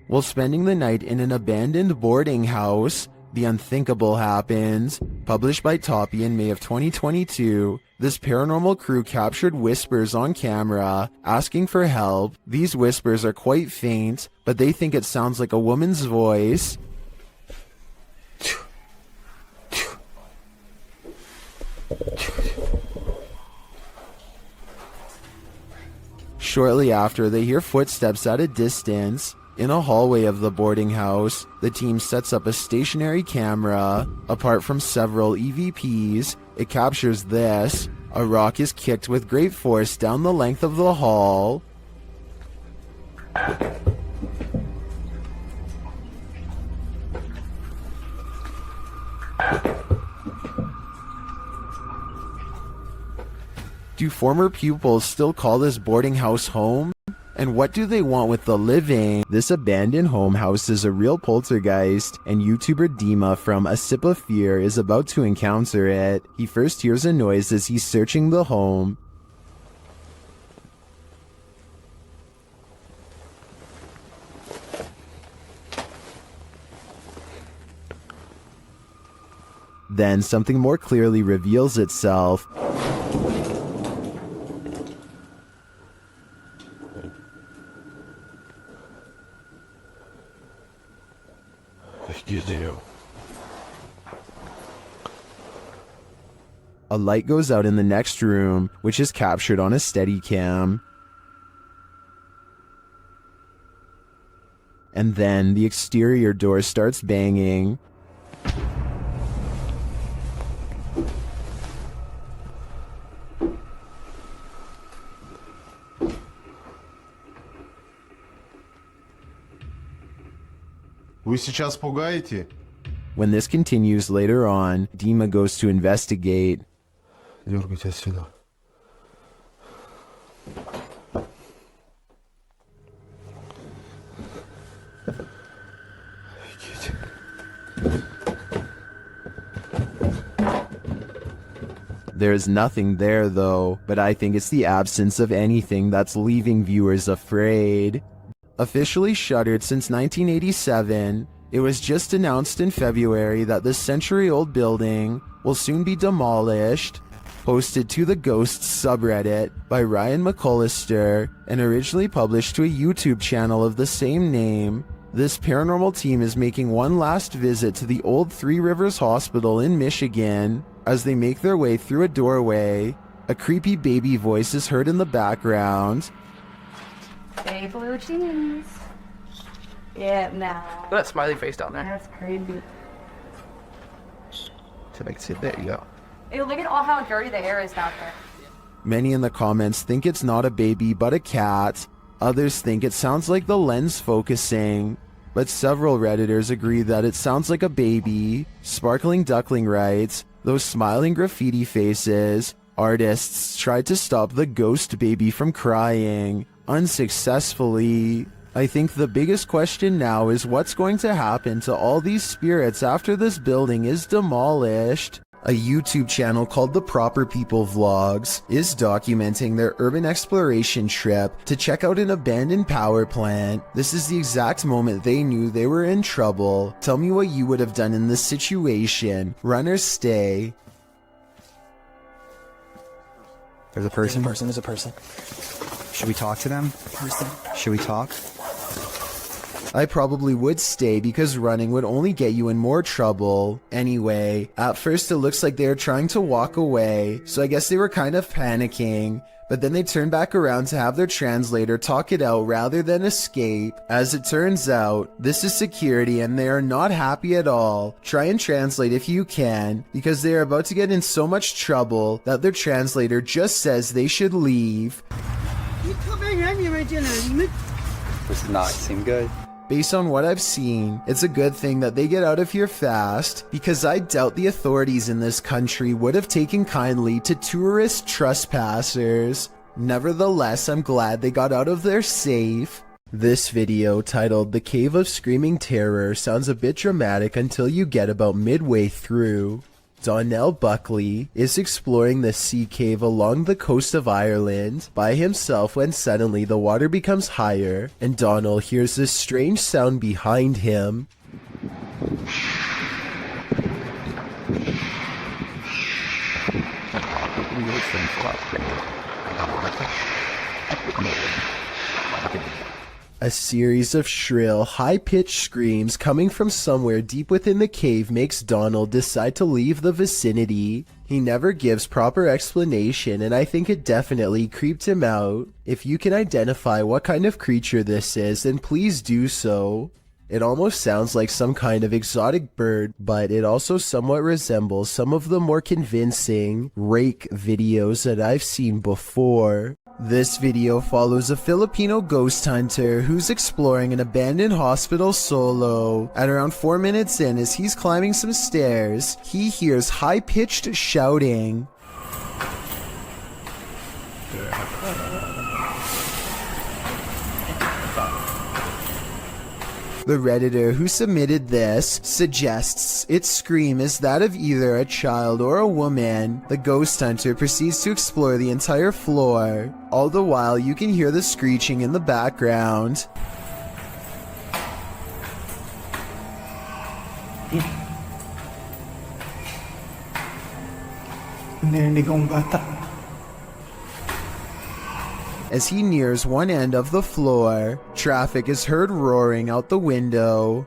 While spending the night in an abandoned boarding house, the unthinkable happens. Published by Toppy in May of 2022, this paranormal crew captured whispers on camera, asking for help. These whispers are quite faint, but they think it sounds like a woman's voice. Shortly after, they hear footsteps at a distance. In a hallway of the boarding house, the team sets up a stationary camera. Apart from several EVPs, it captures this. A rock is kicked with great force down the length of the hall. Do former pupils still call this boarding house home? And what do they want with the living? This abandoned home houses a real poltergeist, and YouTuber Dima from A Sip of Fear is about to encounter it. He first hears a noise as he's searching the home. Then something more clearly reveals itself. A light goes out in the next room, which is captured on a Steadicam. And then the exterior door starts banging. Вы сейчас пугаете? When this continues later on, Dima goes to investigate. Дергайте отсюда. There's nothing there though, but I think it's the absence of anything that's leaving viewers afraid. Officially shuttered since 1987, it was just announced in February that this century-old building will soon be demolished. Posted to the Ghosts subreddit by Ryan McCullister and originally published to a YouTube channel of the same name, this paranormal team is making one last visit to the old Three Rivers Hospital in Michigan. As they make their way through a doorway, a creepy baby voice is heard in the background. Hey, blue cheese. Yeah, now. Look at that smiley face down there. That's crazy. To make it sit there, you go. Hey, look at all how dirty the hair is down there. Many in the comments think it's not a baby but a cat. Others think it sounds like the lens focusing. But several Redditors agree that it sounds like a baby. Sparkling Duckling writes, those smiling graffiti faces. Artists tried to stop the ghost baby from crying. Unsuccessfully. I think the biggest question now is what's going to happen to all these spirits after this building is demolished. A YouTube channel called The Proper People Vlogs is documenting their urban exploration trip to check out an abandoned power plant. This is the exact moment they knew they were in trouble. Tell me what you would have done in this situation. Run or stay. There's a person. There's a person. Should we talk to them? Person. Should we talk? I probably would stay because running would only get you in more trouble. Anyway, at first it looks like they were trying to walk away, so I guess they were kind of panicking. But then they turned back around to have their translator talk it out rather than escape. As it turns out, this is security and they are not happy at all. Try and translate if you can, because they are about to get in so much trouble that their translator just says they should leave. This does not seem good. Based on what I've seen, it's a good thing that they get out of here fast, because I doubt the authorities in this country would have taken kindly to tourist trespassers. Nevertheless, I'm glad they got out of there safe. This video, titled The Cave of Screaming Terror, sounds a bit dramatic until you get about midway through. Donnell Buckley is exploring the sea cave along the coast of Ireland by himself when suddenly the water becomes higher and Donnell hears this strange sound behind him. A series of shrill, high-pitched screams coming from somewhere deep within the cave makes Donald decide to leave the vicinity. He never gives proper explanation, and I think it definitely creeped him out. If you can identify what kind of creature this is, then please do so. It almost sounds like some kind of exotic bird, but it also somewhat resembles some of the more convincing rake videos that I've seen before. This video follows a Filipino ghost hunter who's exploring an abandoned hospital solo. At around 4 minutes in, as he's climbing some stairs, he hears high-pitched shouting. The Redditor who submitted this suggests its scream is that of either a child or a woman. The ghost hunter proceeds to explore the entire floor. All the while, you can hear the screeching in the background. As he nears one end of the floor, traffic is heard roaring out the window.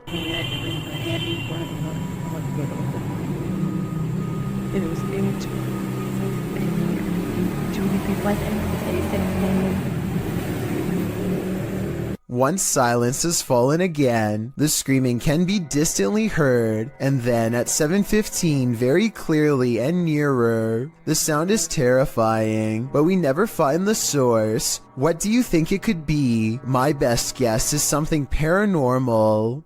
Once silence has fallen again, the screaming can be distantly heard, and then at 7:15 very clearly and nearer. The sound is terrifying, but we never find the source. What do you think it could be? My best guess is something paranormal.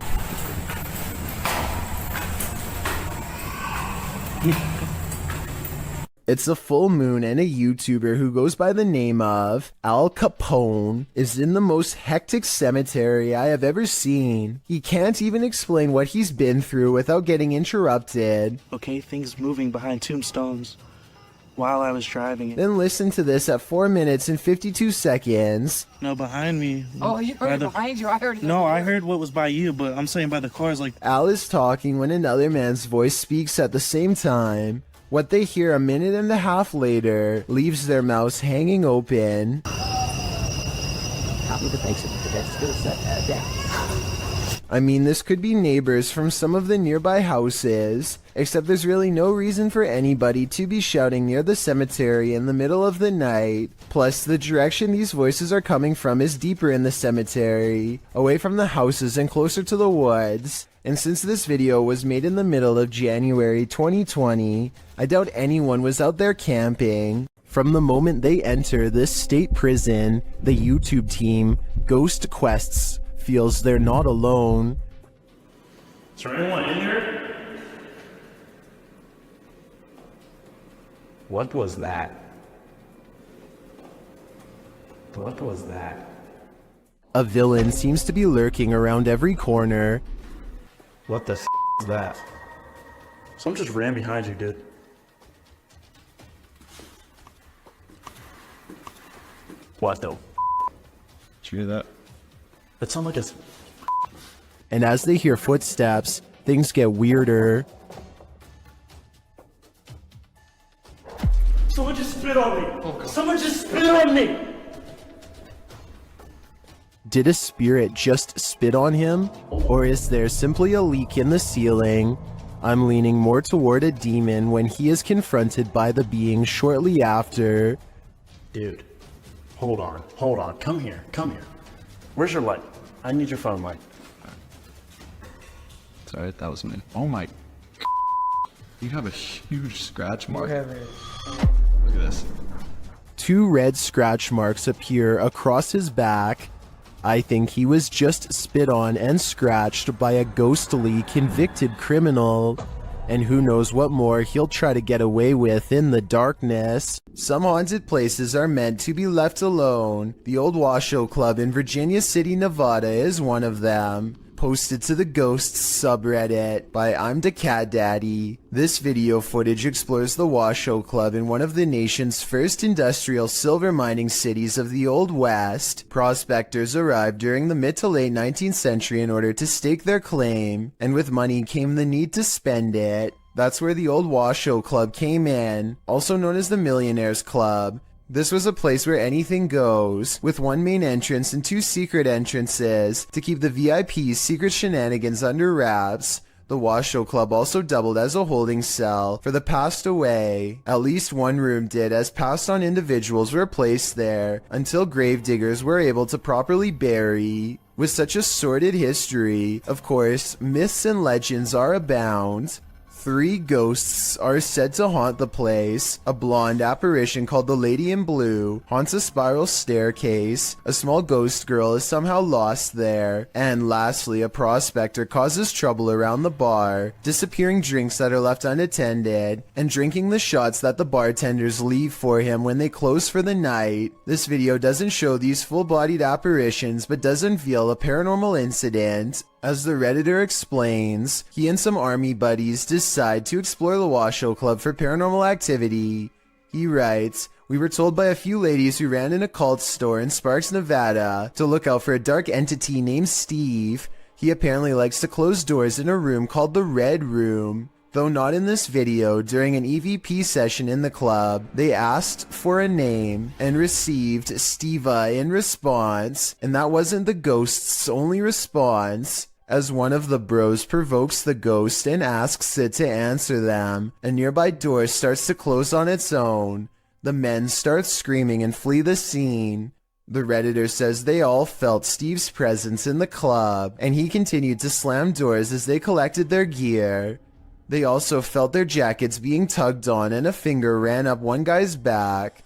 It's a full moon, and a YouTuber who goes by the name of Al Capone is in the most hectic cemetery I have ever seen. He can't even explain what he's been through without getting interrupted. Okay, things moving behind tombstones while I was driving. Then listen to this at 4 minutes and 52 seconds. No, behind me. Oh, you heard it behind you. I heard it. No, I heard what was by you, but I'm saying by the cars, like... Al is talking when another man's voice speaks at the same time. What they hear a minute and a half later leaves their mouths hanging open. I mean, this could be neighbors from some of the nearby houses, except there's really no reason for anybody to be shouting near the cemetery in the middle of the night. Plus, the direction these voices are coming from is deeper in the cemetery, away from the houses and closer to the woods. And since this video was made in the middle of January 2020, I doubt anyone was out there camping. From the moment they enter this state prison, the YouTube team, Ghost Quests, feels they're not alone. Is there anyone in here? What was that? What was that? A villain seems to be lurking around every corner. What the is that? Someone just ran behind you, dude. What the? Did you hear that? That sounded like a... And as they hear footsteps, things get weirder. Someone just spit on me! Someone just spit on me! Did a spirit just spit on him? Or is there simply a leak in the ceiling? I'm leaning more toward a demon when he is confronted by the being shortly after. Dude, hold on, come here. Where's your light? I need your phone light. Sorry, that was me. Oh my... You have a huge scratch mark. Look at this. 2 red scratch marks appear across his back. I think he was just spit on and scratched by a ghostly convicted criminal. And who knows what more he'll try to get away with in the darkness. Some haunted places are meant to be left alone. The old Washoe Club in Virginia City, Nevada is one of them. posted to the Ghosts subreddit by I'm the Cat Daddy. This video footage explores the Washoe Club in one of the nation's first industrial silver mining cities of the Old West. Prospectors arrived during the mid to late 19th century in order to stake their claim, and with money came the need to spend it. That's where the Old Washoe Club came in, also known as the Millionaires Club. This was a place where anything goes, with one main entrance and two secret entrances to keep the VIP's secret shenanigans under wraps. The Washoe Club also doubled as a holding cell for the passed away. At least one room did, as passed on individuals were placed there until gravediggers were able to properly bury. With such a sordid history, of course, myths and legends are abound. 3 ghosts are said to haunt the place. A blonde apparition called the Lady in Blue haunts a spiral staircase. A small ghost girl is somehow lost there. And lastly, a prospector causes trouble around the bar, disappearing drinks that are left unattended, and drinking the shots that the bartenders leave for him when they close for the night. This video doesn't show these full-bodied apparitions, but does unveil a paranormal incident. As the Redditor explains, he and some army buddies decide to explore the Washoe Club for paranormal activity. He writes, "We were told by a few ladies who ran an occult store in Sparks, Nevada, to look out for a dark entity named Steve. He apparently likes to close doors in a room called the Red Room." Though not in this video, during an EVP session in the club, they asked for a name and received Steva in response, and that wasn't the ghost's only response. As one of the bros provokes the ghost and asks it to answer them, a nearby door starts to close on its own. The men start screaming and flee the scene. The Redditor says they all felt Steve's presence in the club, and he continued to slam doors as they collected their gear. They also felt their jackets being tugged on, and a finger ran up one guy's back.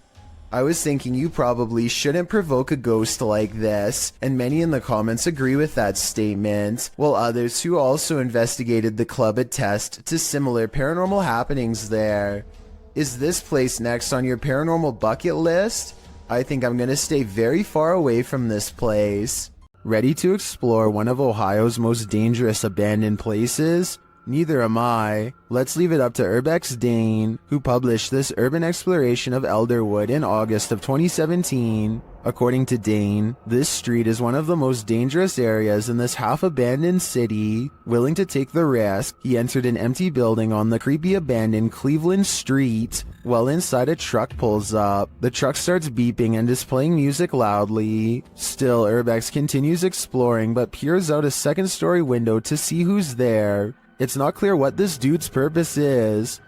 I was thinking you probably shouldn't provoke a ghost like this, and many in the comments agree with that statement, while others who also investigated the club attest to similar paranormal happenings there. Is this place next on your paranormal bucket list? I think I'm gonna stay very far away from this place. Ready to explore one of Ohio's most dangerous abandoned places? Neither am I. Let's leave it up to Urbex Dane, who published this urban exploration of Elderwood in August of 2017. According to Dane, this street is one of the most dangerous areas in this half-abandoned city. Willing to take the risk, he entered an empty building on the creepy abandoned Cleveland Street. While inside, a truck pulls up. The truck starts beeping and is playing music loudly. Still, Urbex continues exploring but peers out a second-story window to see who's there. It's not clear what this dude's purpose is.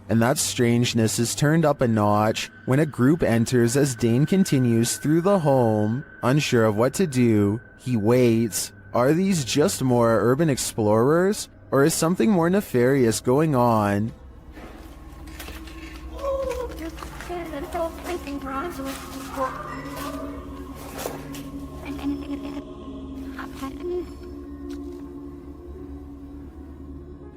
And that strangeness is turned up a notch when a group enters as Dane continues through the home. Unsure of what to do, he waits. Are these just more urban explorers? Or is something more nefarious going on?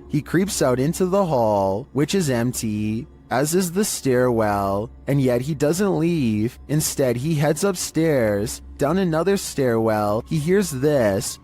He creeps out into the hall, which is empty, as is the stairwell, and yet he doesn't leave. Instead, he heads upstairs. Down another stairwell, he hears this.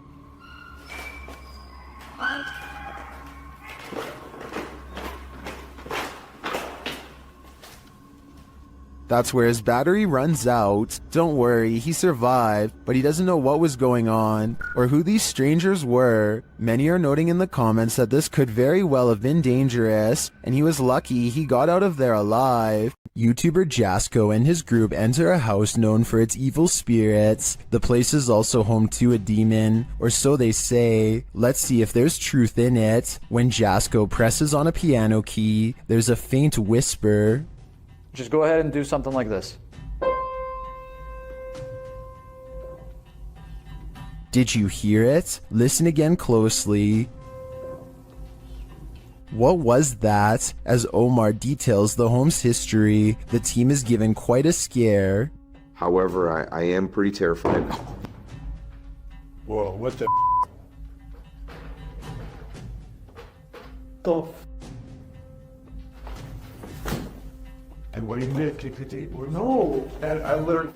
That's where his battery runs out. Don't worry, he survived, but he doesn't know what was going on, or who these strangers were. Many are noting in the comments that this could very well have been dangerous, and he was lucky he got out of there alive. YouTuber Jasko and his group enter a house known for its evil spirits. The place is also home to a demon, or so they say. Let's see if there's truth in it. When Jasko presses on a piano key, there's a faint whisper. Just go ahead and do something like this. Did you hear it? Listen again closely. What was that? As Omar details the home's history, the team is given quite a scare. However, I am pretty terrified. Whoa, what the? the And what do you make? No. And I literally.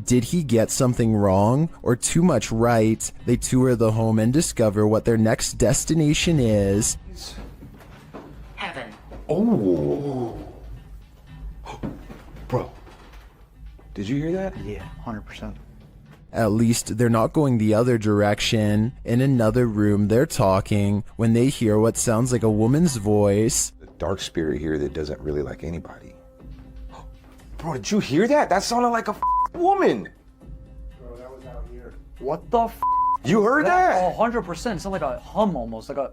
Did he get something wrong or too much right? They tour the home and discover what their next destination is. Heaven. Oh. Bro. Did you hear that? Yeah, 100%. At least they're not going the other direction. In another room, they're talking when they hear what sounds like a woman's voice. The dark spirit here that doesn't really like anybody. Bro, did you hear that? That sounded like a woman. Bro, that was out here. What the f? You heard that? 100%. It sounds like a hum almost, like a...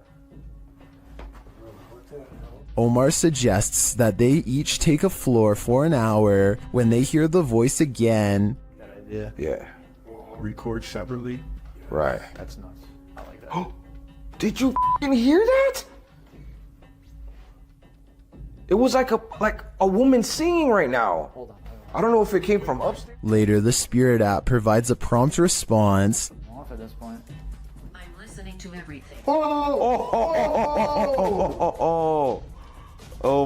Omar suggests that they each take a floor for an hour when they hear the voice again. Yeah. Record separately. Right. That's nuts. I like that. Did you f***ing hear that? It was like a woman singing right now. Hold on. I don't know if it came from upstairs. Later, the Spirit app provides a prompt response. I'm off at this point. I'm listening to everything. Oh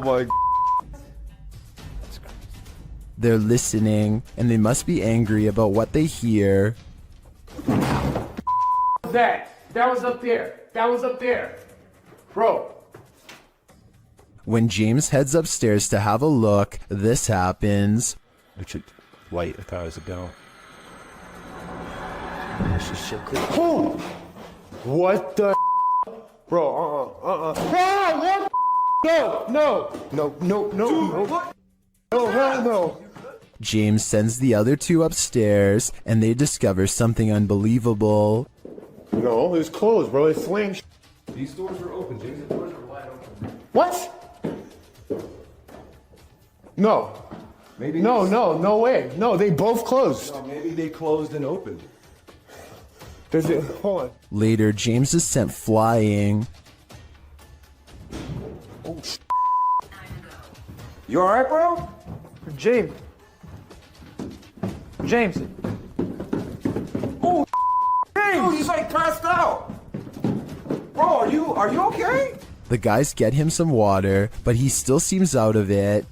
my. They're listening, and they must be angry about what they hear. That was up there. That was up there. Bro. When James heads upstairs to have a look, this happens. Which it light if that was a go. What the bro, what? No, hell no. James sends the other two upstairs, and they discover something unbelievable. No, it was closed, bro. It's flames. These doors were open, James. The doors were wide open. What? No. Maybe. No way. No, they both closed. No, maybe they closed and opened. Hold on. Later, James is sent flying. You alright, bro? James. Oh, James, he's like passed out. Bro, are you okay? The guys get him some water, but he still seems out of it.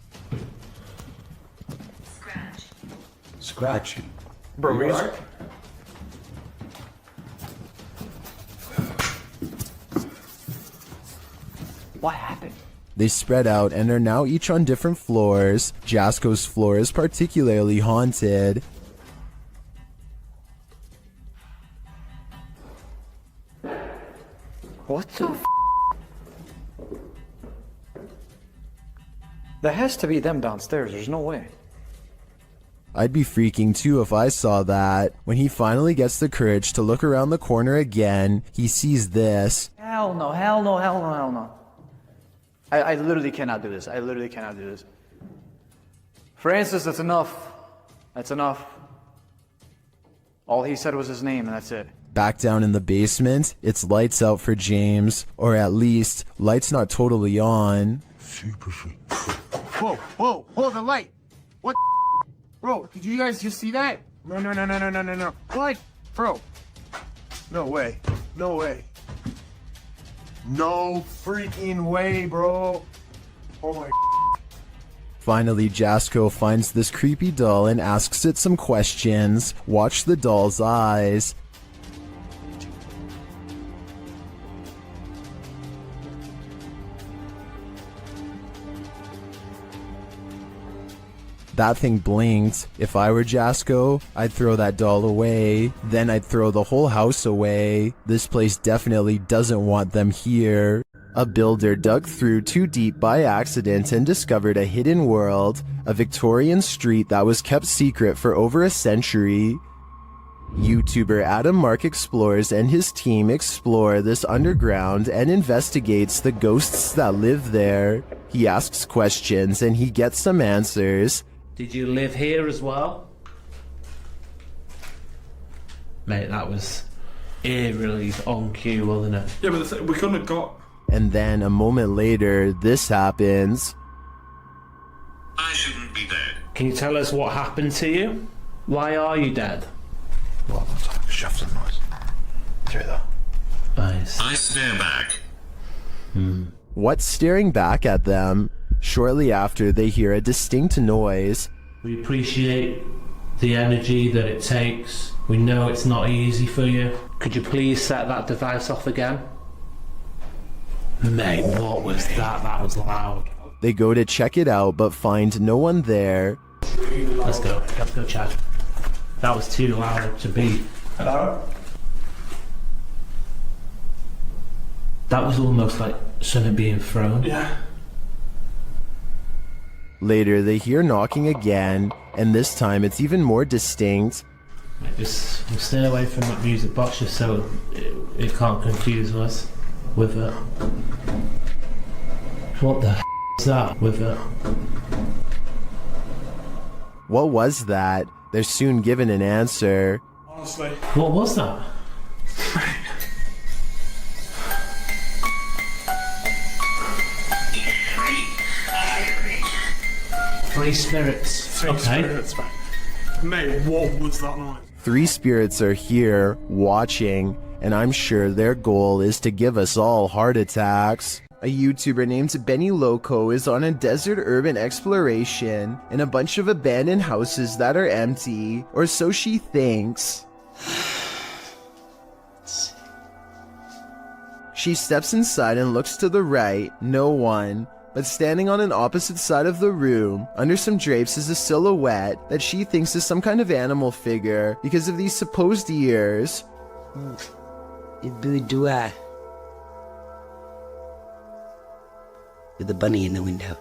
Scratchy. Bro, You alright? What happened? They spread out and are now each on different floors. Jasko's floor is particularly haunted. What the f? That has to be them downstairs. There's no way. I'd be freaking too if I saw that. When he finally gets the courage to look around the corner again, he sees this. Hell no, hell no, hell no, hell no. I literally cannot do this. I literally cannot do this. Francis, that's enough. That's enough. All he said was his name, and that's it. Back down in the basement, it's lights out for James. Or at least, lights not totally on. Super sweet. Whoa, the light. What? Bro, did you guys just see that? No. What? Bro. No way. No freaking way, bro. Oh my. Finally, Jasko finds this creepy doll and asks it some questions. Watch the doll's eyes. That thing blinked. If I were Jasko, I'd throw that doll away. Then I'd throw the whole house away. This place definitely doesn't want them here. A builder dug through too deep by accident and discovered a hidden world, a Victorian street that was kept secret for over a century. YouTuber Adam Mark Explores and his team explore this underground and investigates the ghosts that live there. He asks questions and he gets some answers. Did you live here as well? Mate, that was eerily on cue, wasn't it? Yeah, but we couldn't have got... And then a moment later, this happens. I shouldn't be dead. Can you tell us what happened to you? Why are you dead? Well, that's like a shuffling noise. Through the. Nice. I stare back. What's staring back at them? Shortly after, they hear a distinct noise. We appreciate the energy that it takes. We know it's not easy for you. Could you please set that device off again? Mate, what was that? That was loud. They go to check it out, but find no one there. Let's go, Chad. That was too loud to beat. Hello? That was almost like something being thrown. Yeah. Later, they hear knocking again, and this time it's even more distinct. Just stay away from that music box just so it can't confuse us with it. What the f is that with it? What was that? They're soon given an answer. Honestly. What was that? Three spirits. Three spirits, mate, what was that noise? 3 spirits are here, watching, and I'm sure their goal is to give us all heart attacks. A YouTuber named Benny Loco is on a desert urban exploration in a bunch of abandoned houses that are empty, or so she thinks. She steps inside and looks to the right, no one. But standing on an opposite side of the room, under some drapes, is a silhouette that she thinks is some kind of animal figure because of these supposed ears. With the bunny in the window.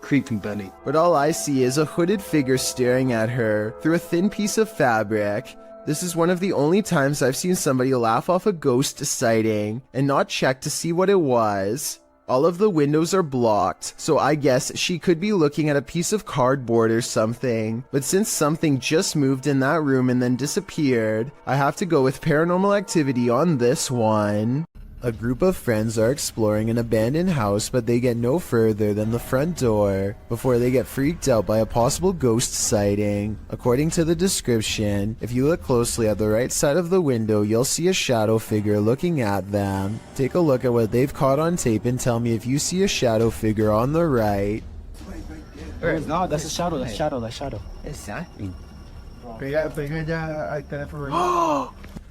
Creepy bunny. But all I see is a hooded figure staring at her through a thin piece of fabric. This is one of the only times I've seen somebody laugh off a ghost sighting and not check to see what it was. All of the windows are blocked, so I guess she could be looking at a piece of cardboard or something. But since something just moved in that room and then disappeared, I have to go with paranormal activity on this one. A group of friends are exploring an abandoned house, but they get no further than the front door before they get freaked out by a possible ghost sighting. According to the description, if you look closely at the right side of the window, you'll see a shadow figure looking at them. Take a look at what they've caught on tape and tell me if you see a shadow figure on the right. No, that's a shadow, that's shadow. Exactly.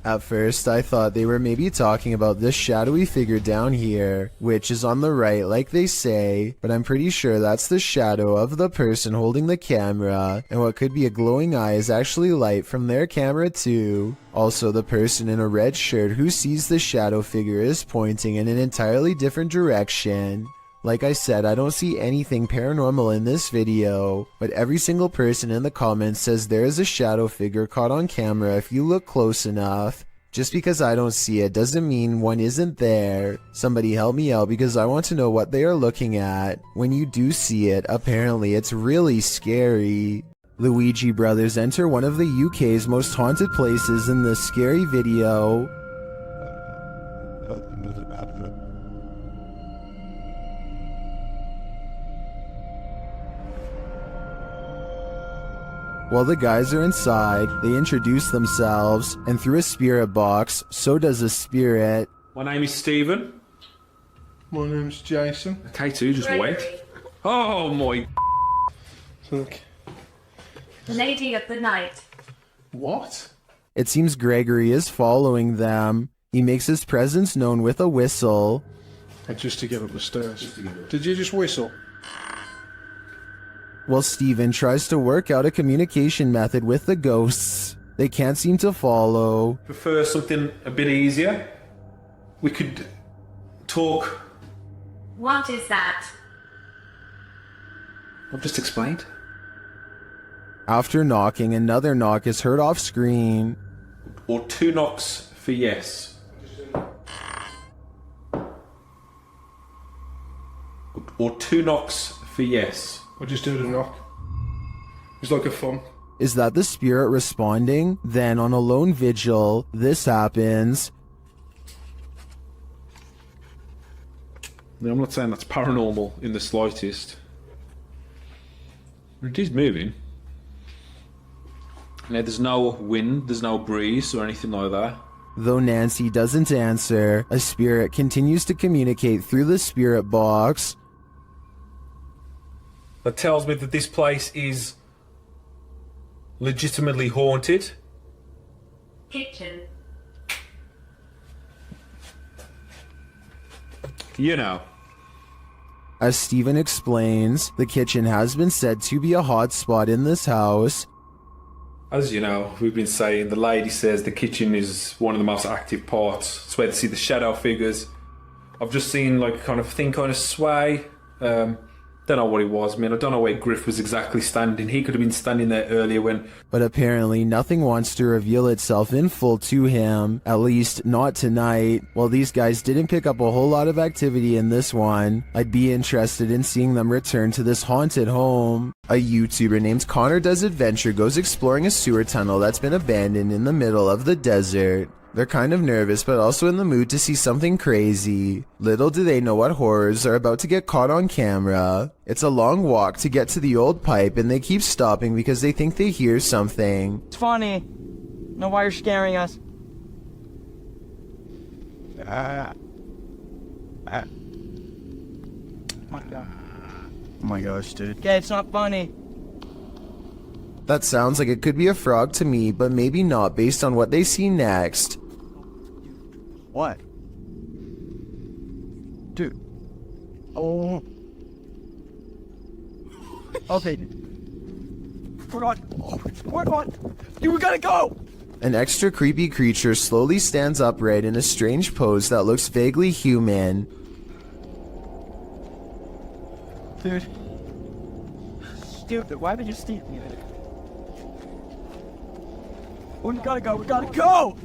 At first, I thought they were maybe talking about this shadowy figure down here, which is on the right like they say, but I'm pretty sure that's the shadow of the person holding the camera, and what could be a glowing eye is actually light from their camera too. Also, the person in a red shirt who sees the shadow figure is pointing in an entirely different direction. Like I said, I don't see anything paranormal in this video, but every single person in the comments says there is a shadow figure caught on camera if you look close enough. Just because I don't see it doesn't mean one isn't there. Somebody help me out because I want to know what they are looking at. When you do see it, apparently it's really scary. The Ouija brothers enter one of the UK's most haunted places in this scary video. While the guys are inside, they introduce themselves, and through a spirit box, so does a spirit. My name is Stephen. My name's Jason. K2, just wait. Oh my. Look. The lady of the night. What? It seems Gregory is following them. He makes his presence known with a whistle. Just to get up the stairs. Did you just whistle? While Steven tries to work out a communication method with the ghosts, they can't seem to follow. Prefer something a bit easier? We could talk. What is that? I've just explained. After knocking, another knock is heard off screen. Or 2 knocks for yes. Or 2 knocks for yes. I just did a knock. It's like a thump. Is that the spirit responding? Then on a lone vigil, this happens. No, I'm not saying that's paranormal in the slightest. It is moving. Now, there's no wind, there's no breeze or anything like that. Though Nancy doesn't answer, a spirit continues to communicate through the spirit box. That tells me that this place is legitimately haunted. Kitchen. You know. As Stephen explains, the kitchen has been said to be a hot spot in this house. As you know, we've been saying, the lady says the kitchen is one of the most active parts. It's where to see the shadow figures. I've just seen like a kind of thing kind of sway. Don't know what it was, man. I don't know where Griff was exactly standing. He could have been standing there earlier when... But apparently nothing wants to reveal itself in full to him, at least not tonight. While these guys didn't pick up a whole lot of activity in this one, I'd be interested in seeing them return to this haunted home. A YouTuber named Connor Does Adventure goes exploring a sewer tunnel that's been abandoned in the middle of the desert. They're kind of nervous, but also in the mood to see something crazy. Little do they know what horrors are about to get caught on camera. It's a long walk to get to the old pipe, and they keep stopping because they think they hear something. It's funny. Know why you're scaring us? Oh my god. Oh my gosh, dude. Okay, it's not funny. That sounds like it could be a frog to me, but maybe not based on what they see next. What? Dude. Oh. Okay. We're on. Dude, we gotta go! An extra creepy creature slowly stands upright in a strange pose that looks vaguely human. Dude. Stupid, why would you steal me? We gotta go!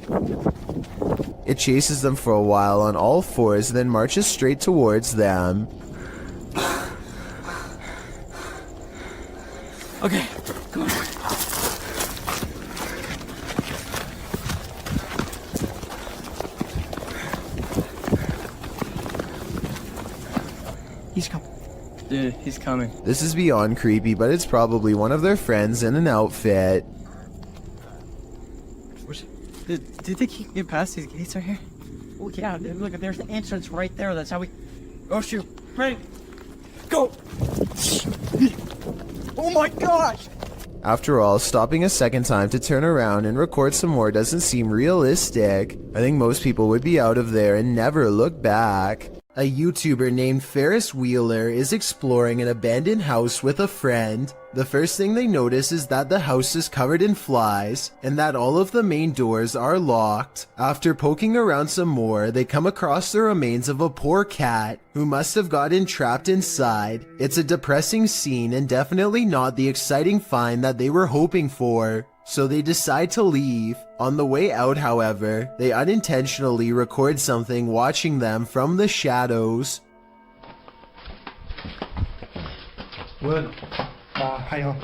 It chases them for a while on all fours, then marches straight towards them. Okay, come on. He's coming. Dude, he's coming. This is beyond creepy, but it's probably one of their friends in an outfit. Do you think he can get past these gates right here? Oh yeah, look, there's the entrance right there. That's how we... Oh shoot, ready, go! Oh my gosh! After all, stopping a second time to turn around and record some more doesn't seem realistic. I think most people would be out of there and never look back. A YouTuber named Ferris Wheeler is exploring an abandoned house with a friend. The first thing they notice is that the house is covered in flies and that all of the main doors are locked. After poking around some more, they come across the remains of a poor cat who must have gotten trapped inside. It's a depressing scene and definitely not the exciting find that they were hoping for. So they decide to leave. On the way out, however, they unintentionally record something watching them from the shadows. Well, hiya.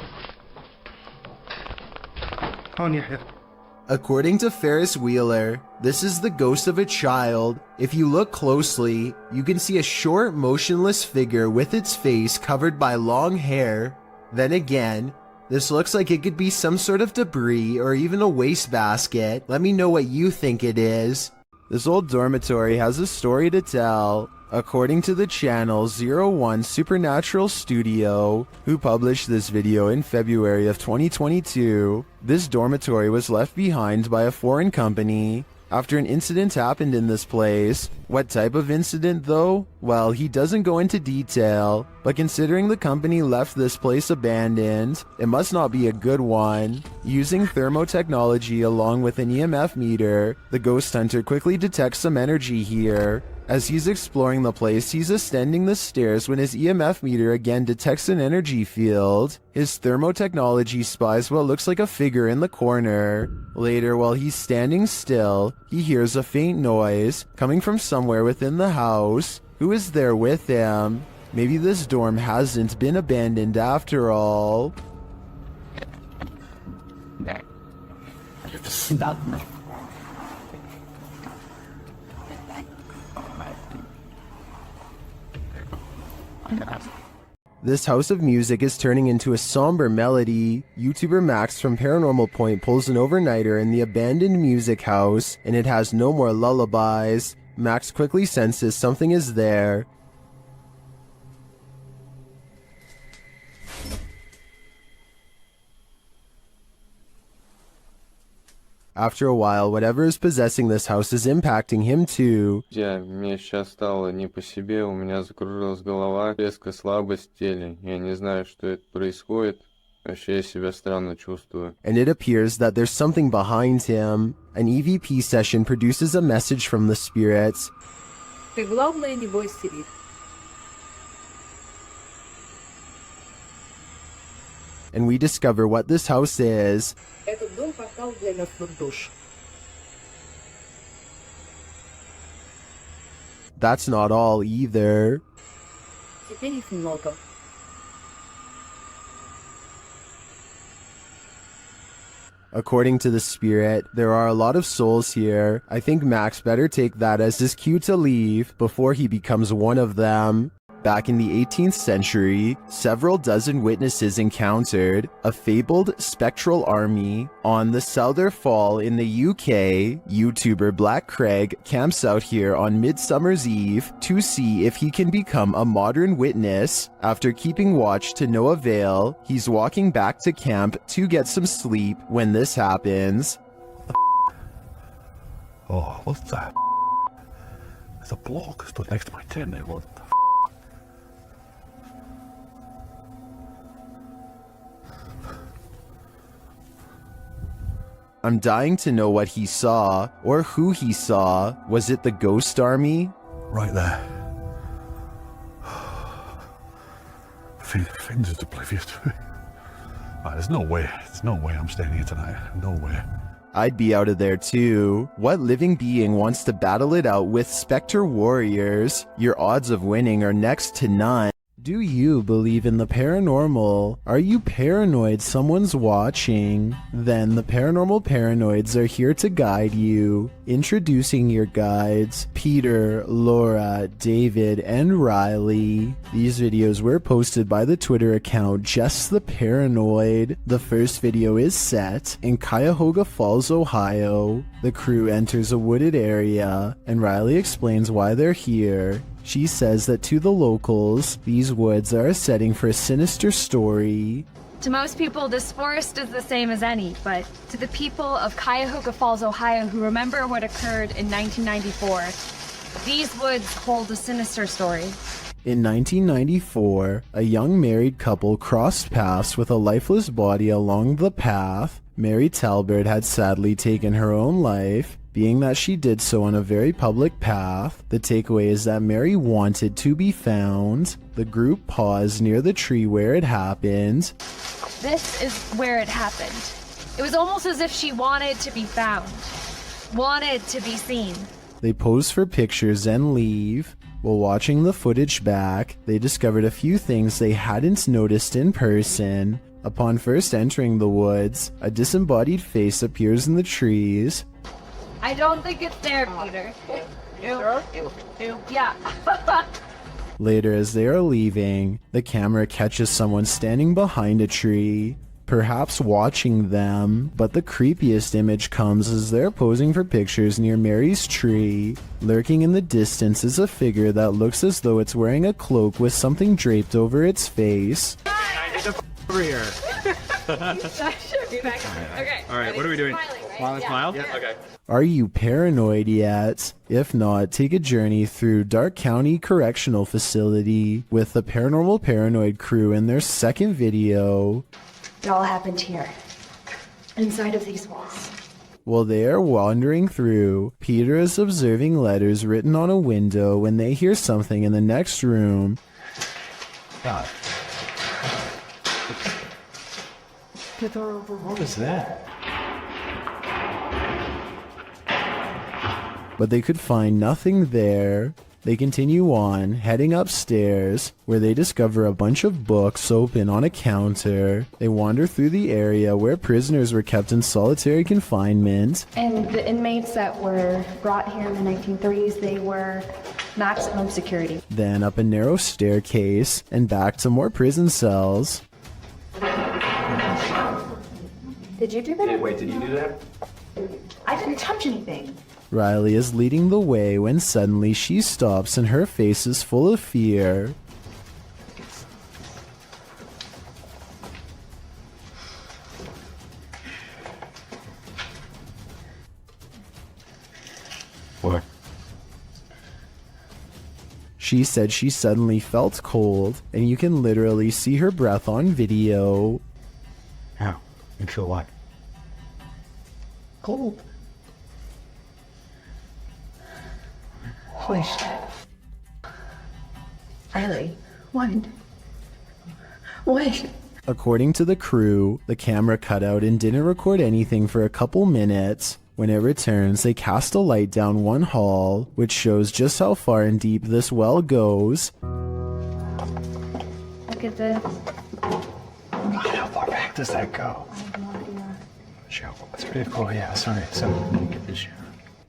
According to Ferris Wheeler, this is the ghost of a child. If you look closely, you can see a short, motionless figure with its face covered by long hair. Then again, this looks like it could be some sort of debris or even a wastebasket. Let me know what you think it is. This old dormitory has a story to tell. According to the channel 01 Supernatural Studio, who published this video in February of 2022, this dormitory was left behind by a foreign company after an incident happened in this place. What type of incident though? Well, he doesn't go into detail, but considering the company left this place abandoned, it must not be a good one. Using thermotechnology along with an EMF meter, the ghost hunter quickly detects some energy here. As he's exploring the place, he's ascending the stairs when his EMF meter again detects an energy field. His thermotechnology spies what looks like a figure in the corner. Later, while he's standing still, he hears a faint noise coming from somewhere within the house. Who is there with him? Maybe this dorm hasn't been abandoned after all. This house of music is turning into a somber melody. YouTuber Max from Paranormal Point pulls an overnighter in the abandoned music house, and it has no more lullabies. Max quickly senses something is there. After a while, whatever is possessing this house is impacting him too. Мне сейчас стало не по себе, у меня закружилась голова, резкая слабость в теле. Я не знаю, что это происходит. Вообще я себя странно чувствую. And it appears that there's something behind him. An EVP session produces a message from the spirits. Ты главное не бойся их. And we discover what this house is. Этот дом портал для мертвых душ. That's not all either. Теперь их много. According to the spirit, there are a lot of souls here. I think Max better take that as his cue to leave before he becomes one of them. Back in the 18th century, several dozen witnesses encountered a fabled spectral army. On the Souther Fall in the UK, YouTuber Black Craig camps out here on Midsummer's Eve to see if he can become a modern witness. After keeping watch to no avail, he's walking back to camp to get some sleep when this happens. Oh, what's that? There's a block stood next to my tent there. What the I'm dying to know what he saw, or who he saw. Was it the Ghost Army? Right there. Things is oblivious to me. There's no way I'm staying here tonight. No way. I'd be out of there too. What living being wants to battle it out with Spectre Warriors? Your odds of winning are next to none. Do you believe in the paranormal? Are you paranoid someone's watching? Then the Paranormal Paranoids are here to guide you. Introducing your guides, Peter, Laura, David, and Riley. These videos were posted by the Twitter account Just the Paranoid. The first video is set in Cuyahoga Falls, Ohio. The crew enters a wooded area, and Riley explains why they're here. She says that to the locals, these woods are a setting for a sinister story. To most people, this forest is the same as any, but to the people of Cuyahoga Falls, Ohio, who remember what occurred in 1994, these woods hold a sinister story. In 1994, a young married couple crossed paths with a lifeless body along the path. Mary Talbert had sadly taken her own life. Being that she did so on a very public path, the takeaway is that Mary wanted to be found. The group paused near the tree where it happened. This is where it happened. It was almost as if she wanted to be found, wanted to be seen. They pose for pictures and leave. While watching the footage back, they discovered a few things they hadn't noticed in person. Upon first entering the woods, a disembodied face appears in the trees. I don't think it's there, Peter. Yeah. Later, as they are leaving, the camera catches someone standing behind a tree, perhaps watching them, but the creepiest image comes as they're posing for pictures near Mary's tree. Lurking in the distance is a figure that looks as though it's wearing a cloak with something draped over its face. Over here. Okay. Alright, what are we doing? Smile? Yeah. Okay. Are you paranoid yet? If not, take a journey through Dark County Correctional Facility with the Paranormal Paranoid crew in their second video. It all happened here, inside of these walls. While they are wandering through, Peter is observing letters written on a window when they hear something in the next room. God. What is that? But they could find nothing there. They continue on, heading upstairs, where they discover a bunch of books open on a counter. They wander through the area where prisoners were kept in solitary confinement. And the inmates that were brought here in the 1930s, they were maximum security. Then up a narrow staircase and back to more prison cells. Did you do that? Wait, did you do that? I didn't touch anything. Riley is leading the way when suddenly she stops and her face is full of fear. What? She said she suddenly felt cold, and you can literally see her breath on video. How? You feel what? Cold. Holy shit. Riley, what? What? According to the crew, the camera cut out and didn't record anything for a couple minutes. When it returns, they cast a light down one hall, which shows just how far and deep this well goes. Look at this. How far back does that go? That's pretty cool, yeah, sorry. So, let me get this.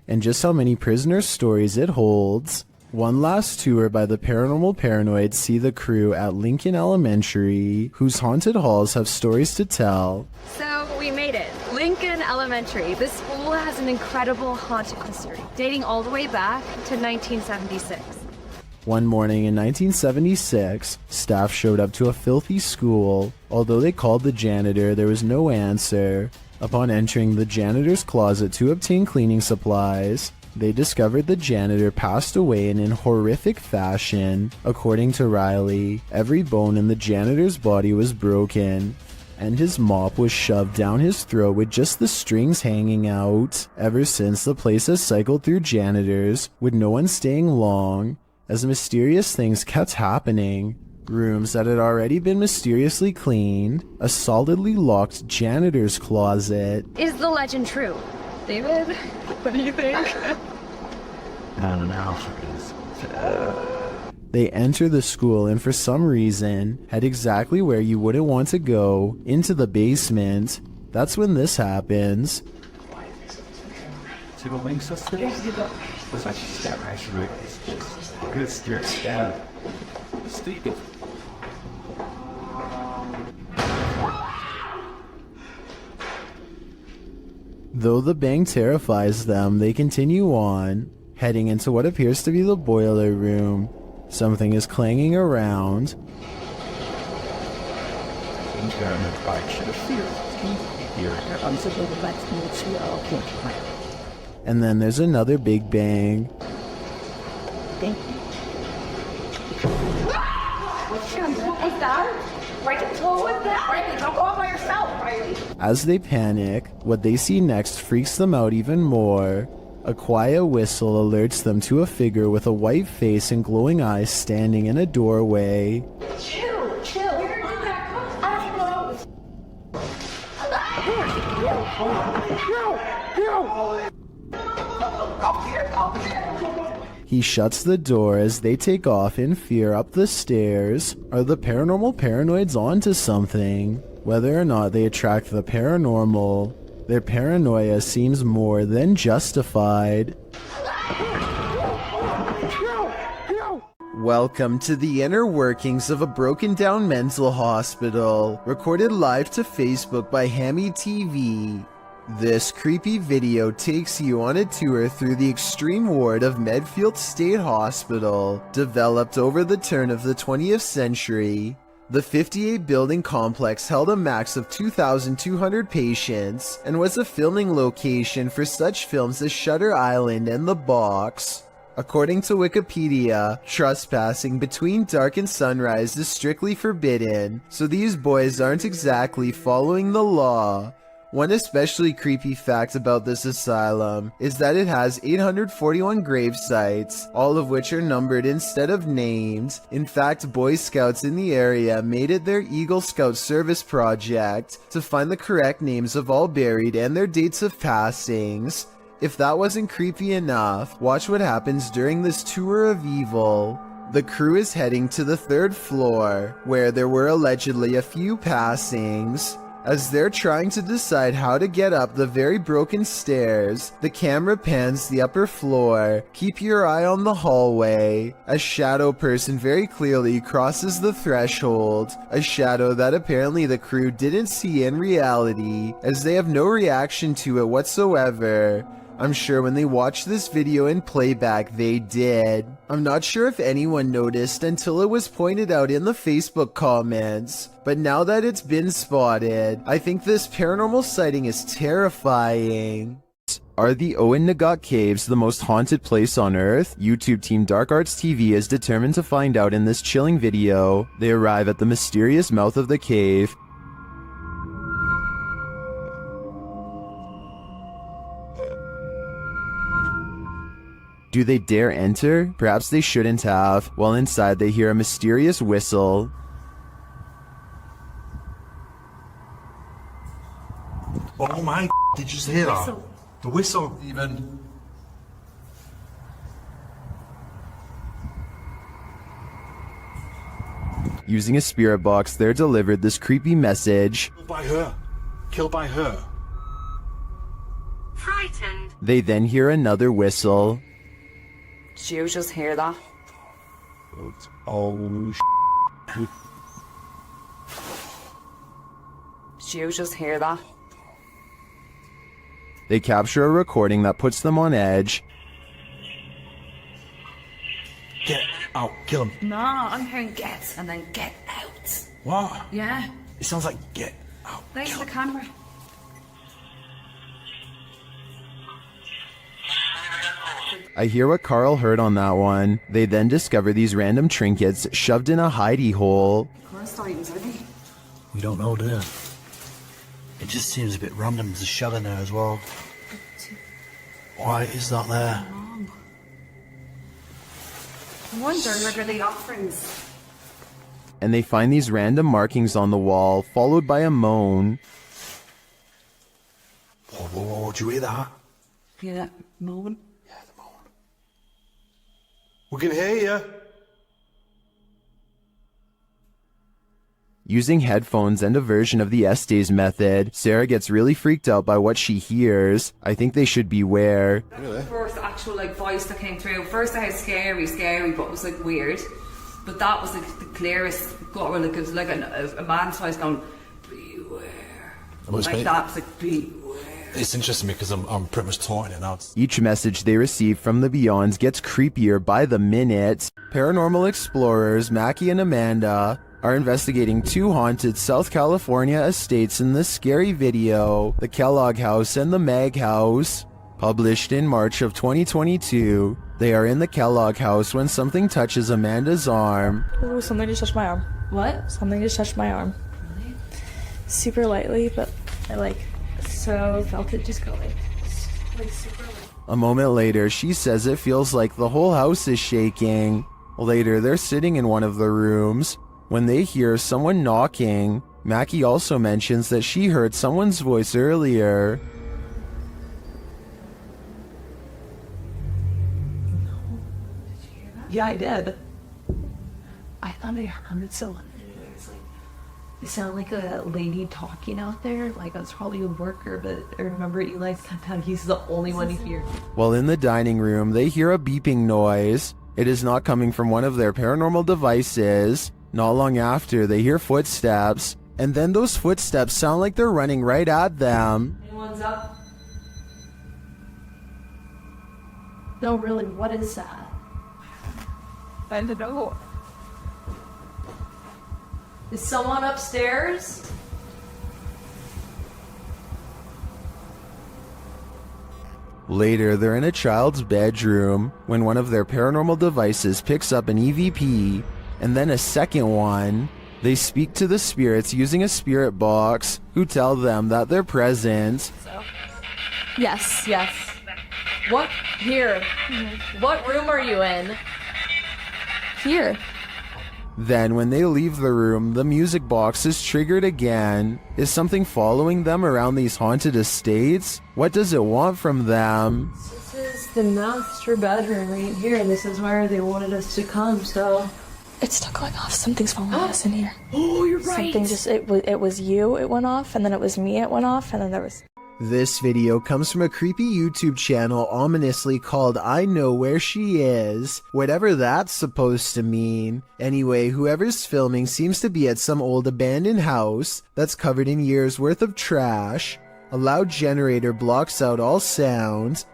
And just how many prisoners' stories it holds. One last tour by the Paranormal Paranoids see the crew at Lincoln Elementary, whose haunted halls have stories to tell. So we made it. Lincoln Elementary. This school has an incredible haunted history, dating all the way back to 1976. One morning in 1976, staff showed up to a filthy school. Although they called the janitor, there was no answer. Upon entering the janitor's closet to obtain cleaning supplies, they discovered the janitor passed away in horrific fashion. According to Riley, every bone in the janitor's body was broken, and his mop was shoved down his throat with just the strings hanging out. Ever since, the place has cycled through janitors, with no one staying long, as mysterious things kept happening. Rooms that had already been mysteriously cleaned, a solidly locked janitor's closet. Is the legend true? David, what do you think? I don't know. They enter the school and for some reason head exactly where you wouldn't want to go, into the basement. That's when this happens. See what links us to this? Looks like she's that right through it. Good spirit stab. Steve. Though the bang terrifies them, they continue on, heading into what appears to be the boiler room. Something is clanging around. And then there's another big bang. As they panic, what they see next freaks them out even more. A quiet whistle alerts them to a figure with a white face and glowing eyes standing in a doorway. Chill, chill. He shuts the door as they take off in fear up the stairs. Are the paranormal paranoids onto something? Whether or not they attract the paranormal, their paranoia seems more than justified. Welcome to the inner workings of a broken down mental hospital, recorded live to Facebook by Hammy TV. This creepy video takes you on a tour through the extreme ward of Medfield State Hospital, developed over the turn of the 20th century. The 58-building complex held a max of 2,200 patients and was a filming location for such films as Shutter Island and The Box. According to Wikipedia, trespassing between dark and sunrise is strictly forbidden, so these boys aren't exactly following the law. One especially creepy fact about this asylum is that it has 841 grave sites, all of which are numbered instead of named. In fact, Boy Scouts in the area made it their Eagle Scout service project to find the correct names of all buried and their dates of passings. If that wasn't creepy enough, watch what happens during this tour of evil. The crew is heading to the 3rd floor, where there were allegedly a few passings. As they're trying to decide how to get up the very broken stairs, the camera pans the upper floor. Keep your eye on the hallway. A shadow person very clearly crosses the threshold, a shadow that apparently the crew didn't see in reality, as they have no reaction to it whatsoever. I'm sure when they watched this video in playback, they did. I'm not sure if anyone noticed until it was pointed out in the Facebook comments, but now that it's been spotted, I think this paranormal sighting is terrifying. Are the Owen Nagat Caves the most haunted place on Earth? YouTube team Dark Arts TV is determined to find out in this chilling video. They arrive at the mysterious mouth of the cave. Do they dare enter? Perhaps they shouldn't have. While inside, they hear a mysterious whistle. Oh my, did you just hear that? The whistle, even. Using a spirit box, they're delivered this creepy message. Killed by her. Killed by her. Frightened. They then hear another whistle. Did you just hear that? Oh, Did you just hear that? They capture a recording that puts them on edge. Get out, kill him. No, I'm hearing get and then get out. What? Yeah. It sounds like get out. There's the camera. I hear what Carl heard on that one. They then discover these random trinkets shoved in a hidey hole. Chorus items, are they? We don't know, do we? It just seems a bit random to shove in there as well. Why is that there? I wonder, are they offerings? And they find these random markings on the wall, followed by a moan. Whoa, whoa, whoa, did you hear that? Yeah, moan. We can hear you. Using headphones and a version of the Estes method, Sarah gets really freaked out by what she hears. I think they should beware. The first actual voice that came through. First I had scary, but it was weird. But that was the clearest gutter, it was like a man's voice going, beware. That was beware. It's interesting because I'm pretty much taught it now. Each message they receive from the Beyonds gets creepier by the minute. Paranormal explorers Mackie and Amanda are investigating two haunted South California estates in this scary video, the Kellogg House and the Mag House. Published in March of 2022, they are in the Kellogg House when something touches Amanda's arm. Oh, something just touched my arm. What? Something just touched my arm. Really? Super lightly, but I felt it just go super light. A moment later, she says it feels like the whole house is shaking. Later, they're sitting in one of the rooms when they hear someone knocking. Mackie also mentions that she heard someone's voice earlier. Yeah, I did. I thought I heard someone. It sounded like a lady talking out there. I was probably a worker, but I remember Eli said that he's the only one who hears. While in the dining room, they hear a beeping noise. It is not coming from one of their paranormal devices. Not long after, they hear footsteps, and then those footsteps sound like they're running right at them. Anyone's up? No, really, what is that? I don't know. Is someone upstairs? Later, they're in a child's bedroom when one of their paranormal devices picks up an EVP, and then a second one. They speak to the spirits using a spirit box, who tell them that they're present. Yes. What? Here. What room are you in? Here. Then when they leave the room, the music box is triggered again. Is something following them around these haunted estates? What does it want from them? This is the master bedroom right here. This is where they wanted us to come, so It's still going off. Something's following us in here. Oh, you're right. Something just, it was you, it went off, and then it was me, it went off, and then there was... This video comes from a creepy YouTube channel ominously called I Know Where She Is, whatever that's supposed to mean. Anyway, whoever's filming seems to be at some old abandoned house that's covered in years worth of trash. A loud generator blocks out all sounds.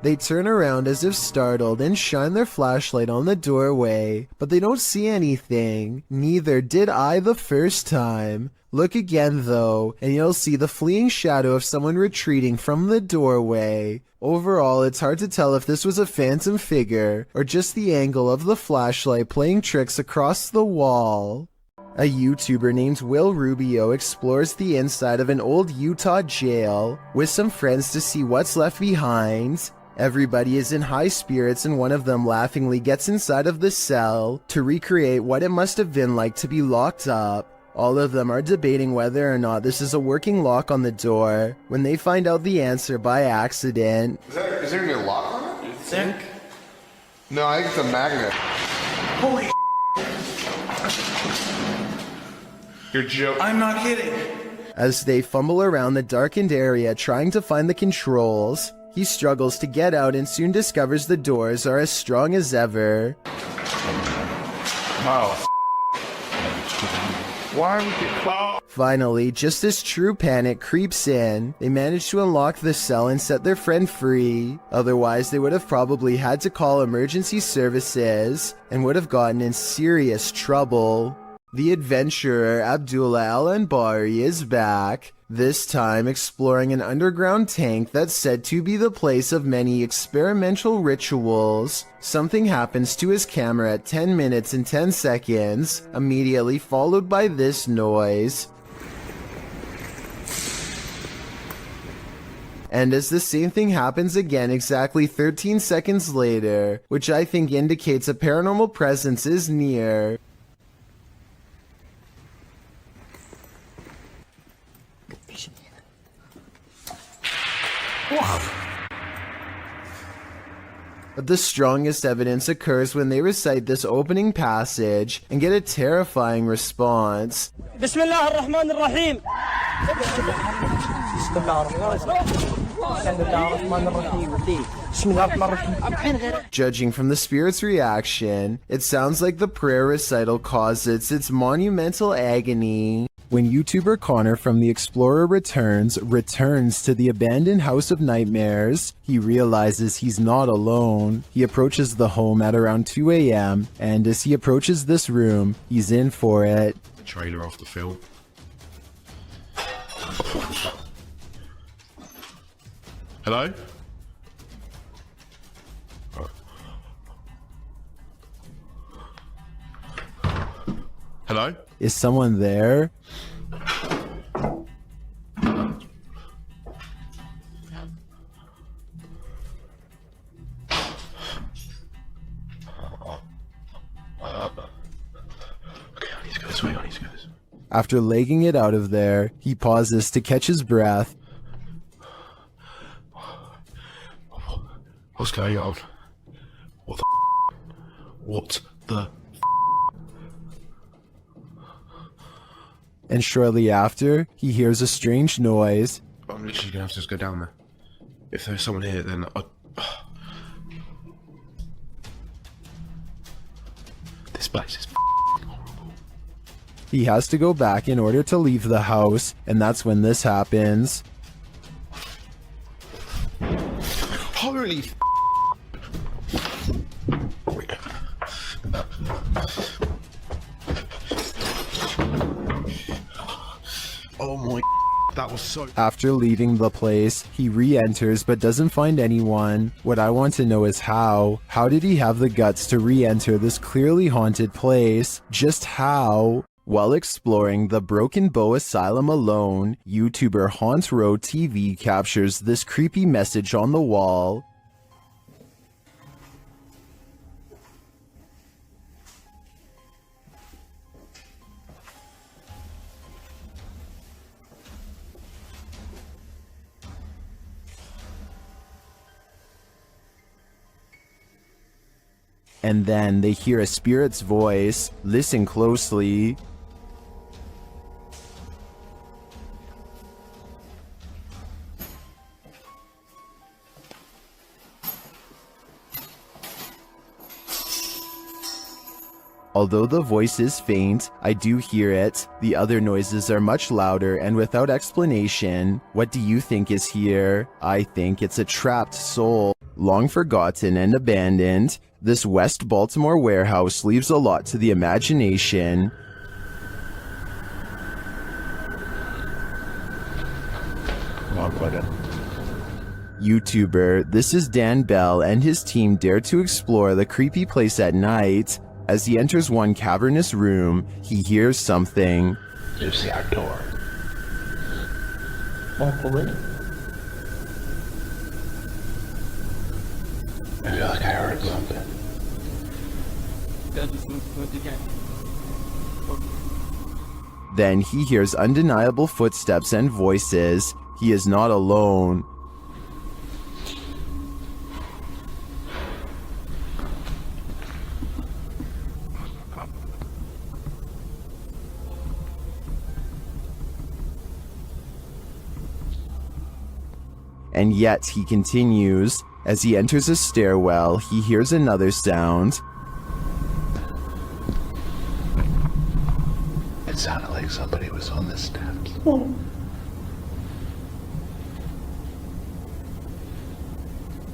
They turn around as if startled and shine their flashlight on the doorway, but they don't see anything. Neither did I the first time. Look again though, and you'll see the fleeing shadow of someone retreating from the doorway. Overall, it's hard to tell if this was a phantom figure, or just the angle of the flashlight playing tricks across the wall. A YouTuber named Will Rubio explores the inside of an old Utah jail with some friends to see what's left behind. Everybody is in high spirits and one of them laughingly gets inside of the cell to recreate what it must have been like to be locked up. All of them are debating whether or not this is a working lock on the door when they find out the answer by accident. Is there any lock on it? You think? No, I think it's a magnet. Holy You're joking. I'm not kidding. As they fumble around the darkened area trying to find the controls, he struggles to get out and soon discovers the doors are as strong as ever. Wow. Why would you... Finally, just as true panic creeps in, they manage to unlock the cell and set their friend free. Otherwise, they would have probably had to call emergency services and would have gotten in serious trouble. The adventurer Abdullah Al-Anbari is back, this time exploring an underground tank that's said to be the place of many experimental rituals. Something happens to his camera at 10 minutes and 10 seconds, immediately followed by this noise. And as the same thing happens again exactly 13 seconds later, which I think indicates a paranormal presence is near. But the strongest evidence occurs when they recite this opening passage and get a terrifying response. Bismillah ar-Rahman ar-Rahim. Judging from the spirit's reaction, it sounds like the prayer recital causes its monumental agony. When YouTuber Connor from The Explorer returns to the abandoned House of Nightmares, he realizes he's not alone. He approaches the home at around 2 a.m., and as he approaches this room, he's in for it. Trailer off the film. Hello? Hello? Is someone there? After legging it out of there, he pauses to catch his breath. What's going on? What the What the And shortly after, he hears a strange noise. I'm literally gonna have to just go down there. If there's someone here, then this place is horrible. He has to go back in order to leave the house, and that's when this happens. Holy oh my, that was so... After leaving the place, he re-enters but doesn't find anyone. What I want to know is how. How did he have the guts to re-enter this clearly haunted place? Just how? While exploring the Broken Bow Asylum alone, YouTuber Haunt Row TV captures this creepy message on the wall. And then they hear a spirit's voice. Listen closely. Although the voice is faint, I do hear it. The other noises are much louder and without explanation. What do you think is here? I think it's a trapped soul. Long forgotten and abandoned, this West Baltimore warehouse leaves a lot to the imagination. YouTuber, this is Dan Bell and his team dare to explore the creepy place at night. As he enters one cavernous room, he hears something. You see our door. I feel like I heard something. Then he hears undeniable footsteps and voices. He is not alone. And yet he continues. As he enters a stairwell, he hears another sound. It sounded like somebody was on the steps.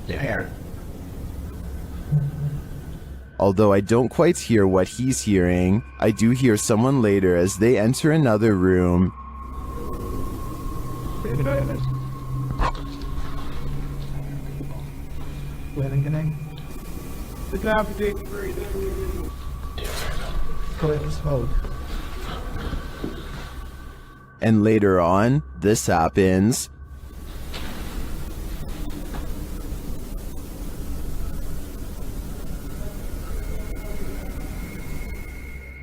You hear it? Although I don't quite hear what he's hearing, I do hear someone later as they enter another room. And later on, this happens.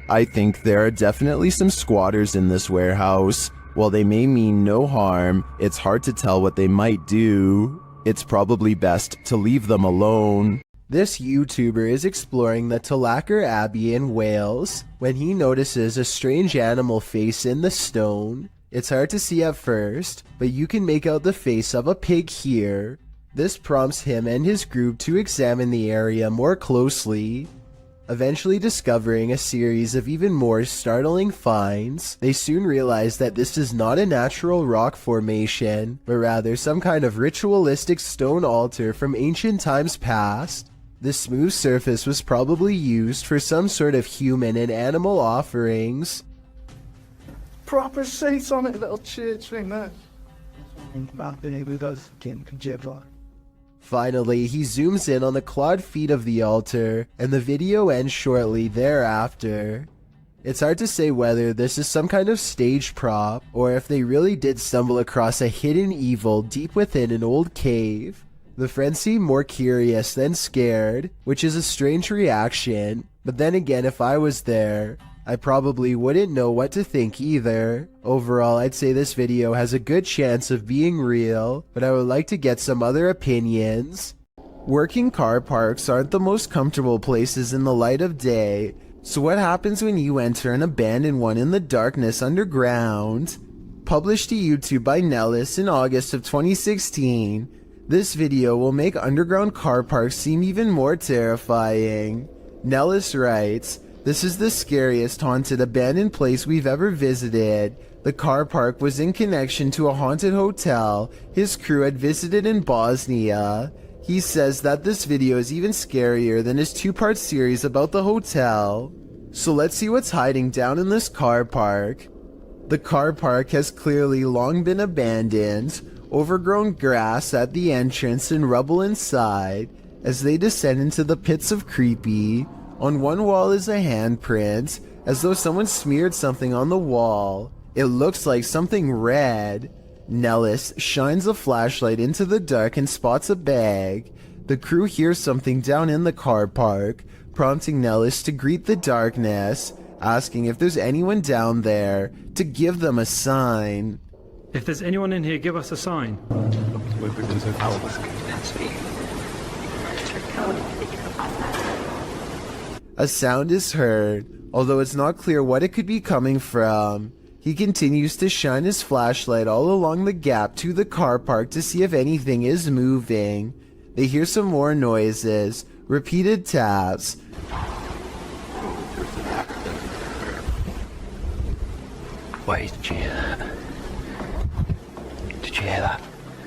I think there are definitely some squatters in this warehouse. While they may mean no harm, it's hard to tell what they might do. It's probably best to leave them alone. This YouTuber is exploring the Tulacker Abbey in Wales when he notices a strange animal face in the stone. It's hard to see at first, but you can make out the face of a pig here. This prompts him and his group to examine the area more closely. Eventually discovering a series of even more startling finds, they soon realize that this is not a natural rock formation, but rather some kind of ritualistic stone altar from ancient times past. The smooth surface was probably used for some sort of human and animal offerings. Proper seats on it, little church thing there. Finally, he zooms in on the clawed feet of the altar, and the video ends shortly thereafter. It's hard to say whether this is some kind of stage prop, or if they really did stumble across a hidden evil deep within an old cave. The friends seem more curious than scared, which is a strange reaction, but then again, if I was there, I probably wouldn't know what to think either. Overall, I'd say this video has a good chance of being real, but I would like to get some other opinions. Working car parks aren't the most comfortable places in the light of day, so what happens when you enter an abandoned one in the darkness underground? Published to YouTube by Nellis in August of 2016, this video will make underground car parks seem even more terrifying. Nellis writes, "This is the scariest haunted abandoned place we've ever visited. The car park was in connection to a haunted hotel his crew had visited in Bosnia. He says that this video is even scarier than his two-part series about the hotel. So let's see what's hiding down in this car park." The car park has clearly long been abandoned, overgrown grass at the entrance and rubble inside. As they descend into the pits of creepy, on one wall is a handprint, as though someone smeared something on the wall. It looks like something red. Nellis shines a flashlight into the dark and spots a bag. The crew hears something down in the car park, prompting Nellis to greet the darkness, asking if there's anyone down there to give them a sign. If there's anyone in here, give us a sign. A sound is heard, although it's not clear what it could be coming from. He continues to shine his flashlight all along the gap to the car park to see if anything is moving. They hear some more noises, repeated taps. Wait, did you hear that? Did you hear that?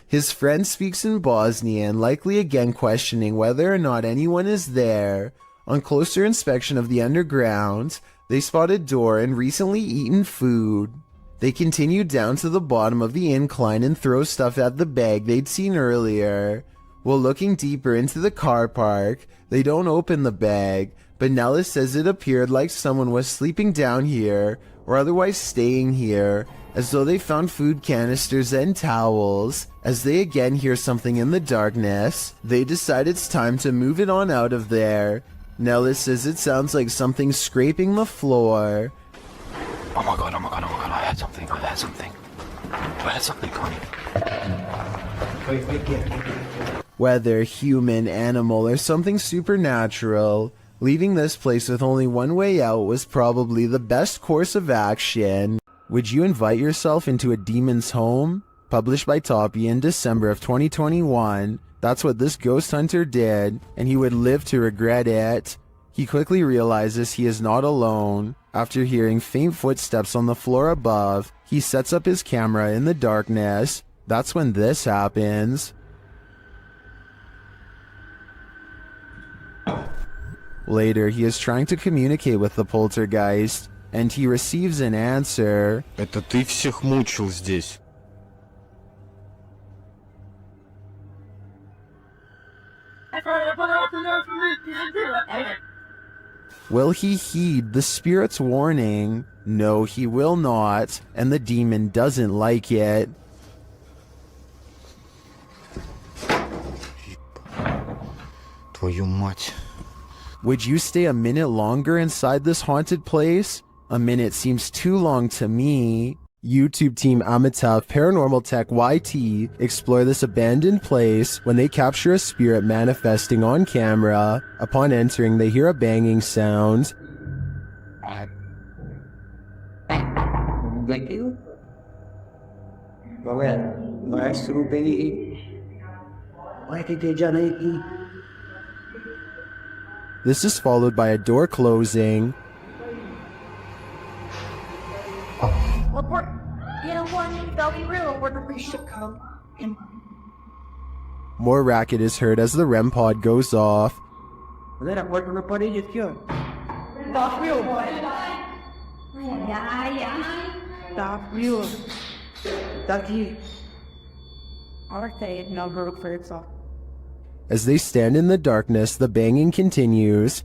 His friend speaks in Bosnian, likely again questioning whether or not anyone is there. On closer inspection of the underground, they spot a door and recently eaten food. They continue down to the bottom of the incline and throw stuff at the bag they'd seen earlier. While looking deeper into the car park, they don't open the bag, but Nellis says it appeared like someone was sleeping down here or otherwise staying here, as though they found food canisters and towels. As they again hear something in the darkness, they decide it's time to move it on out of there. Nellis says it sounds like something scraping the floor. Oh my god, I heard something, Connie. Whether human, animal, or something supernatural, leaving this place with only one way out was probably the best course of action. Would you invite yourself into a demon's home? Published by Toppy in December of 2021. That's what this ghost hunter did, and he would live to regret it. He quickly realizes he is not alone. After hearing faint footsteps on the floor above, he sets up his camera in the darkness. That's when this happens. Later, he is trying to communicate with the poltergeist, and he receives an answer. Это ты всех мучил здесь. Will he heed the spirit's warning? No, he will not, and the demon doesn't like it. Твою мать. Would you stay a minute longer inside this haunted place? A minute seems too long to me. YouTube team Amitav Paranormal Tech YT explore this abandoned place when they capture a spirit manifesting on camera. Upon entering, they hear a banging sound. This is followed by a door closing. More racket is heard as the REM pod goes off. As they stand in the darkness, the banging continues.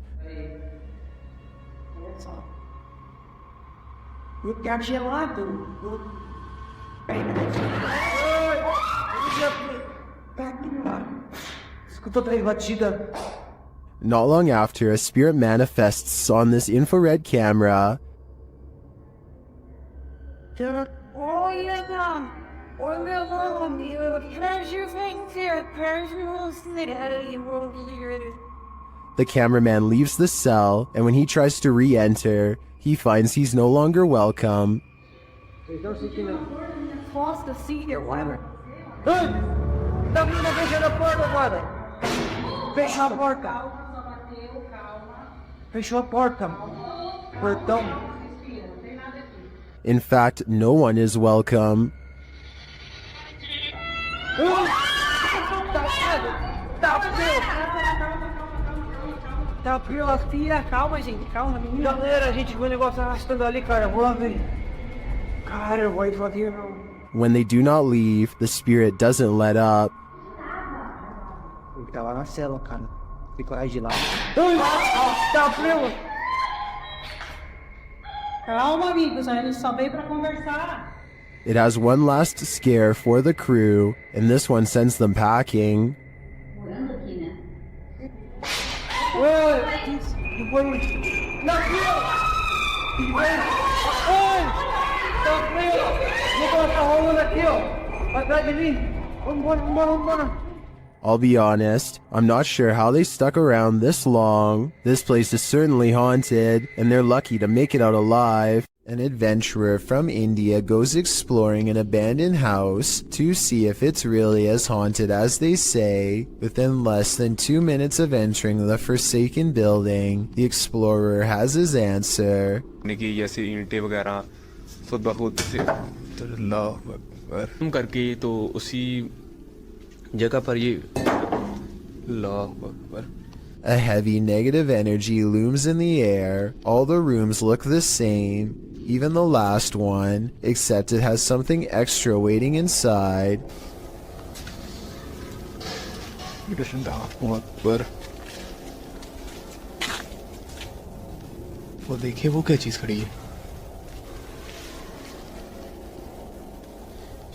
Not long after, a spirit manifests on this infrared camera. The cameraman leaves the cell, and when he tries to re-enter, he finds he's no longer welcome. In fact, no one is welcome. Calma, gente, calma, menino. Galera, a gente viu o negócio arrastando ali, cara. Vou lá ver. Cara, eu vou devagar. When they do not leave, the spirit doesn't let up. Ele tá lá na cela, cara. Tem coragem de ir lá. Tá frio. Calma, amigos. A gente só veio pra conversar. It has one last scare for the crew, and this one sends them packing. I'll be honest, I'm not sure how they stuck around this long. This place is certainly haunted, and they're lucky to make it out alive. An adventurer from India goes exploring an abandoned house to see if it's really as haunted as they say. Within less than 2 minutes of entering the forsaken building, the explorer has his answer. करके तो उसी जगह पर ये A heavy negative energy looms in the air. All the rooms look the same, even the last one, except it has something extra waiting inside. वो देखिए वो क्या चीज खड़ी है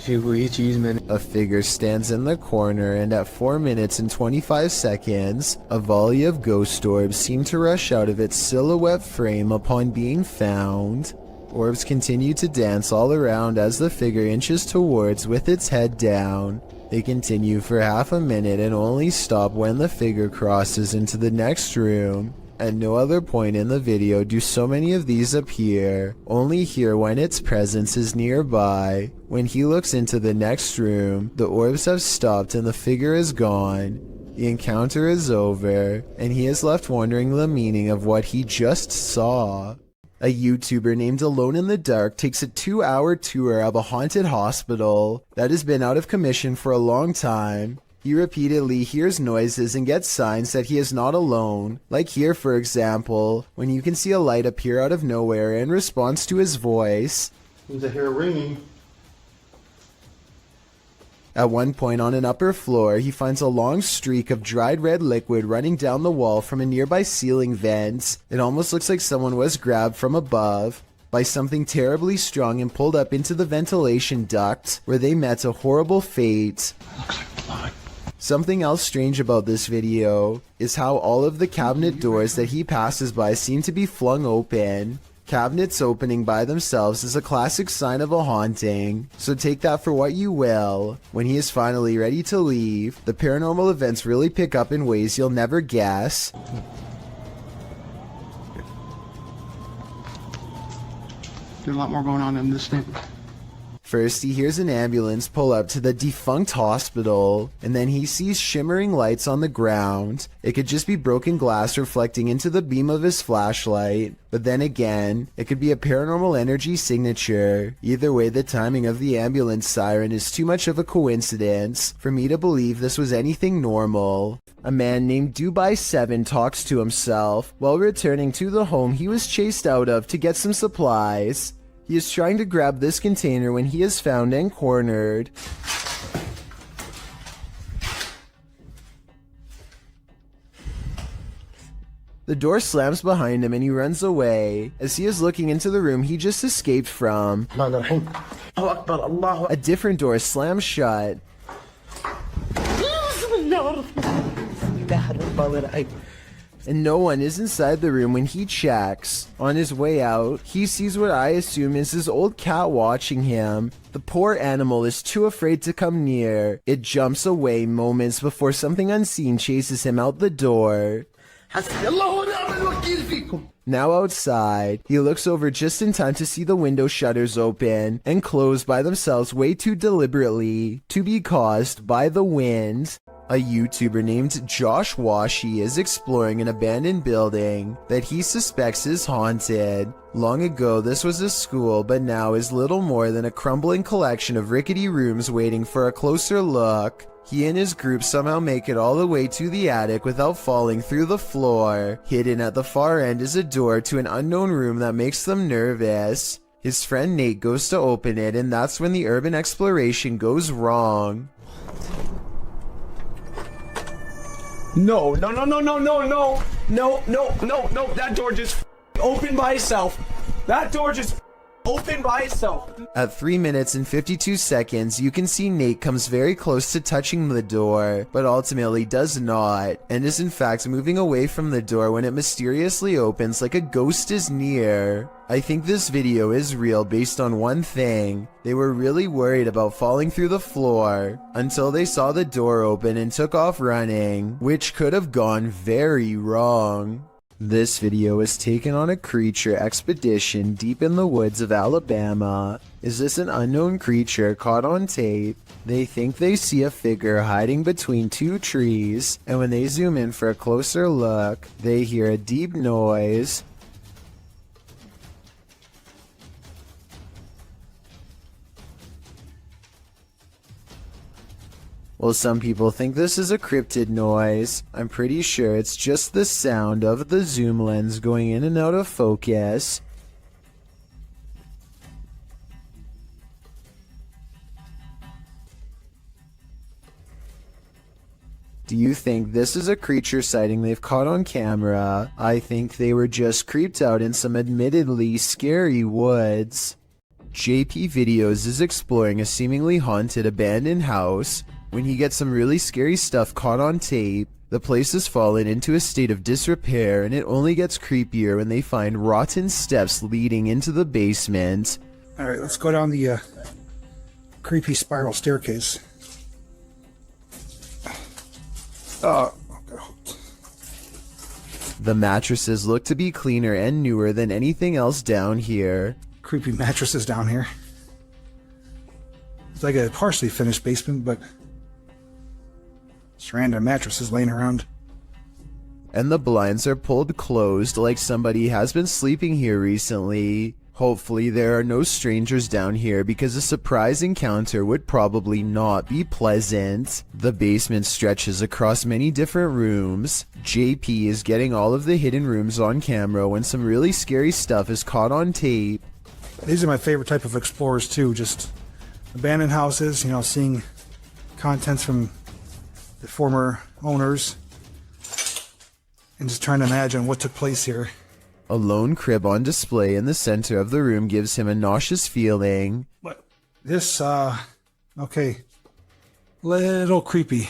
A figure stands in the corner, and at 4 minutes and 25 seconds, a volley of ghost orbs seem to rush out of its silhouette frame upon being found. Orbs continue to dance all around as the figure inches towards with its head down. They continue for half a minute and only stop when the figure crosses into the next room. At no other point in the video do so many of these appear, only here when its presence is nearby. When he looks into the next room, the orbs have stopped and the figure is gone. The encounter is over, and he is left wondering the meaning of what he just saw. A YouTuber named Alone in the Dark takes a 2-hour tour of a haunted hospital that has been out of commission for a long time. He repeatedly hears noises and gets signs that he is not alone, like here for example, when you can see a light appear out of nowhere in response to his voice. Seems I hear a ringing. At one point on an upper floor, he finds a long streak of dried red liquid running down the wall from a nearby ceiling vent. It almost looks like someone was grabbed from above by something terribly strong and pulled up into the ventilation duct, where they met a horrible fate. Looks like blood. Something else strange about this video is how all of the cabinet doors that he passes by seem to be flung open. Cabinets opening by themselves is a classic sign of a haunting, so take that for what you will. When he is finally ready to leave, the paranormal events really pick up in ways you'll never guess. There's a lot more going on in this thing. First, he hears an ambulance pull up to the defunct hospital, and then he sees shimmering lights on the ground. It could just be broken glass reflecting into the beam of his flashlight, but then again, it could be a paranormal energy signature. Either way, the timing of the ambulance siren is too much of a coincidence for me to believe this was anything normal. A man named Dubai7 talks to himself while returning to the home he was chased out of to get some supplies. He is trying to grab this container when he is found and cornered. The door slams behind him and he runs away. As he is looking into the room he just escaped from, a different door slams shut. And no one is inside the room when he checks. On his way out, he sees what I assume is his old cat watching him. The poor animal is too afraid to come near. It jumps away moments before something unseen chases him out the door. Now outside, he looks over just in time to see the window shutters open and close by themselves way too deliberately to be caused by the wind. A YouTuber named Josh Washi is exploring an abandoned building that he suspects is haunted. Long ago, this was a school, but now is little more than a crumbling collection of rickety rooms waiting for a closer look. He and his group somehow make it all the way to the attic without falling through the floor. Hidden at the far end is a door to an unknown room that makes them nervous. His friend Nate goes to open it, and that's when the urban exploration goes wrong. No, that door just opened by itself. That door just open by itself. At 3 minutes and 52 seconds, you can see Nate comes very close to touching the door, but ultimately does not, and is in fact moving away from the door when it mysteriously opens like a ghost is near. I think this video is real based on one thing. They were really worried about falling through the floor until they saw the door open and took off running, which could have gone very wrong. This video is taken on a creature expedition deep in the woods of Alabama. Is this an unknown creature caught on tape? They think they see a figure hiding between two trees, and when they zoom in for a closer look, they hear a deep noise. Well, some people think this is a cryptid noise. I'm pretty sure it's just the sound of the zoom lens going in and out of focus. Do you think this is a creature sighting they've caught on camera? I think they were just creeped out in some admittedly scary woods. JP Videos is exploring a seemingly haunted abandoned house when he gets some really scary stuff caught on tape. The place has fallen into a state of disrepair, and it only gets creepier when they find rotten steps leading into the basement. Alright, let's go down the creepy spiral staircase. The mattresses look to be cleaner and newer than anything else down here. Creepy mattresses down here. It's like a partially finished basement, but just random mattresses laying around. And the blinds are pulled closed like somebody has been sleeping here recently. Hopefully there are no strangers down here because a surprise encounter would probably not be pleasant. The basement stretches across many different rooms. JP is getting all of the hidden rooms on camera when some really scary stuff is caught on tape. These are my favorite type of explorers too, just abandoned houses, you know, seeing contents from the former owners and just trying to imagine what took place here. A lone crib on display in the center of the room gives him a nauseous feeling. But this, okay, little creepy.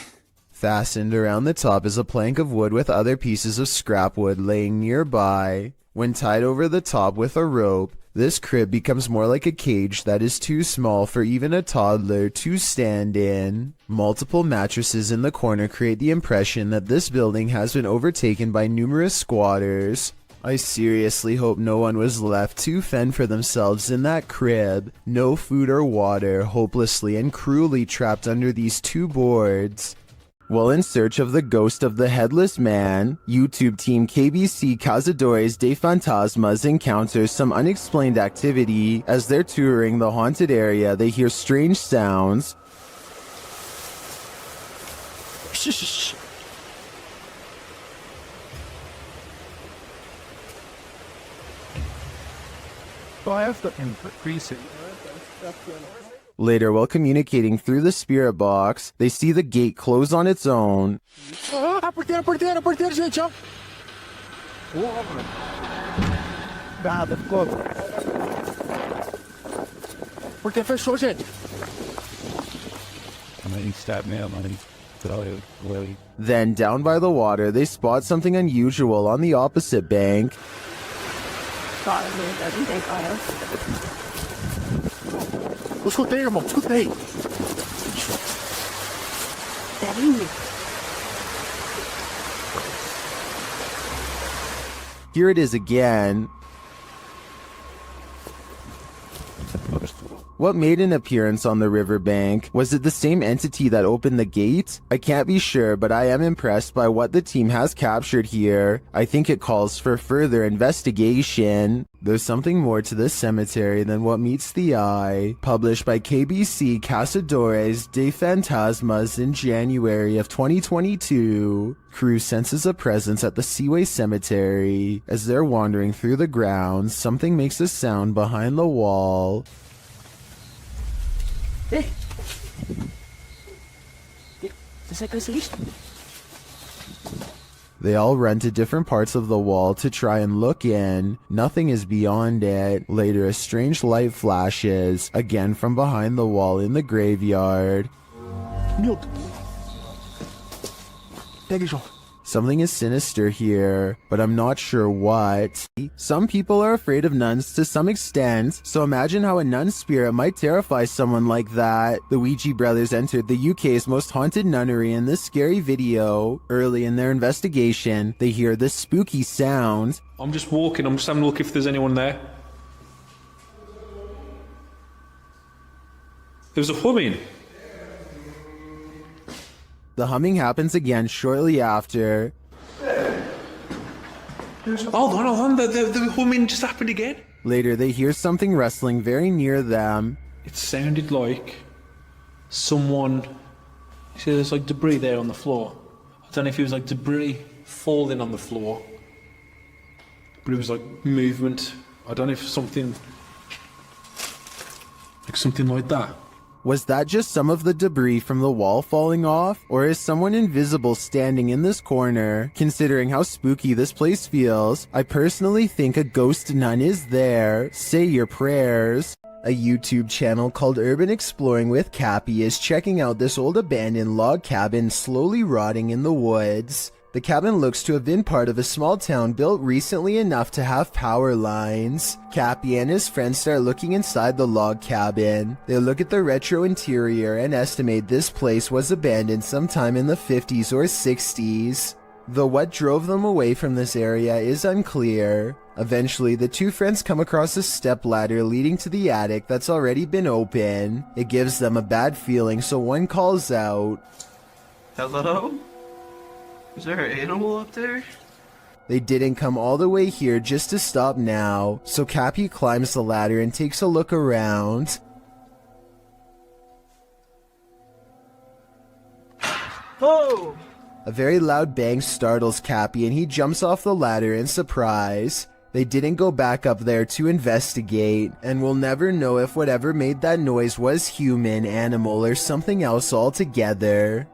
Fastened around the top is a plank of wood with other pieces of scrap wood laying nearby. When tied over the top with a rope, this crib becomes more like a cage that is too small for even a toddler to stand in. Multiple mattresses in the corner create the impression that this building has been overtaken by numerous squatters. I seriously hope no one was left to fend for themselves in that crib. No food or water, hopelessly and cruelly trapped under these two boards. While in search of the ghost of the headless man, YouTube team KBC Cazadores de Fantasmas encounters some unexplained activity. As they're touring the haunted area, they hear strange sounds. Shh. Oh, I have to increase it. Later, while communicating through the spirit box, they see the gate close on its own. Porteiro, gente, ó. Nada, ficou. Porteiro fechou, gente. Then, down by the water, they spot something unusual on the opposite bank. Eu escutei, irmão, escutei. Here it is again. What made an appearance on the riverbank? Was it the same entity that opened the gate? I can't be sure, but I am impressed by what the team has captured here. I think it calls for further investigation. There's something more to this cemetery than what meets the eye. Published by KBC Cazadores de Fantasmas in January of 2022. Crew senses a presence at the Seaway Cemetery. As they're wandering through the grounds, something makes a sound behind the wall. They all run to different parts of the wall to try and look in. Nothing is beyond it. Later, a strange light flashes, again from behind the wall in the graveyard. Something is sinister here, but I'm not sure what. Some people are afraid of nuns to some extent, so imagine how a nun spirit might terrify someone like that. The Ouija brothers entered the UK's most haunted nunnery in this scary video. Early in their investigation, they hear this spooky sound. I'm just walking, I'm just having a look if there's anyone there. There was a humming. The humming happens again shortly after. Hold on, the humming just happened again. Later, they hear something rustling very near them. It sounded like someone... See, there's like debris there on the floor. I don't know if it was like debris falling on the floor, but it was like movement. I don't know if something like that. Was that just some of the debris from the wall falling off? Or is someone invisible standing in this corner? Considering how spooky this place feels, I personally think a ghost nun is there. Say your prayers. A YouTube channel called Urban Exploring with Cappy is checking out this old abandoned log cabin slowly rotting in the woods. The cabin looks to have been part of a small town built recently enough to have power lines. Cappy and his friends start looking inside the log cabin. They look at the retro interior and estimate this place was abandoned sometime in the 50s or 60s. Though what drove them away from this area is unclear. Eventually, the two friends come across a stepladder leading to the attic that's already been open. It gives them a bad feeling, so one calls out, Hello? Is there an animal up there? They didn't come all the way here just to stop now, so Cappy climbs the ladder and takes a look around. Oh! A very loud bang startles Cappy and he jumps off the ladder in surprise. They didn't go back up there to investigate, and we'll never know if whatever made that noise was human, animal, or something else altogether.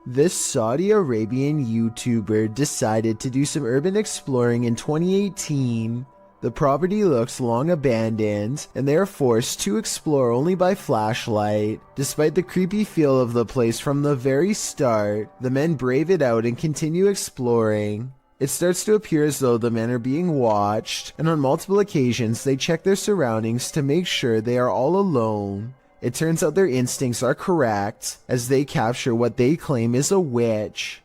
This Saudi Arabian YouTuber decided to do some urban exploring in 2018. The property looks long abandoned, and they are forced to explore only by flashlight. Despite the creepy feel of the place from the very start, the men brave it out and continue exploring. It starts to appear as though the men are being watched, and on multiple occasions they check their surroundings to make sure they are all alone. It turns out their instincts are correct, as they capture what they claim is a witch.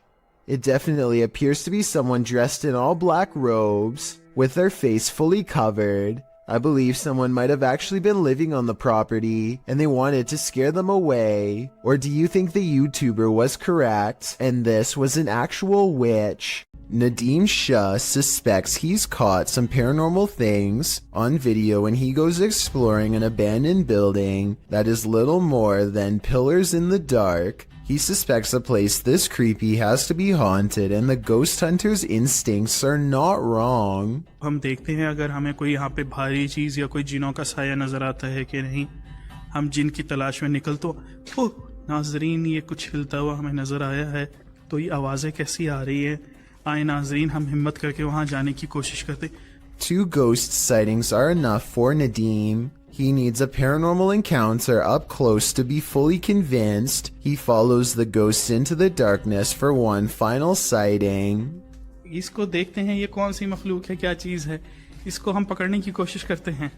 It definitely appears to be someone dressed in all black robes, with their face fully covered. I believe someone might have actually been living on the property, and they wanted to scare them away. Or do you think the YouTuber was correct, and this was an actual witch? Nadeem Shah suspects he's caught some paranormal things on video when he goes exploring an abandoned building that is little more than pillars in the dark. He suspects a place this creepy has to be haunted, and the ghost hunter's instincts are not wrong. हम देखते हैं अगर हमें कोई यहाँ पे भारी चीज या कोई जिनों का साया नजर आता है कि नहीं। हम जिन की तलाश में निकल तो ओह नाजरीन ये कुछ हिलता हुआ हमें नजर आया है। तो ये आवाजें कैसी आ रही है? आए नाजरीन हम हिम्मत करके वहां जाने की कोशिश करते। Two ghost sightings are enough for Nadeem. He needs a paranormal encounter up close to be fully convinced. He follows the ghosts into the darkness for one final sighting. इसको देखते हैं ये कौन सी मखलूक है, क्या चीज है। इसको हम पकड़ने की कोशिश करते हैं।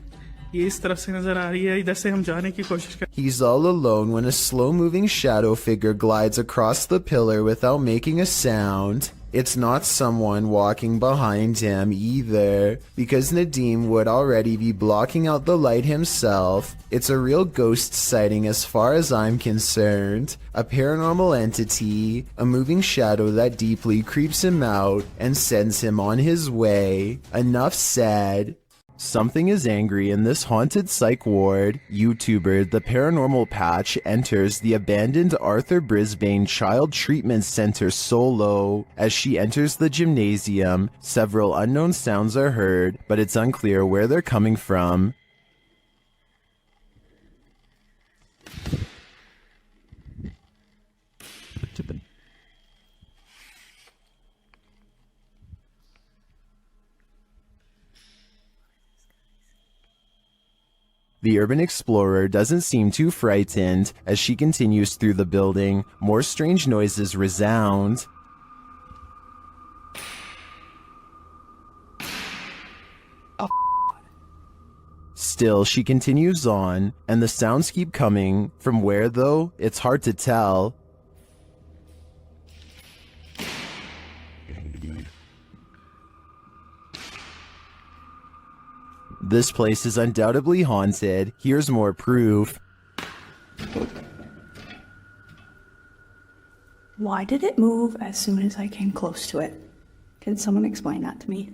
ये इस तरफ से नजर आ रही है, इधर से हम जाने की कोशिश करते हैं। He's all alone when a slow-moving shadow figure glides across the pillar without making a sound. It's not someone walking behind him either, because Nadeem would already be blocking out the light himself. It's a real ghost sighting as far as I'm concerned. A paranormal entity, a moving shadow that deeply creeps him out and sends him on his way. Enough said. Something is angry in this haunted psych ward. YouTuber The Paranormal Patch enters the abandoned Arthur Brisbane Child Treatment Center solo. As she enters the gymnasium, several unknown sounds are heard, but it's unclear where they're coming from. The urban explorer doesn't seem too frightened. As she continues through the building, more strange noises resound. Still, she continues on, and the sounds keep coming. From where, though, it's hard to tell. This place is undoubtedly haunted. Here's more proof. Why did it move as soon as I came close to it? Can someone explain that to me?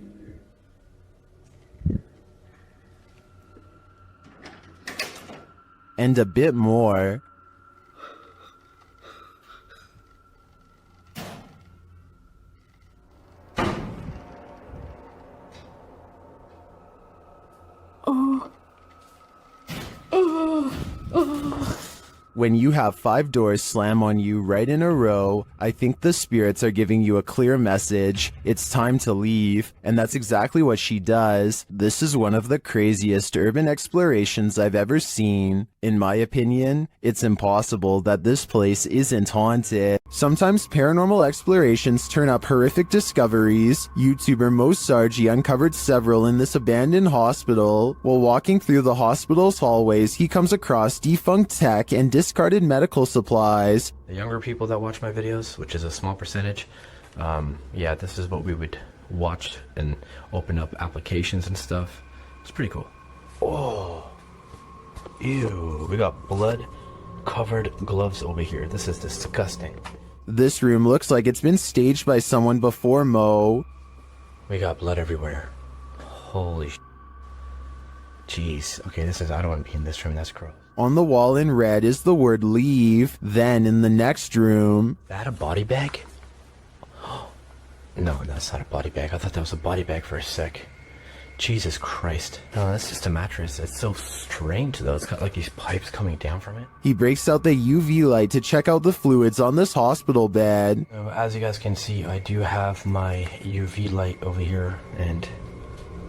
And a bit more. When you have 5 doors slam on you right in a row, I think the spirits are giving you a clear message. It's time to leave, and that's exactly what she does. This is one of the craziest urban explorations I've ever seen. In my opinion, it's impossible that this place isn't haunted. Sometimes paranormal explorations turn up horrific discoveries. YouTuber Mo Sargi uncovered several in this abandoned hospital. While walking through the hospital's hallways, he comes across defunct tech and discarded medical supplies. The younger people that watch my videos, which is a small percentage, yeah, this is what we would watch and open up applications and stuff. It's pretty cool. Oh, ew, we got blood covered gloves over here. This is disgusting. This room looks like it's been staged by someone before Mo. We got blood everywhere. Holy sh**. Jeez. Okay, I don't want to be in this room. That's gross. On the wall in red is the word leave. Then in the next room... Is that a body bag? No, that's not a body bag. I thought that was a body bag for a sec. Jesus Christ. No, that's just a mattress. It's so strange though. It's got like these pipes coming down from it. He breaks out the UV light to check out the fluids on this hospital bed. As you guys can see, I do have my UV light over here, and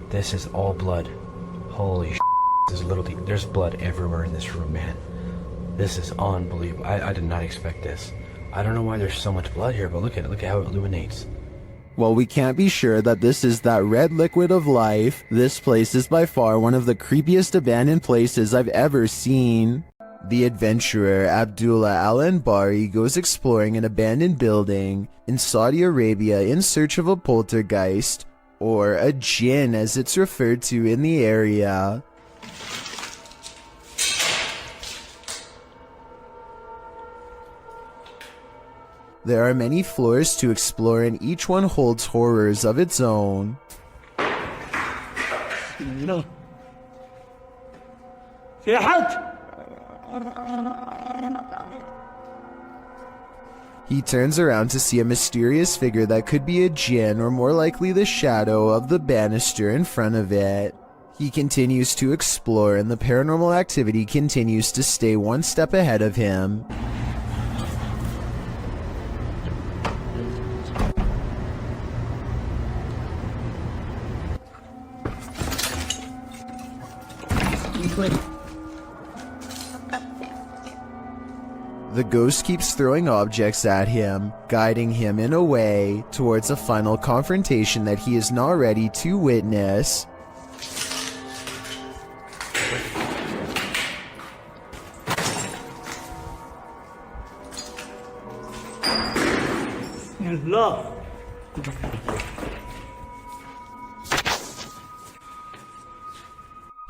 this is all blood. Holy sh**. There's blood everywhere in this room, man. This is unbelievable. I did not expect this. I don't know why there's so much blood here, but look at how it illuminates. While we can't be sure that this is that red liquid of life, this place is by far one of the creepiest abandoned places I've ever seen. The adventurer Abdullah Al-Anbari goes exploring an abandoned building in Saudi Arabia in search of a poltergeist, or a jinn as it's referred to in the area. There are many floors to explore and each one holds horrors of its own. No. He turns around to see a mysterious figure that could be a jinn or more likely the shadow of the banister in front of it. He continues to explore and the paranormal activity continues to stay one step ahead of him. The ghost keeps throwing objects at him, guiding him in a way towards a final confrontation that he is not ready to witness. Love.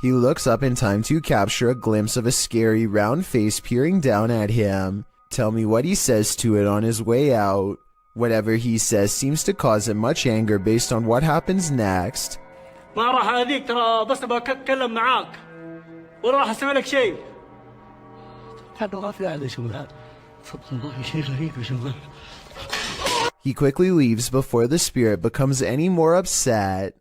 He looks up in time to capture a glimpse of a scary round face peering down at him. Tell me what he says to it on his way out. Whatever he says seems to cause him much anger based on what happens next. ما راح اذيك ترى بس بتكلم معاك ولا راح اسوي لك شيء. هذا ما في هذا شو هذا. والله شيء غريب يا شباب. He quickly leaves before the spirit becomes any more upset.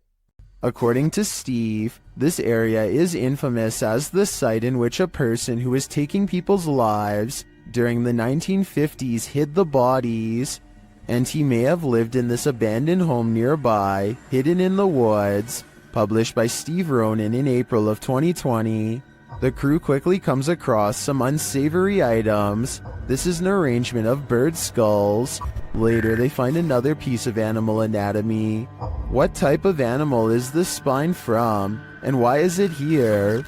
According to Steve, this area is infamous as the site in which a person who was taking people's lives during the 1950s hid the bodies, and he may have lived in this abandoned home nearby, hidden in the woods. Published by Steve Ronan in April of 2020. The crew quickly comes across some unsavory items. This is an arrangement of bird skulls. Later, they find another piece of animal anatomy. What type of animal is this spine from? And why is it here?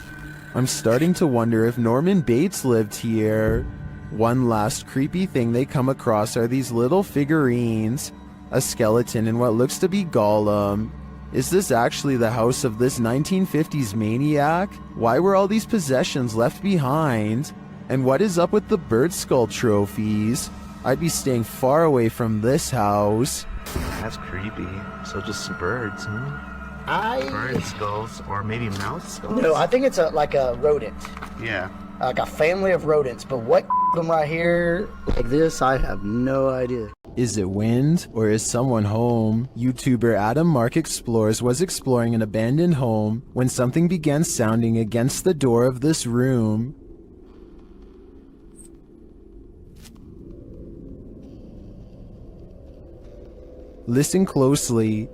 I'm starting to wonder if Norman Bates lived here. One last creepy thing they come across are these little figurines. A skeleton and what looks to be Gollum. Is this actually the house of this 1950s maniac? Why were all these possessions left behind? And what is up with the bird skull trophies? I'd be staying far away from this house. That's creepy. So just some birds, huh? Bird skulls, or maybe mouse skulls? No, I think it's like a rodent. Yeah. Like a family of rodents. But what them right here like this, I have no idea. Is it wind, or is someone home? YouTuber Adam Mark Explores was exploring an abandoned home when something began sounding against the door of this room. Listen closely.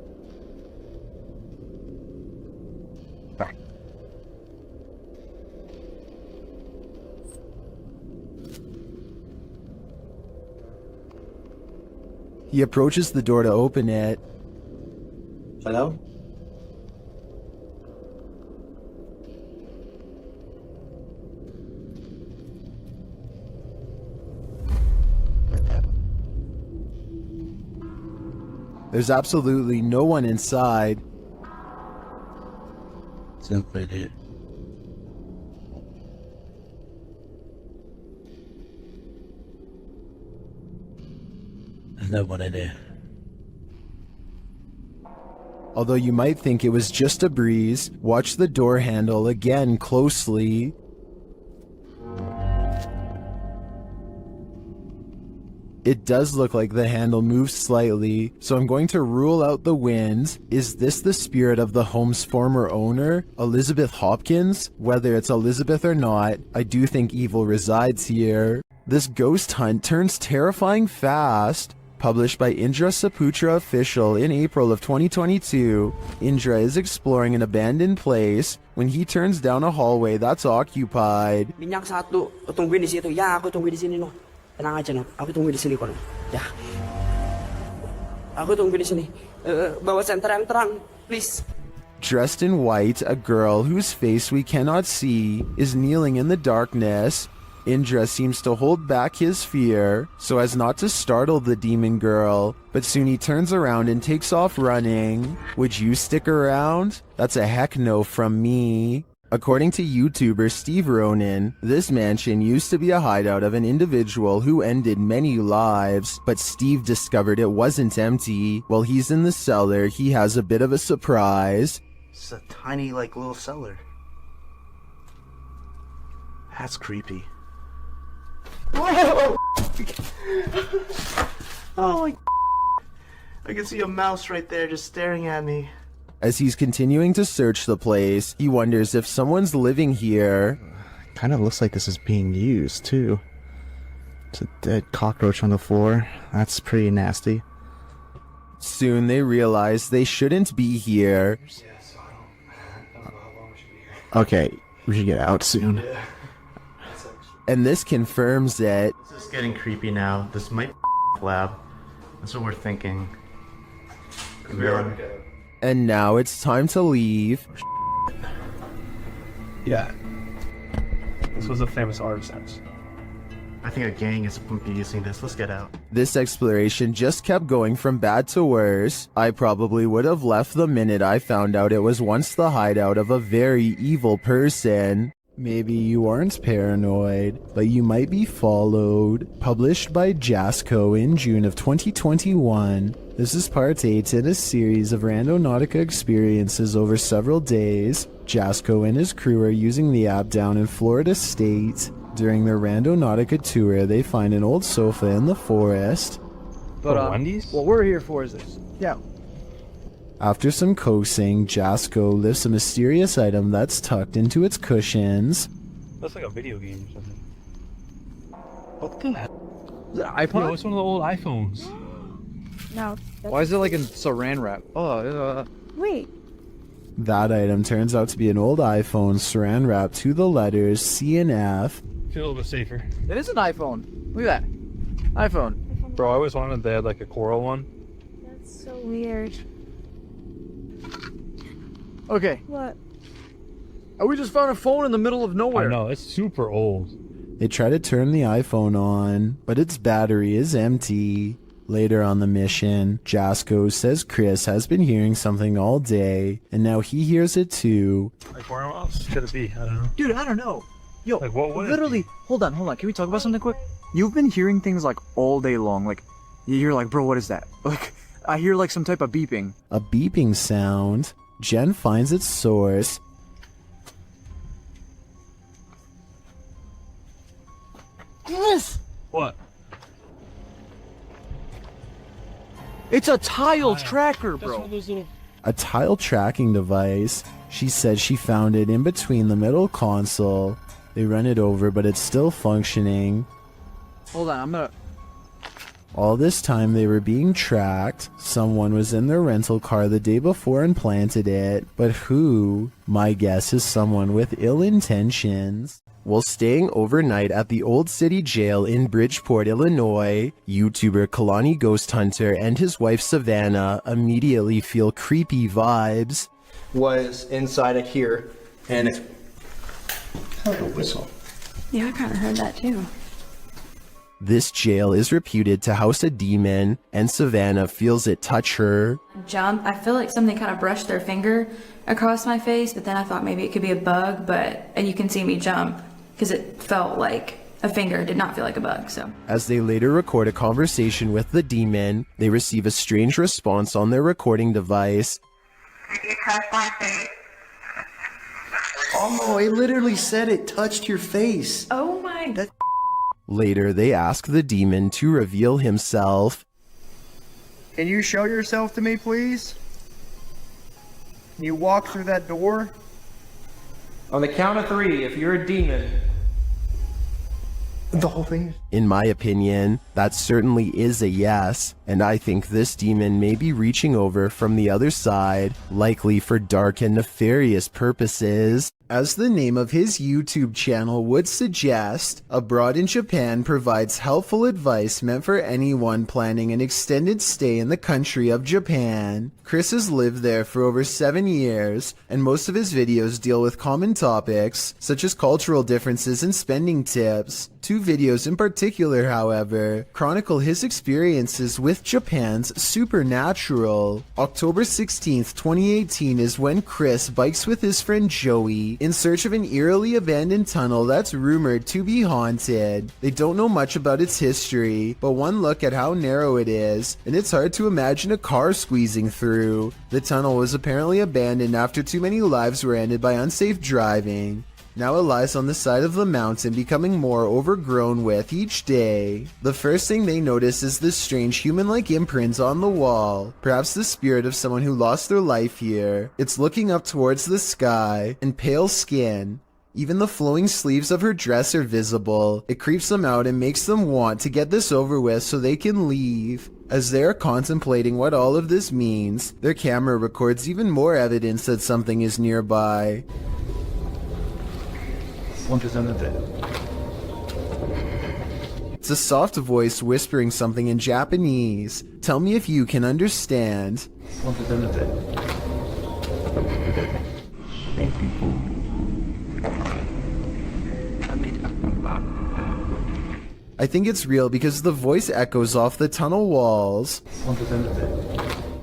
He approaches the door to open it. Hello? There's absolutely no one inside. Simply did. There's no one in there. Although you might think it was just a breeze, watch the door handle again closely. It does look like the handle moves slightly, so I'm going to rule out the wind. Is this the spirit of the home's former owner, Elizabeth Hopkins? Whether it's Elizabeth or not, I do think evil resides here. This ghost hunt turns terrifying fast. Published by Indra Saputra Official in April of 2022, Indra is exploring an abandoned place when he turns down a hallway that's occupied. Minyak satu, tungguin di situ. Ya, aku tunggu di sini, no. Tenang aja, no. Aku tunggu di sini, kok. Ya. Aku tunggu di sini. Bawa senter yang terang, please. Dressed in white, a girl whose face we cannot see is kneeling in the darkness. Indra seems to hold back his fear so as not to startle the demon girl, but soon he turns around and takes off running. Would you stick around? That's a heck no from me. According to YouTuber Steve Ronan, this mansion used to be a hideout of an individual who ended many lives, but Steve discovered it wasn't empty. While he's in the cellar, he has a bit of a surprise. It's a tiny, little cellar. That's creepy. Whoa! Oh my! I can see a mouse right there just staring at me. As he's continuing to search the place, he wonders if someone's living here. Kind of looks like this is being used, too. It's a dead cockroach on the floor. That's pretty nasty. Soon they realize they shouldn't be here. Okay, we should get out soon. And this confirms it. This is getting creepy now. This might be lab. That's what we're thinking. And now it's time to leave. Yeah. This was a famous artisan. I think a gang is using this. Let's get out. This exploration just kept going from bad to worse. I probably would have left the minute I found out it was once the hideout of a very evil person. Maybe you aren't paranoid, but you might be followed. Published by Jasco in June of 2021. This is part 8 in a series of Randonautica experiences over several days. Jasco and his crew are using the app down in Florida State. During their Randonautica tour, they find an old sofa in the forest. But, what we're here for is this. Yeah. After some coaxing, Jasco lifts a mysterious item that's tucked into its cushions. That's like a video game or something. What the hell? Is it an iPod? Yo, it's one of the old iPhones. No. Why is it like in saran wrap? Oh, Wait. That item turns out to be an old iPhone saran wrapped to the letters C and F. Feel a little bit safer. It is an iPhone. Look at that. iPhone. Bro, I always wanted they had like a coral one. That's so weird. Okay. What? We just found a phone in the middle of nowhere. I know, it's super old. They try to turn the iPhone on, but its battery is empty. Later on the mission, Jasko says Chris has been hearing something all day, and now he hears it too. Like, where else could it be? I don't know. Dude, I don't know. Yo, Like, what would it literally, hold on. Can we talk about something quick? You've been hearing things like all day long. Like, you're like, bro, what is that? Like, I hear like some type of beeping. A beeping sound. Jen finds its source. Yes! What? It's a tile tracker, bro. A tile tracking device. She said she found it in between the middle console. They run it over, but it's still functioning. Hold on, I'm gonna... All this time they were being tracked. Someone was in their rental car the day before and planted it. But who? My guess is someone with ill intentions. While staying overnight at the Old City Jail in Bridgeport, Illinois, YouTuber Kalani Ghost Hunter and his wife Savannah immediately feel creepy vibes. Was inside of here, and it heard a whistle. Yeah, I kind of heard that too. This jail is reputed to house a demon, and Savannah feels it touch her. Jump. I feel like something kind of brushed their finger across my face, but then I thought maybe it could be a bug, and you can see me jump because it felt like a finger. It did not feel like a bug, so. As they later record a conversation with the demon, they receive a strange response on their recording device. Oh, it literally said it touched your face. Oh my. Later, they ask the demon to reveal himself. Can you show yourself to me, please? Can you walk through that door? On the count of 3, if you're a demon. The whole thing? In my opinion, that certainly is a yes, and I think this demon may be reaching over from the other side, likely for dark and nefarious purposes. As the name of his YouTube channel would suggest, Abroad in Japan provides helpful advice meant for anyone planning an extended stay in the country of Japan. Chris has lived there for over 7 years, and most of his videos deal with common topics, such as cultural differences and spending tips. 2 videos in particular, however, chronicle his experiences with Japan's supernatural. October 16th, 2018 is when Chris bikes with his friend Joey in search of an eerily abandoned tunnel that's rumored to be haunted. They don't know much about its history, but one look at how narrow it is, and it's hard to imagine a car squeezing through. The tunnel was apparently abandoned after too many lives were ended by unsafe driving. Now it lies on the side of the mountain, becoming more overgrown with each day. The first thing they notice is this strange human-like imprint on the wall, perhaps the spirit of someone who lost their life here. It's looking up towards the sky, and pale skin. Even the flowing sleeves of her dress are visible. It creeps them out and makes them want to get this over with so they can leave. As they are contemplating what all of this means, their camera records even more evidence that something is nearby. It's a soft voice whispering something in Japanese. Tell me if you can understand. I think it's real because the voice echoes off the tunnel walls.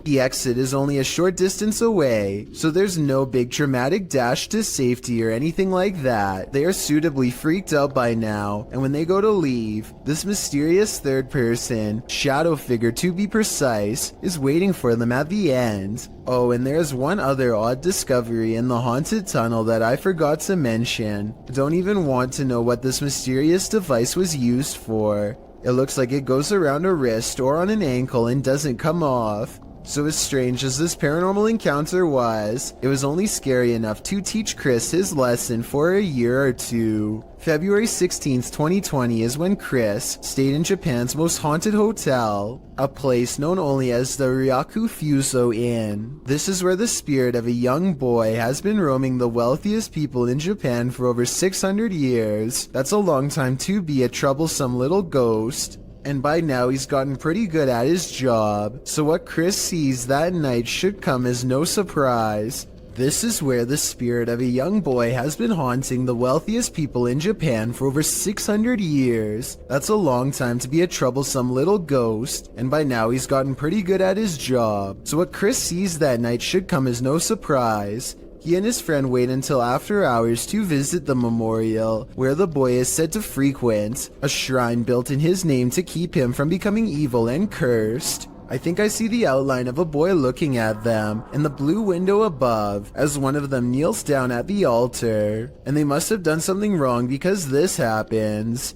The exit is only a short distance away, so there's no big dramatic dash to safety or anything like that. They are suitably freaked out by now, and when they go to leave, this mysterious third person, shadow figure to be precise, is waiting for them at the end. Oh, and there's one other odd discovery in the haunted tunnel that I forgot to mention. I don't even want to know what this mysterious device was used for. It looks like it goes around a wrist or on an ankle and doesn't come off. So as strange as this paranormal encounter was, it was only scary enough to teach Chris his lesson for a year or two. February 16th, 2020 is when Chris stayed in Japan's most haunted hotel, a place known only as the Ryakufuso Inn. This is where the spirit of a young boy has been roaming the wealthiest people in Japan for over 600 years. That's a long time to be a troublesome little ghost. And by now he's gotten pretty good at his job, so what Chris sees that night should come as no surprise. This is where the spirit of a young boy has been haunting the wealthiest people in Japan for over 600 years. That's a long time to be a troublesome little ghost, and by now he's gotten pretty good at his job, so what Chris sees that night should come as no surprise. He and his friend wait until after hours to visit the memorial, where the boy is said to frequent, a shrine built in his name to keep him from becoming evil and cursed. I think I see the outline of a boy looking at them in the blue window above as one of them kneels down at the altar, and they must have done something wrong because this happens.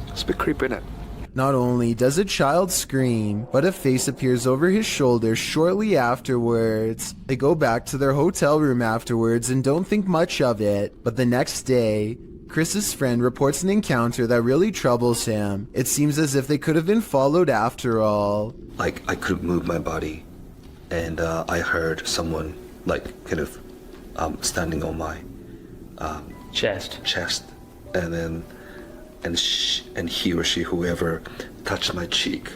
It's a bit creepy, isn't it? Not only does a child scream, but a face appears over his shoulder shortly afterwards. They go back to their hotel room afterwards and don't think much of it, but the next day, Chris's friend reports an encounter that really troubles him. It seems as if they could have been followed after all. Like, I couldn't move my body, and I heard someone, like, kind of standing on my chest, and then and he or she, whoever, touched my cheek.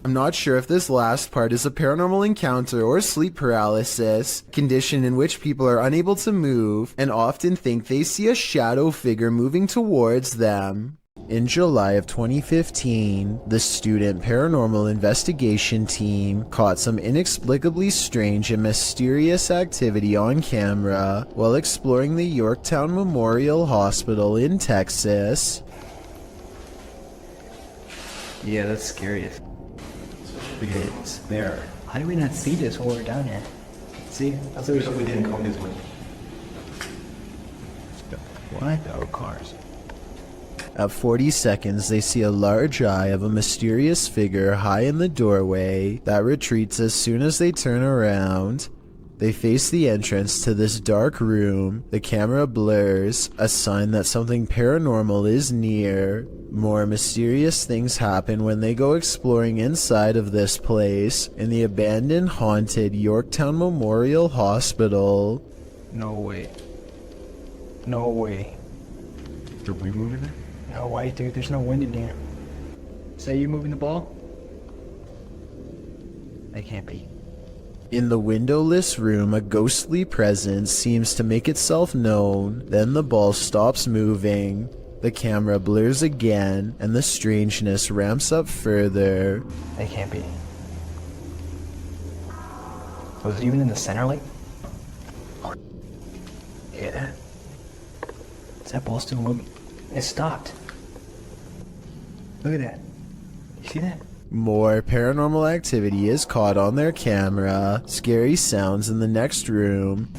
I'm not sure if this last part is a paranormal encounter or sleep paralysis, condition in which people are unable to move and often think they see a shadow figure moving towards them. In July of 2015, the student paranormal investigation team caught some inexplicably strange and mysterious activity on camera while exploring the Yorktown Memorial Hospital in Texas. Yeah, that's scary. It's there. How do we not see this while we're down here? See? That's the reason we didn't come this way. What? Oh, cars. At 40 seconds, they see a large eye of a mysterious figure high in the doorway that retreats as soon as they turn around. They face the entrance to this dark room. The camera blurs, a sign that something paranormal is near. More mysterious things happen when they go exploring inside of this place in the abandoned, haunted Yorktown Memorial Hospital. No way. No way. Did we move in there? No way, dude. There's no wind in here. Say you moving the ball? They can't be. In the windowless room, a ghostly presence seems to make itself known. Then the ball stops moving. The camera blurs again, and the strangeness ramps up further. They can't be. Was it even in the center, like? Yeah. Is that ball still moving? It stopped. Look at that. You see that? More paranormal activity is caught on their camera. Scary sounds in the next room.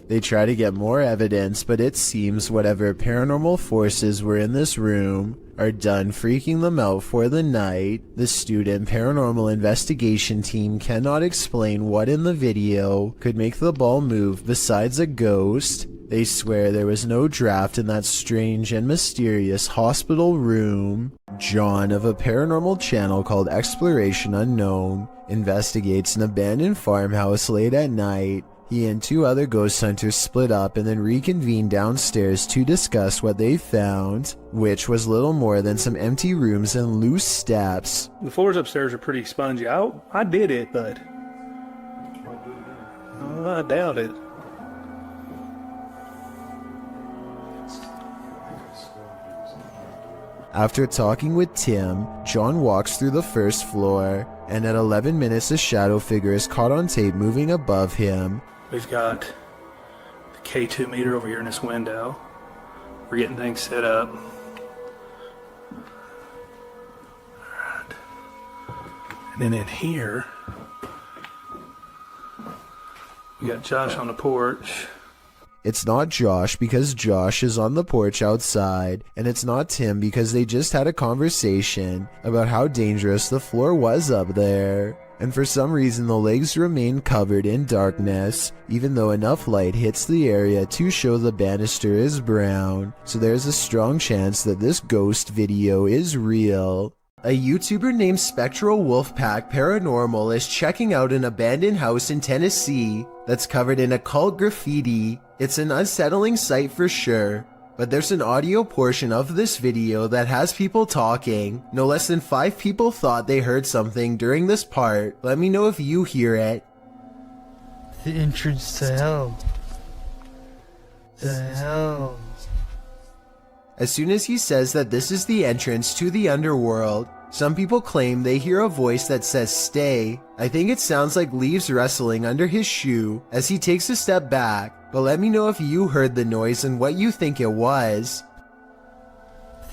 They try to get more evidence, but it seems whatever paranormal forces were in this room are done freaking them out for the night. The student paranormal investigation team cannot explain what in the video could make the ball move besides a ghost. They swear there was no draft in that strange and mysterious hospital room. John of a paranormal channel called Exploration Unknown investigates an abandoned farmhouse late at night. He and two other ghost hunters split up and then reconvened downstairs to discuss what they found, which was little more than some empty rooms and loose steps. The floors upstairs are pretty spongy. I did it, but I doubt it. After talking with Tim, John walks through the first floor, and at 11 minutes a shadow figure is caught on tape moving above him. We've got the K2 meter over here in this window. We're getting things set up. Alright. And then in here, we got Josh on the porch. It's not Josh because Josh is on the porch outside, and it's not Tim because they just had a conversation about how dangerous the floor was up there. And for some reason the legs remain covered in darkness, even though enough light hits the area to show the banister is brown, so there's a strong chance that this ghost video is real. A YouTuber named Spectral Wolfpack Paranormal is checking out an abandoned house in Tennessee that's covered in occult graffiti. It's an unsettling sight for sure, but there's an audio portion of this video that has people talking. No less than 5 people thought they heard something during this part. Let me know if you hear it. The entrance to hell. The hell. As soon as he says that this is the entrance to the underworld, some people claim they hear a voice that says stay. I think it sounds like leaves rustling under his shoe as he takes a step back, but let me know if you heard the noise and what you think it was.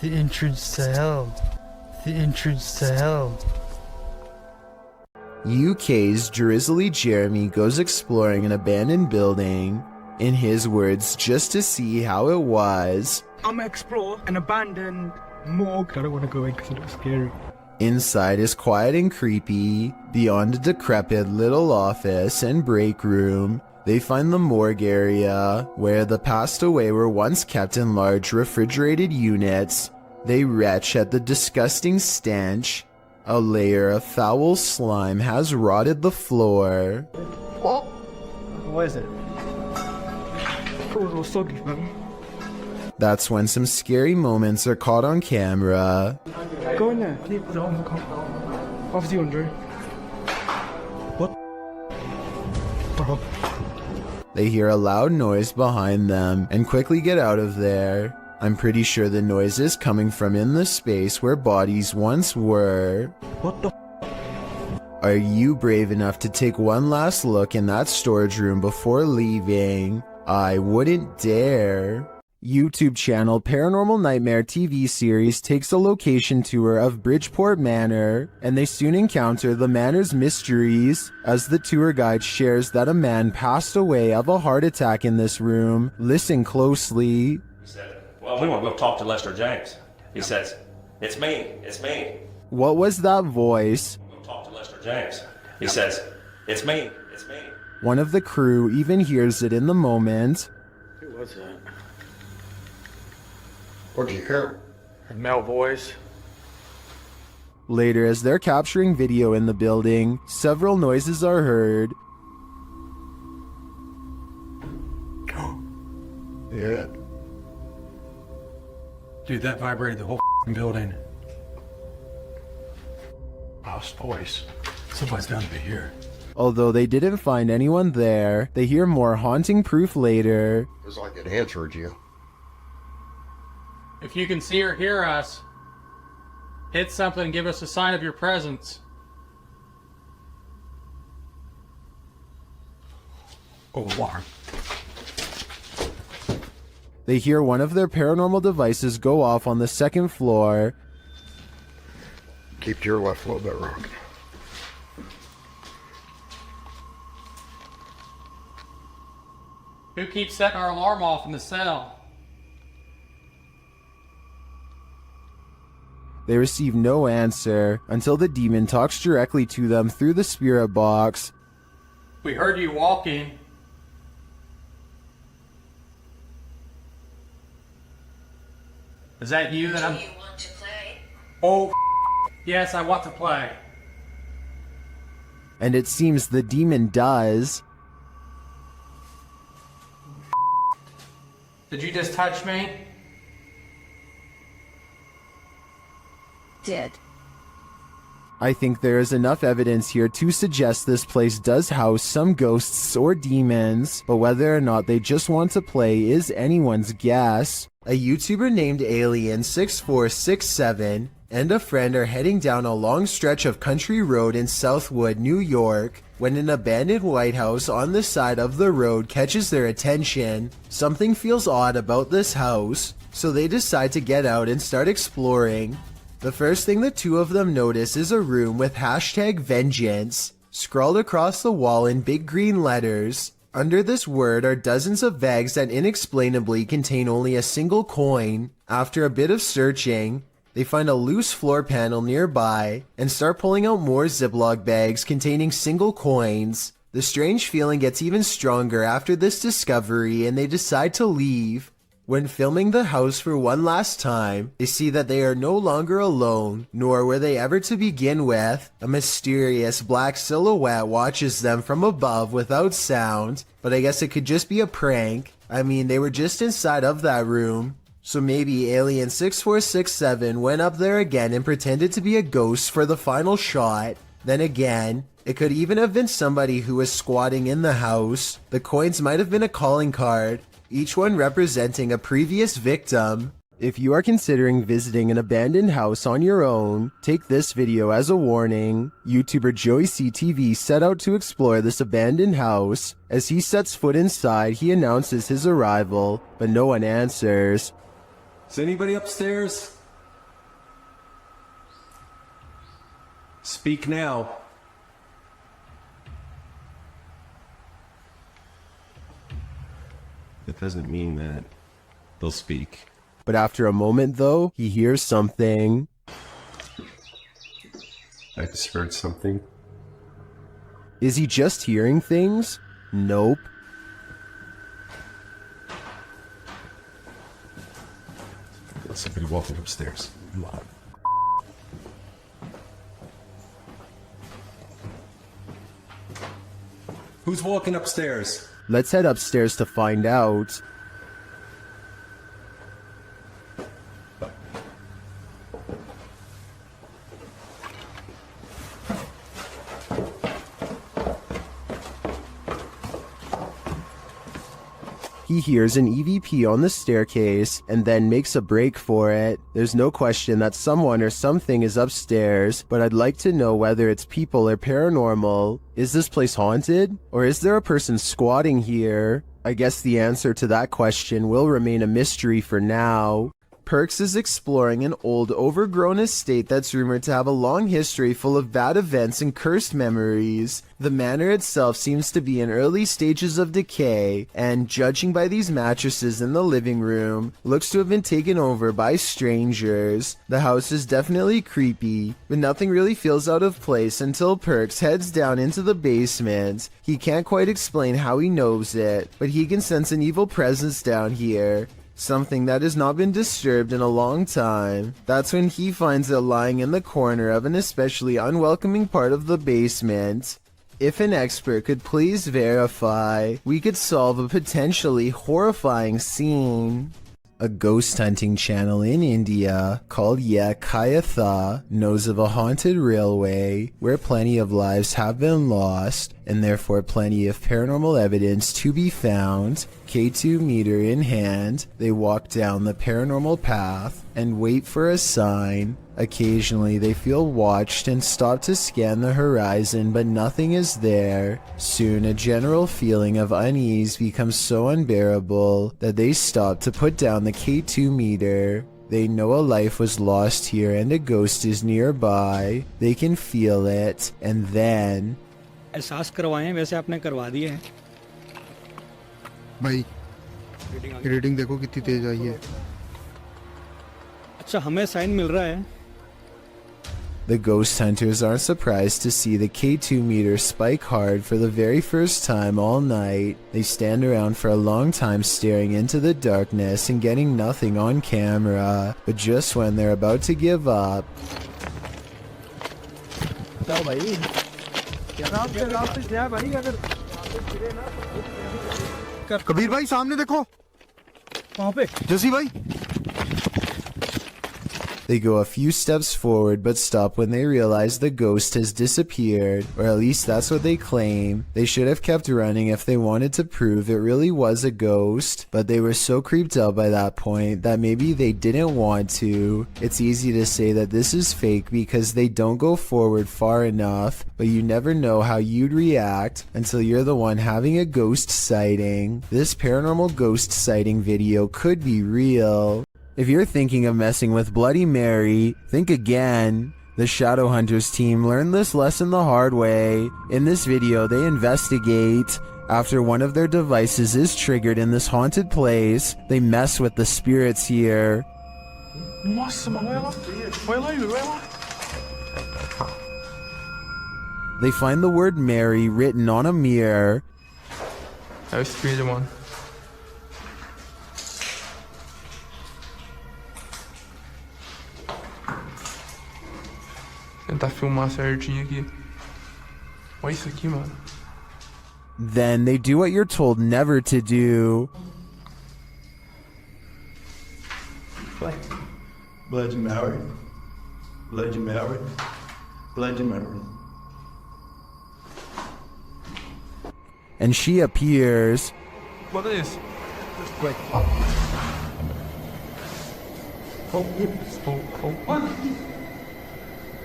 The entrance to hell. The entrance to hell. UK's Drizzly Jeremy goes exploring an abandoned building, in his words, just to see how it was. I'm gonna explore an abandoned morgue. I don't want to go in because it looks scary. Inside is quiet and creepy. Beyond a decrepit little office and break room, they find the morgue area, where the passed away were once kept in large refrigerated units. They retch at the disgusting stench. A layer of foul slime has rotted the floor. What is it? It was all soggy, man. That's when some scary moments are caught on camera. Go in there. Off the under. What? Bro. They hear a loud noise behind them and quickly get out of there. I'm pretty sure the noise is coming from in the space where bodies once were. What the? Are you brave enough to take one last look in that storage room before leaving? I wouldn't dare. YouTube channel Paranormal Nightmare TV series takes a location tour of Bridgeport Manor, and they soon encounter the manor's mysteries as the tour guide shares that a man passed away of a heart attack in this room. Listen closely. He said, well, we want to go talk to Lester James. He says, it's me. What was that voice? We'll go talk to Lester James. He says, it's me. One of the crew even hears it in the moment. Who was that? What'd you hear? A male voice. Later, as they're capturing video in the building, several noises are heard. Yeah. Dude, that vibrated the whole building. House voice. Somebody's got to be here. Although they didn't find anyone there, they hear more haunting proof later. It was like it answered you. If you can see or hear us, hit something and give us a sign of your presence. Oh, alarm. They hear one of their paranormal devices go off on the second floor. Keep to your left a little bit, Rock. Who keeps setting our alarm off in the cell? They receive no answer until the demon talks directly to them through the spirit box. We heard you walking. Is that you that I'm... Do you want to play? Oh, yes, I want to play. And it seems the demon does. Did you just touch me? Did. I think there is enough evidence here to suggest this place does house some ghosts or demons, but whether or not they just want to play is anyone's guess. A YouTuber named Alien6467 and a friend are heading down a long stretch of country road in Southwood, New York, when an abandoned White House on the side of the road catches their attention. Something feels odd about this house, so they decide to get out and start exploring. The first thing the two of them notice is a room with #vengeance scrawled across the wall in big green letters. Under this word are dozens of bags that inexplainably contain only a single coin. After a bit of searching, they find a loose floor panel nearby and start pulling out more Ziploc bags containing single coins. The strange feeling gets even stronger after this discovery and they decide to leave. When filming the house for one last time, they see that they are no longer alone, nor were they ever to begin with. A mysterious black silhouette watches them from above without sound, but I guess it could just be a prank. I mean, they were just inside of that room. So maybe Alien 6467 went up there again and pretended to be a ghost for the final shot. Then again, it could even have been somebody who was squatting in the house. The coins might have been a calling card, each one representing a previous victim. If you are considering visiting an abandoned house on your own, take this video as a warning. YouTuber Joey CTV set out to explore this abandoned house. As he sets foot inside, he announces his arrival, but no one answers. Is anybody upstairs? Speak now. It doesn't mean that they'll speak. But after a moment though, he hears something. I just heard something. Is he just hearing things? Nope. There's somebody walking upstairs. Who's walking upstairs? Let's head upstairs to find out. He hears an EVP on the staircase and then makes a break for it. There's no question that someone or something is upstairs, but I'd like to know whether it's people or paranormal. Is this place haunted? Or is there a person squatting here? I guess the answer to that question will remain a mystery for now. Perks is exploring an old, overgrown estate that's rumored to have a long history full of bad events and cursed memories. The manor itself seems to be in early stages of decay, and judging by these mattresses in the living room, looks to have been taken over by strangers. The house is definitely creepy, but nothing really feels out of place until Perks heads down into the basement. He can't quite explain how he knows it, but he can sense an evil presence down here. Something that has not been disturbed in a long time. That's when he finds it lying in the corner of an especially unwelcoming part of the basement. If an expert could please verify, we could solve a potentially horrifying scene. A ghost hunting channel in India called Ye Kayatha knows of a haunted railway where plenty of lives have been lost and therefore plenty of paranormal evidence to be found. K2 meter in hand, they walk down the paranormal path and wait for a sign. Occasionally they feel watched and stop to scan the horizon, but nothing is there. Soon a general feeling of unease becomes so unbearable that they stop to put down the K2 meter. They know a life was lost here and a ghost is nearby. They can feel it, and then... एहसास करवाएं वैसे आपने करवा दिए हैं भाई reading देखो कितनी तेज आई है अच्छा हमें साइन मिल रहा है The ghost hunters aren't surprised to see the K2 meter spike hard for the very first time all night. They stand around for a long time staring into the darkness and getting nothing on camera. But just when they're about to give up... Kabir भाई सामने देखो वहां पे जसी भाई They go a few steps forward but stop when they realize the ghost has disappeared, or at least that's what they claim. They should have kept running if they wanted to prove it really was a ghost, but they were so creeped out by that point that maybe they didn't want to. It's easy to say that this is fake because they don't go forward far enough, but you never know how you'd react until you're the one having a ghost sighting. This paranormal ghost sighting video could be real. If you're thinking of messing with Bloody Mary, think again. The Shadowhunters team learned this lesson the hard way. In this video, they investigate After one of their devices is triggered in this haunted place, they mess with the spirits here. They find the word Mary written on a mirror. Tentar filmar certinho aqui. Olha isso aqui, mano. Then they do what you're told never to do. Bloody Mary. Bloody Mary. Bloody Mary. And she appears. What is? Quick.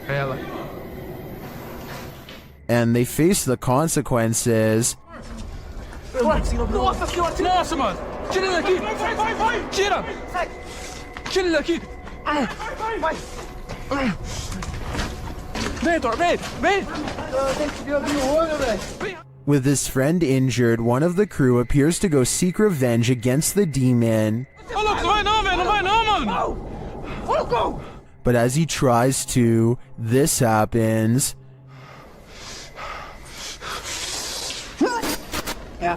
Ela. And they face the consequences. Nossa senhora, nossa, mano! Tira ele daqui! Vai! Tira! Tira ele daqui! Vai! Vem, Heitor, vem! Vem! Tem que abrir o olho, velho! With his friend injured, one of the crew appears to go seek revenge against the demon. Ô, louco, não vai não, velho! Não vai não, mano! But as he tries to, this happens. Yeah.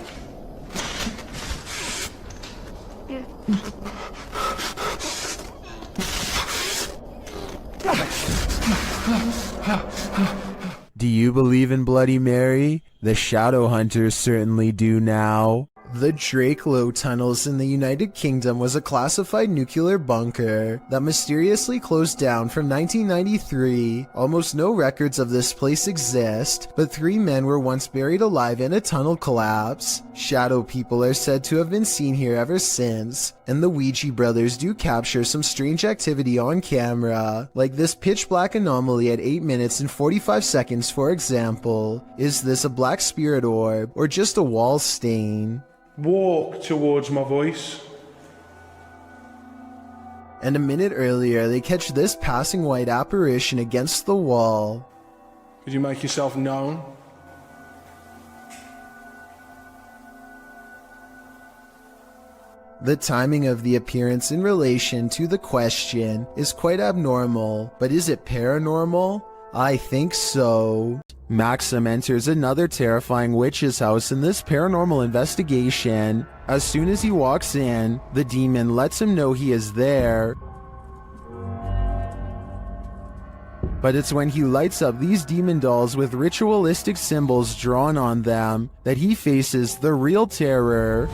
Do you believe in Bloody Mary? The Shadow Hunters certainly do now. The Drakelow tunnels in the United Kingdom was a classified nuclear bunker that mysteriously closed down from 1993. Almost no records of this place exist, but 3 men were once buried alive in a tunnel collapse. Shadow people are said to have been seen here ever since, and the Ouija brothers do capture some strange activity on camera, like this pitch black anomaly at 8 minutes and 45 seconds for example. Is this a black spirit orb, or just a wall stain? Walk towards my voice. And a minute earlier, they catch this passing white apparition against the wall. Could you make yourself known? The timing of the appearance in relation to the question is quite abnormal, but is it paranormal? I think so. Maxim enters another terrifying witch's house in this paranormal investigation. As soon as he walks in, the demon lets him know he is there. But it's when he lights up these demon dolls with ritualistic symbols drawn on them that he faces the real terror.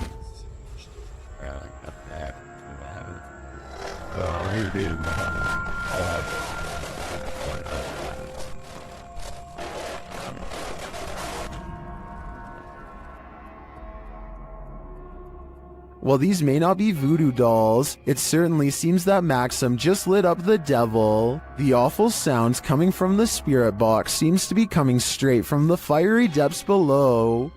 While these may not be voodoo dolls, it certainly seems that Maxim just lit up the devil. The awful sounds coming from the spirit box seems to be coming straight from the fiery depths below.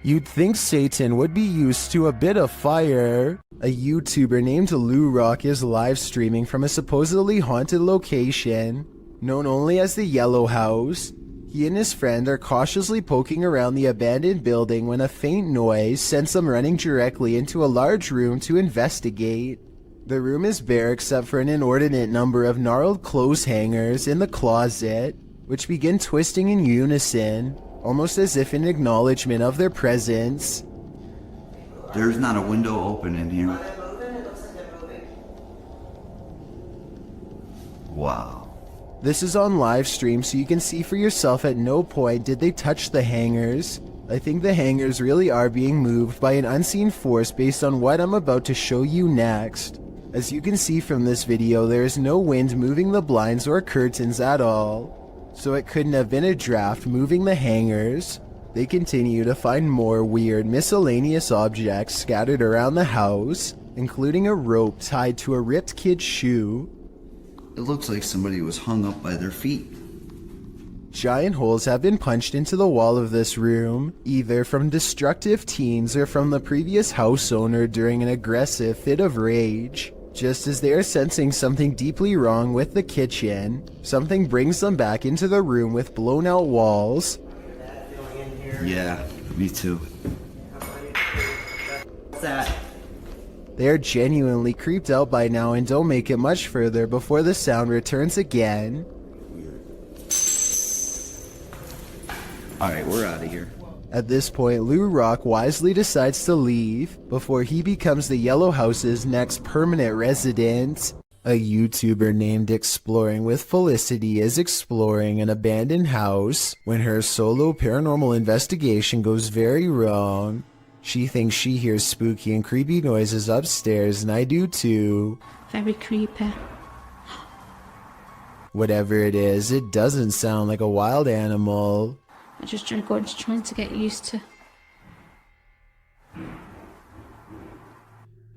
You'd think Satan would be used to a bit of fire. A YouTuber named Lou Rock is live streaming from a supposedly haunted location, known only as the Yellow House. He and his friend are cautiously poking around the abandoned building when a faint noise sends them running directly into a large room to investigate. The room is bare except for an inordinate number of gnarled clothes hangers in the closet, which begin twisting in unison, almost as if in acknowledgement of their presence. There's not a window open in here. Wow. This is on live stream, so you can see for yourself at no point did they touch the hangers. I think the hangers really are being moved by an unseen force based on what I'm about to show you next. As you can see from this video, there is no wind moving the blinds or curtains at all, so it couldn't have been a draft moving the hangers. They continue to find more weird miscellaneous objects scattered around the house, including a rope tied to a ripped kid's shoe. It looks like somebody was hung up by their feet. Giant holes have been punched into the wall of this room, either from destructive teens or from the previous house owner during an aggressive fit of rage. Just as they are sensing something deeply wrong with the kitchen, something brings them back into the room with blown out walls. Yeah, me too. What's that? They are genuinely creeped out by now and don't make it much further before the sound returns again. Alright, we're out of here. At this point, Lou Rock wisely decides to leave before he becomes the Yellow House's next permanent resident. A YouTuber named Exploring with Felicity is exploring an abandoned house when her solo paranormal investigation goes very wrong. She thinks she hears spooky and creepy noises upstairs, and I do too. Very creepy. Whatever it is, it doesn't sound like a wild animal. I just trying to get used to.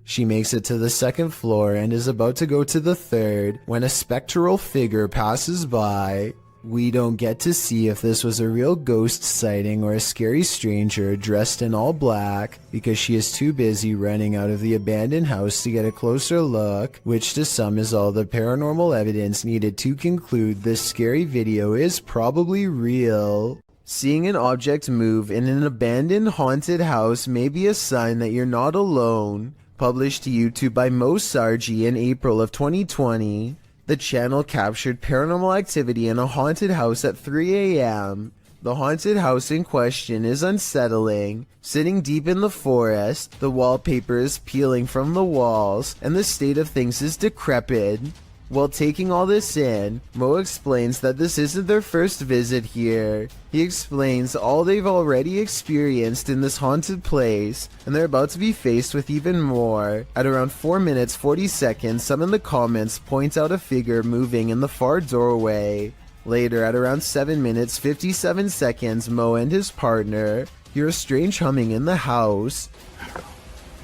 She makes it to the second floor and is about to go to the third when a spectral figure passes by. We don't get to see if this was a real ghost sighting or a scary stranger dressed in all black because she is too busy running out of the abandoned house to get a closer look, which to some is all the paranormal evidence needed to conclude this scary video is probably real. Seeing an object move in an abandoned haunted house may be a sign that you're not alone. Published to YouTube by Mo Sargi in April of 2020, the channel captured paranormal activity in a haunted house at 3 a.m. The haunted house in question is unsettling. Sitting deep in the forest, the wallpaper is peeling from the walls, and the state of things is decrepit. While taking all this in, Mo explains that this isn't their first visit here. He explains all they've already experienced in this haunted place, and they're about to be faced with even more. At around 4 minutes 40 seconds, some in the comments point out a figure moving in the far doorway. Later, at around 7 minutes 57 seconds, Mo and his partner hear a strange humming in the house.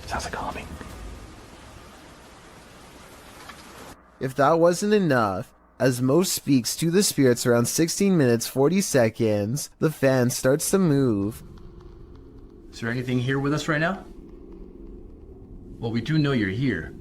Sounds like humming. If that wasn't enough, as Mo speaks to the spirits around 16 minutes 40 seconds, the fan starts to move. Is there anything here with us right now? Well, we do know you're here.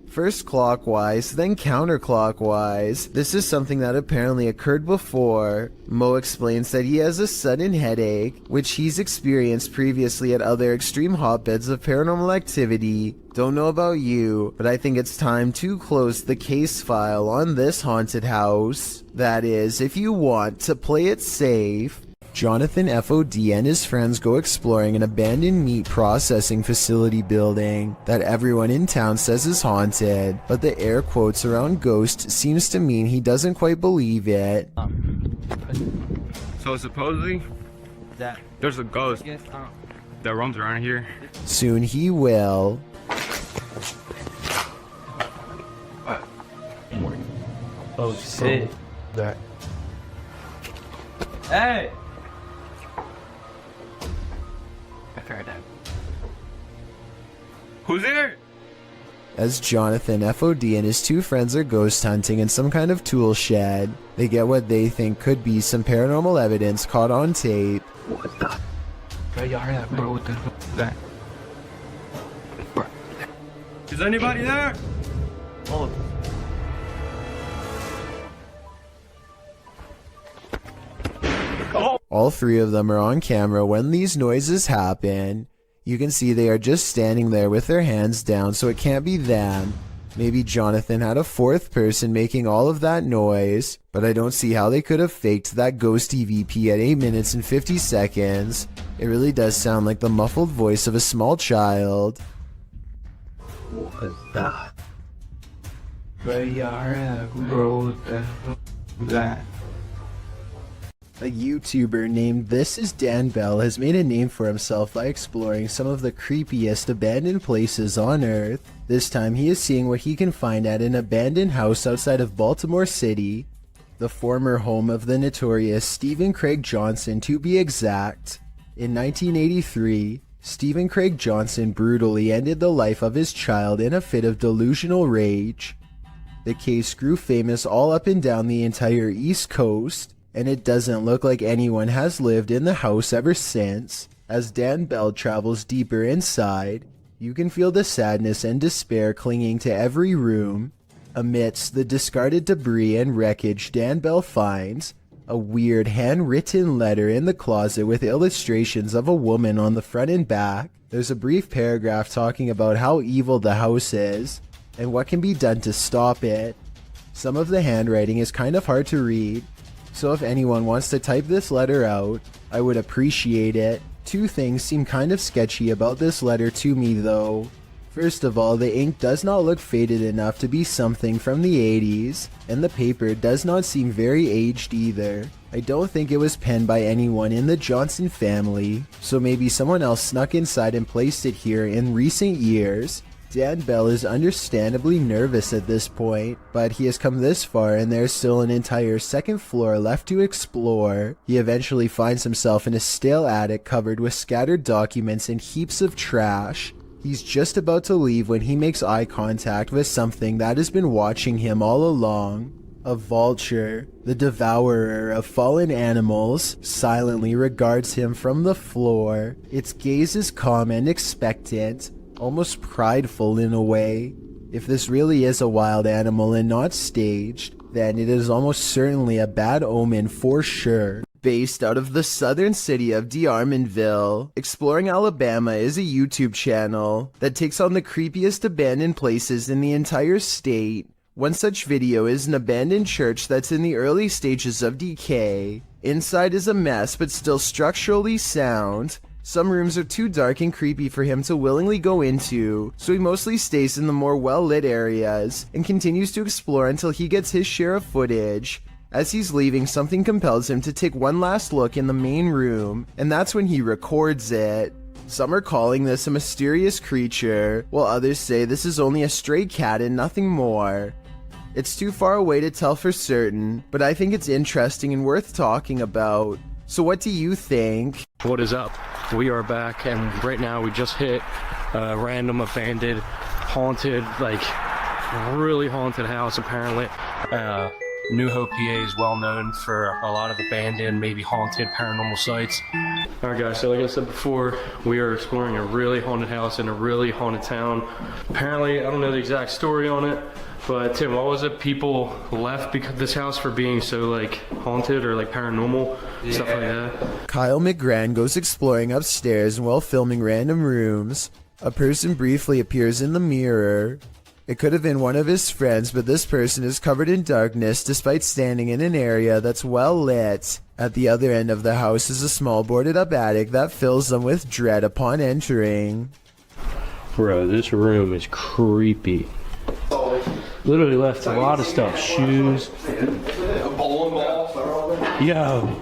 First clockwise, then counterclockwise. This is something that apparently occurred before. Mo explains that he has a sudden headache, which he's experienced previously at other extreme hotbeds of paranormal activity. Don't know about you, but I think it's time to close the case file on this haunted house. That is, if you want to play it safe. Jonathan FOD and his friends go exploring an abandoned meat processing facility building that everyone in town says is haunted, but the air quotes around ghost seems to mean he doesn't quite believe it. So supposedly, there's a ghost that roams around here. Soon he will. Oh shit. That. Hey! Who's there? As Jonathan FOD and his two friends are ghost hunting in some kind of tool shed, they get what they think could be some paranormal evidence caught on tape. What the? Bro, you heard that, bro? What the fuck is that? Bro. Is anybody there? Oh. All three of them are on camera when these noises happen. You can see they are just standing there with their hands down, so it can't be them. Maybe Jonathan had a fourth person making all of that noise, but I don't see how they could have faked that ghost EVP at 8 minutes and 50 seconds. It really does sound like the muffled voice of a small child. What is that? Bro, that. A YouTuber named This Is Dan Bell has made a name for himself by exploring some of the creepiest abandoned places on Earth. This time he is seeing what he can find at an abandoned house outside of Baltimore City, the former home of the notorious Stephen Craig Johnson to be exact. In 1983, Stephen Craig Johnson brutally ended the life of his child in a fit of delusional rage. The case grew famous all up and down the entire East Coast, and it doesn't look like anyone has lived in the house ever since. As Dan Bell travels deeper inside, You can feel the sadness and despair clinging to every room. Amidst the discarded debris and wreckage, Dan Bell finds a weird handwritten letter in the closet with illustrations of a woman on the front and back. There's a brief paragraph talking about how evil the house is and what can be done to stop it. Some of the handwriting is kind of hard to read, so if anyone wants to type this letter out, I would appreciate it. Two things seem kind of sketchy about this letter to me though. First of all, the ink does not look faded enough to be something from the 80s, and the paper does not seem very aged either. I don't think it was penned by anyone in the Johnson family, so maybe someone else snuck inside and placed it here in recent years. Dan Bell is understandably nervous at this point, but he has come this far and there's still an entire second floor left to explore. He eventually finds himself in a stale attic covered with scattered documents and heaps of trash. He's just about to leave when he makes eye contact with something that has been watching him all along. A vulture, the devourer of fallen animals, silently regards him from the floor. Its gaze is calm and expectant, almost prideful in a way. If this really is a wild animal and not staged, then it is almost certainly a bad omen for sure. Based out of the southern city of DeArmonville, Exploring Alabama is a YouTube channel that takes on the creepiest abandoned places in the entire state. One such video is an abandoned church that's in the early stages of decay. Inside is a mess but still structurally sound. Some rooms are too dark and creepy for him to willingly go into, so he mostly stays in the more well-lit areas and continues to explore until he gets his share of footage. As he's leaving, something compels him to take one last look in the main room, and that's when he records it. Some are calling this a mysterious creature, while others say this is only a stray cat and nothing more. It's too far away to tell for certain, but I think it's interesting and worth talking about. So what do you think? What is up? We are back, and right now we just hit a random abandoned, haunted, like really haunted house apparently. New Hope, PA is well known for a lot of abandoned, maybe haunted paranormal sites. Alright guys, so like I said before, we are exploring a really haunted house in a really haunted town. Apparently, I don't know the exact story on it, but Tim, what was it? People left because this house for being so like haunted or like paranormal, stuff like that. Kyle McGran goes exploring upstairs, and while filming random rooms, a person briefly appears in the mirror. It could have been one of his friends, but this person is covered in darkness despite standing in an area that's well lit. At the other end of the house is a small boarded up attic that fills them with dread upon entering. Bro, this room is creepy. Literally left a lot of stuff, shoes. Yo,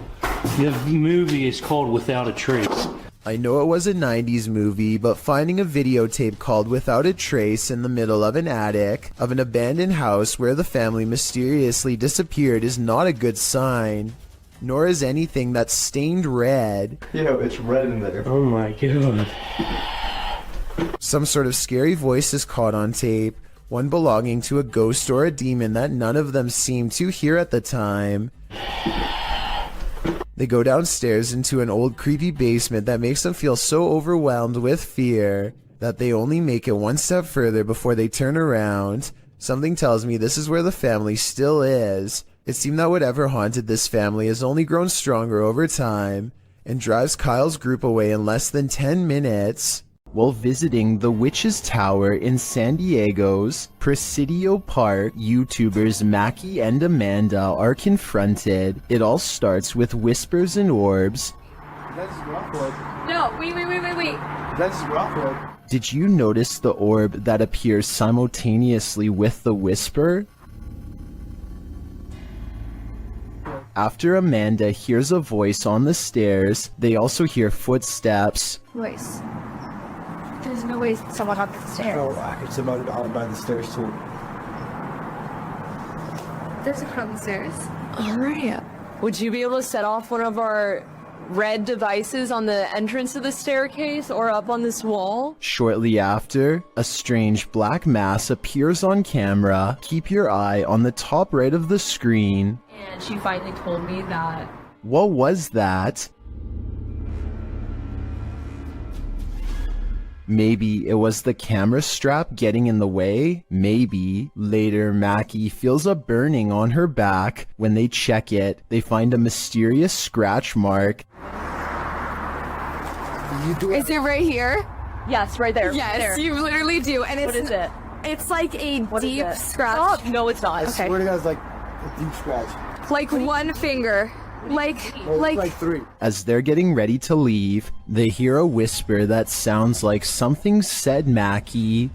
the movie is called Without a Trace. I know it was a 90s movie, but finding a videotape called Without a Trace in the middle of an attic of an abandoned house where the family mysteriously disappeared is not a good sign. Nor is anything that's stained red. It's red in there. Oh my god. Some sort of scary voice is caught on tape, one belonging to a ghost or a demon that none of them seemed to hear at the time. They go downstairs into an old creepy basement that makes them feel so overwhelmed with fear that they only make it one step further before they turn around. Something tells me this is where the family still is. It seemed that whatever haunted this family has only grown stronger over time and drives Kyle's group away in less than 10 minutes. While visiting the Witch's Tower in San Diego's Presidio Park, YouTubers Mackie and Amanda are confronted. It all starts with whispers and orbs. That's Rockwood. No, wait. That's Rockwood. Did you notice the orb that appears simultaneously with the whisper? After Amanda hears a voice on the stairs, they also hear footsteps. Voice. There's no way someone up the stairs. Oh, it's about by the stairs too. There's a crowd on the stairs. Alright. Would you be able to set off one of our red devices on the entrance of the staircase or up on this wall? Shortly after, a strange black mass appears on camera. Keep your eye on the top right of the screen. And she finally told me that. What was that? Maybe it was the camera strap getting in the way? Maybe. Later, Mackie feels a burning on her back. When they check it, they find a mysterious scratch mark. Is it right here? Yes, right there. Yes, there. you literally do. And What is it? It's like a deep scratch. Stop. No, it's not. Okay. Swear to God, it's like a deep scratch. Like one finger. Like three. As they're getting ready to leave, they hear a whisper that sounds like something said Mackie.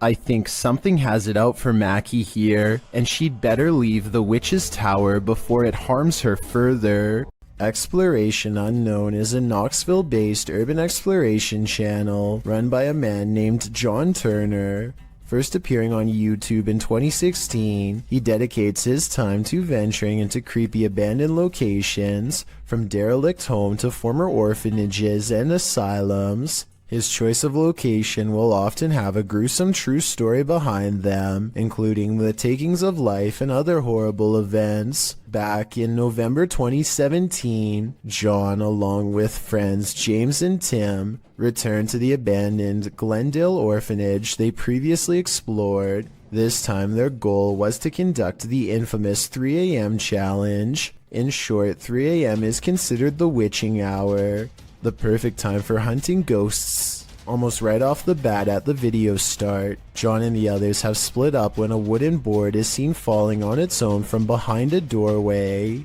I think something has it out for Mackie here, and she'd better leave the witch's tower before it harms her further. Exploration Unknown is a Knoxville-based urban exploration channel run by a man named John Turner. First appearing on YouTube in 2016, he dedicates his time to venturing into creepy abandoned locations, from derelict homes to former orphanages and asylums. His choice of location will often have a gruesome true story behind them, including the takings of life and other horrible events. Back in November 2017, John, along with friends James and Tim, returned to the abandoned Glendale orphanage they previously explored. This time their goal was to conduct the infamous 3 a.m. challenge. In short, 3 a.m. is considered the witching hour, the perfect time for hunting ghosts. Almost right off the bat at the video start, John and the others have split up when a wooden board is seen falling on its own from behind a doorway.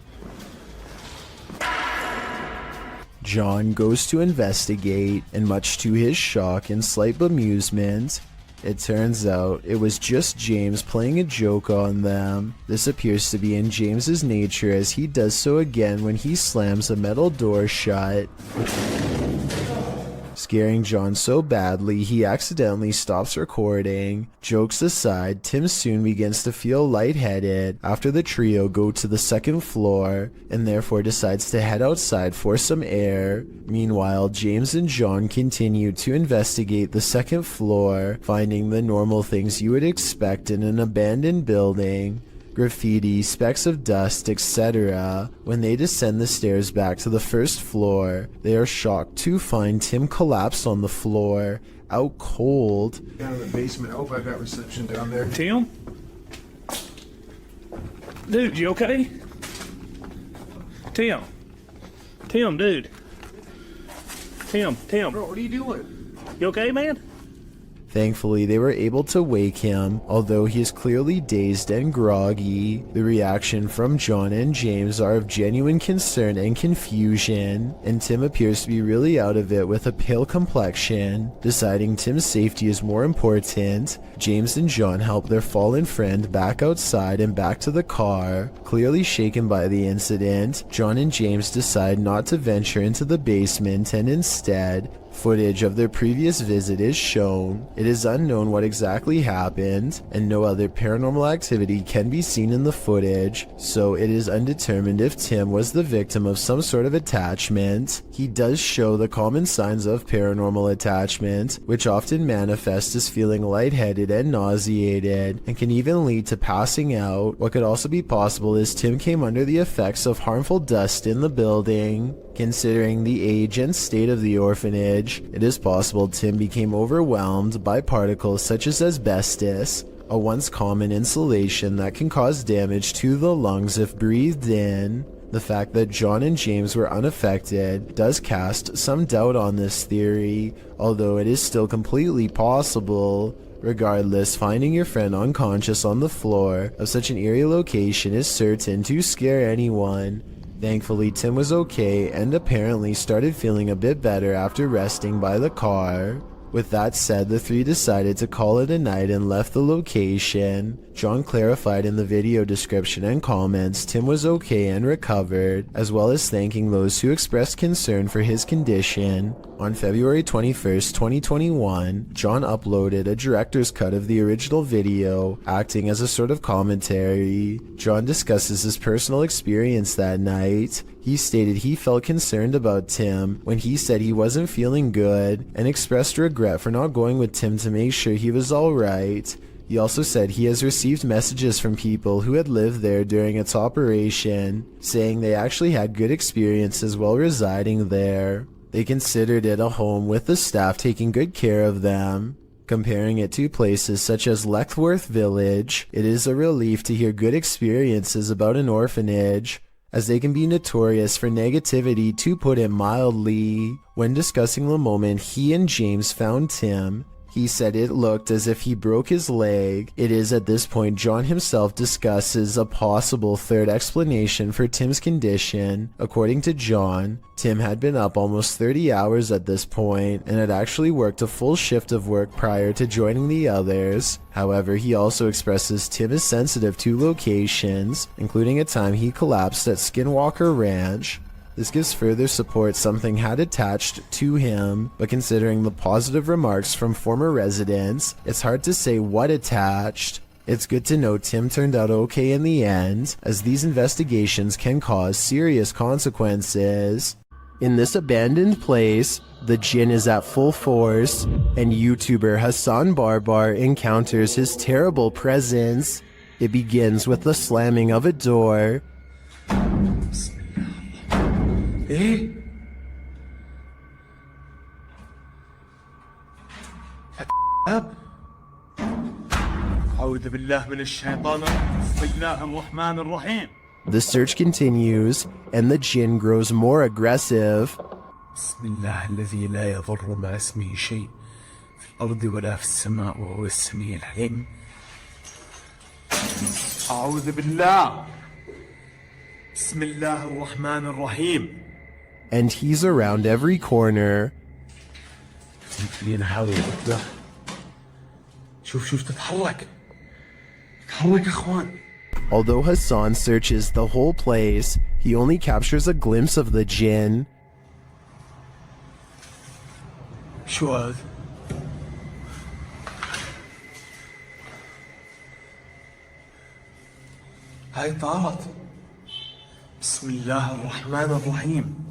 John goes to investigate, and much to his shock and slight bemusement, it turns out it was just James playing a joke on them. This appears to be in James's nature, as he does so again when he slams a metal door shut, scaring John so badly he accidentally stops recording. Jokes aside, Tim soon begins to feel lightheaded after the trio go to the second floor, and therefore decides to head outside for some air. Meanwhile, James and John continue to investigate the second floor, finding the normal things you would expect in an abandoned building: graffiti, specks of dust, etc. When they descend the stairs back to the first floor, they are shocked to find Tim collapsed on the floor, out cold. Down in the basement. I hope I got reception down there. Tim? Dude, you okay? Tim? Tim, dude. Tim. Bro, what are you doing? You okay, man? Thankfully, they were able to wake him, although he is clearly dazed and groggy. The reaction from John and James are of genuine concern and confusion, and Tim appears to be really out of it with a pale complexion. Deciding Tim's safety is more important, James and John help their fallen friend back outside and back to the car. Clearly shaken by the incident, John and James decide not to venture into the basement, and instead, footage of their previous visit is shown. It is unknown what exactly happened, and no other paranormal activity can be seen in the footage, so it is undetermined if Tim was the victim of some sort of attachment. He does show the common signs of paranormal attachment, which often manifest as feeling lightheaded and nauseated, and can even lead to passing out. What could also be possible is Tim came under the effects of harmful dust in the building. Considering the age and state of the orphanage, it is possible Tim became overwhelmed by particles such as asbestos, a once common insulation that can cause damage to the lungs if breathed in. The fact that John and James were unaffected does cast some doubt on this theory, although it is still completely possible. Regardless, finding your friend unconscious on the floor of such an eerie location is certain to scare anyone. Thankfully, Tim was okay and apparently started feeling a bit better after resting by the car. With that said, the three decided to call it a night and left the location. John clarified in the video description and comments Tim was okay and recovered, as well as thanking those who expressed concern for his condition. On February 21st, 2021, John uploaded a director's cut of the original video, acting as a sort of commentary. John discusses his personal experience that night. He stated he felt concerned about Tim when he said he wasn't feeling good, and expressed regret for not going with Tim to make sure he was alright. He also said he has received messages from people who had lived there during its operation, saying they actually had good experiences while residing there. They considered it a home with the staff taking good care of them. Comparing it to places such as Leckworth Village, it is a relief to hear good experiences about an orphanage, as they can be notorious for negativity, to put it mildly. When discussing the moment he and James found Tim, he said it looked as if he broke his leg. It is at this point John himself discusses a possible third explanation for Tim's condition. According to John, Tim had been up almost 30 hours at this point and had actually worked a full shift of work prior to joining the others. However, he also expresses Tim is sensitive to locations, including a time he collapsed at Skinwalker Ranch. This gives further support something had attached to him, but considering the positive remarks from former residents, it's hard to say what attached. It's good to know Tim turned out okay in the end, as these investigations can cause serious consequences. In this abandoned place, the jinn is at full force, and YouTuber Hassan Barbar encounters his terrible presence. It begins with the slamming of a door. ايه أعوذ بالله من الشيطان بسم الله الرحمن الرحيم. The search continues, and the jinn grows more aggressive. بسم الله الذي لا يضر مع اسمه شيء في الأرض ولا في السماء وهو السميع العليم. أعوذ بالله بسم الله الرحمن الرحيم. And he's around every corner. شوف تتحرك يا اخوان. Although Hassan searches the whole place, he only captures a glimpse of the jinn. شو هذا؟ هاي طارت. بسم الله الرحمن الرحيم.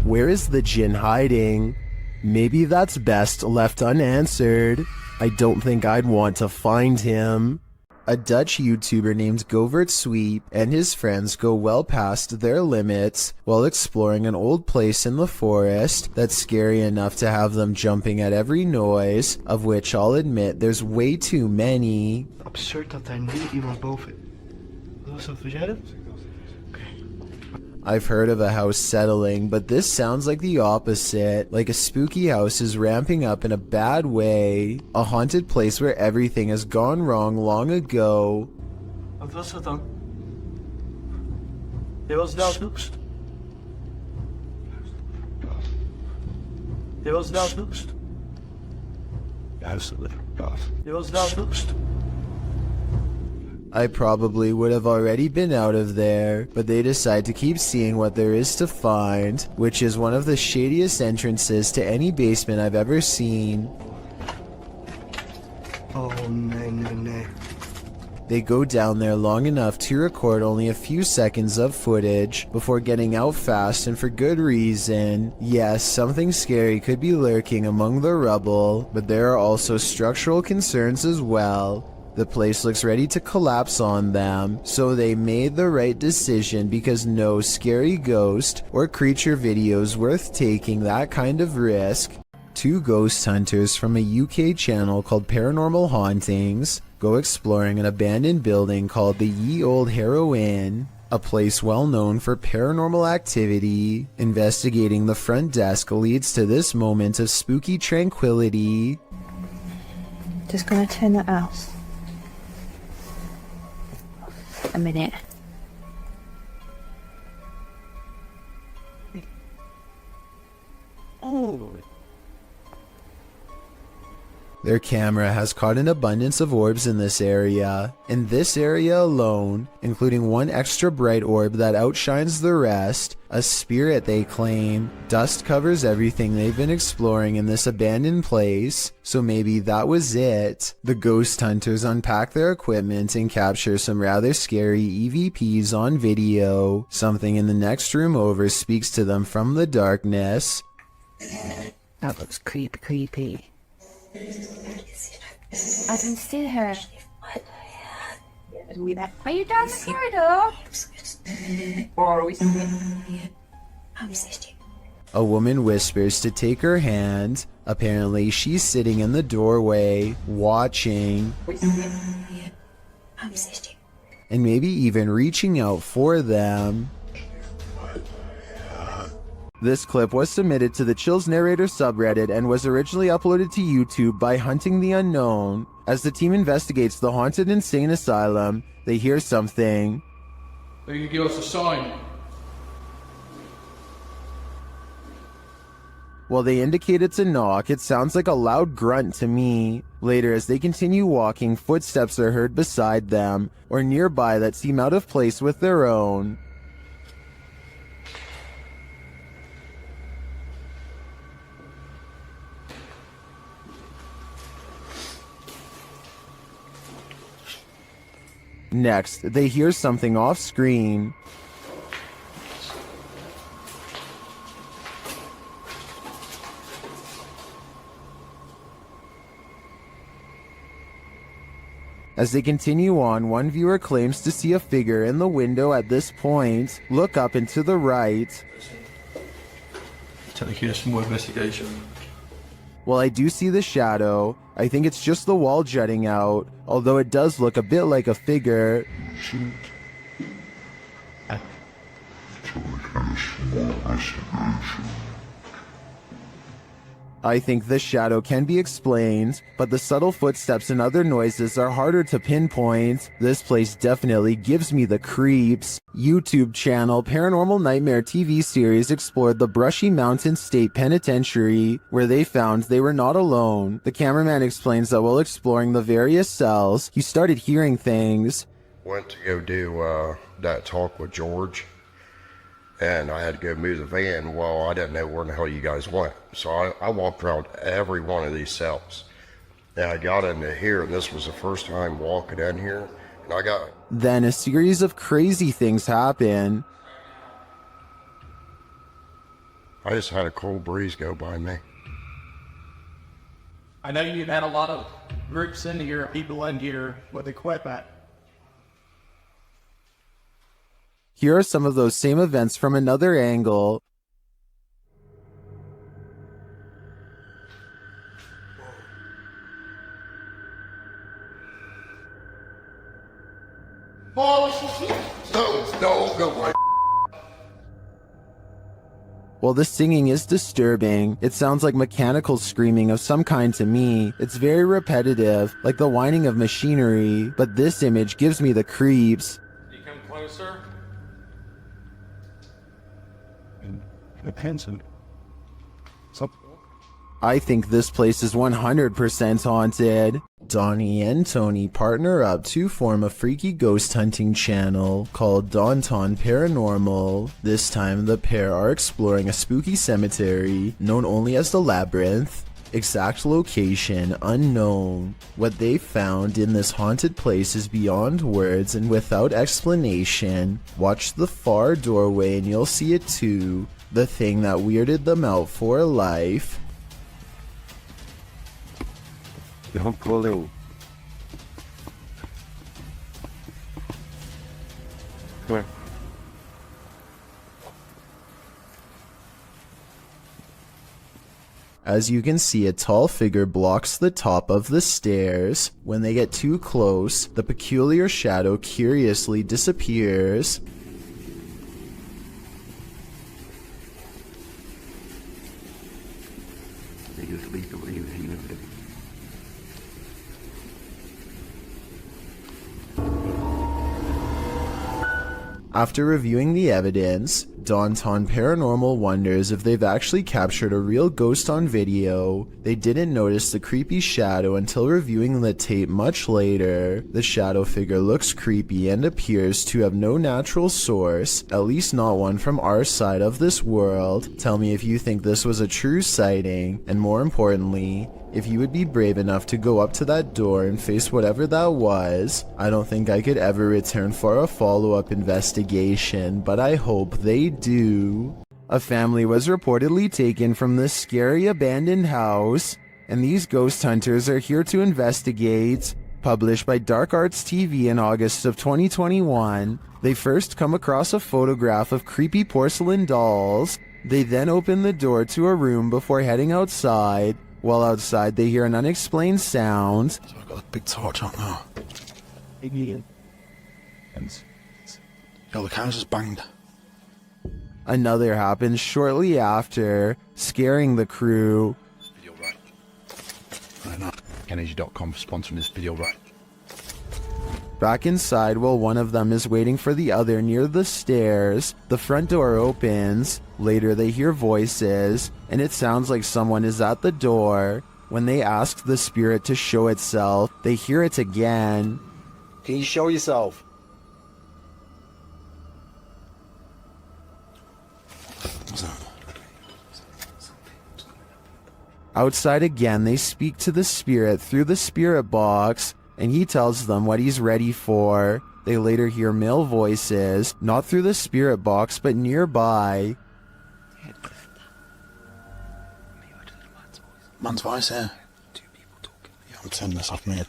Where is the jinn hiding? Maybe that's best left unanswered. I don't think I'd want to find him. A Dutch YouTuber named Govert Sweep and his friends go well past their limits while exploring an old place in the forest that's scary enough to have them jumping at every noise, of which I'll admit there's way too many. Absurd dat daar nu iemand boven. Was dat jij? I've heard of a house settling, but this sounds like the opposite. Like a spooky house is ramping up in a bad way. A haunted place where everything has gone wrong long ago. Wat was dat dan? Je was nou snoepst. Je was nou snoepst. Je was nou snoepst. I probably would have already been out of there, but they decide to keep seeing what there is to find, which is one of the shadiest entrances to any basement I've ever seen. Oh, no. They go down there long enough to record only a few seconds of footage before getting out fast, and for good reason. Yes, something scary could be lurking among the rubble, but there are also structural concerns as well. The place looks ready to collapse on them, so they made the right decision because no scary ghost or creature videos worth taking that kind of risk. Two ghost hunters from a UK channel called Paranormal Hauntings go exploring an abandoned building called the Ye Old Harrow Inn, a place well known for paranormal activity. Investigating the front desk leads to this moment of spooky tranquility. Just gonna turn that out. A minute. Oh. Their camera has caught an abundance of orbs in this area. In this area alone, including one extra bright orb that outshines the rest, a spirit they claim. Dust covers everything they've been exploring in this abandoned place, so maybe that was it. The ghost hunters unpack their equipment and capture some rather scary EVPs on video. Something in the next room over speaks to them from the darkness. That looks creepy. I can see her. Are you down the corridor? A woman whispers to take her hand. Apparently, she's sitting in the doorway, watching, and maybe even reaching out for them. This clip was submitted to the Chills Narrator subreddit and was originally uploaded to YouTube by Hunting the Unknown. As the team investigates the haunted insane asylum, they hear something. They can give us a sign. While they indicate it's a knock, it sounds like a loud grunt to me. Later, as they continue walking, footsteps are heard beside them, or nearby that seem out of place with their own. Next, they hear something off-screen. As they continue on, one viewer claims to see a figure in the window at this point. Look up and to the right. Take you some more investigation. While I do see the shadow, I think it's just the wall jutting out, although it does look a bit like a figure. I think the shadow can be explained, but the subtle footsteps and other noises are harder to pinpoint. This place definitely gives me the creeps. YouTube channel Paranormal Nightmare TV series explored the Brushy Mountain State Penitentiary, where they found they were not alone. The cameraman explains that while exploring the various cells, he started hearing things. Went to go do that talk with George, and I had to go move the van. Well, I didn't know where the hell you guys went, so I walked around every one of these cells. And I got into here, and this was the first time walking in here, and I got... Then a series of crazy things happen. I just had a cold breeze go by me. I know you've had a lot of groups in here, people in here with equipment. Here are some of those same events from another angle. No, go away. While the singing is disturbing, it sounds like mechanical screaming of some kind to me. It's very repetitive, like the whining of machinery, but this image gives me the creeps. You come closer. Depends on something. I think this place is 100% haunted. Donnie and Tony partner up to form a freaky ghost hunting channel called Daunton Paranormal. This time the pair are exploring a spooky cemetery known only as the Labyrinth. Exact location unknown. What they found in this haunted place is beyond words and without explanation. Watch the far doorway and you'll see it too. The thing that weirded them out for life. Don't pull in. Come here. As you can see, a tall figure blocks the top of the stairs. When they get too close, the peculiar shadow curiously disappears. After reviewing the evidence, Daunton Paranormal wonders if they've actually captured a real ghost on video. They didn't notice the creepy shadow until reviewing the tape much later. The shadow figure looks creepy and appears to have no natural source, at least not one from our side of this world. Tell me if you think this was a true sighting, and more importantly, if you would be brave enough to go up to that door and face whatever that was. I don't think I could ever return for a follow-up investigation, but I hope they do. A family was reportedly taken from this scary abandoned house, and these ghost hunters are here to investigate. Published by Dark Arts TV in August of 2021, they first come across a photograph of creepy porcelain dolls. They then open the door to a room before heading outside. While outside, they hear an unexplained sound. So I've got a big torch out now. Yo, the camera's just banged. Another happens shortly after, scaring the crew. Energy.com for sponsoring this video, right? Back inside, while one of them is waiting for the other near the stairs, the front door opens. Later they hear voices, and it sounds like someone is at the door. When they ask the spirit to show itself, they hear it again. Can you show yourself? What's that? Outside again, they speak to the spirit through the spirit box, and he tells them what he's ready for. They later hear male voices, not through the spirit box, but nearby. Man's voice here. Yeah, I'm turning this off, mate.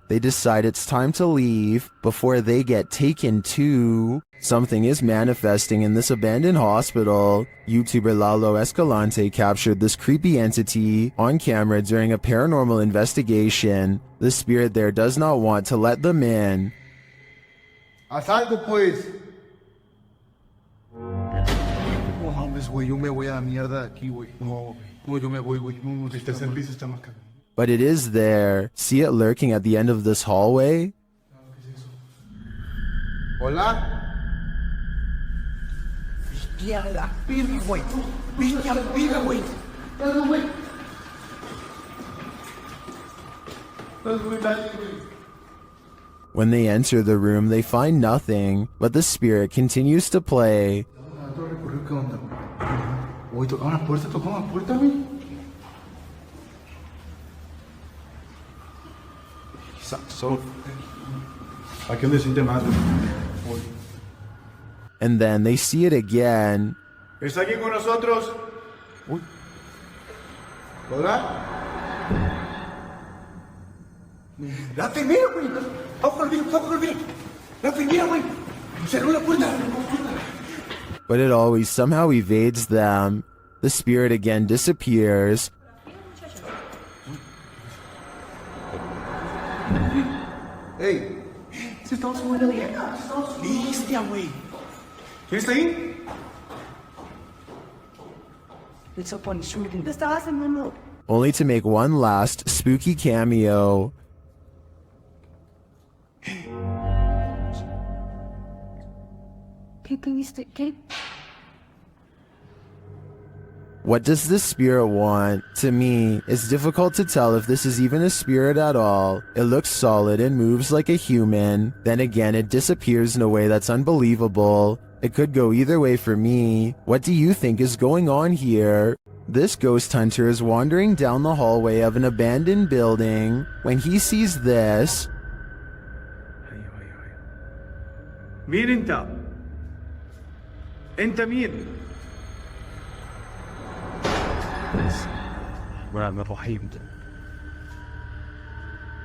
They decide it's time to leave before they get taken to. Something is manifesting in this abandoned hospital. YouTuber Lalo Escalante captured this creepy entity on camera during a paranormal investigation. The spirit there does not want to let them in. Asalgo pues. No mames, güey, yo me voy a la mierda de aquí, güey. No, yo me voy, güey. El tercer piso está más caro. But it is there. See it lurking at the end of this hallway? Hola? When they enter the room, they find nothing, but the spirit continues to play. And then they see it again. ¿Está aquí con nosotros? ¿Hola? La enfermera, güey. Ojo al vidrio, ojo al vidrio. La enfermera, güey. Cerró la puerta. But it always somehow evades them. The spirit again disappears. Hey. Se está subiendo bien. Bestia, güey. ¿Quién está ahí? Only to make one last spooky cameo. What does this spirit want? To me, it's difficult to tell if this is even a spirit at all. It looks solid and moves like a human. Then again, it disappears in a way that's unbelievable. It could go either way for me. What do you think is going on here? This ghost hunter is wandering down the hallway of an abandoned building when he sees this. مين انت؟ انت مين؟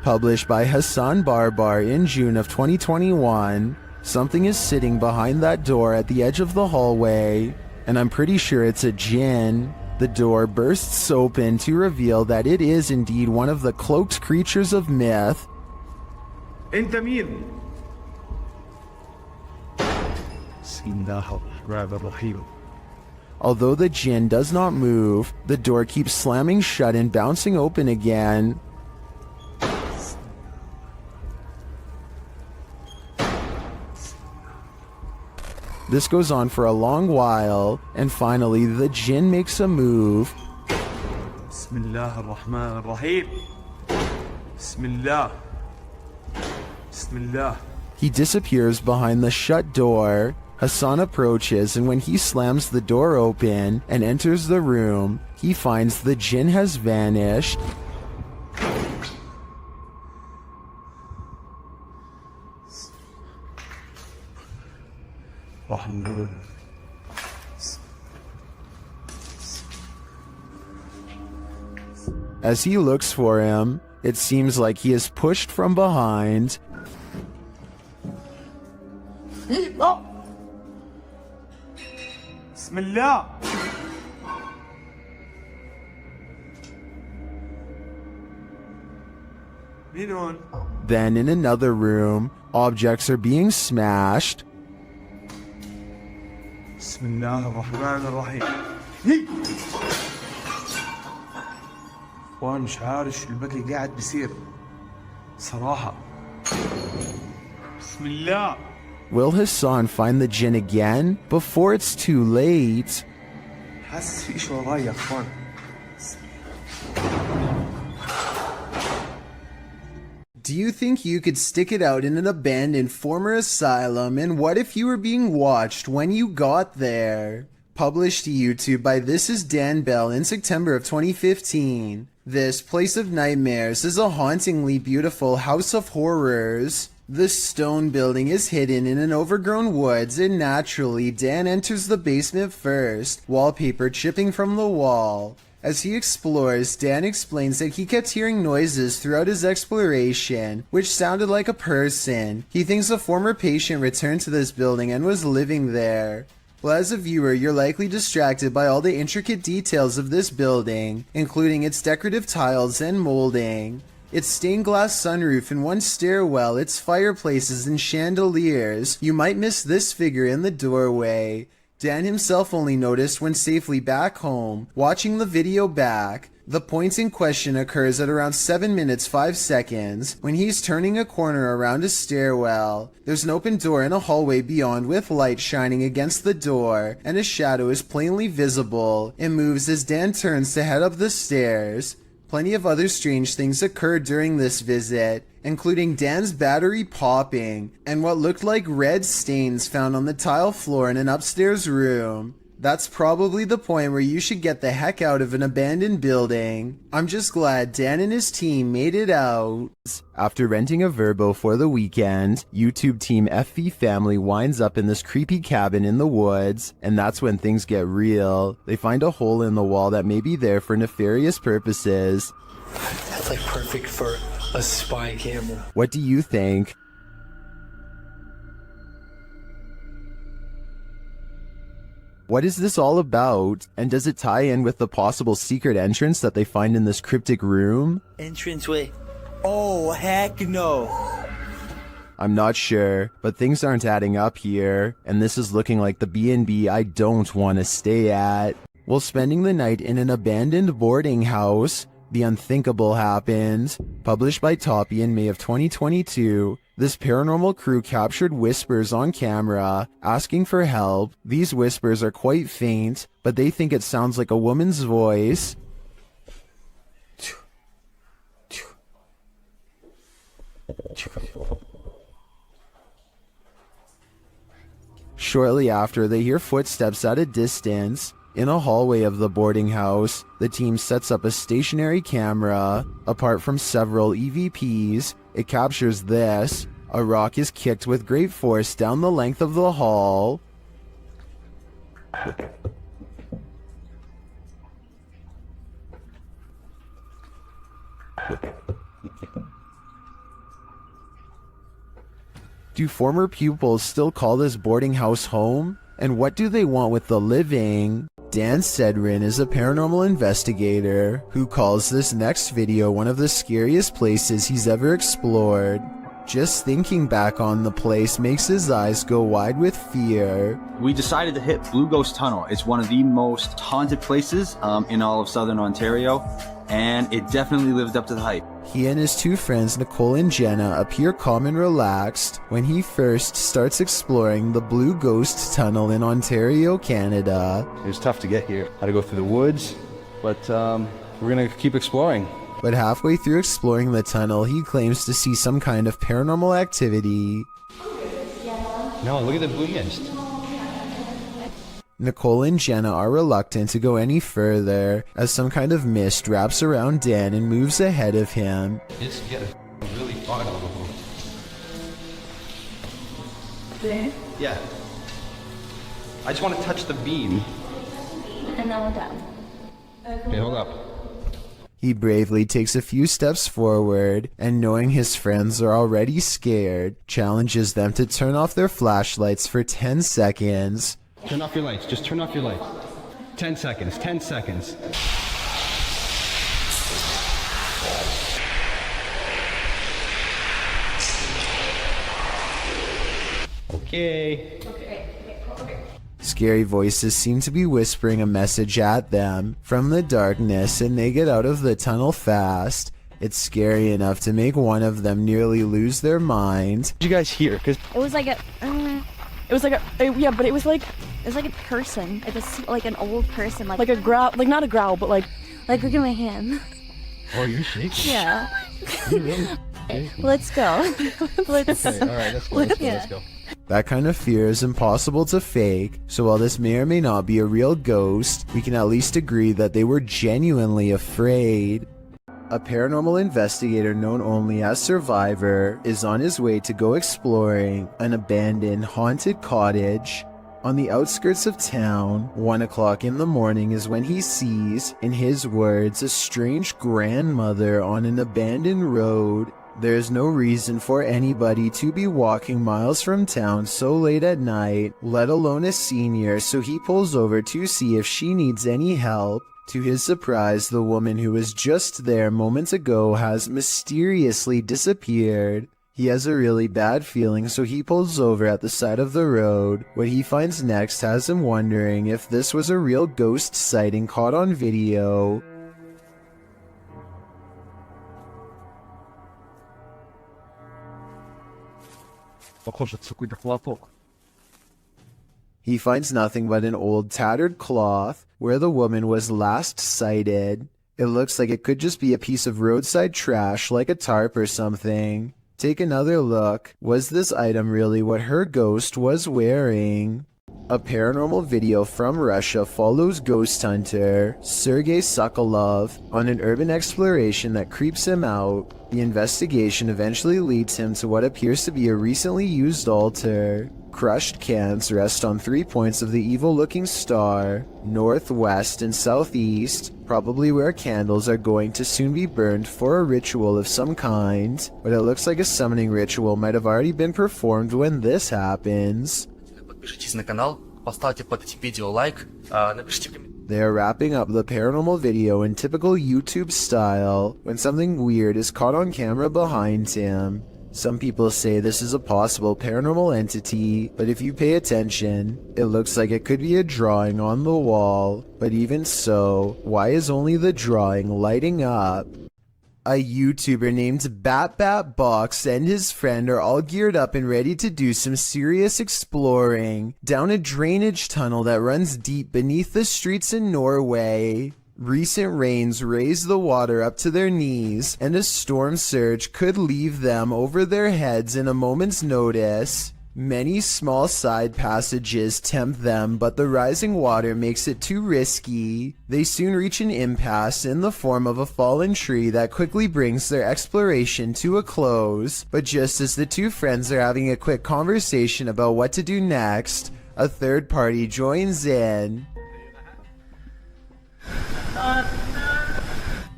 Published by Hassan Barbar in June of 2021. Something is sitting behind that door at the edge of the hallway, and I'm pretty sure it's a djinn. The door bursts open to reveal that it is indeed one of the cloaked creatures of myth. انت مين؟ Although the djinn does not move, the door keeps slamming shut and bouncing open again. This goes on for a long while, and finally the djinn makes a move. Bismillah ar-Rahman ar-Rahim. Bismillah. Bismillah. He disappears behind the shut door. Hassan approaches, and when he slams the door open and enters the room, he finds the djinn has vanished. As he looks for him, it seems like he is pushed from behind. Bismillah. Then in another room, objects are being smashed. Bismillah ar-Rahman ar-Rahim. وانا مش عارف شو البقي قاعد بيصير صراحة. بسم الله. Will Hassan find the jinn again before it's too late? حاسس في شيء وراي يا اخوان. Do you think you could stick it out in an abandoned former asylum, and what if you were being watched when you got there? Published to YouTube by This Is Dan Bell in September of 2015. This Place of Nightmares is a hauntingly beautiful house of horrors. The stone building is hidden in an overgrown woods, and naturally Dan enters the basement first, wallpaper chipping from the wall. As he explores, Dan explains that he kept hearing noises throughout his exploration, which sounded like a person. He thinks a former patient returned to this building and was living there. Well, as a viewer, you're likely distracted by all the intricate details of this building, including its decorative tiles and molding, its stained glass sunroof and one stairwell, its fireplaces and chandeliers. You might miss this figure in the doorway. Dan himself only noticed when safely back home, watching the video back. The point in question occurs at around 7 minutes 5 seconds when he's turning a corner around a stairwell. There's an open door in a hallway beyond with light shining against the door, and a shadow is plainly visible. It moves as Dan turns to head up the stairs. Plenty of other strange things occurred during this visit, including Dan's battery popping and what looked like red stains found on the tile floor in an upstairs room. That's probably the point where you should get the heck out of an abandoned building. I'm just glad Dan and his team made it out. After renting a Verbo for the weekend, YouTube team FV Family winds up in this creepy cabin in the woods, and that's when things get real. They find a hole in the wall that may be there for nefarious purposes. That's like perfect for a spy camera. What do you think? What is this all about? And does it tie in with the possible secret entrance that they find in this cryptic room? Entranceway. Oh, heck no. I'm not sure, but things aren't adding up here, and this is looking like the B&B I don't want to stay at. While spending the night in an abandoned boarding house, the unthinkable happened. Published by Toppy in May of 2022, this paranormal crew captured whispers on camera, asking for help. These whispers are quite faint, but they think it sounds like a woman's voice. Shortly after, they hear footsteps at a distance. In a hallway of the boarding house, the team sets up a stationary camera. Apart from several EVPs, it captures this. A rock is kicked with great force down the length of the hall. Do former pupils still call this boarding house home? And what do they want with the living? Dan Sedrin is a paranormal investigator who calls this next video one of the scariest places he's ever explored. Just thinking back on the place makes his eyes go wide with fear. We decided to hit Blue Ghost Tunnel. It's one of the most haunted places in all of Southern Ontario, and it definitely lived up to the hype. He and his two friends Nicole and Jenna appear calm and relaxed when he first starts exploring the Blue Ghost Tunnel in Ontario, Canada. It was tough to get here. Had to go through the woods, but we're gonna keep exploring. But halfway through exploring the tunnel, he claims to see some kind of paranormal activity. No, look at the blue mist. Nicole and Jenna are reluctant to go any further as some kind of mist wraps around Dan and moves ahead of him. It's getting really far over There? Yeah. I just want to touch the beam. And now down. Okay, hold up. He bravely takes a few steps forward and, knowing his friends are already scared, challenges them to turn off their flashlights for 10 seconds. Turn off your lights. Just turn off your lights. 10 seconds. 10 seconds. Okay. Scary voices seem to be whispering a message at them from the darkness, and they get out of the tunnel fast. It's scary enough to make one of them nearly lose their mind. Did you guys hear? Cause it was like a person, like an old person, like a growl, like not a growl, but like look at my hand. Oh, you're shaking. Yeah. You really? Let's go. Let's. Okay, all right, let's go. That kind of fear is impossible to fake, so while this may or may not be a real ghost, we can at least agree that they were genuinely afraid. A paranormal investigator known only as Survivor is on his way to go exploring an abandoned haunted cottage. On the outskirts of town, 1 o'clock in the morning is when he sees, in his words, a strange grandmother on an abandoned road. There is no reason for anybody to be walking miles from town so late at night, let alone a senior, so he pulls over to see if she needs any help. To his surprise, the woman who was just there moments ago has mysteriously disappeared. He has a really bad feeling, so he pulls over at the side of the road. What he finds next has him wondering if this was a real ghost sighting caught on video. He finds nothing but an old tattered cloth where the woman was last sighted. It looks like it could just be a piece of roadside trash like a tarp or something. Take another look. Was this item really what her ghost was wearing? A paranormal video from Russia follows ghost hunter Sergei Sokolov on an urban exploration that creeps him out. The investigation eventually leads him to what appears to be a recently used altar. Crushed cans rest on 3 points of the evil-looking star, northwest and southeast, probably where candles are going to soon be burned for a ritual of some kind, but it looks like a summoning ritual might have already been performed when this happens. Подпишитесь на канал, поставьте под этим видео лайк, напишите комментарий. They are wrapping up the paranormal video in typical YouTube style when something weird is caught on camera behind him. Some people say this is a possible paranormal entity, but if you pay attention, it looks like it could be a drawing on the wall. But even so, why is only the drawing lighting up? A YouTuber named BatBatBox and his friend are all geared up and ready to do some serious exploring down a drainage tunnel that runs deep beneath the streets in Norway. Recent rains raise the water up to their knees, and a storm surge could leave them over their heads in a moment's notice. Many small side passages tempt them, but the rising water makes it too risky. They soon reach an impasse in the form of a fallen tree that quickly brings their exploration to a close. But just as the two friends are having a quick conversation about what to do next, a third party joins in.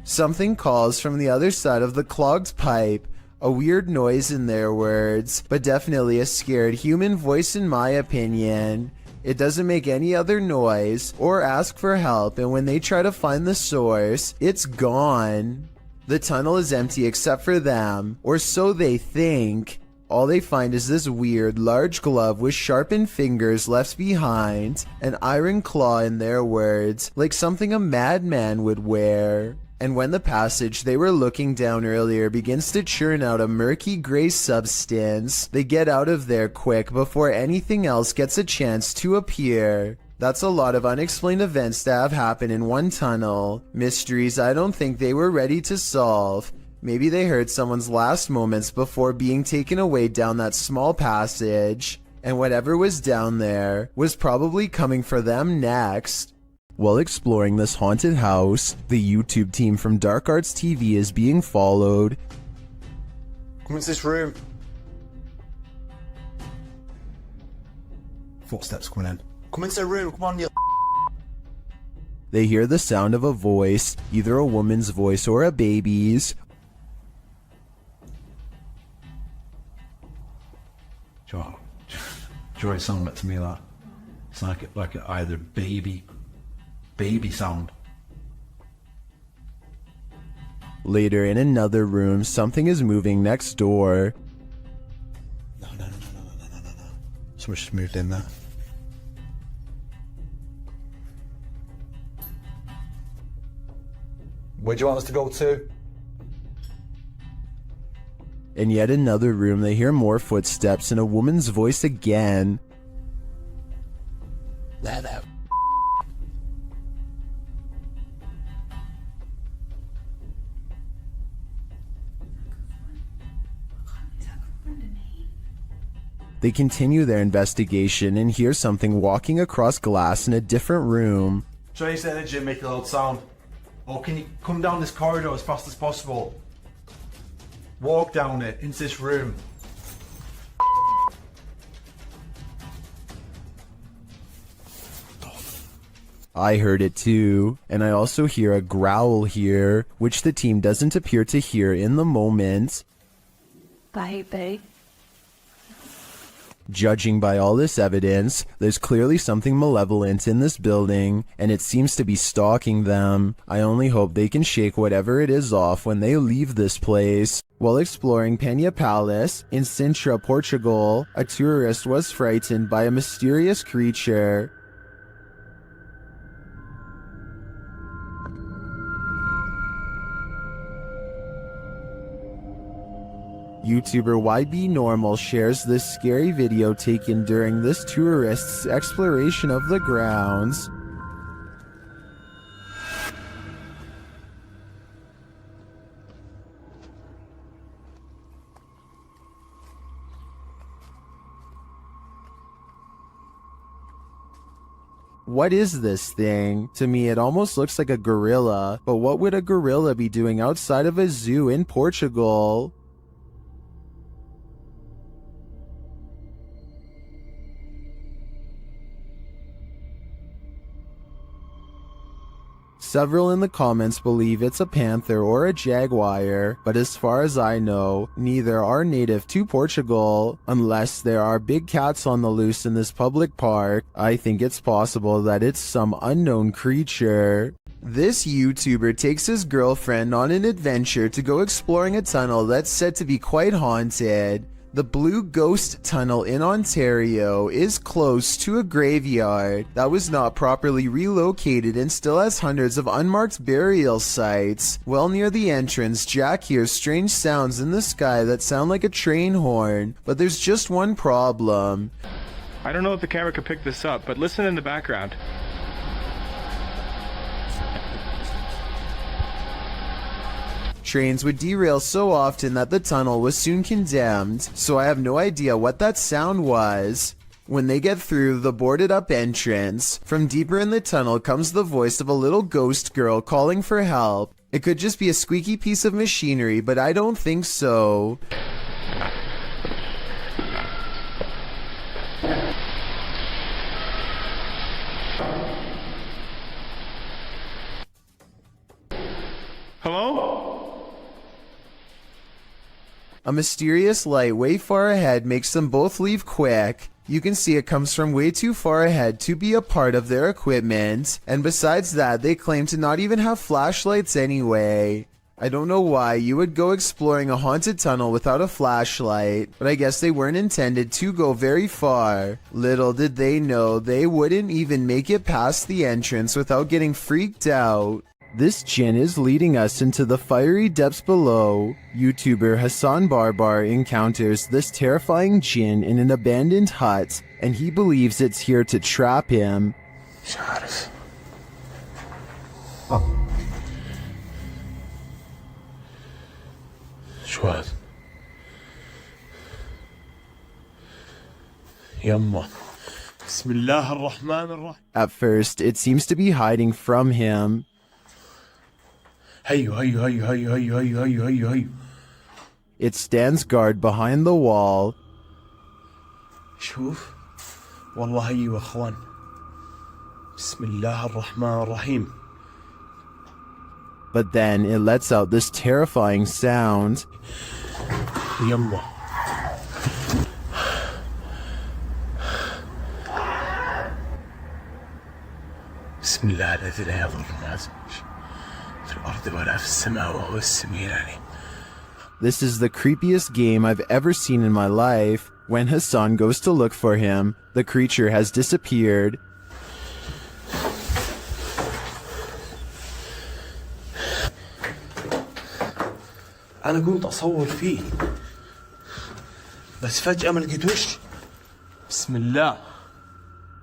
Something calls from the other side of the clogged pipe. A weird noise in their words, but definitely a scared human voice in my opinion. It doesn't make any other noise or ask for help, and when they try to find the source, it's gone. The tunnel is empty except for them, or so they think. All they find is this weird, large glove with sharpened fingers left behind, an iron claw in their words, like something a madman would wear. And when the passage they were looking down earlier begins to churn out a murky gray substance, they get out of there quick before anything else gets a chance to appear. That's a lot of unexplained events that have happened in one tunnel. Mysteries I don't think they were ready to solve. Maybe they heard someone's last moments before being taken away down that small passage, and whatever was down there was probably coming for them next. While exploring this haunted house, the YouTube team from Dark Arts TV is being followed. Come into this room. Footsteps coming in. Come into the room, come on, you. They hear the sound of a voice, either a woman's voice or a baby's. Joy sound to me that. It's like either baby sound. Later in another room, something is moving next door. No. Someone's just moved in there. Where do you want us to go to? In yet another room, they hear more footsteps and a woman's voice again. There. They continue their investigation and hear something walking across glass in a different room. Trace energy and make a loud sound. Or can you come down this corridor as fast as possible? Walk down it, into this room. I heard it too, and I also hear a growl here, which the team doesn't appear to hear in the moment. Baby. Judging by all this evidence, there's clearly something malevolent in this building, and it seems to be stalking them. I only hope they can shake whatever it is off when they leave this place. While exploring Penha Palace in Sintra, Portugal, a tourist was frightened by a mysterious creature. YouTuber YB Normal shares this scary video taken during this tourist's exploration of the grounds. What is this thing? To me, it almost looks like a gorilla, but what would a gorilla be doing outside of a zoo in Portugal? Several in the comments believe it's a panther or a jaguar, but as far as I know, neither are native to Portugal. Unless there are big cats on the loose in this public park, I think it's possible that it's some unknown creature. This YouTuber takes his girlfriend on an adventure to go exploring a tunnel that's said to be quite haunted. The Blue Ghost Tunnel in Ontario is close to a graveyard that was not properly relocated and still has hundreds of unmarked burial sites. Well near the entrance, Jack hears strange sounds in the sky that sound like a train horn, but there's just one problem. I don't know if the camera could pick this up, but listen in the background. Trains would derail so often that the tunnel was soon condemned, so I have no idea what that sound was. When they get through the boarded up entrance, from deeper in the tunnel comes the voice of a little ghost girl calling for help. It could just be a squeaky piece of machinery, but I don't think so. Hello? A mysterious light way far ahead makes them both leave quick. You can see it comes from way too far ahead to be a part of their equipment, and besides that, they claim to not even have flashlights anyway. I don't know why you would go exploring a haunted tunnel without a flashlight, but I guess they weren't intended to go very far. Little did they know they wouldn't even make it past the entrance without getting freaked out. This jinn is leading us into the fiery depths below. YouTuber Hassan Barbar encounters this terrifying jinn in an abandoned hut, and he believes it's here to trap him. شواد يما بسم الله الرحمن الرحيم. At first, it seems to be hiding from him. هيو. It stands guard behind the wall. شوف والله هيو اخوان بسم الله الرحمن الرحيم. But then it lets out this terrifying sound. يلا. بسم الله الذي لا يضر مع اسمه في الأرض ولا في السماء وهو السميع العليم. This is the creepiest game I've ever seen in my life. When Hassan goes to look for him, the creature has disappeared. أنا كنت أصور فيه بس فجأة ما لقيتوش. بسم الله.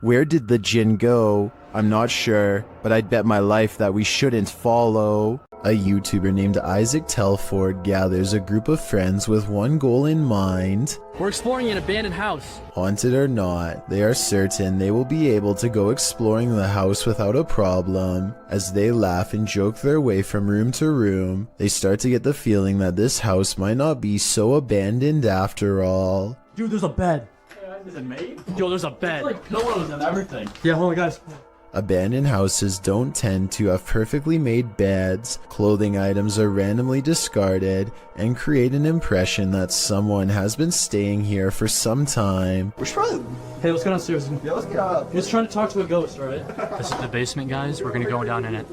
Where did the jinn go? I'm not sure, but I'd bet my life that we shouldn't follow. A YouTuber named Isaac Telford gathers a group of friends with one goal in mind. We're exploring an abandoned house. Haunted or not, they are certain they will be able to go exploring the house without a problem. As they laugh and joke their way from room to room, they start to get the feeling that this house might not be so abandoned after all. Dude, there's a bed. Is it made? Yo, there's a bed. There's like pillows and everything. Yeah, hold on, guys. Abandoned houses don't tend to have perfectly made beds, clothing items are randomly discarded, and create an impression that someone has been staying here for some time. We're trying. Hey, let's get downstairs. Yeah, let's get up. We're just trying to talk to a ghost, alright? This is the basement, guys. We're gonna go down in it.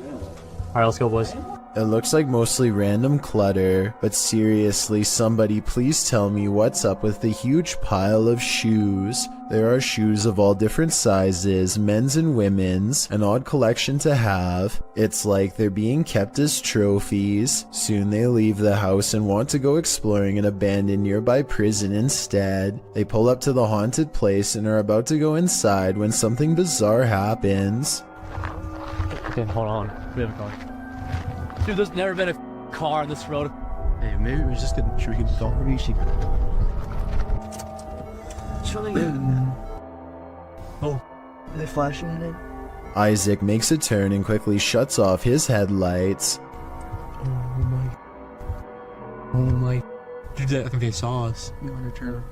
Alright, let's go, boys. It looks like mostly random clutter, but seriously, somebody please tell me what's up with the huge pile of shoes. There are shoes of all different sizes, men's and women's, an odd collection to have. It's like they're being kept as trophies. Soon they leave the house and want to go exploring an abandoned nearby prison instead. They pull up to the haunted place and are about to go inside when something bizarre happens. Okay, hold on. We have a car. Dude, there's never been a car on this road. Hey, maybe we just get should we get the dog reaching? Oh, are they flashing at it? Isaac makes a turn and quickly shuts off his headlights. Oh my. Dude, I think they saw us. You want to turn?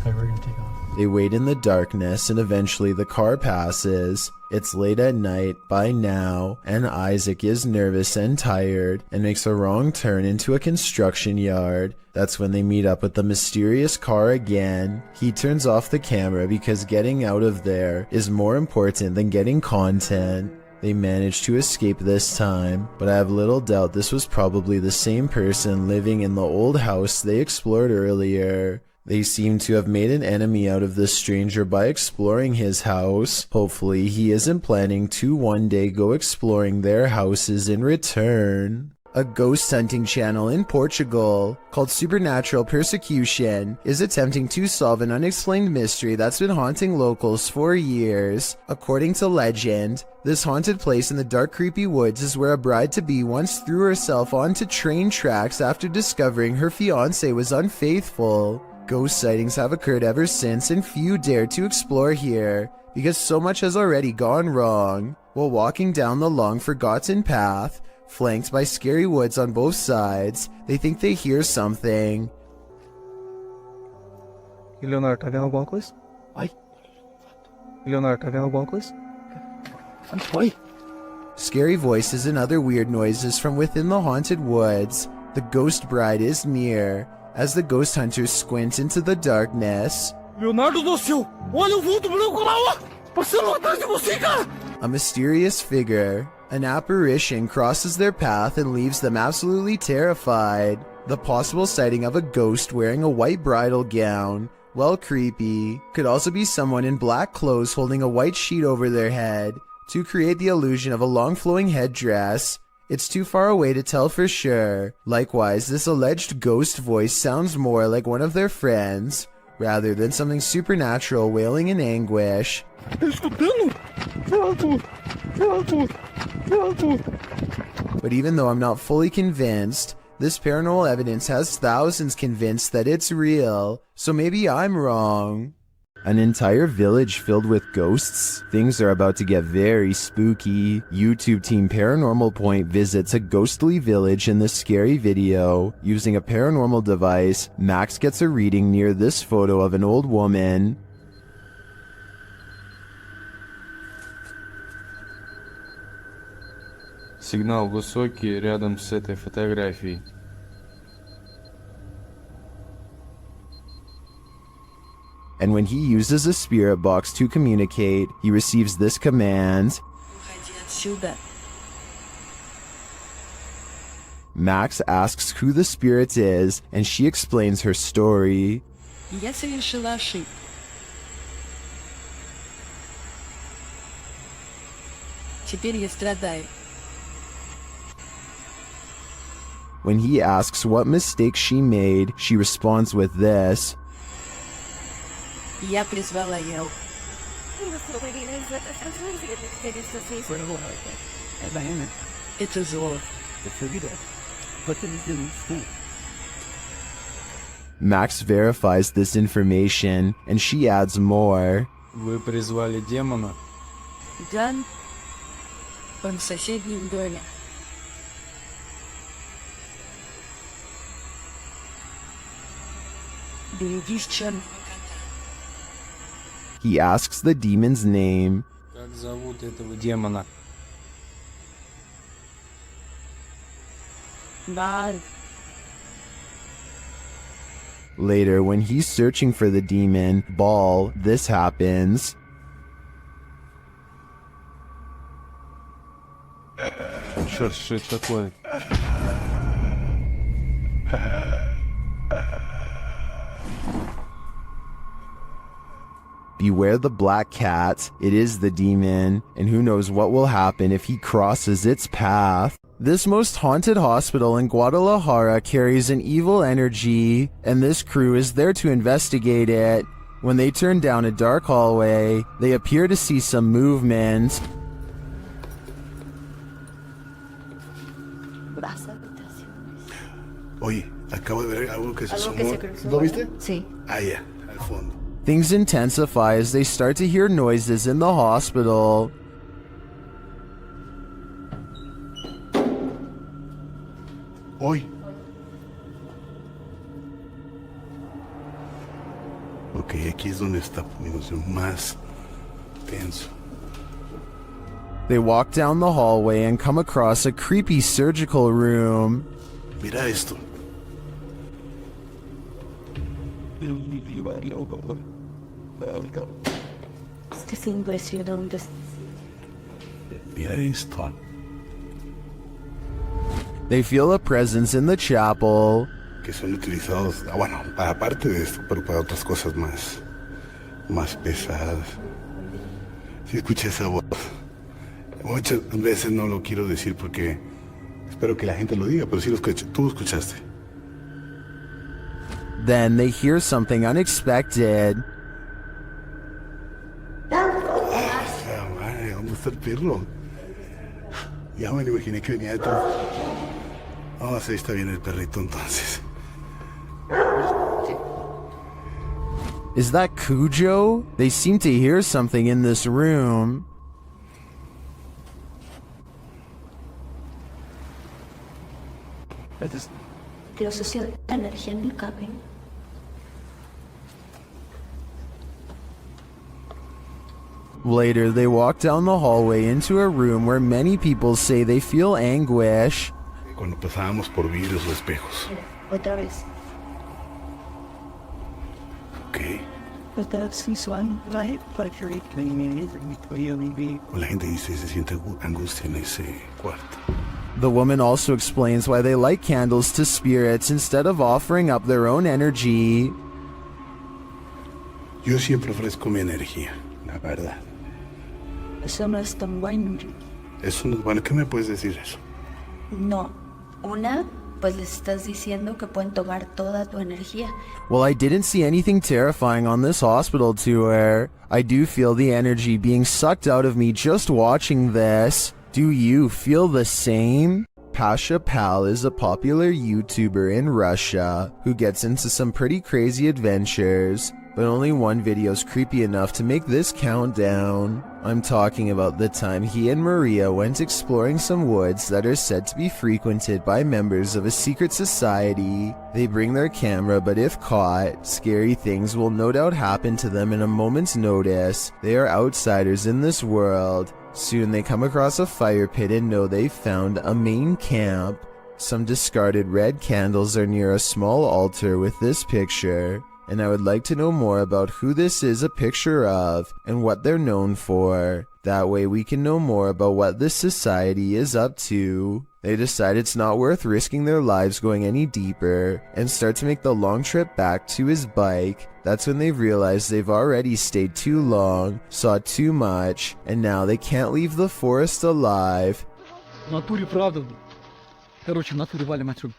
Okay, we're gonna take off. They wait in the darkness and eventually the car passes. It's late at night by now, and Isaac is nervous and tired and makes a wrong turn into a construction yard. That's when they meet up with the mysterious car again. He turns off the camera because getting out of there is more important than getting content. They manage to escape this time, but I have little doubt this was probably the same person living in the old house they explored earlier. They seem to have made an enemy out of this stranger by exploring his house. Hopefully he isn't planning to one day go exploring their houses in return. A ghost hunting channel in Portugal called Supernatural Persecution is attempting to solve an unexplained mystery that's been haunting locals for years. According to legend, this haunted place in the dark creepy woods is where a bride-to-be once threw herself onto train tracks after discovering her fiancé was unfaithful. Ghost sightings have occurred ever since, and few dare to explore here because so much has already gone wrong. While walking down the long forgotten path, flanked by scary woods on both sides, they think they hear something. Leonardo, tá vendo alguma coisa? Ai. Leonardo, tá vendo alguma coisa? Oi. Scary voices and other weird noises from within the haunted woods. The ghost bride is near. As the ghost hunters squint into the darkness, Leonardo do céu! Olha o vulto branco lá, ó! Passando atrás de você, cara! a mysterious figure, an apparition, crosses their path and leaves them absolutely terrified. The possible sighting of a ghost wearing a white bridal gown, well creepy, could also be someone in black clothes holding a white sheet over their head to create the illusion of a long flowing headdress. It's too far away to tell for sure. Likewise, this alleged ghost voice sounds more like one of their friends, rather than something supernatural wailing in anguish. But even though I'm not fully convinced, this paranormal evidence has thousands convinced that it's real, so maybe I'm wrong. An entire village filled with ghosts? Things are about to get very spooky. YouTube team Paranormal Point visits a ghostly village in this scary video. Using a paranormal device, Max gets a reading near this photo of an old woman. Сигнал высокий рядом с этой фотографией. And when he uses a spirit box to communicate, he receives this command. Max asks who the spirit is, and she explains her story. Я совершила ошибку. Теперь я страдаю. When he asks what mistake she made, she responds with this. Я призвала Яу. Это зло. Max verifies this information, and she adds more. Вы призвали демона? Дан. Он в соседнем доме. Берегись, черного кота. He asks the demon's name. Как зовут этого демона? Бар. Later, when he's searching for the demon, Ball, this happens. Черт, что это такое? Beware the black cat, it is the demon, and who knows what will happen if he crosses its path. This most haunted hospital in Guadalajara carries an evil energy, and this crew is there to investigate it. When they turn down a dark hallway, they appear to see some movement. Oye, acabo de ver algo que se asomó. ¿Lo viste? Sí. Ah, ya, al fondo. Things intensify as they start to hear noises in the hospital. Hoy. Ok, aquí es donde está poniéndose más tenso. They walk down the hallway and come across a creepy surgical room. Mira esto. Mira esto. They feel a presence in the chapel. Que son utilizados, bueno, aparte de esto, pero para otras cosas más pesadas. Si escuché esa voz. Muchas veces no lo quiero decir porque espero que la gente lo diga, pero sí lo escuché. Tú lo escuchaste. Then they hear something unexpected. Madre, ¿dónde está el perro? Ya me lo imaginé que venía detrás. Vamos a ver, está bien el perrito entonces. Is that Cujo? They seem to hear something in this room. Energía en el cabello. Later, they walk down the hallway into a room where many people say they feel anguish. Cuando pasábamos por vidrios o espejos. Otra vez. Ok. Otra vez visual, right? Para que La gente dice se siente angustia en ese cuarto. The woman also explains why they light candles to spirits instead of offering up their own energy. Yo siempre ofrezco mi energía, la verdad. Eso no es tan bueno. Eso no es bueno. ¿Qué me puedes decir eso? No. Una, pues les estás diciendo que pueden tomar toda tu energía. Well, I didn't see anything terrifying on this hospital tour. I do feel the energy being sucked out of me just watching this. Do you feel the same? Pasha Pal is a popular YouTuber in Russia who gets into some pretty crazy adventures, but only one video's creepy enough to make this count down. I'm talking about the time he and Maria went exploring some woods that are said to be frequented by members of a secret society. They bring their camera, but if caught, scary things will no doubt happen to them in a moment's notice. They are outsiders in this world, Soon they come across a fire pit and know they've found a main camp. Some discarded red candles are near a small altar with this picture, and I would like to know more about who this is a picture of and what they're known for. That way we can know more about what this society is up to. They decide it's not worth risking their lives going any deeper and start to make the long trip back to his bike. That's when they realize they've already stayed too long, saw too much, and now they can't leave the forest alive. В натуре правда. Короче, в натуре валим отсюда.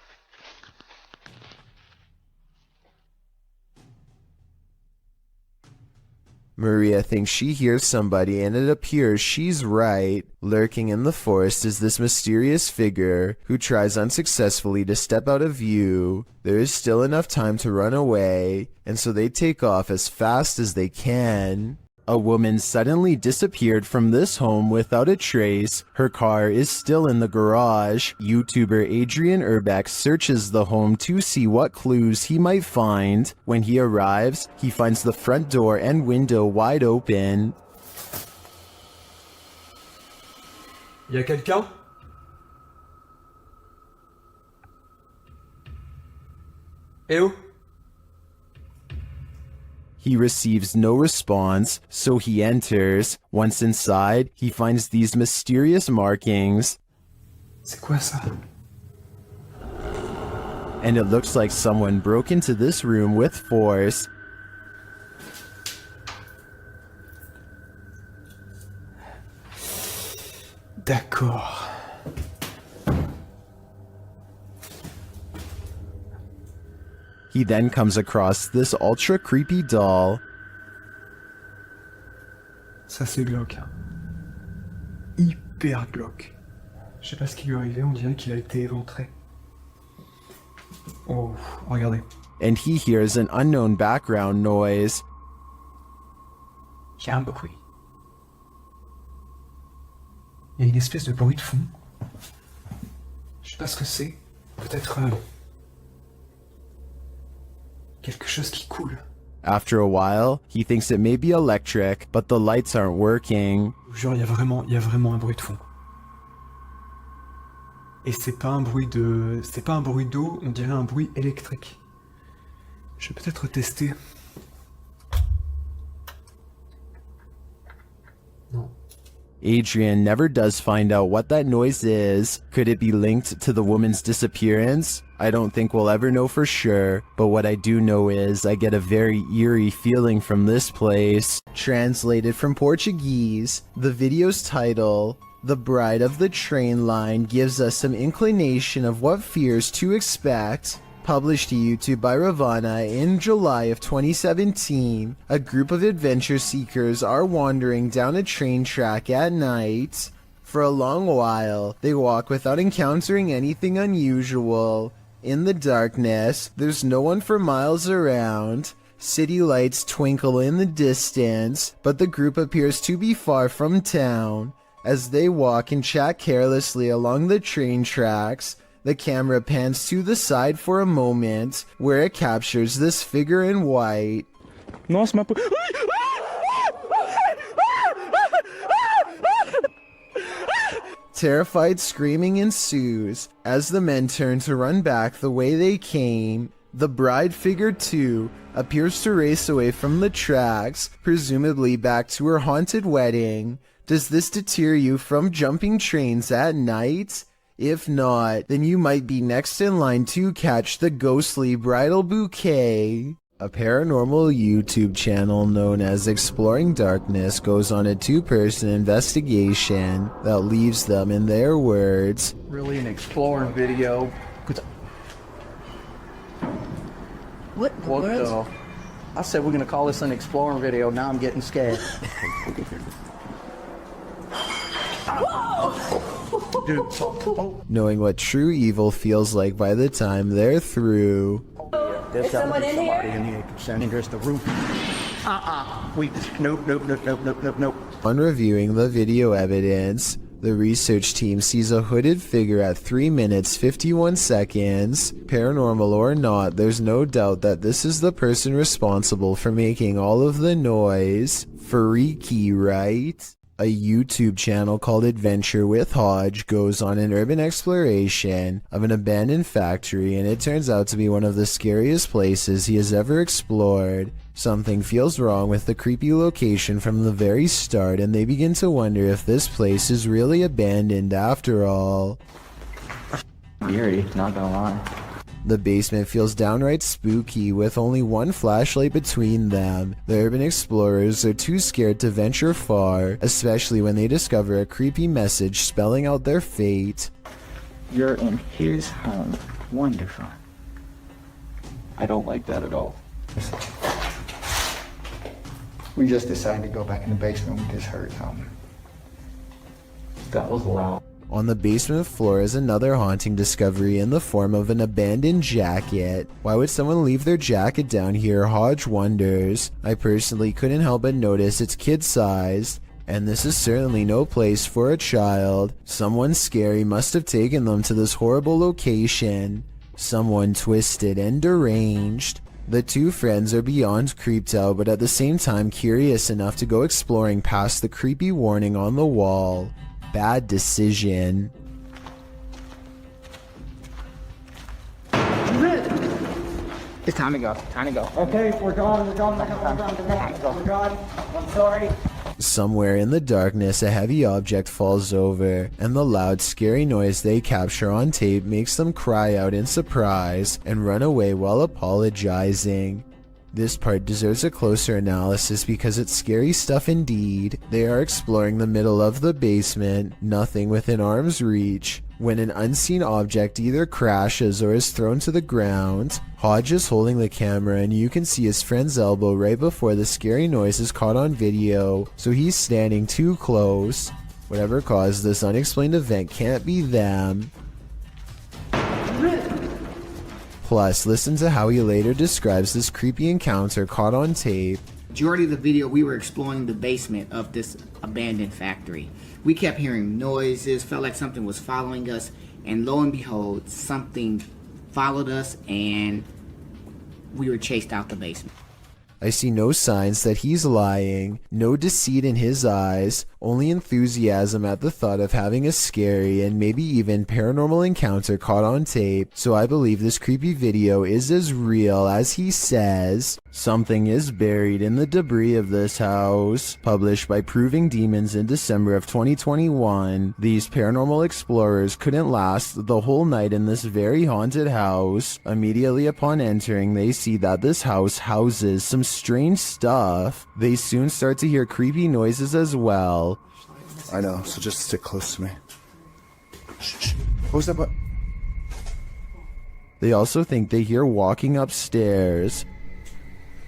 Maria thinks she hears somebody, and it appears she's right. Lurking in the forest is this mysterious figure who tries unsuccessfully to step out of view. There is still enough time to run away, and so they take off as fast as they can. A woman suddenly disappeared from this home without a trace. Her car is still in the garage. YouTuber Adrian Urbeck searches the home to see what clues he might find. When he arrives, he finds the front door and window wide open. Y'a quelqu'un? Eh oh? He receives no response, so he enters. Once inside, he finds these mysterious markings. C'est quoi ça? And it looks like someone broke into this room with force. D'accord. He then comes across this ultra creepy doll. Ça c'est glauque. Hein. Hyper glauque. Je sais pas ce qui lui est arrivé, on dirait qu'il a été éventré. Oh, regardez. And he hears an unknown background noise. Il y a un bruit. Il y a une espèce de bruit de fond. Je sais pas ce que c'est. Peut-être quelque chose qui coule. After a while, he thinks it may be electric, but the lights aren't working. Genre, il y a vraiment un bruit de fond. Et c'est pas un bruit d'eau, on dirait un bruit électrique. Je vais peut-être tester. Non. Adrian never does find out what that noise is. Could it be linked to the woman's disappearance? I don't think we'll ever know for sure, but what I do know is I get a very eerie feeling from this place. Translated from Portuguese, the video's title, The Bride of the Train Line, gives us some inclination of what fears to expect. Published to YouTube by Ravana in July of 2017, a group of adventure seekers are wandering down a train track at night. For a long while, they walk without encountering anything unusual. In the darkness, there's no one for miles around. City lights twinkle in the distance, but the group appears to be far from town. As they walk and chat carelessly along the train tracks, the camera pans to the side for a moment, where it captures this figure in white. Nossa, mas... Terrified screaming ensues as the men turn to run back the way they came. The bride figure, too, appears to race away from the tracks, presumably back to her haunted wedding. Does this deter you from jumping trains at night? If not, then you might be next in line to catch the ghostly bridal bouquet. A paranormal YouTube channel known as Exploring Darkness goes on a two-person investigation that leaves them, in their words, Really an exploring video. What the? I said we're gonna call this an exploring video, now I'm getting scared. Dude, knowing what true evil feels like by the time they're through. There's someone in here? There's the roof. Nope. On reviewing the video evidence, the research team sees a hooded figure at 3 minutes 51 seconds. Paranormal or not, there's no doubt that this is the person responsible for making all of the noise. Freaky, right? A YouTube channel called Adventure with Hodge goes on an urban exploration of an abandoned factory, and it turns out to be one of the scariest places he has ever explored. Something feels wrong with the creepy location from the very start, and they begin to wonder if this place is really abandoned after all. Eerie, not gonna lie. The basement feels downright spooky, with only one flashlight between them. The urban explorers are too scared to venture far, especially when they discover a creepy message spelling out their fate. You're in his home. Wonderful. I don't like that at all. We just decided to go back in the basement. We just heard something. That was loud. On the basement floor is another haunting discovery in the form of an abandoned jacket. Why would someone leave their jacket down here? Hodge wonders. I personally couldn't help but notice it's kid-sized, and this is certainly no place for a child. Someone scary must have taken them to this horrible location. Someone twisted and deranged. The two friends are beyond creeped out, but at the same time curious enough to go exploring past the creepy warning on the wall. Bad decision. It's time to go. Time to go. Okay, we're gone. We're gone. We're gone. I'm sorry. Somewhere in the darkness, a heavy object falls over, and the loud, scary noise they capture on tape makes them cry out in surprise and run away while apologizing. This part deserves a closer analysis because it's scary stuff indeed. They are exploring the middle of the basement, nothing within arm's reach, when an unseen object either crashes or is thrown to the ground. Hodge is holding the camera, and you can see his friend's elbow right before the scary noise is caught on video, so he's standing too close. Whatever caused this unexplained event can't be them. Plus, listen to how he later describes this creepy encounter caught on tape. Majority of the video, we were exploring the basement of this abandoned factory. We kept hearing noises, felt like something was following us, and lo and behold, something followed us and we were chased out the basement. I see no signs that he's lying, no deceit in his eyes, only enthusiasm at the thought of having a scary and maybe even paranormal encounter caught on tape, so I believe this creepy video is as real as he says. Something is buried in the debris of this house. Published by Proving Demons in December of 2021, these paranormal explorers couldn't last the whole night in this very haunted house. Immediately upon entering, they see that this house houses some strange stuff. They soon start to hear creepy noises as well. I know, so just stick close to me. Shh. What was that button? They also think they hear walking upstairs.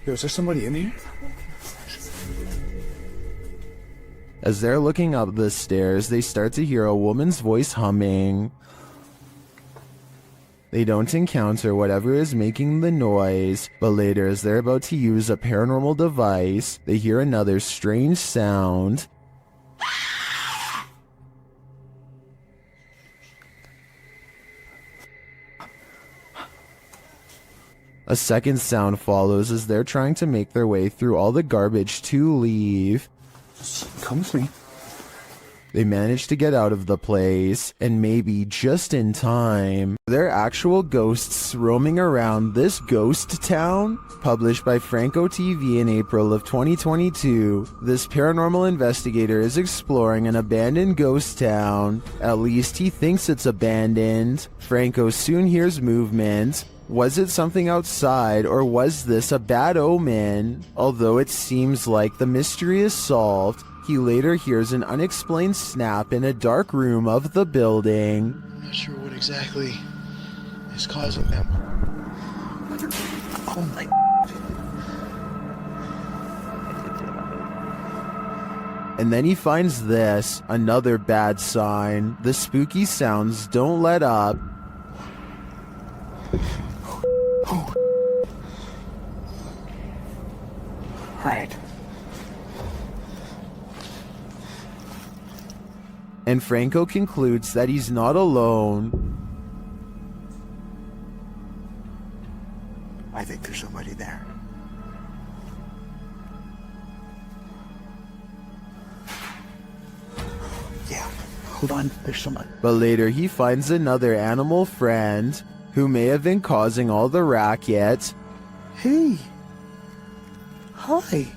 Yo, is there somebody in here? As they're looking up the stairs, they start to hear a woman's voice humming. They don't encounter whatever is making the noise, but later as they're about to use a paranormal device, they hear another strange sound. A second sound follows as they're trying to make their way through all the garbage to leave. Come with me. They manage to get out of the place, and maybe just in time. There are actual ghosts roaming around this ghost town. Published by Franco TV in April of 2022, this paranormal investigator is exploring an abandoned ghost town. At least he thinks it's abandoned. Franco soon hears movement. Was it something outside, or was this a bad omen? Although it seems like the mystery is solved, he later hears an unexplained snap in a dark room of the building. I'm not sure what exactly is causing them. Oh my... And then he finds this, another bad sign. The spooky sounds don't let up. Right. And Franco concludes that he's not alone. I think there's somebody there. Yeah. Hold on, there's someone. But later he finds another animal friend who may have been causing all the racket. Hey. Hi.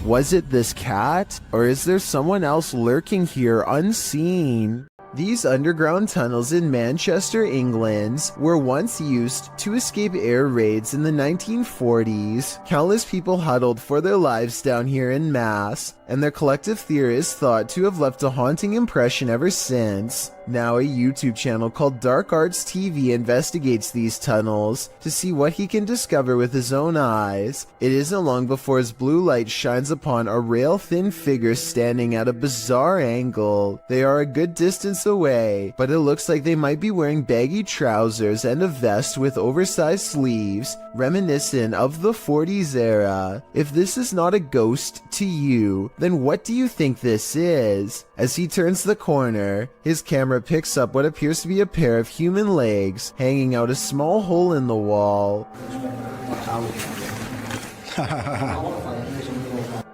Was it this cat? Or is there someone else lurking here unseen? These underground tunnels in Manchester, England, were once used to escape air raids in the 1940s. Countless people huddled for their lives down here in mass, and their collective theory is thought to have left a haunting impression ever since. Now a YouTube channel called Dark Arts TV investigates these tunnels to see what he can discover with his own eyes. It isn't long before his blue light shines upon a rail-thin figure standing at a bizarre angle. They are a good distance away, but it looks like they might be wearing baggy trousers and a vest with oversized sleeves, reminiscent of the 40s era. If this is not a ghost to you, then what do you think this is? As he turns the corner, his camera picks up what appears to be a pair of human legs hanging out a small hole in the wall.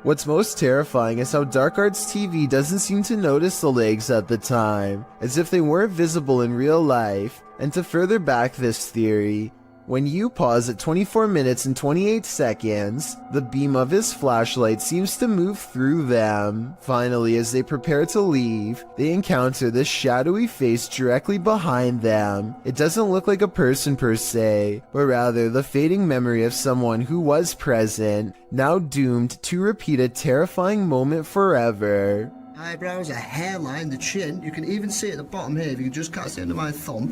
What's most terrifying is how Dark Arts TV doesn't seem to notice the legs at the time, as if they weren't visible in real life. And to further back this theory, when you pause at 24 minutes and 28 seconds, the beam of his flashlight seems to move through them. Finally, as they prepare to leave, they encounter this shadowy face directly behind them. It doesn't look like a person per se, but rather the fading memory of someone who was present, now doomed to repeat a terrifying moment forever. Eyebrows, a hairline, the chin. You can even see at the bottom here, if you can just cast it under my thumb,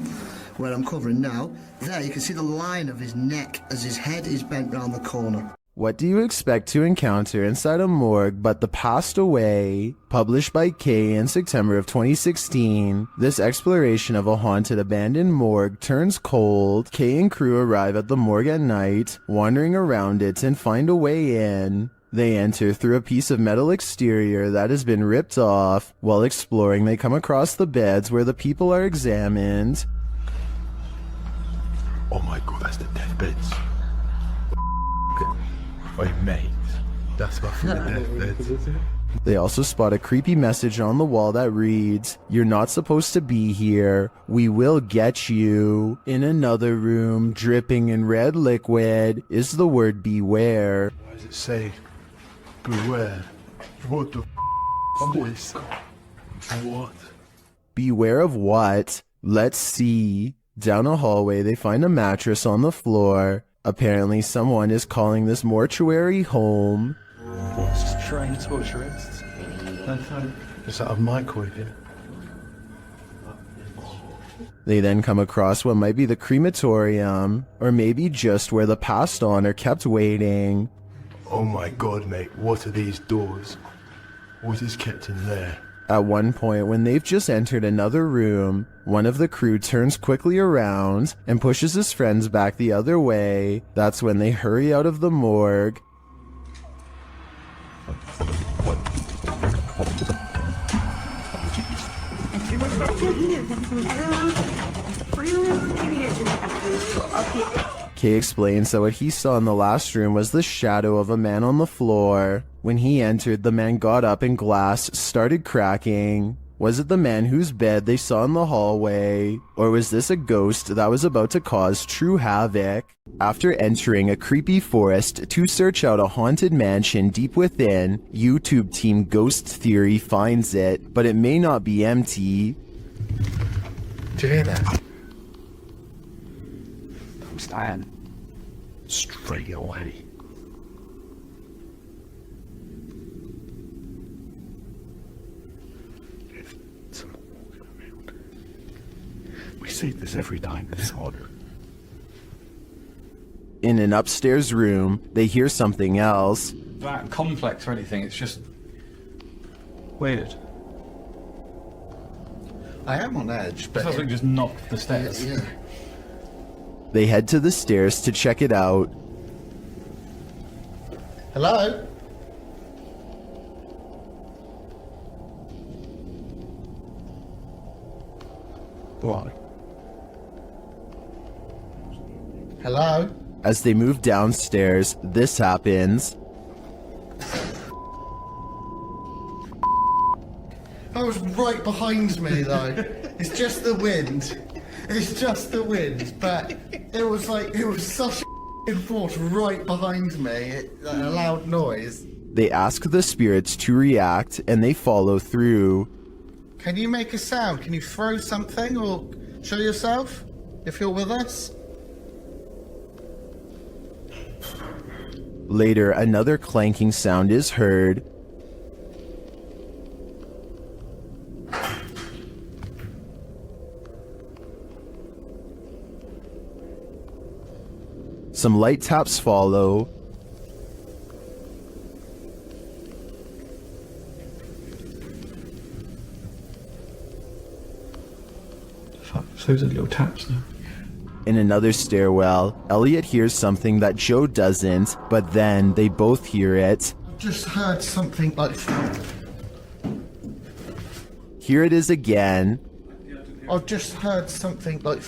where I'm covering now. There, you can see the line of his neck as his head is bent round the corner. What do you expect to encounter inside a morgue but the past away? Published by Kay in September of 2016, this exploration of a haunted abandoned morgue turns cold. Kay and crew arrive at the morgue at night, wandering around it and find a way in. They enter through a piece of metal exterior that has been ripped off. While exploring, they come across the beds where the people are examined. Oh my god, that's the death beds. Wait, mate. That's my fucking death beds. They also spot a creepy message on the wall that reads, "You're not supposed to be here. We will get you." In another room, dripping in red liquid, is the word beware. Why does it say beware? What the f is? What? Beware of what? Let's see. Down a hallway, they find a mattress on the floor. Apparently, someone is calling this mortuary home. What's trying to torture it? Is that a microwave here? They then come across what might be the crematorium, or maybe just where the passed on are kept waiting. Oh my god, mate, what are these doors? What is kept in there? At one point, when they've just entered another room, one of the crew turns quickly around and pushes his friends back the other way. That's when they hurry out of the morgue. Kay explains that what he saw in the last room was the shadow of a man on the floor. When he entered, the man got up and glass started cracking. Was it the man whose bed they saw in the hallway? Or was this a ghost that was about to cause true havoc? After entering a creepy forest to search out a haunted mansion deep within, YouTube team Ghost Theory finds it, but it may not be empty. Do you hear that? I'm staying. Straight away. We see this every time. It's odd. In an upstairs room, they hear something else. That complex or anything, it's just weird. I am on edge, but... It sounds like just knocked the stairs. Yeah. They head to the stairs to check it out. Hello? What? Hello? As they move downstairs, this happens. That was right behind me, though. It's just the wind. It's just the wind, but it was such a force right behind me, a loud noise. They ask the spirits to react, and they follow through. Can you make a sound? Can you throw something or show yourself if you're with us? Later, another clanking sound is heard. Some light taps follow. So those are little taps now. In another stairwell, Elliot hears something that Joe doesn't, but then they both hear it. Just heard something like... Here it is again. I've just heard something like...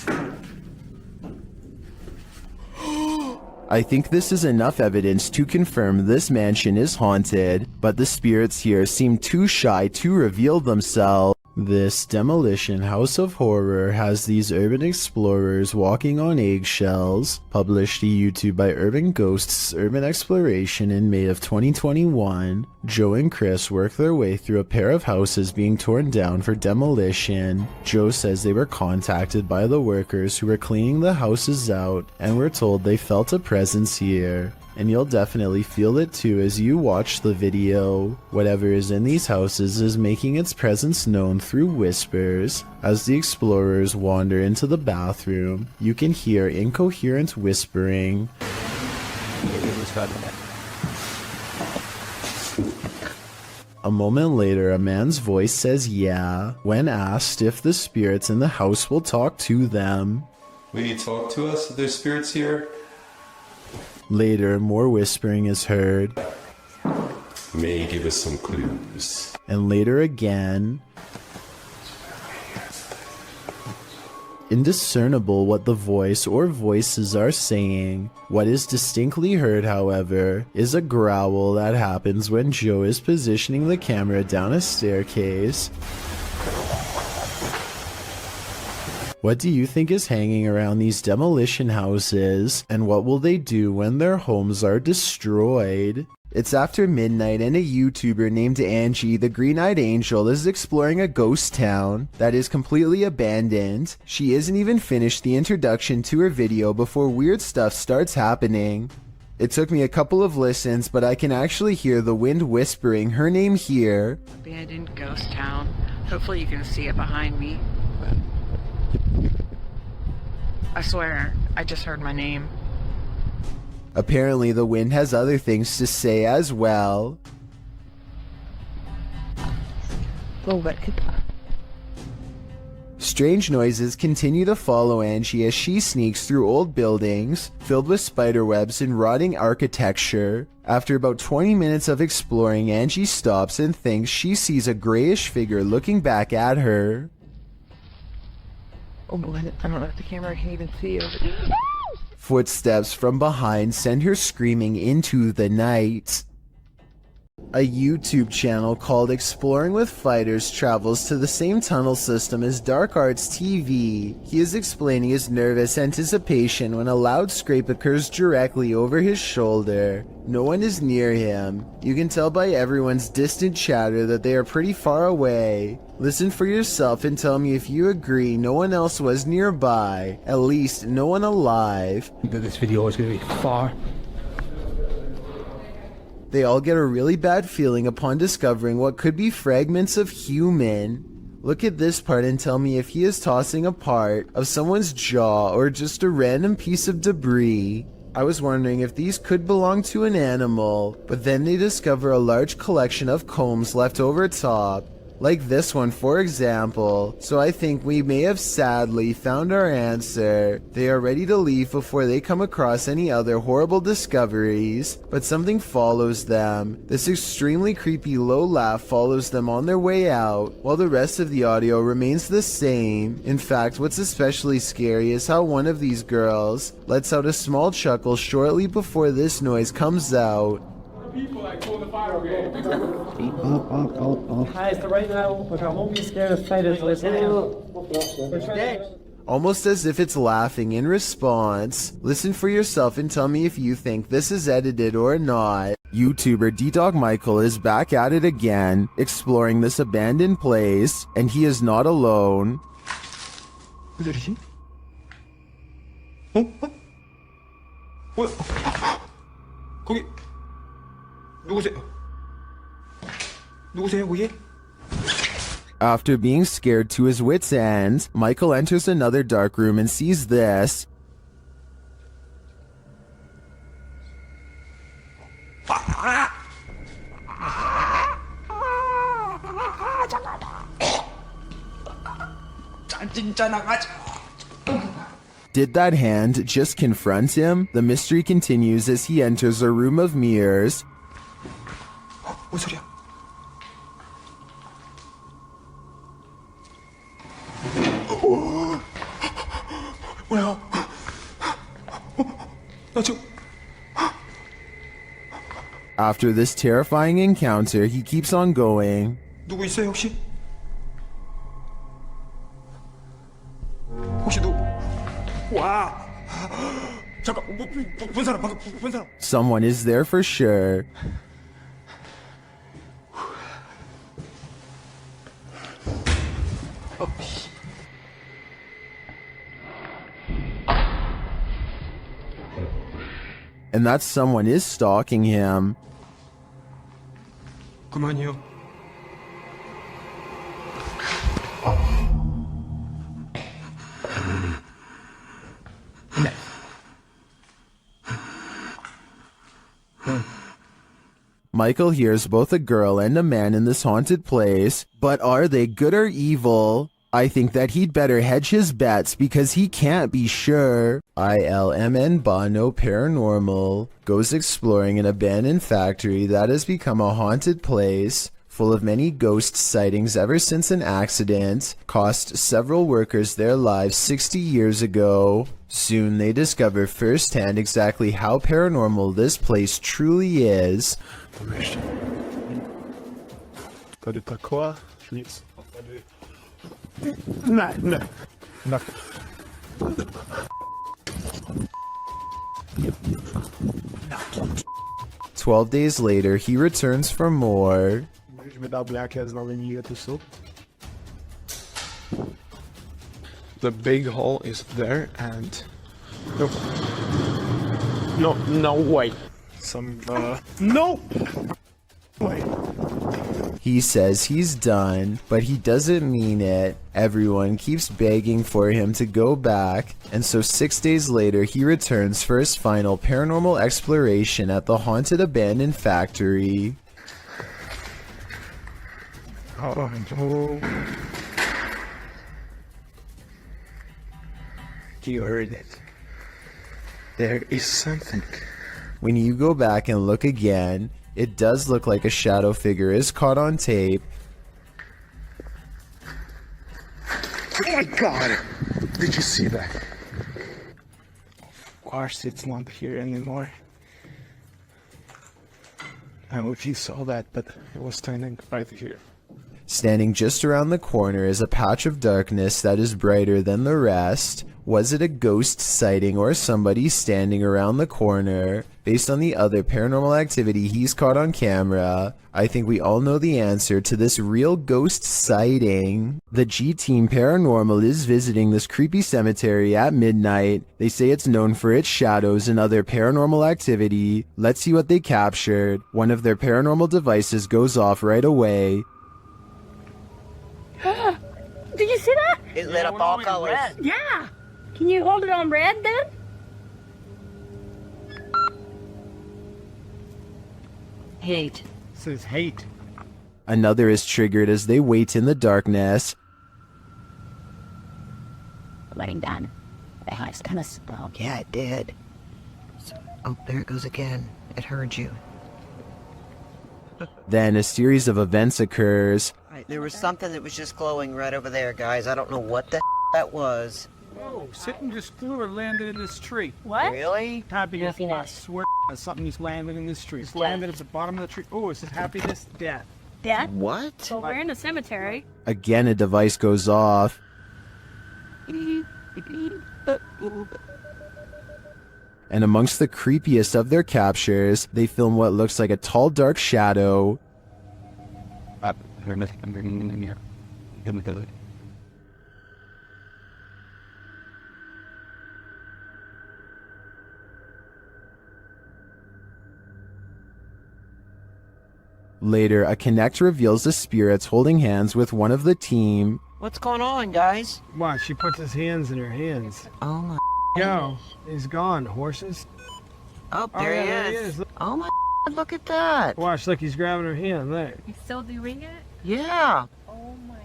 I think this is enough evidence to confirm this mansion is haunted, but the spirits here seem too shy to reveal themselves. This demolition house of horror has these urban explorers walking on eggshells. Published to YouTube by Urban Ghosts Urban Exploration in May of 2021. Joe and Chris work their way through a pair of houses being torn down for demolition. Joe says they were contacted by the workers who were cleaning the houses out and were told they felt a presence here. And you'll definitely feel it too as you watch the video. Whatever is in these houses is making its presence known through whispers. As the explorers wander into the bathroom, you can hear incoherent whispering. A moment later, a man's voice says yeah, when asked if the spirits in the house will talk to them. Will you talk to us if there's spirits here? Later, more whispering is heard. May give us some clues. And later again. Indiscernible what the voice or voices are saying. What is distinctly heard, however, is a growl that happens when Joe is positioning the camera down a staircase. What do you think is hanging around these demolition houses, and what will they do when their homes are destroyed? It's after midnight and a YouTuber named Angie, the Green-Eyed Angel, is exploring a ghost town that is completely abandoned. She isn't even finished the introduction to her video before weird stuff starts happening. It took me a couple of listens, but I can actually hear the wind whispering her name here. Abandoned ghost town. Hopefully you can see it behind me. I swear, I just heard my name. Apparently the wind has other things to say as well. Strange noises continue to follow Angie as she sneaks through old buildings filled with spiderwebs and rotting architecture. After about 20 minutes of exploring, Angie stops and thinks she sees a grayish figure looking back at her. Oh boy, I don't know if the camera can even see over there. Footsteps from behind send her screaming into the night. A YouTube channel called Exploring with Fighters travels to the same tunnel system as Dark Arts TV. He is explaining his nervous anticipation when a loud scrape occurs directly over his shoulder. No one is near him. You can tell by everyone's distant chatter that they are pretty far away. Listen for yourself and tell me if you agree no one else was nearby. At least no one alive. That this video is going to be far. They all get a really bad feeling upon discovering what could be fragments of human. Look at this part and tell me if he is tossing a part of someone's jaw or just a random piece of debris. I was wondering if these could belong to an animal, but then they discover a large collection of combs left over top. Like this one, for example. So I think we may have sadly found our answer. They are ready to leave before they come across any other horrible discoveries, but something follows them. This extremely creepy low laugh follows them on their way out, while the rest of the audio remains the same. In fact, what's especially scary is how one of these girls lets out a small chuckle shortly before this noise comes out. people like pulling the fire brigade. Guys, so right now, with our homie scared of spiders, we're Almost as if it's laughing in response. Listen for yourself and tell me if you think this is edited or not. YouTuber D-Dog Michael is back at it again, exploring this abandoned place, and he is not alone. 무슨 소리지? 어? 뭐야? 거기 누구세요? 누구세요, 거기? After being scared to his wits' end, Michael enters another dark room and sees this. Did that hand just confront him? The mystery continues as he enters a room of mirrors. 뭔 소리야? 뭐야? 나 지금 After this terrifying encounter, he keeps on going. 누구 있어요, 혹시? 혹시 누구? 와! 잠깐, 본 사람, 방금 본 사람. Someone is there for sure. And that someone is stalking him. 그만이요. Michael hears both a girl and a man in this haunted place, but are they good or evil? I think that he'd better hedge his bets because he can't be sure. ILMN Bono Paranormal goes exploring an abandoned factory that has become a haunted place, full of many ghost sightings ever since an accident cost several workers their lives 60 years ago. Soon they discover firsthand exactly how paranormal this place truly is. Tady taková nic. Ne, ne. 12 days later, he returns for more. Můžeš mi dát nějaké znamení, je to jsou? The big hole is there and... No way. Some, no! Wait. He says he's done, but he doesn't mean it. Everyone keeps begging for him to go back, and so 6 days later he returns for his final paranormal exploration at the haunted abandoned factory. Oh no. You heard it. There is something. When you go back and look again, it does look like a shadow figure is caught on tape. Oh my god! Did you see that? Of course it's not here anymore. I don't know if you saw that, but it was standing right here. Standing just around the corner is a patch of darkness that is brighter than the rest. Was it a ghost sighting or somebody standing around the corner? Based on the other paranormal activity he's caught on camera, I think we all know the answer to this real ghost sighting. The G-Team Paranormal is visiting this creepy cemetery at midnight. They say it's known for its shadows and other paranormal activity. Let's see what they captured. One of their paranormal devices goes off right away. Did you see that? It lit up all colors. Red. Yeah. Can you hold it on red then? Hate. It says hate. Another is triggered as they wait in the darkness. Letting down. The house kind of spoke. Yeah, it did. Oh, there it goes again. It heard you. Then a series of events occurs. There was something that was just glowing right over there, guys. I don't know what the that was. Whoa, something just flew or landed in this tree. What? Really? Happy, I swear Something's landed in this tree. It's landed at the bottom of the tree. Oh, it says happiness, death. Death? What? So we're in a cemetery. Again, a device goes off. And amongst the creepiest of their captures, they film what looks like a tall, dark shadow. Later, a Connect reveals the spirits holding hands with one of the team. What's going on, guys? Watch, she puts his hands in her hands. Oh my. Yo, he's gone. Horses. Oh, there yeah, he is. Oh my. Look at that. Watch, look, he's grabbing her hand. Look. He's still doing it? Yeah. Oh my.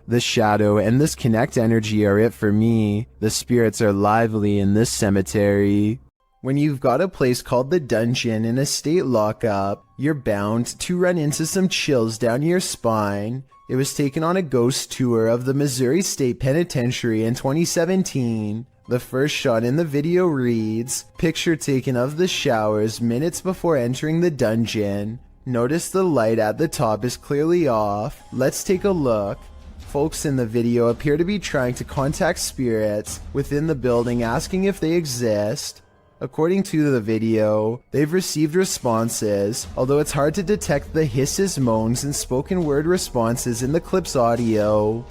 The shadow and this Connect energy are it for me. The spirits are lively in this cemetery. When you've got a place called the Dungeon in a state lockup, you're bound to run into some chills down your spine. It was taken on a ghost tour of the Missouri State Penitentiary in 2017. The first shot in the video reads, "Picture taken of the showers minutes before entering the dungeon. Notice the light at the top is clearly off. Let's take a look." Folks in the video appear to be trying to contact spirits within the building, asking if they exist. According to the video, they've received responses, although it's hard to detect the hisses, moans, and spoken word responses in the clip's audio.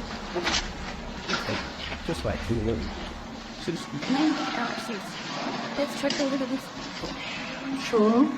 Just like Let's check over this. Sure.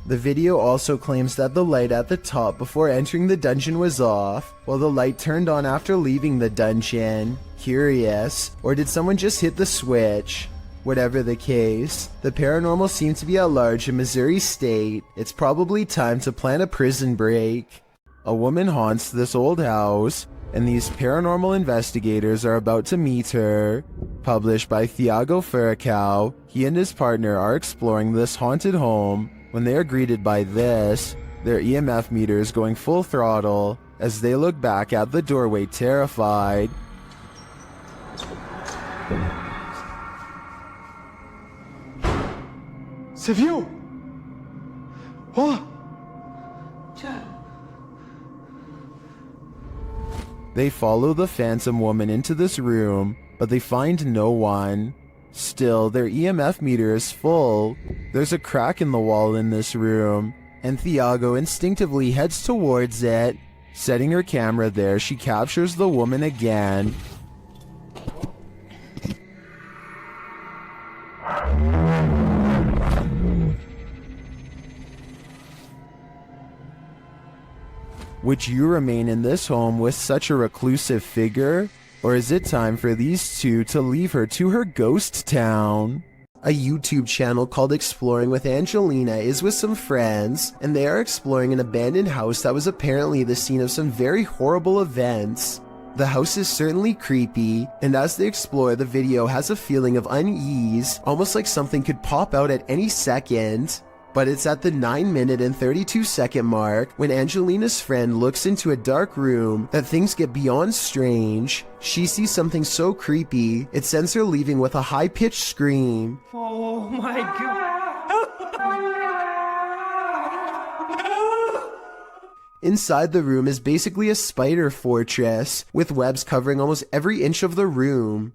The video also claims that the light at the top before entering the dungeon was off, while the light turned on after leaving the dungeon. Curious, or did someone just hit the switch? Whatever the case, the paranormal seemed to be at large in Missouri State. It's probably time to plan a prison break. A woman haunts this old house, and these paranormal investigators are about to meet her. Published by Thiago Furacao, he and his partner are exploring this haunted home when they are greeted by this, their EMF meters going full throttle as they look back at the doorway terrified. C'est vieux! What? They follow the phantom woman into this room, but they find no one. Still, their EMF meter is full. There's a crack in the wall in this room, and Thiago instinctively heads towards it. Setting her camera there, she captures the woman again. Would you remain in this home with such a reclusive figure? Or is it time for these two to leave her to her ghost town? A YouTube channel called Exploring with Angelina is with some friends, and they are exploring an abandoned house that was apparently the scene of some very horrible events. The house is certainly creepy, and as they explore, the video has a feeling of unease, almost like something could pop out at any second. But it's at the 9-minute and 32-second mark when Angelina's friend looks into a dark room that things get beyond strange. She sees something so creepy, it sends her leaving with a high-pitched scream. Oh my god! Inside the room is basically a spider fortress, with webs covering almost every inch of the room.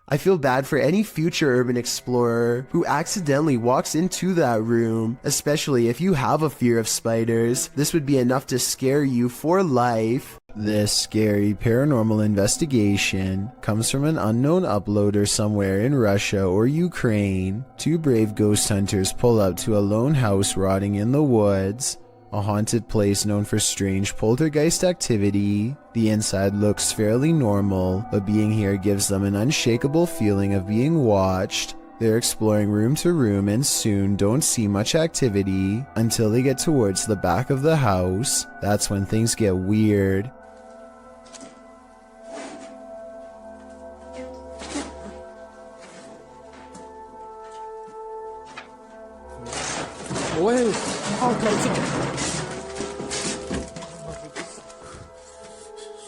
I feel bad for any future urban explorer who accidentally walks into that room, especially if you have a fear of spiders. This would be enough to scare you for life. This scary paranormal investigation comes from an unknown uploader somewhere in Russia or Ukraine. Two brave ghost hunters pull up to a lone house rotting in the woods. A haunted place known for strange poltergeist activity. The inside looks fairly normal, but being here gives them an unshakable feeling of being watched. They're exploring room to room and soon don't see much activity until they get towards the back of the house. That's when things get weird.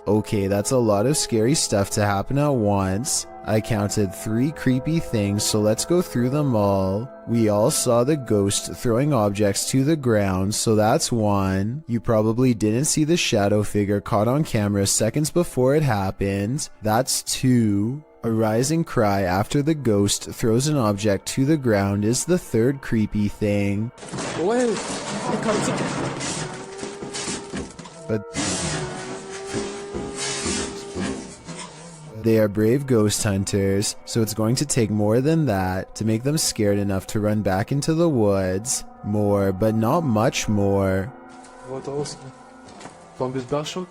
Okay, that's a lot of scary stuff to happen at once. I counted 3 creepy things, so let's go through them all. We all saw the ghost throwing objects to the ground, so that's 1. You probably didn't see the shadow figure caught on camera seconds before it happened. That's 2. A rising cry after the ghost throws an object to the ground is the 3rd creepy thing. But they are brave ghost hunters, so it's going to take more than that to make them scared enough to run back into the woods. More, but not much more. What else? Vom Bildschirm?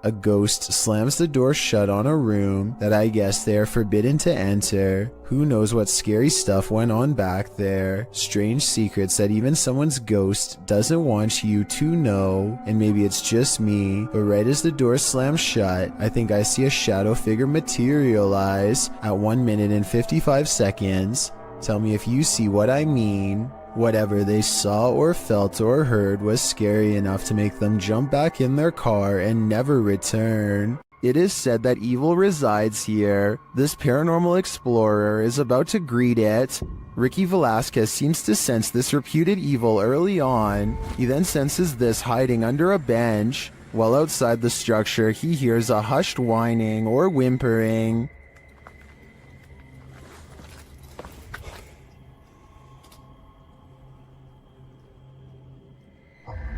A ghost slams the door shut on a room that I guess they are forbidden to enter. Who knows what scary stuff went on back there. Strange secrets that even someone's ghost doesn't want you to know. And maybe it's just me, but right as the door slams shut, I think I see a shadow figure materialize at 1 minute and 55 seconds. Tell me if you see what I mean. Whatever they saw or felt or heard was scary enough to make them jump back in their car and never return. It is said that evil resides here. This paranormal explorer is about to greet it. Ricky Velasquez seems to sense this reputed evil early on. He then senses this hiding under a bench. While outside the structure, he hears a hushed whining or whimpering.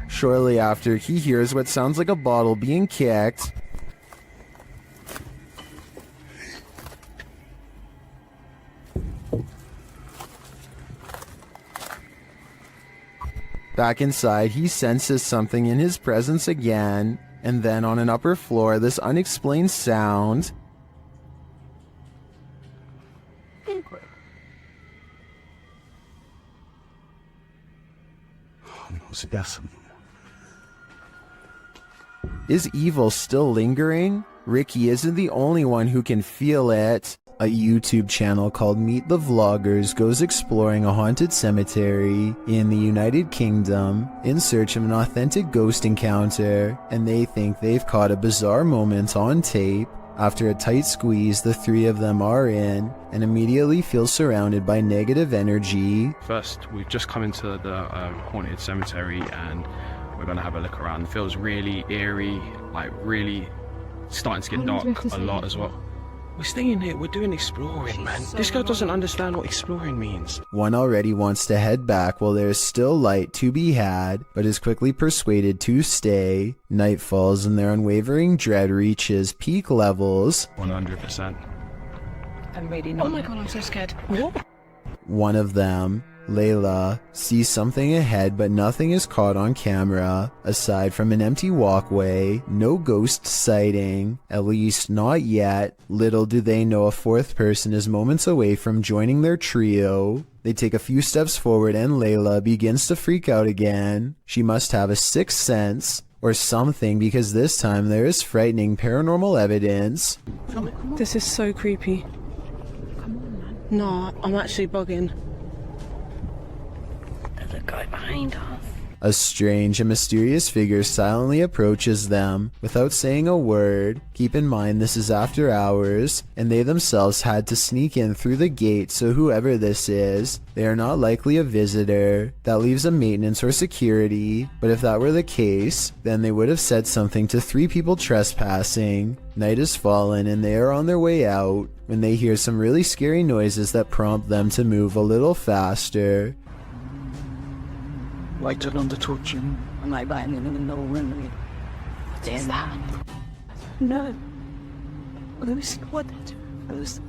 Shortly after, he hears what sounds like a bottle being kicked. Back inside, he senses something in his presence again, and then on an upper floor, this unexplained sound. Is evil still lingering? Ricky isn't the only one who can feel it. A YouTube channel called Meet the Vloggers goes exploring a haunted cemetery in the United Kingdom in search of an authentic ghost encounter, and they think they've caught a bizarre moment on tape. After a tight squeeze, the 3 of them are in and immediately feel surrounded by negative energy. First, we've just come into the haunted cemetery and we're going to have a look around. It feels really eerie, like really starting to get dark a lot as well. We're staying here, we're doing exploring, man. This guy doesn't understand what exploring means. One already wants to head back while there is still light to be had, but is quickly persuaded to stay. Night falls and their unwavering dread reaches peak levels. 100%. I'm ready now. Oh my god, I'm so scared. What? One of them, Layla, sees something ahead, but nothing is caught on camera. Aside from an empty walkway, no ghost sighting, at least not yet. Little do they know a 4th person is moments away from joining their trio. They take a few steps forward and Layla begins to freak out again. She must have a 6th sense or something, because this time there is frightening paranormal evidence. This is so creepy. Come on, man. Nah, I'm actually bugging. There's a guy behind us. A strange and mysterious figure silently approaches them without saying a word. Keep in mind this is after hours, and they themselves had to sneak in through the gate, so whoever this is, they are not likely a visitor. That leaves a maintenance or security, but if that were the case, then they would have said something to 3 people trespassing. Night has fallen and they are on their way out when they hear some really scary noises that prompt them to move a little faster. Lighter on the torch. Am I buying in the room? What is that? No. Let me see what that is.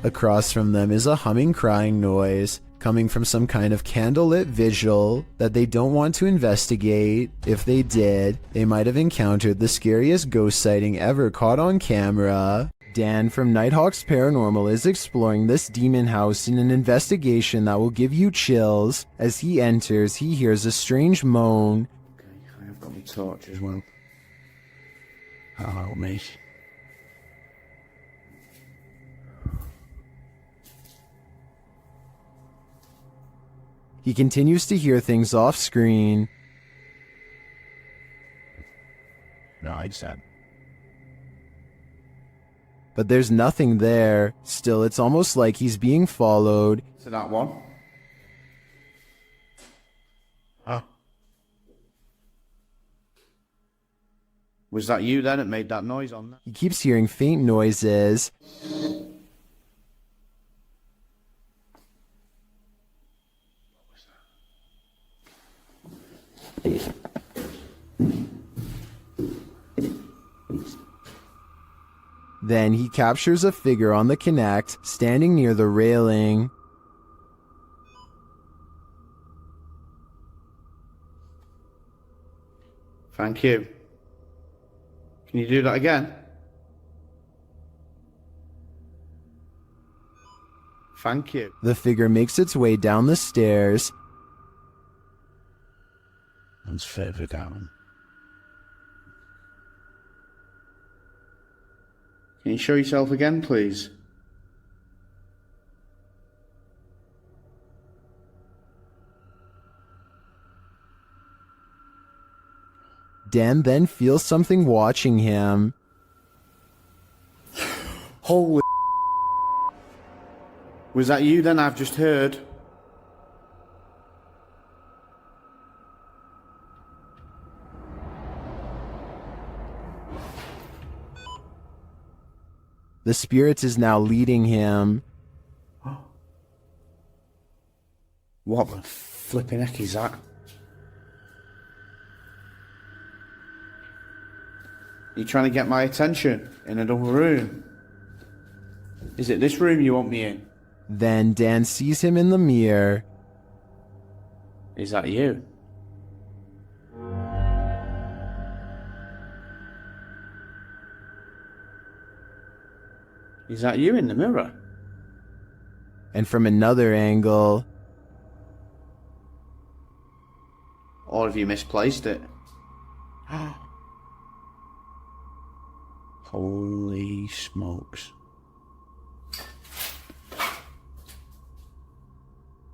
Across from them is a humming, crying noise coming from some kind of candlelit vigil that they don't want to investigate. If they did, they might have encountered the scariest ghost sighting ever caught on camera. Dan from Nighthawks Paranormal is exploring this demon house in an investigation that will give you chills. As he enters, he hears a strange moan. Okay, I've got my torch as well. That'll help me. He continues to hear things off screen. No, I said. But there's nothing there. Still, it's almost like he's being followed. So that one. Huh? Was that you then that made that noise on there? He keeps hearing faint noises. Then he captures a figure on the Kinect standing near the railing. Thank you. Can you do that again? Thank you. The figure makes its way down the stairs. It's further down. Can you show yourself again, please? Dan then feels something watching him. Holy... Was that you then I've just heard? The spirit is now leading him. What the flipping heck is that? You're trying to get my attention in another room. Is it this room you want me in? Then Dan sees him in the mirror. Is that you? Is that you in the mirror? And from another angle... Or have you misplaced it? Holy smokes.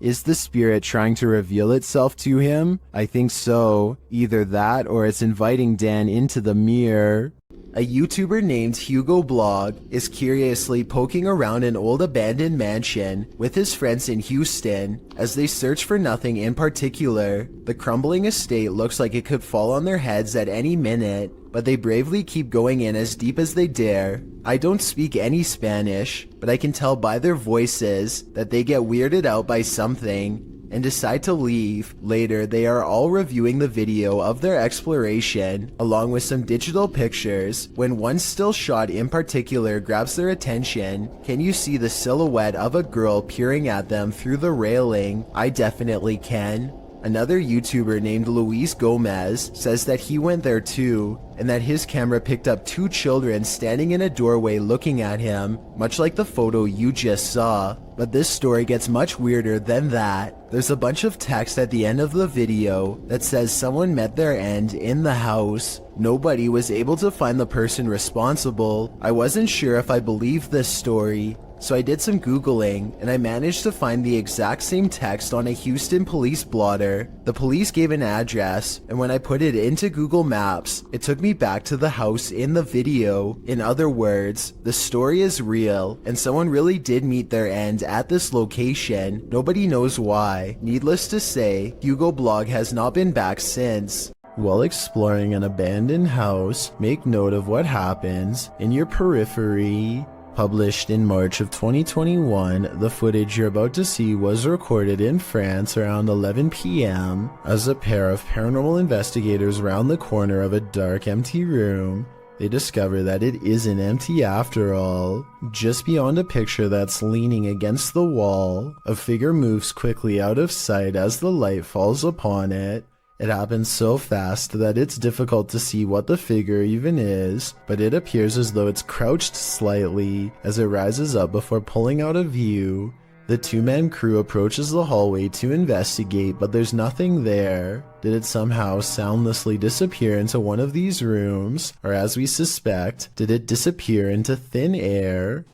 Is the spirit trying to reveal itself to him? I think so. Either that or it's inviting Dan into the mirror. A YouTuber named Hugo Blog is curiously poking around an old abandoned mansion with his friends in Houston as they search for nothing in particular. The crumbling estate looks like it could fall on their heads at any minute, but they bravely keep going in as deep as they dare. I don't speak any Spanish, but I can tell by their voices that they get weirded out by something and decide to leave. Later, they are all reviewing the video of their exploration, along with some digital pictures, when one still shot in particular grabs their attention. Can you see the silhouette of a girl peering at them through the railing? I definitely can. Another YouTuber named Luis Gomez says that he went there too, and that his camera picked up two children standing in a doorway looking at him, much like the photo you just saw. But this story gets much weirder than that. There's a bunch of text at the end of the video that says someone met their end in the house. Nobody was able to find the person responsible. I wasn't sure if I believed this story, so I did some Googling, and I managed to find the exact same text on a Houston police blotter. The police gave an address, and when I put it into Google Maps, it took me back to the house in the video. In other words, the story is real, and someone really did meet their end at this location. Nobody knows why. Needless to say, Hugo Blog has not been back since. While exploring an abandoned house, make note of what happens in your periphery. Published in March of 2021, the footage you're about to see was recorded in France around 11 p.m. as a pair of paranormal investigators round the corner of a dark, empty room. They discover that it isn't empty after all. Just beyond a picture that's leaning against the wall, a figure moves quickly out of sight as the light falls upon it. It happens so fast that it's difficult to see what the figure even is, but it appears as though it's crouched slightly as it rises up before pulling out of view. The two-man crew approaches the hallway to investigate, but there's nothing there. Did it somehow soundlessly disappear into one of these rooms, or as we suspect, did it disappear into thin air?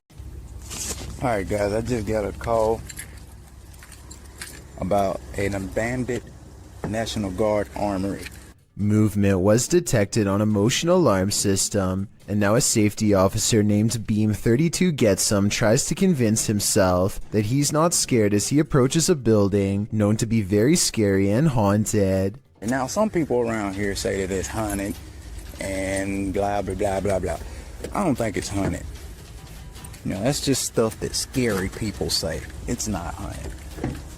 Alright guys, I just got a call. about an abandoned National Guard armory. Movement was detected on a motion alarm system, and now a safety officer named Beam 32 Getsum tries to convince himself that he's not scared as he approaches a building known to be very scary and haunted. Now, some people around here say that it's haunted and blah, blah, blah, blah, blah. I don't think it's haunted. You know, that's just stuff that scary people say. It's not haunted.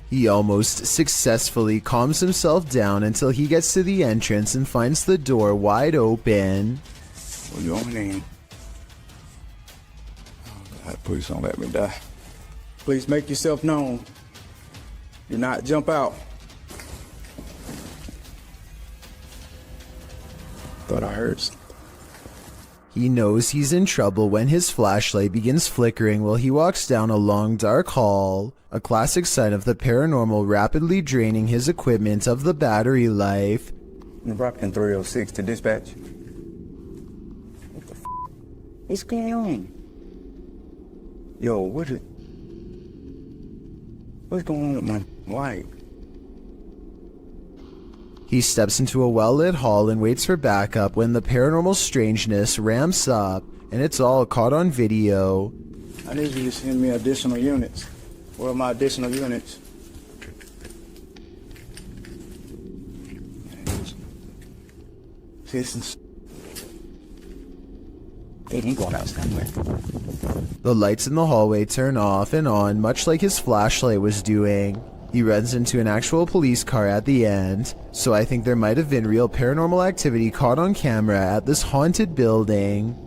He almost successfully calms himself down until he gets to the entrance and finds the door wide open. We're going in. Oh God, please don't let me die. Please make yourself known. Do not jump out. Thought I heard something. He knows he's in trouble when his flashlight begins flickering while he walks down a long dark hall, a classic sign of the paranormal rapidly draining his equipment of the battery life. Nebraska 306 to dispatch. What the f*** is going on? Yo, what's going on with my light? He steps into a well-lit hall and waits for backup when the paranormal strangeness ramps up, and it's all caught on video. I need you to send me additional units. Where are my additional units? Citizens. They didn't go out somewhere. The lights in the hallway turn off and on, much like his flashlight was doing. He runs into an actual police car at the end, so I think there might have been real paranormal activity caught on camera at this haunted building.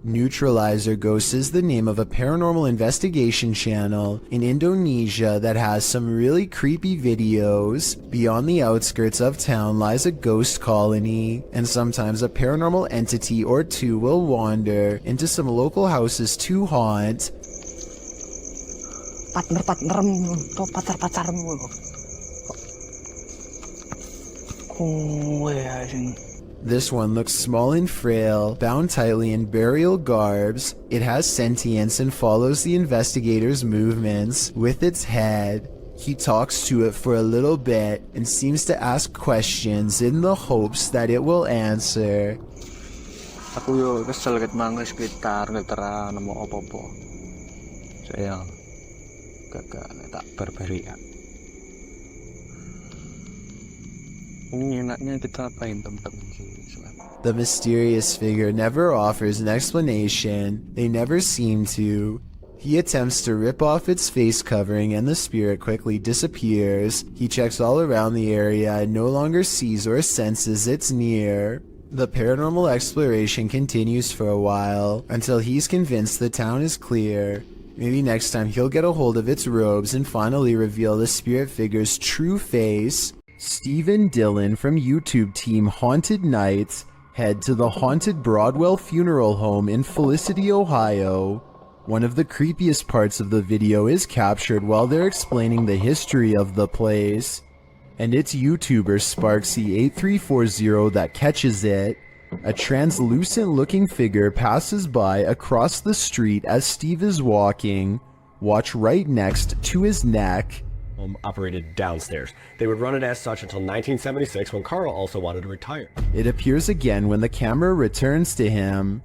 Neutralizer Ghost is the name of a paranormal investigation channel in Indonesia that has some really creepy videos. Beyond the outskirts of town lies a ghost colony, and sometimes a paranormal entity or two will wander into some local houses to haunt. This one looks small and frail, bound tightly in burial garbs. It has sentience and follows the investigator's movements with its head. He talks to it for a little bit and seems to ask questions in the hopes that it will answer. Aku yo kesel ket mangga sekitar ngetera nemu opo-opo. Saya gagak tak berberiak. Enaknya kita apain tempat ini? The mysterious figure never offers an explanation. They never seem to. He attempts to rip off its face covering and the spirit quickly disappears. He checks all around the area and no longer sees or senses it's near. The paranormal exploration continues for a while until he's convinced the town is clear. Maybe next time he'll get a hold of its robes and finally reveal the spirit figure's true face. Stephen Dillon from YouTube team Haunted Nights head to the haunted Broadwell Funeral Home in Felicity, Ohio. One of the creepiest parts of the video is captured while they're explaining the history of the place. And it's YouTuber Sparksy8340 that catches it. A translucent looking figure passes by across the street as Steve is walking. Watch right next to his neck. Operated downstairs. They would run it as such until 1976 when Carl also wanted to retire. It appears again when the camera returns to him.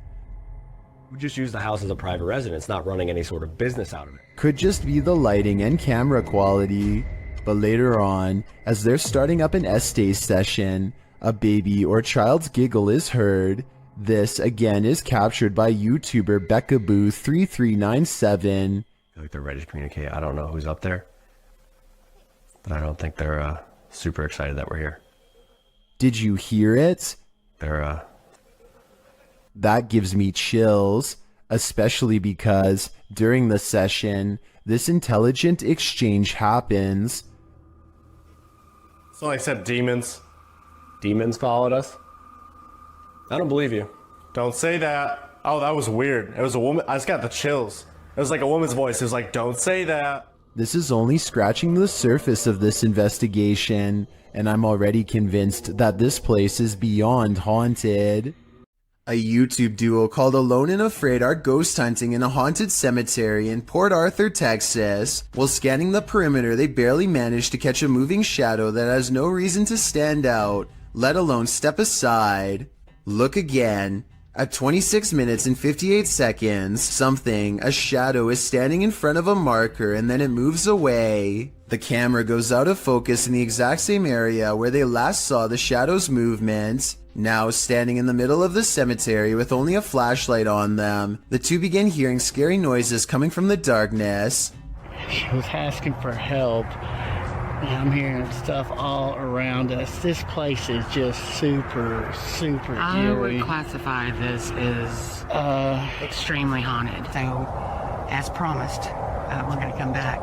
We just use the house as a private residence, not running any sort of business out of it. Could just be the lighting and camera quality. But later on, as they're starting up an essay session, a baby or child's giggle is heard. This again is captured by YouTuber Beckaboo3397. I feel like they're ready to communicate. I don't know who's up there, but I don't think they're super excited that we're here. Did you hear it? That gives me chills, especially because during the session, this intelligent exchange happens. So I said demons. Demons followed us? I don't believe you. Don't say that. Oh, that was weird. It was a woman. I just got the chills. It was like a woman's voice. It was like, don't say that. This is only scratching the surface of this investigation, and I'm already convinced that this place is beyond haunted. A YouTube duo called Alone and Afraid are ghost hunting in a haunted cemetery in Port Arthur, Texas. While scanning the perimeter, they barely manage to catch a moving shadow that has no reason to stand out, let alone step aside. Look again. At 26 minutes and 58 seconds, a shadow is standing in front of a marker and then it moves away. The camera goes out of focus in the exact same area where they last saw the shadow's movement. Now standing in the middle of the cemetery with only a flashlight on them, the two begin hearing scary noises coming from the darkness. She was asking for help, and I'm hearing stuff all around us. This place is just super I eerie. would classify this as extremely haunted. So, as promised, we're gonna come back.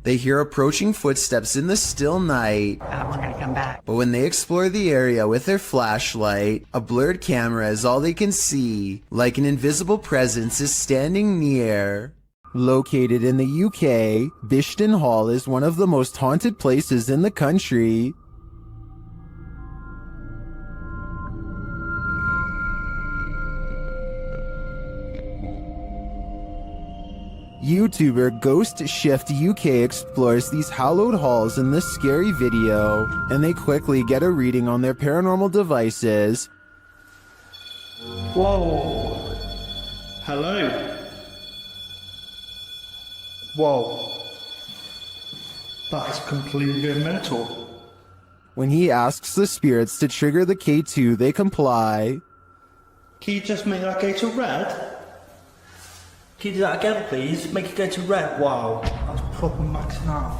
They hear approaching footsteps in the still night. We're gonna come back. But when they explore the area with their flashlight, a blurred camera is all they can see, like an invisible presence is standing near. Located in the UK, Bishton Hall is one of the most haunted places in the country. YouTuber Ghost Shift UK explores these hallowed halls in this scary video, and they quickly get a reading on their paranormal devices. Whoa. Hello. Whoa. That's completely mental. When he asks the spirits to trigger the K2, they comply. Can you just make that go to red? Can you do that again, please? Make it go to red. Wow. That's proper maxing out.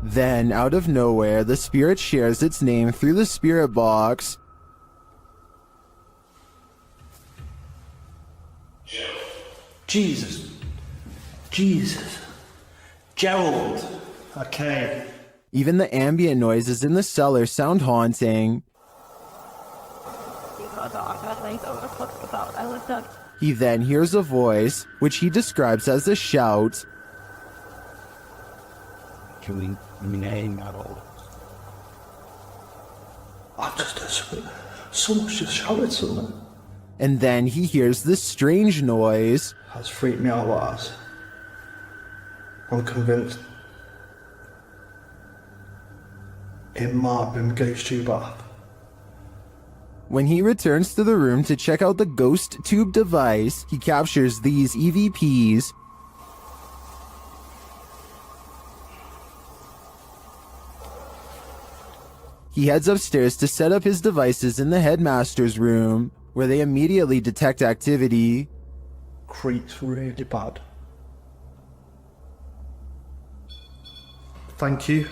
Then, out of nowhere, the spirit shares its name through the spirit box. Jesus. Gerald. Okay. Even the ambient noises in the cellar sound haunting. He then hears a voice, which he describes as a shout. Someone's just shouted something. And then he hears this strange noise. That's freaked me out, lads. I'm convinced it might have been Ghost Tube Bath. When he returns to the room to check out the ghost tube device, he captures these EVPs. He heads upstairs to set up his devices in the headmaster's room, where they immediately detect activity. Creeps really bad. Thank you.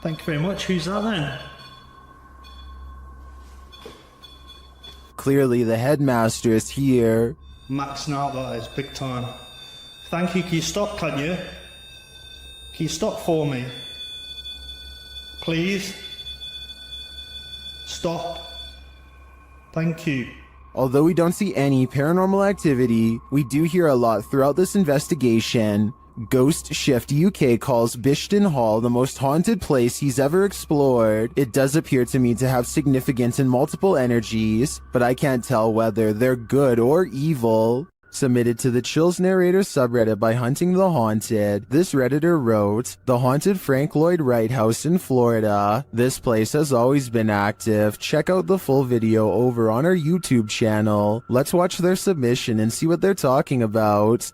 Thank you very much. Who's that then? Clearly the headmaster is here. Maxing out, that is, big time. Thank you. Can you stop, can you? Can you stop for me? Please? Stop. Thank you. Although we don't see any paranormal activity, we do hear a lot throughout this investigation. Ghost Shift UK calls Bishton Hall the most haunted place he's ever explored. It does appear to me to have significant and multiple energies, but I can't tell whether they're good or evil. Submitted to the Chills Narrator subreddit by Hunting the Haunted, this redditor wrote, "The haunted Frank Lloyd Wright house in Florida. This place has always been active. Check out the full video over on our YouTube channel. Let's watch their submission and see what they're talking about."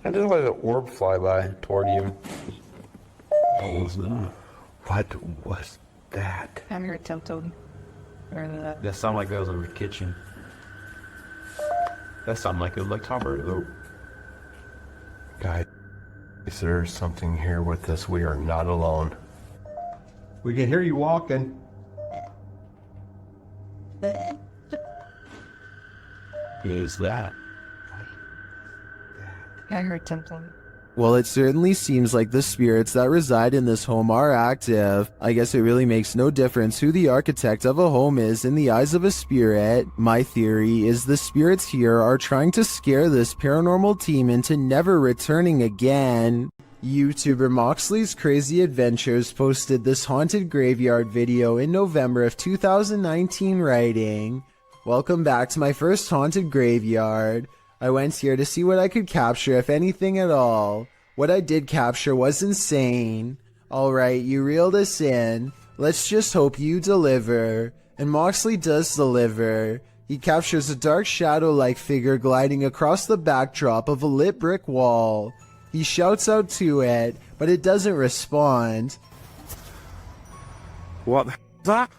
I just let an orb fly by toward you. What was that? What was that? I'm your tiptoed. Or That sounded like that was in the kitchen. That sounded like it was like Tom Brady. Guys, there's something here with us. We are not alone. We can hear you walking. Is that? I heard something. Well, it certainly seems like the spirits that reside in this home are active. I guess it really makes no difference who the architect of a home is in the eyes of a spirit. My theory is the spirits here are trying to scare this paranormal team into never returning again. YouTuber Moxley's Crazy Adventures posted this haunted graveyard video in November of 2019 writing, "Welcome back to my first haunted graveyard. I went here to see what I could capture, if anything at all. What I did capture was insane. Alright, you reeled us in. Let's just hope you deliver." And Moxley does deliver. He captures a dark shadow-like figure gliding across the backdrop of a lit brick wall. He shouts out to it, but it doesn't respond. What the hell is that?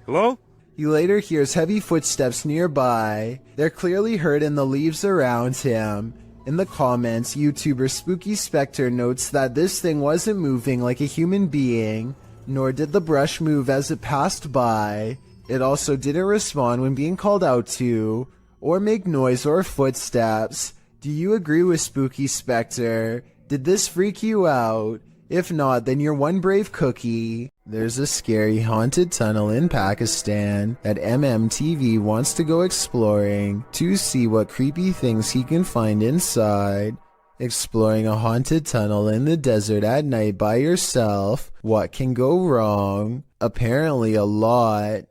Hello? He later hears heavy footsteps nearby. They're clearly heard in the leaves around him. In the comments, YouTuber Spooky Spectre notes that this thing wasn't moving like a human being, nor did the brush move as it passed by. It also didn't respond when being called out to, or make noise or footsteps. Do you agree with Spooky Spectre? Did this freak you out? If not, then you're one brave cookie. There's a scary haunted tunnel in Pakistan that MMTV wants to go exploring to see what creepy things he can find inside. Exploring a haunted tunnel in the desert at night by yourself, what can go wrong? Apparently a lot.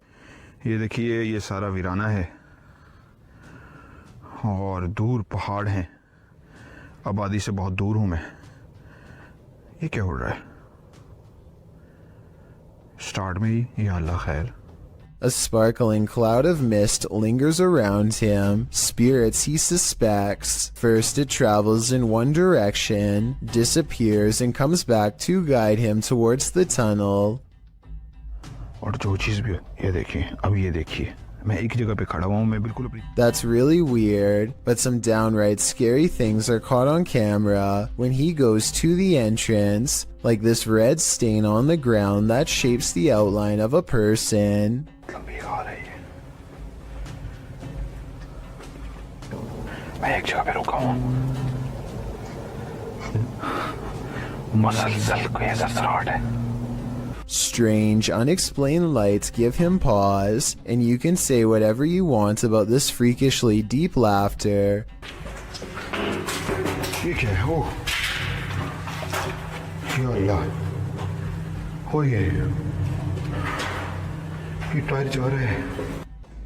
ये देखिए ये सारा वीराना है और दूर पहाड़ हैं आबादी से बहुत दूर हूं मैं ये क्या हो रहा है स्टार्ट में ही या अल्लाह खैर A sparkling cloud of mist lingers around him. Spirits he suspects. First it travels in one direction, disappears, and comes back to guide him towards the tunnel. और जो चीज भी ये देखिए अब ये देखिए मैं एक जगह पे खड़ा हुआ हूं मैं बिल्कुल अपनी That's really weird, but some downright scary things are caught on camera when he goes to the entrance, like this red stain on the ground that shapes the outline of a person. मैं एक जगह पे रुका हूं मसलसल कोई सरसराहट है Strange, unexplained lights give him pause, and you can say whatever you want about this freakishly deep laughter. ये क्या है ओ या अल्लाह हो ये टायर जा रहा है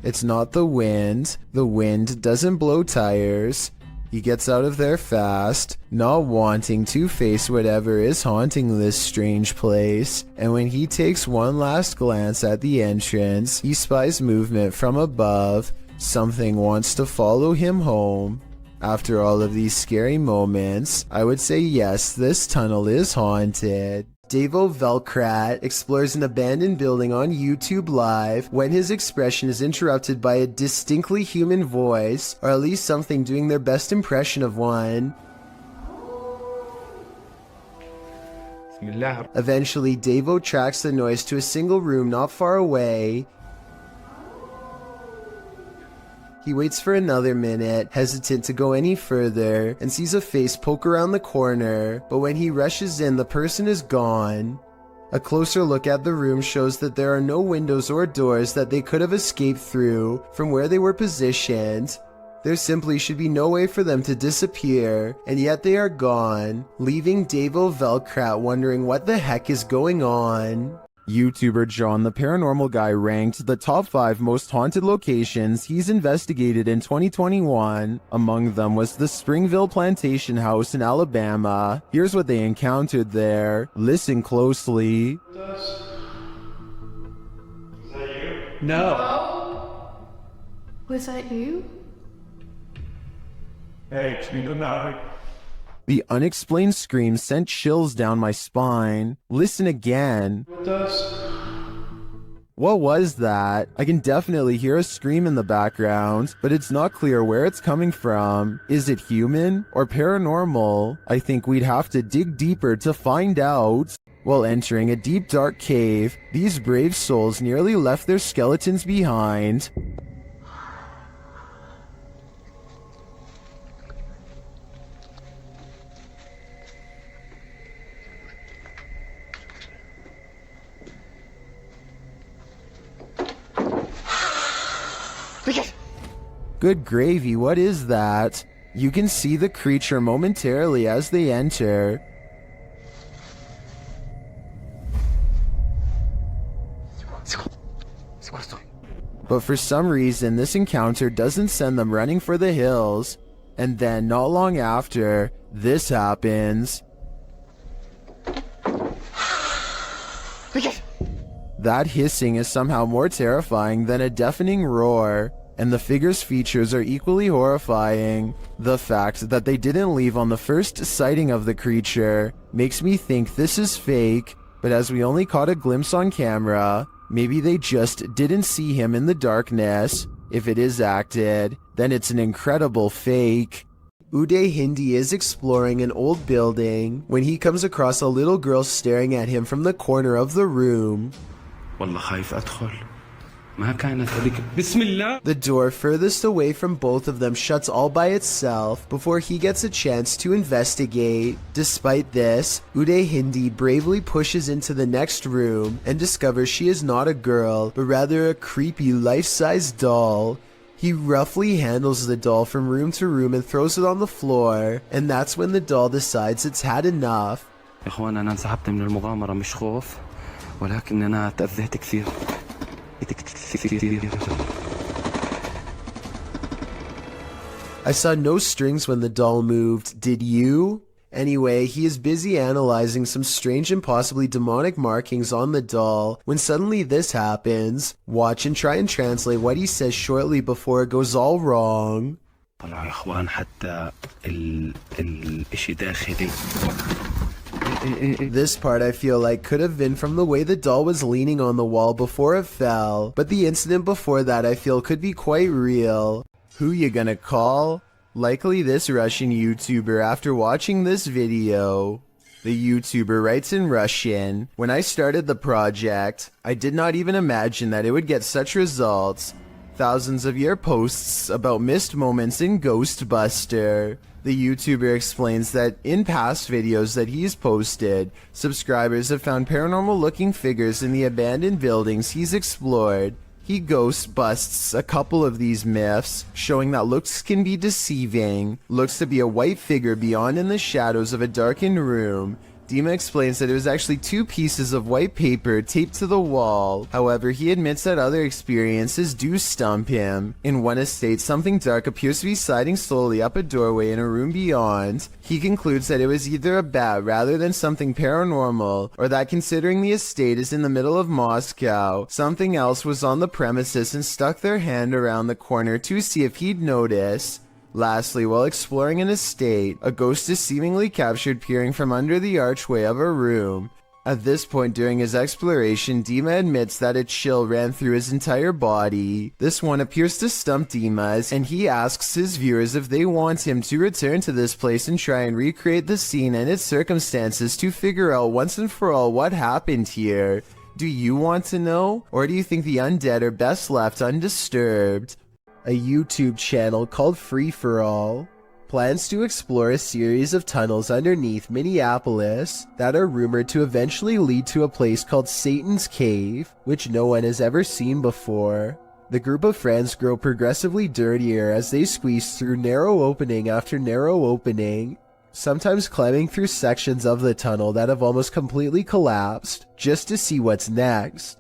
It's not the wind. The wind doesn't blow tires. He gets out of there fast, not wanting to face whatever is haunting this strange place. And when he takes one last glance at the entrance, he spies movement from above. Something wants to follow him home. After all of these scary moments, I would say yes, this tunnel is haunted. Davo Velkrat explores an abandoned building on YouTube Live when his expression is interrupted by a distinctly human voice, or at least something doing their best impression of one. Eventually, Davo tracks the noise to a single room not far away. He waits for another minute, hesitant to go any further, and sees a face poke around the corner, but when he rushes in, the person is gone. A closer look at the room shows that there are no windows or doors that they could have escaped through from where they were positioned. There simply should be no way for them to disappear, and yet they are gone, leaving Davo Velkrat wondering what the heck is going on. YouTuber John the Paranormal Guy ranked the top 5 most haunted locations he's investigated in 2021. Among them was the Springville Plantation House in Alabama. Here's what they encountered there. Listen closely. No. Was that you? Hey, no. The unexplained scream sent chills down my spine. Listen again. What was that? I can definitely hear a scream in the background, but it's not clear where it's coming from. Is it human or paranormal? I think we'd have to dig deeper to find out. While entering a deep dark cave, these brave souls nearly left their skeletons behind. Good gravy, what is that? You can see the creature momentarily as they enter. But for some reason, this encounter doesn't send them running for the hills. And then, not long after, this happens. That hissing is somehow more terrifying than a deafening roar, and the figure's features are equally horrifying. The fact that they didn't leave on the first sighting of the creature makes me think this is fake, but as we only caught a glimpse on camera, maybe they just didn't see him in the darkness. If it is acted, then it's an incredible fake. Uday Hindi is exploring an old building when he comes across a little girl staring at him from the corner of the room. The door furthest away from both of them shuts all by itself before he gets a chance to investigate. Despite this, Uday Hindi bravely pushes into the next room and discovers she is not a girl, but rather a creepy life-size doll. He roughly handles the doll from room to room and throws it on the floor, and that's when the doll decides it's had enough. I saw no strings when the doll moved, did you? Anyway, he is busy analyzing some strange and possibly demonic markings on the doll when suddenly this happens. Watch and try and translate what he says shortly before it goes all wrong. This part I feel like could have been from the way the doll was leaning on the wall before it fell, but the incident before that I feel could be quite real. Who you gonna call? Likely this Russian YouTuber after watching this video. The YouTuber writes in Russian, "When I started the project, I did not even imagine that it would get such results. Thousands of your posts about missed moments in Ghostbuster." The YouTuber explains that in past videos that he's posted, subscribers have found paranormal looking figures in the abandoned buildings he's explored. He ghost busts a couple of these myths, showing that looks can be deceiving. Looks to be a white figure beyond in the shadows of a darkened room. Dima explains that it was actually 2 pieces of white paper taped to the wall. However, he admits that other experiences do stump him. In one estate, something dark appears to be sliding slowly up a doorway in a room beyond. He concludes that it was either a bat rather than something paranormal, or that considering the estate is in the middle of Moscow, something else was on the premises and stuck their hand around the corner to see if he'd notice. Lastly, while exploring an estate, a ghost is seemingly captured peering from under the archway of a room. At this point during his exploration, Dima admits that a chill ran through his entire body. This one appears to stump Dima, and he asks his viewers if they want him to return to this place and try and recreate the scene and its circumstances to figure out once and for all what happened here. Do you want to know? Or do you think the undead are best left undisturbed? A YouTube channel called Free For All plans to explore a series of tunnels underneath Minneapolis that are rumored to eventually lead to a place called Satan's Cave, which no one has ever seen before. The group of friends grow progressively dirtier as they squeeze through narrow opening after narrow opening, sometimes climbing through sections of the tunnel that have almost completely collapsed, just to see what's next.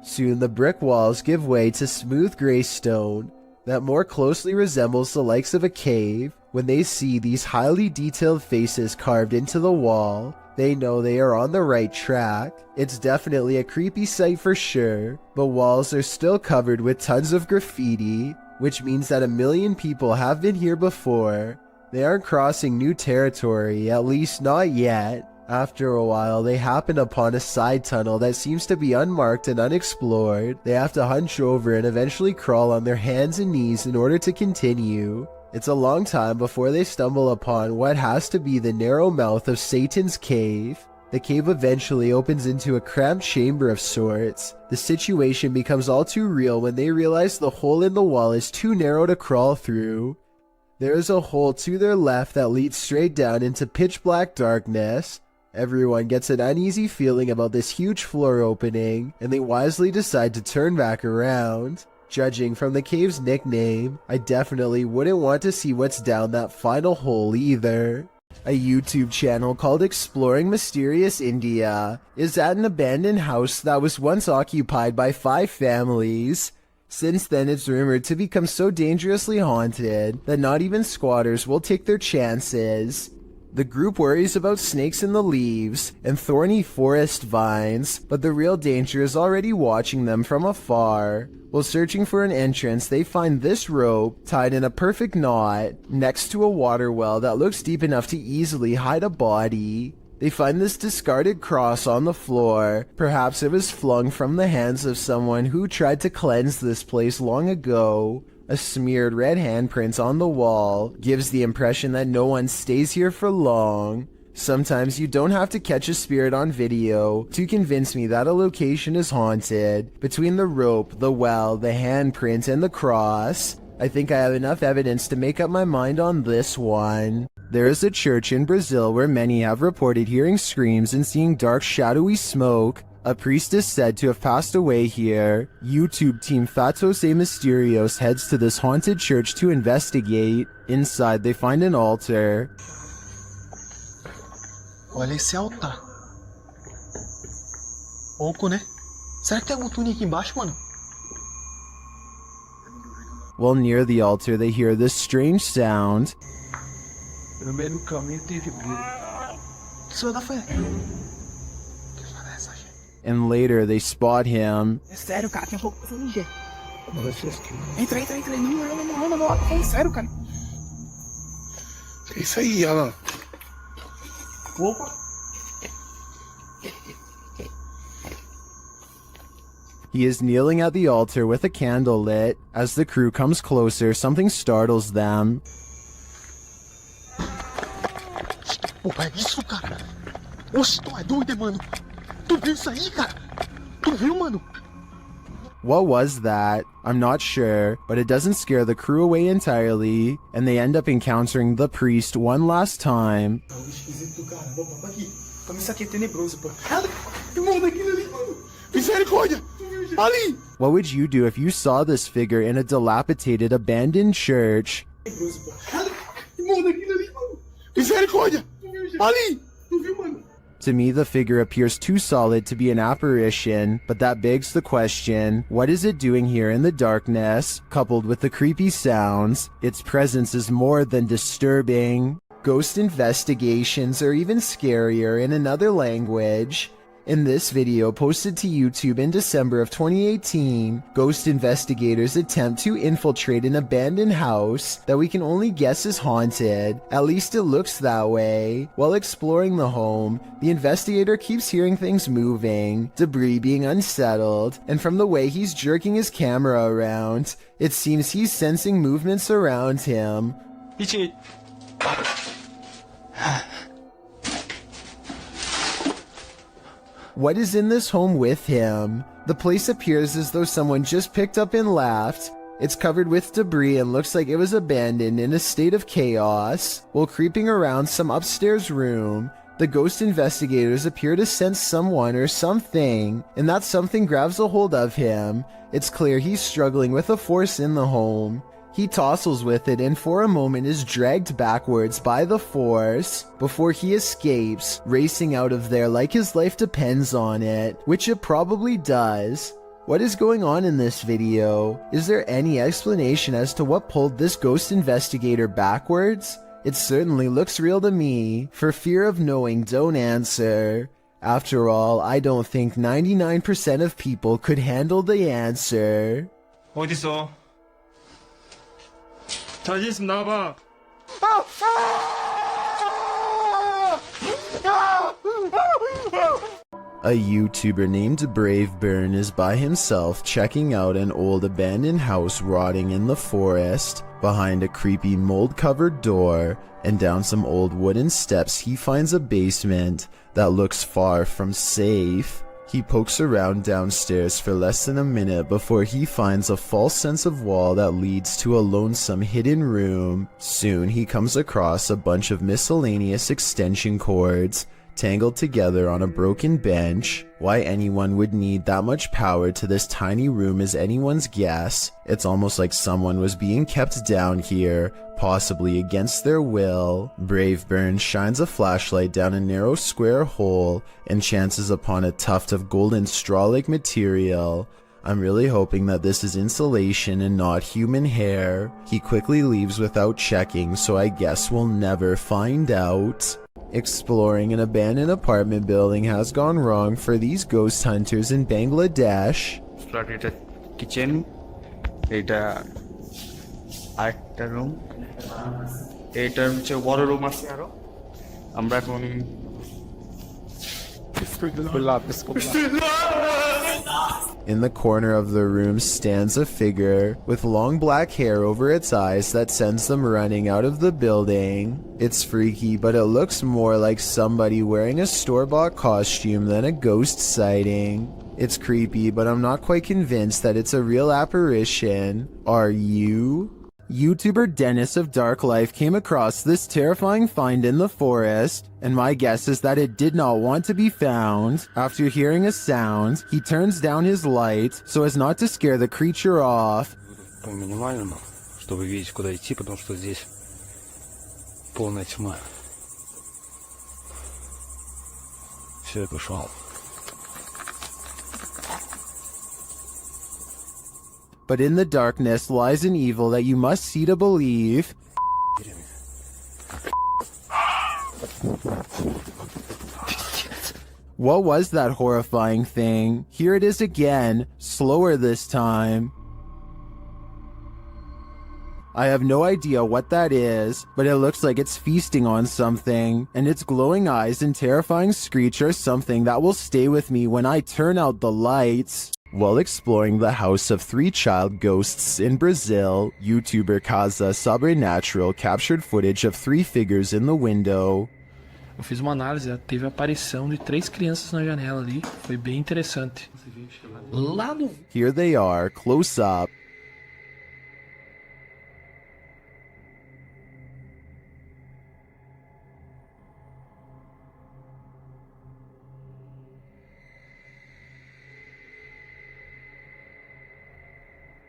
Soon the brick walls give way to smooth gray stone that more closely resembles the likes of a cave. When they see these highly detailed faces carved into the wall, they know they are on the right track. It's definitely a creepy sight for sure, but walls are still covered with tons of graffiti, which means that 1 million people have been here before. They aren't crossing new territory, at least not yet. After a while, they happen upon a side tunnel that seems to be unmarked and unexplored. They have to hunch over and eventually crawl on their hands and knees in order to continue. It's a long time before they stumble upon what has to be the narrow mouth of Satan's Cave. The cave eventually opens into a cramped chamber of sorts. The situation becomes all too real when they realize the hole in the wall is too narrow to crawl through. There is a hole to their left that leads straight down into pitch black darkness. Everyone gets an uneasy feeling about this huge floor opening, and they wisely decide to turn back around. Judging from the cave's nickname, I definitely wouldn't want to see what's down that final hole either. A YouTube channel called Exploring Mysterious India is at an abandoned house that was once occupied by 5 families. Since then, it's rumored to become so dangerously haunted that not even squatters will take their chances. The group worries about snakes in the leaves and thorny forest vines, but the real danger is already watching them from afar. While searching for an entrance, they find this rope tied in a perfect knot next to a water well that looks deep enough to easily hide a body. They find this discarded cross on the floor. Perhaps it was flung from the hands of someone who tried to cleanse this place long ago. A smeared red handprint on the wall gives the impression that no one stays here for long. Sometimes you don't have to catch a spirit on video to convince me that a location is haunted. Between the rope, the well, the handprint, and the cross, I think I have enough evidence to make up my mind on this one. There is a church in Brazil where many have reported hearing screams and seeing dark shadowy smoke. A priest is said to have passed away here. YouTube team Fatos e Mysterios heads to this haunted church to investigate. Inside, they find an altar. Olha esse altar. Oco, né? Será que tem algum túnel aqui embaixo, mano? While near the altar, they hear this strange sound. No meio do caminho teve brilho. Senhor da fé. And later, they spot him. É sério, cara, tem um pouco de ninja. Entra. Não. É sério, cara. É isso aí, Alan. Opa. He is kneeling at the altar with a candle lit. As the crew comes closer, something startles them. Opa, é isso, cara? Oxe, tu é doido, mano. Tu viu isso aí, cara? Tu viu, mano? What was that? I'm not sure, but it doesn't scare the crew away entirely, and they end up encountering the priest one last time. Tá esquisito, cara. Opa, aqui. Como isso aqui é tenebroso, pô. Irmão, daquilo ali, mano. Misericórdia. Ali. What would you do if you saw this figure in a dilapidated, abandoned church? Tenebroso, pô. Irmão, daquilo ali, mano. Misericórdia. Ali. Tu viu, mano? To me, the figure appears too solid to be an apparition, but that begs the question, what is it doing here in the darkness? Coupled with the creepy sounds, its presence is more than disturbing. Ghost investigations are even scarier in another language. In this video posted to YouTube in December of 2018, ghost investigators attempt to infiltrate an abandoned house that we can only guess is haunted. At least it looks that way. While exploring the home, the investigator keeps hearing things moving, debris being unsettled, and from the way he's jerking his camera around, it seems he's sensing movements around him. What is in this home with him? The place appears as though someone just picked up and left. It's covered with debris and looks like it was abandoned in a state of chaos. While creeping around some upstairs room, the ghost investigators appear to sense someone or something, and that something grabs a hold of him. It's clear he's struggling with a force in the home. He tussles with it and for a moment is dragged backwards by the force before he escapes, racing out of there like his life depends on it, which it probably does. What is going on in this video? Is there any explanation as to what pulled this ghost investigator backwards? It certainly looks real to me. For fear of knowing, don't answer. After all, I don't think 99% of people could handle the answer. 어딨어? 자신 있으면 나와봐. A YouTuber named Braveburn is by himself checking out an old abandoned house rotting in the forest. Behind a creepy mold-covered door and down some old wooden steps, he finds a basement that looks far from safe. He pokes around downstairs for less than a minute before he finds a false sense of wall that leads to a lonesome hidden room. Soon he comes across a bunch of miscellaneous extension cords. tangled together on a broken bench. Why anyone would need that much power to this tiny room is anyone's guess. It's almost like someone was being kept down here, possibly against their will. Brave Burns shines a flashlight down a narrow square hole and chances upon a tuft of golden straw-like material. I'm really hoping that this is insulation and not human hair. He quickly leaves without checking, so I guess we'll never find out. Exploring an abandoned apartment building has gone wrong for these ghost hunters in Bangladesh. Kitchen, এটা আরেকটা room, এটা হচ্ছে বড় room আছে আরো। আমরা এখন In the corner of the room stands a figure with long black hair over its eyes that sends them running out of the building. It's freaky, but it looks more like somebody wearing a store-bought costume than a ghost sighting. It's creepy, but I'm not quite convinced that it's a real apparition. Are you? YouTuber Dennis of Dark Life came across this terrifying find in the forest, and my guess is that it did not want to be found. After hearing a sound, he turns down his light so as not to scare the creature off. По минимальному, чтобы видеть, куда идти, потому что здесь полная тьма. Все, я пошел. But in the darkness lies an evil that you must see to believe. What was that horrifying thing? Here it is again, slower this time. I have no idea what that is, but it looks like it's feasting on something, and its glowing eyes and terrifying screech are something that will stay with me when I turn out the lights. While exploring the house of 3 child ghosts in Brazil, YouTuber Casa Sobrenatural captured footage of 3 figures in the window. Eu fiz uma análise, teve a aparição de 3 crianças na janela ali, foi bem interessante. Lá no... Here they are, close up.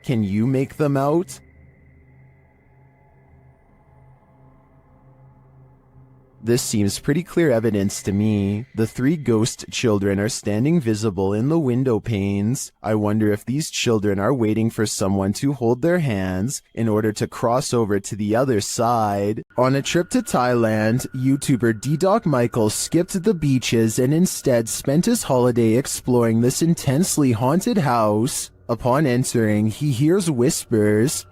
Can you make them out? This seems pretty clear evidence to me. The 3 ghost children are standing visible in the window panes. I wonder if these children are waiting for someone to hold their hands in order to cross over to the other side. On a trip to Thailand, YouTuber D-Doc Michael skipped the beaches and instead spent his holiday exploring this intensely haunted house. Upon entering, he hears whispers.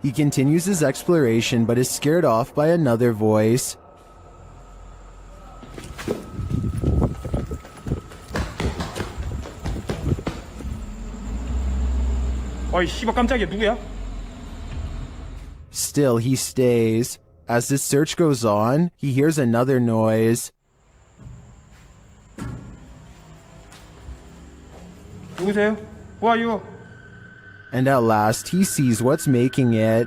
He continues his exploration but is scared off by another voice. 어이 씨발 깜짝이야 누구야? Still, he stays. As his search goes on, he hears another noise. 누구세요? Who are you? And at last, he sees what's making it.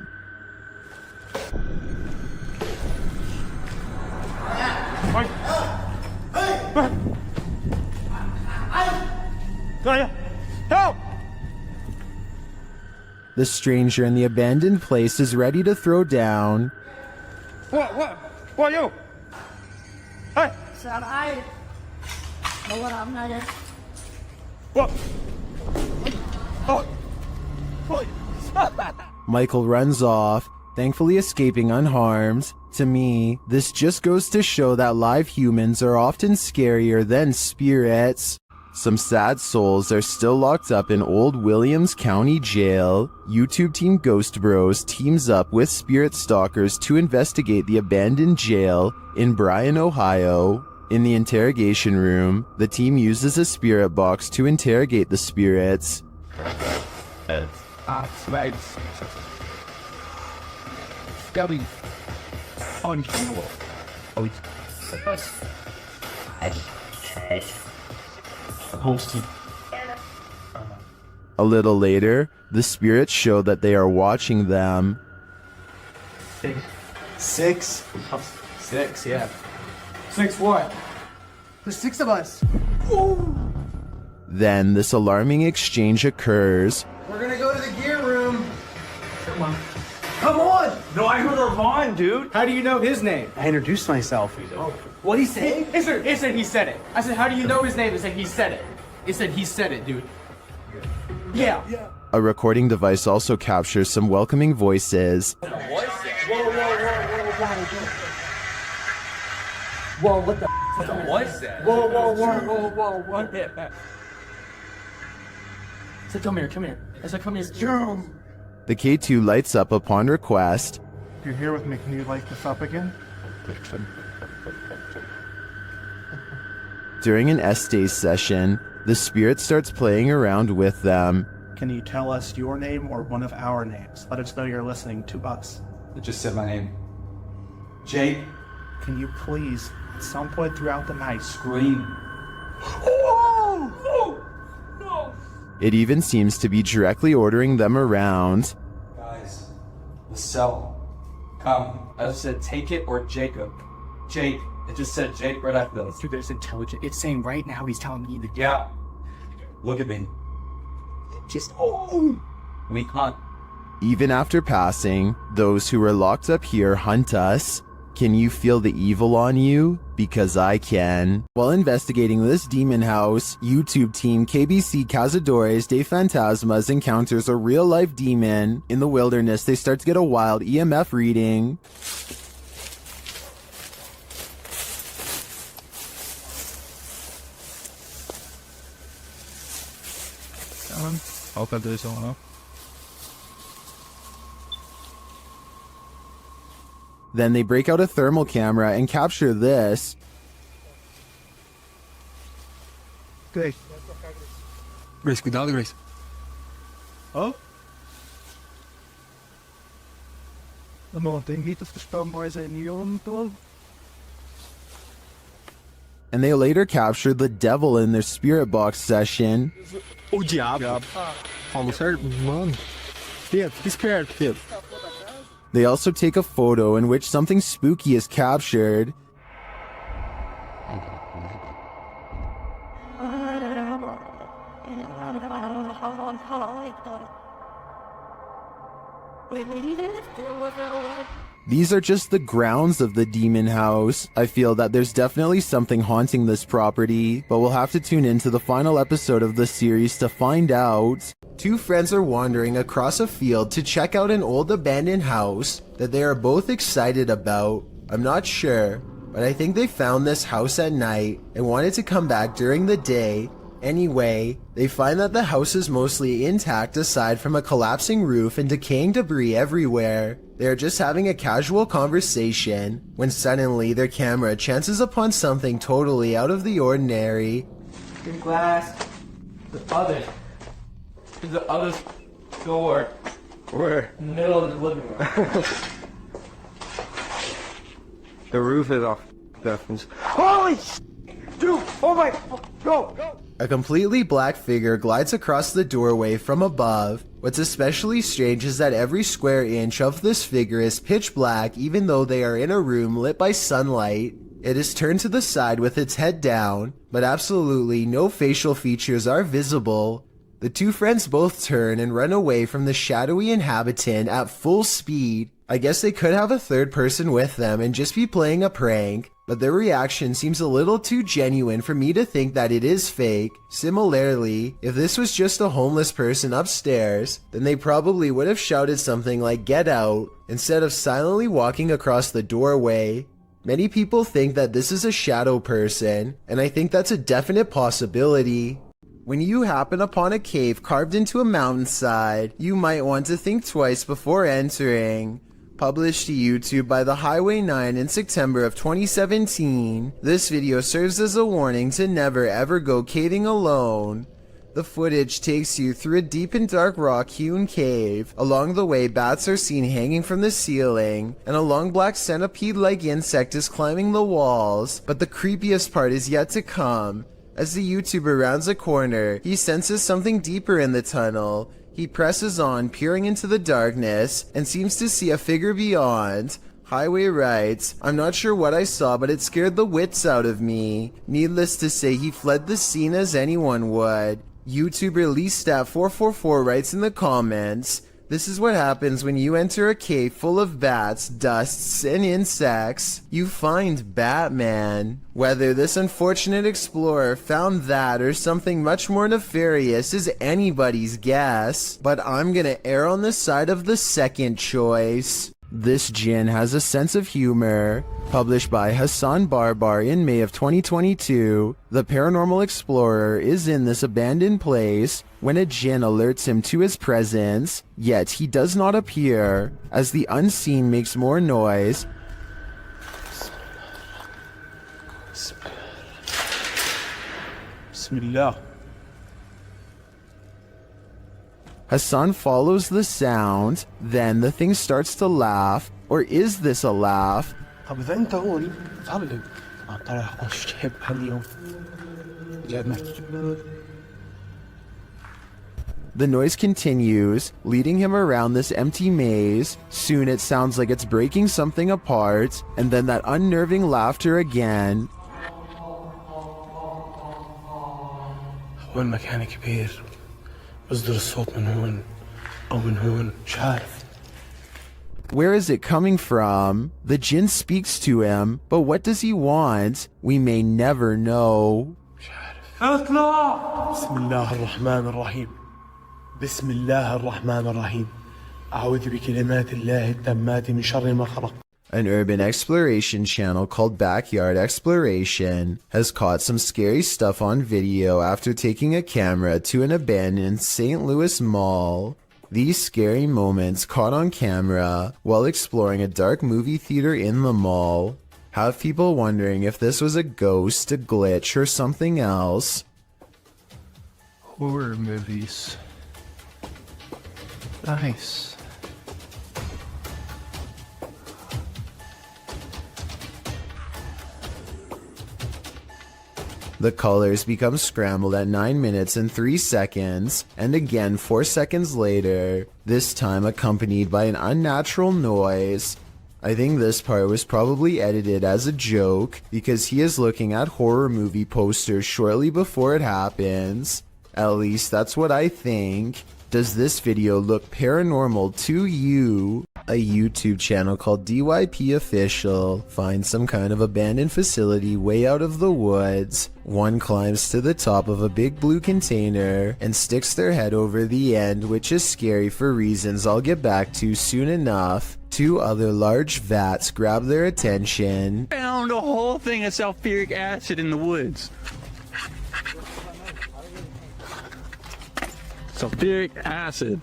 Help! The stranger in the abandoned place is ready to throw down. Who are you? Hey! What? Michael runs off, thankfully escaping unharmed. To me, this just goes to show that live humans are often scarier than spirits. Some sad souls are still locked up in Old Williams County Jail. YouTube team Ghost Bros teams up with spirit stalkers to investigate the abandoned jail in Bryan, Ohio. In the interrogation room, the team uses a spirit box to interrogate the spirits. A little later, the spirits show that they are watching them. 6? 6, yeah. 6 what? There's 6 of us. Then this alarming exchange occurs. We're gonna go to the gear room. Come on. Come on! No, I heard Armand, dude. How do you know his name? I introduced myself. Oh. What'd he say? It said he said it. I said, how do you know his name? It said he said it. It said he said it, dude. Yeah. A recording device also captures some welcoming voices. Whoa, what the f*** was that? Whoa, what? I said, come here. I said, come here. Jump. The K2 lights up upon request. You're here with me. Can you light this up again? During an Estes session, the spirit starts playing around with them. Can you tell us your name or one of our names? Let us know you're listening to us. It just said my name. Jake. Can you please, at some point throughout the night, Scream. It even seems to be directly ordering them around. Guys, the cell. Come. I just said take it or Jacob. Jake. It just said Jake right after those. Dude, that's intelligent. It's saying right now he's telling me that. Yeah. Look at me. Just, we hunt. Even after passing, those who are locked up here hunt us. Can you feel the evil on you? Because I can. While investigating this demon house, YouTube team KBC Cazadores de Fantasmas encounters a real-life demon. In the wilderness, they start to get a wild EMF reading. Ook deze zo. Then they break out a thermal camera and capture this. Grace. Grace, cuidado, Grace. Oh? De man denkt niet dat verstaan maar zijn hier toch? And they later captured the devil in their spirit box session. O diabo. Falou certo? Mano. Fiat, esperto, Fiat. They also take a photo in which something spooky is captured. These are just the grounds of the demon house. I feel that there's definitely something haunting this property, but we'll have to tune into the final episode of the series to find out. Two friends are wandering across a field to check out an old abandoned house that they are both excited about. I'm not sure, but I think they found this house at night and wanted to come back during the day. Anyway, they find that the house is mostly intact aside from a collapsing roof and decaying debris everywhere. They are just having a casual conversation when suddenly their camera chances upon something totally out of the ordinary. in glass. The other door. Where? In the middle of the living room. The roof is off. Holy dude! Oh my! Go! A completely black figure glides across the doorway from above. What's especially strange is that every square inch of this figure is pitch black even though they are in a room lit by sunlight. It is turned to the side with its head down, but absolutely no facial features are visible. The two friends both turn and run away from the shadowy inhabitant at full speed. I guess they could have a third person with them and just be playing a prank, but their reaction seems a little too genuine for me to think that it is fake. Similarly, if this was just a homeless person upstairs, then they probably would have shouted something like "Get out" instead of silently walking across the doorway. Many people think that this is a shadow person, and I think that's a definite possibility. When you happen upon a cave carved into a mountainside, you might want to think twice before entering. Published to YouTube by the Highway 9 in September of 2017, this video serves as a warning to never ever go caving alone. The footage takes you through a deep and dark rock-hewn cave. Along the way, bats are seen hanging from the ceiling, and a long black centipede-like insect is climbing the walls. But the creepiest part is yet to come. As the YouTuber rounds a corner, he senses something deeper in the tunnel. He presses on, peering into the darkness, and seems to see a figure beyond. Highway writes, "I'm not sure what I saw, but it scared the wits out of me." Needless to say, he fled the scene as anyone would. YouTuber LeeStat444 writes in the comments, "This is what happens when you enter a cave full of bats, dusts, and insects. You find Batman." Whether this unfortunate explorer found that or something much more nefarious is anybody's guess, but I'm gonna err on the side of the second choice. This Jinn has a sense of humor. Published by Hassan Barbar in May of 2022, the paranormal explorer is in this abandoned place when a Jinn alerts him to his presence, yet he does not appear. As the unseen makes more noise, Bismillah. Hassan follows the sound, then the thing starts to laugh. Or is this a laugh? طب إذا أنت هون تعال طلع الشيب اليوم The noise continues, leading him around this empty maze. Soon it sounds like it's breaking something apart, and then that unnerving laughter again. هو المكان كبير بصدر الصوت من هون أو من هون مش عارف. Where is it coming from? The Jinn speaks to him, but what does he want? We may never know. اطلع. بسم الله الرحمن الرحيم. بسم الله الرحمن الرحيم. أعوذ بكلمات الله التامات من شر ما خلق. An urban exploration channel called Backyard Exploration has caught some scary stuff on video after taking a camera to an abandoned St. Louis mall. These scary moments caught on camera while exploring a dark movie theater in the mall have people wondering if this was a ghost, a glitch, or something else. Horror movies. Nice. The colors become scrambled at 9 minutes and 3 seconds, and again 4 seconds later, this time accompanied by an unnatural noise. I think this part was probably edited as a joke, because he is looking at horror movie posters shortly before it happens. At least that's what I think. Does this video look paranormal to you? A YouTube channel called DYP Official finds some kind of abandoned facility way out of the woods. One climbs to the top of a big blue container and sticks their head over the end, which is scary for reasons I'll get back to soon enough. Two other large vats grab their attention. Found a whole thing of sulfuric acid in the woods. Sulfuric acid.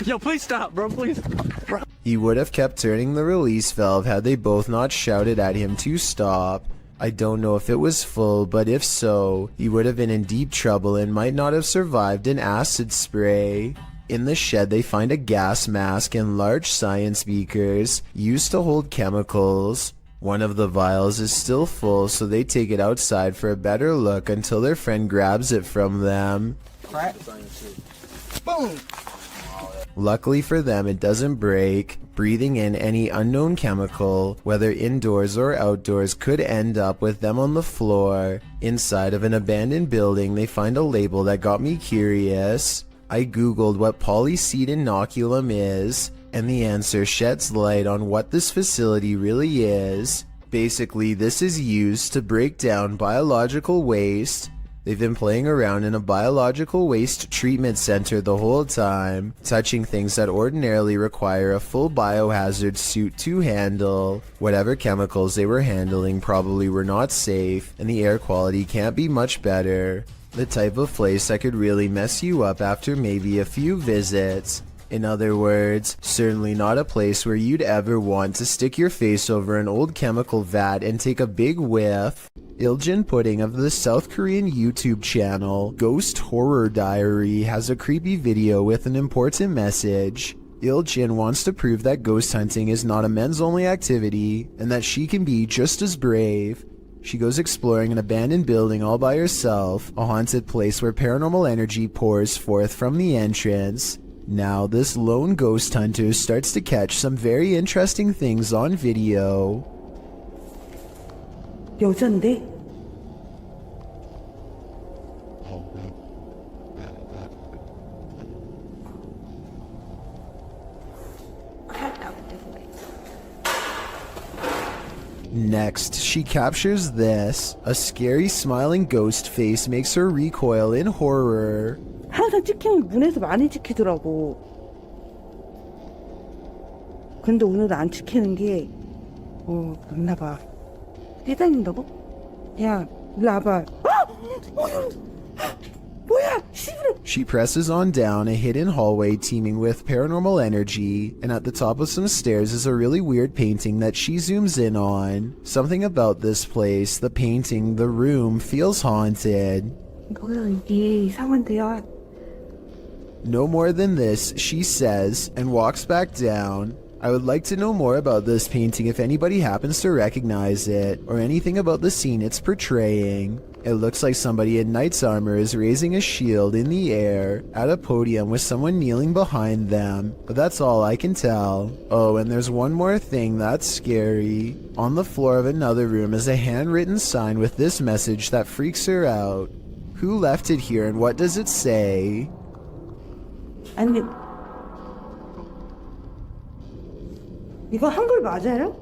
Yo, please stop, bro, please. Bro. He would have kept turning the release valve had they both not shouted at him to stop. I don't know if it was full, but if so, he would have been in deep trouble and might not have survived an acid spray. In the shed, they find a gas mask and large science beakers used to hold chemicals. One of the vials is still full, so they take it outside for a better look until their friend grabs it from them. Boom! Luckily for them, it doesn't break. Breathing in any unknown chemical, whether indoors or outdoors, could end up with them on the floor. Inside of an abandoned building, they find a label that got me curious. I googled what polyseed inoculum is, and the answer sheds light on what this facility really is. Basically, this is used to break down biological waste. They've been playing around in a biological waste treatment center the whole time, touching things that ordinarily require a full biohazard suit to handle. Whatever chemicals they were handling probably were not safe, and the air quality can't be much better. The type of place that could really mess you up after maybe a few visits. In other words, certainly not a place where you'd ever want to stick your face over an old chemical vat and take a big whiff. Iljin Pudding of the South Korean YouTube channel Ghost Horror Diary has a creepy video with an important message. Iljin wants to prove that ghost hunting is not a men's only activity and that she can be just as brave. She goes exploring an abandoned building all by herself, a haunted place where paranormal energy pours forth from the entrance. Now, this lone ghost hunter starts to catch some very interesting things on video. 여잔데? Next, she captures this. A scary smiling ghost face makes her recoil in horror. 항상 찍히는 문에서 많이 찍히더라고. 근데 오늘은 안 찍히는 게 맞나 봐. 뛰다닌다고? 야, 일로 와봐. 뭐야? She presses on down a hidden hallway teeming with paranormal energy, and at the top of some stairs is a really weird painting that she zooms in on. Something about this place, the painting, the room, feels haunted. 뭐야 이게 이상한데요? No more than this, she says, and walks back down. I would like to know more about this painting if anybody happens to recognize it, or anything about the scene it's portraying. It looks like somebody in knight's armor is raising a shield in the air at a podium with someone kneeling behind them, but that's all I can tell. Oh, and there's one more thing that's scary. On the floor of another room is a handwritten sign with this message that freaks her out. Who left it here and what does it say? 아니, 이거 한글 맞아요?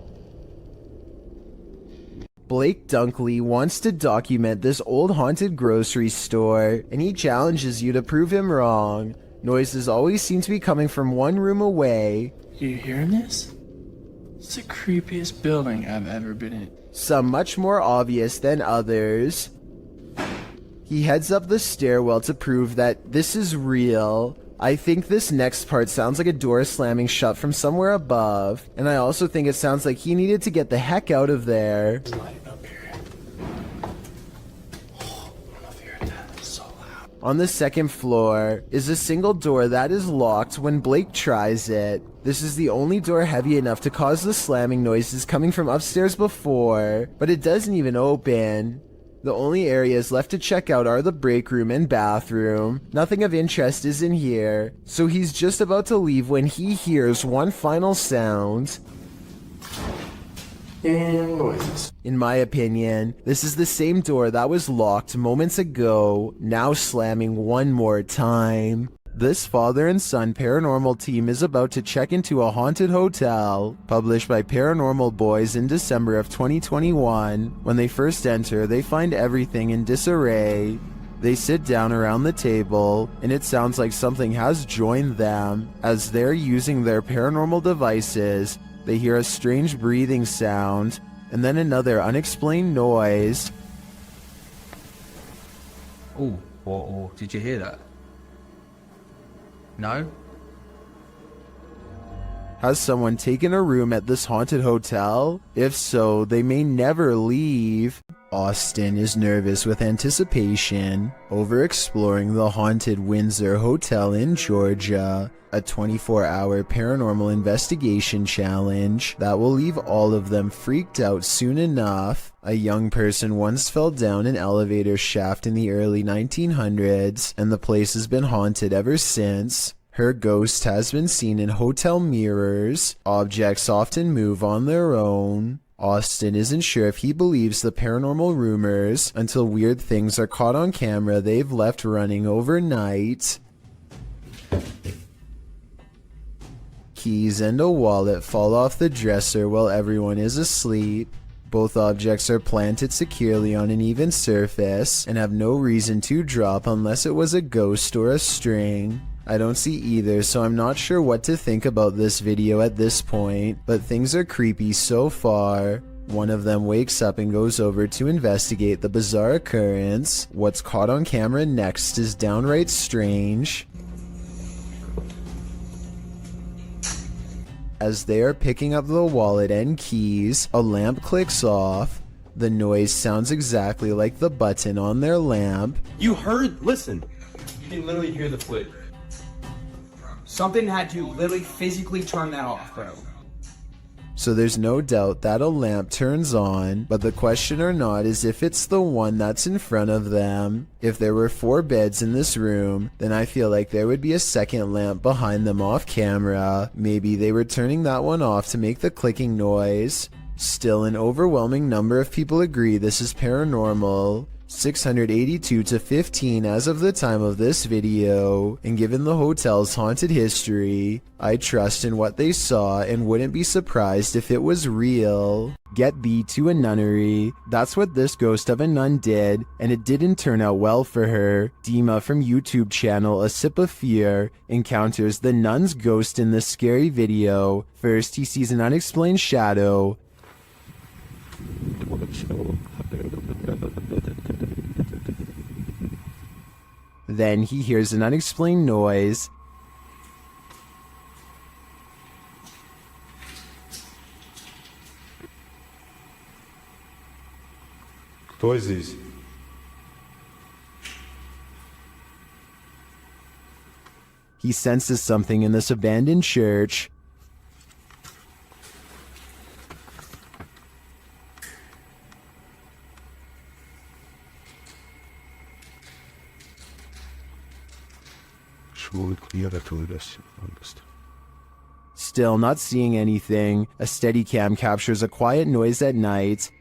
Blake Dunkley wants to document this old haunted grocery store, and he challenges you to prove him wrong. Noises always seem to be coming from one room away. You hearing this? It's the creepiest building I've ever been in. Some much more obvious than others. He heads up the stairwell to prove that this is real. I think this next part sounds like a door slamming shut from somewhere above, and I also think it sounds like he needed to get the heck out of there. On the second floor is a single door that is locked when Blake tries it. This is the only door heavy enough to cause the slamming noises coming from upstairs before, but it doesn't even open. The only areas left to check out are the break room and bathroom. Nothing of interest is in here, so he's just about to leave when he hears one final sound. And noises. In my opinion, this is the same door that was locked moments ago, now slamming one more time. This father and son paranormal team is about to check into a haunted hotel, published by Paranormal Boys in December of 2021. When they first enter, they find everything in disarray. They sit down around the table, and it sounds like something has joined them. As they're using their paranormal devices, they hear a strange breathing sound, and then another unexplained noise. Oh, did you hear that? No? Has someone taken a room at this haunted hotel? If so, they may never leave. Austin is nervous with anticipation over exploring the haunted Windsor Hotel in Georgia, a 24-hour paranormal investigation challenge that will leave all of them freaked out soon enough. A young person once fell down an elevator shaft in the early 1900s, and the place has been haunted ever since. Her ghost has been seen in hotel mirrors. Objects often move on their own. Austin isn't sure if he believes the paranormal rumors until weird things are caught on camera they've left running overnight. Keys and a wallet fall off the dresser while everyone is asleep. Both objects are planted securely on an even surface and have no reason to drop unless it was a ghost or a string. I don't see either, so I'm not sure what to think about this video at this point, but things are creepy so far. One of them wakes up and goes over to investigate the bizarre occurrence. What's caught on camera next is downright strange. As they are picking up the wallet and keys, a lamp clicks off. The noise sounds exactly like the button on their lamp. You heard? Listen. You can literally hear the flick. Something had to literally physically turn that off, bro. so there's no doubt that a lamp turns on, but the question or not is if it's the one that's in front of them. If there were 4 beds in this room, then I feel like there would be a second lamp behind them off camera. Maybe they were turning that one off to make the clicking noise. Still, an overwhelming number of people agree this is paranormal. 682 to 15 as of the time of this video, and given the hotel's haunted history, I trust in what they saw and wouldn't be surprised if it was real. Get thee to a nunnery. That's what this ghost of a nun did, and it didn't turn out well for her. Dima from YouTube channel A Sip of Fear encounters the nun's ghost in this scary video. First, he sees an unexplained shadow. Then he hears an unexplained noise. Кто здесь? He senses something in this abandoned church. Still not seeing anything, a Steadicam captures a quiet noise at night.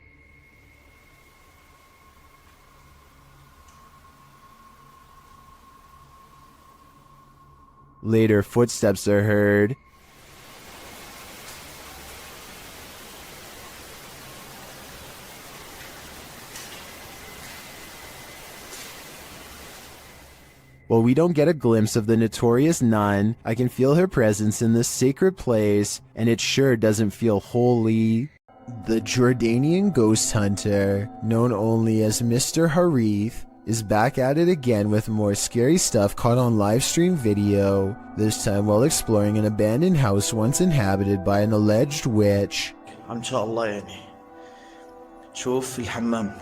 Later, footsteps are heard. While we don't get a glimpse of the notorious nun, I can feel her presence in this sacred place, and it sure doesn't feel holy. The Jordanian ghost hunter, known only as Mr. Harith, is back at it again with more scary stuff caught on live stream video, this time while exploring an abandoned house once inhabited by an alleged witch. إن شاء الله يعني شوف في الحمام.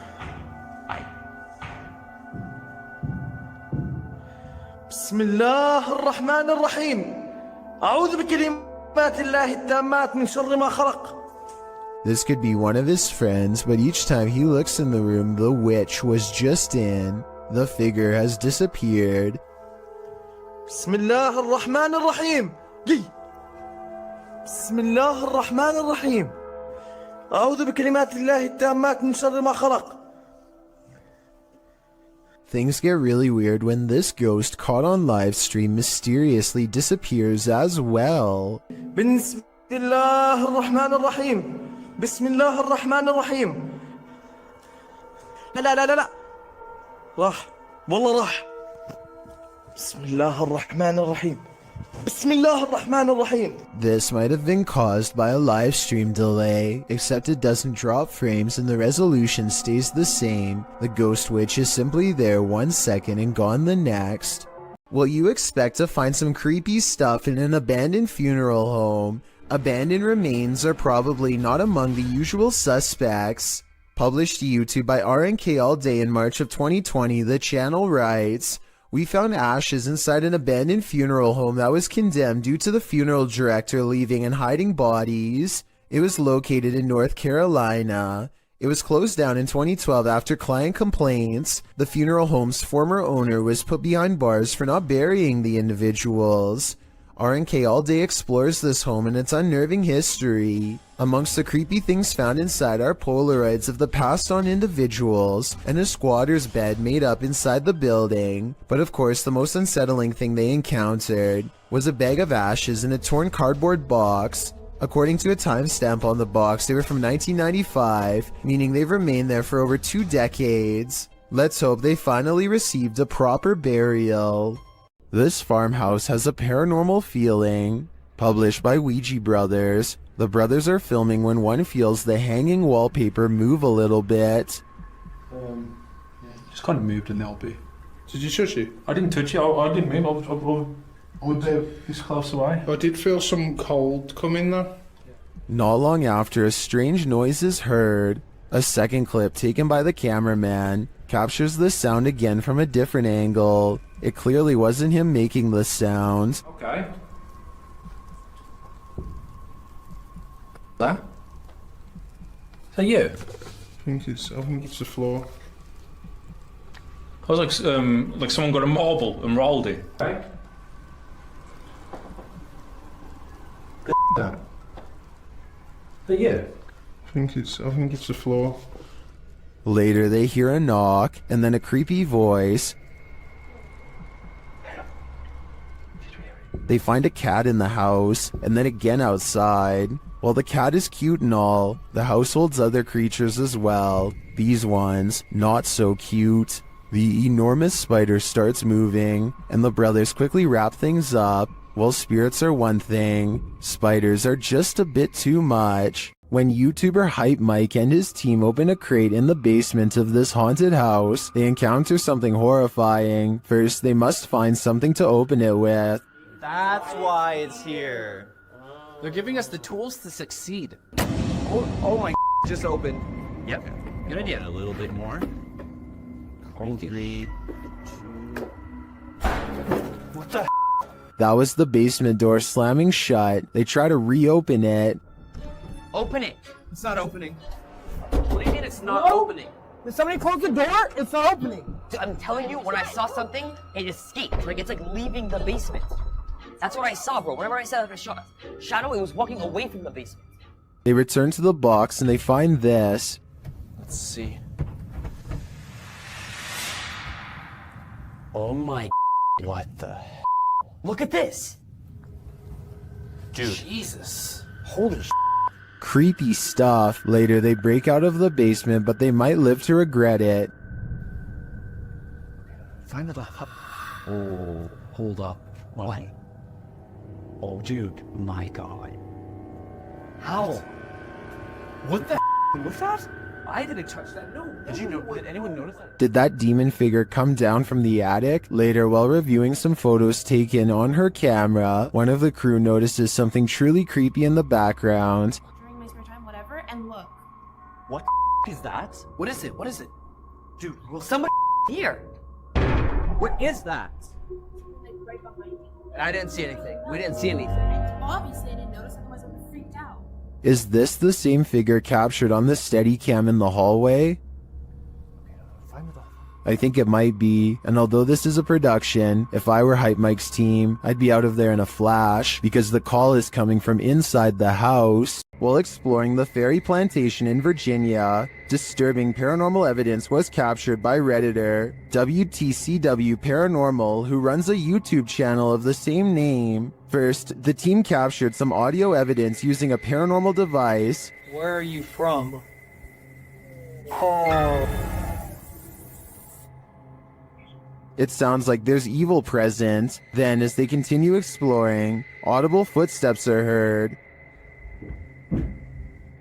بسم الله الرحمن الرحيم أعوذ بكلمات الله التامات من شر ما خلق. This could be one of his friends, but each time he looks in the room the witch was just in, the figure has disappeared. بسم الله الرحمن الرحيم. بسم الله الرحمن الرحيم أعوذ بكلمات الله التامات من شر ما خلق. Things get really weird when this ghost caught on live stream mysteriously disappears as well. بسم الله الرحمن الرحيم. بسم الله الرحمن الرحيم. لا راح والله راح. بسم الله الرحمن الرحيم. بسم الله الرحمن الرحيم. This might have been caused by a live stream delay, except it doesn't drop frames and the resolution stays the same. The ghost witch is simply there 1 second and gone the next. Well, you expect to find some creepy stuff in an abandoned funeral home. Abandoned remains are probably not among the usual suspects. Published to YouTube by RNK All Day in March of 2020, the channel writes, "We found ashes inside an abandoned funeral home that was condemned due to the funeral director leaving and hiding bodies. It was located in North Carolina. It was closed down in 2012 after client complaints. The funeral home's former owner was put behind bars for not burying the individuals." RNK All Day explores this home and its unnerving history. Amongst the creepy things found inside are Polaroids of the passed on individuals and a squatter's bed made up inside the building. But of course, the most unsettling thing they encountered was a bag of ashes in a torn cardboard box. According to a timestamp on the box, they were from 1995, meaning they've remained there for over 2 decades. Let's hope they finally received a proper burial. This farmhouse has a paranormal feeling. Published by Ouija Brothers. The brothers are filming when one feels the hanging wallpaper move a little bit. Just kind of moved in the LB. Did you touch it? I didn't touch it. I didn't move. I was this close away. I did feel some cold come in there. Not long after, a strange noise is heard. A second clip taken by the cameraman captures the sound again from a different angle. It clearly wasn't him making the sound. Okay. that? Is that you? I think it's the floor. I was like someone got a marble and rolled it. Right? That? Is that you? I think it's the floor. Later, they hear a knock and then a creepy voice. They find a cat in the house and then again outside. While the cat is cute and all, the house holds other creatures as well. These ones, not so cute. The enormous spider starts moving, and the brothers quickly wrap things up. While spirits are one thing, spiders are just a bit too much. When YouTuber Hype Mike and his team open a crate in the basement of this haunted house, they encounter something horrifying. First, they must find something to open it with. That's why it's here. They're giving us the tools to succeed. Oh my just opened. Yep. Good idea. A little bit more. What the? That was the basement door slamming shut. They try to reopen it. Open it. It's not opening. What do you mean it's not opening? Did somebody close the door? It's not opening. I'm telling you, when I saw something, it escaped. Like, it's like leaving the basement. That's what I saw, bro. Whenever I saw a shadow, it was walking away from the basement. They return to the box and they find this. Let's see. Oh my. What the? Look at this. Dude. Jesus. Holy Creepy stuff. Later, they break out of the basement, but they might live to regret it. Find the Oh, hold up. What? Oh, dude. My God. How? What the was that? I didn't touch that. No. Did anyone notice that? Did that demon figure come down from the attic? Later, while reviewing some photos taken on her camera, one of the crew notices something truly creepy in the background. During my spare time, whatever, and look. What is that? What is it? What is it? Dude, will somebody here? What is that? Like right behind me. I didn't see anything. We didn't see anything. Obviously, I didn't notice, otherwise I would have freaked out. Is this the same figure captured on the Steadicam in the hallway? I think it might be, and although this is a production, if I were Hype Mike's team, I'd be out of there in a flash, because the call is coming from inside the house. While exploring the Fairy Plantation in Virginia, disturbing paranormal evidence was captured by Redditor WTCW Paranormal, who runs a YouTube channel of the same name. First, the team captured some audio evidence using a paranormal device. Where are you from? Oh. It sounds like there's evil present. Then, as they continue exploring, audible footsteps are heard.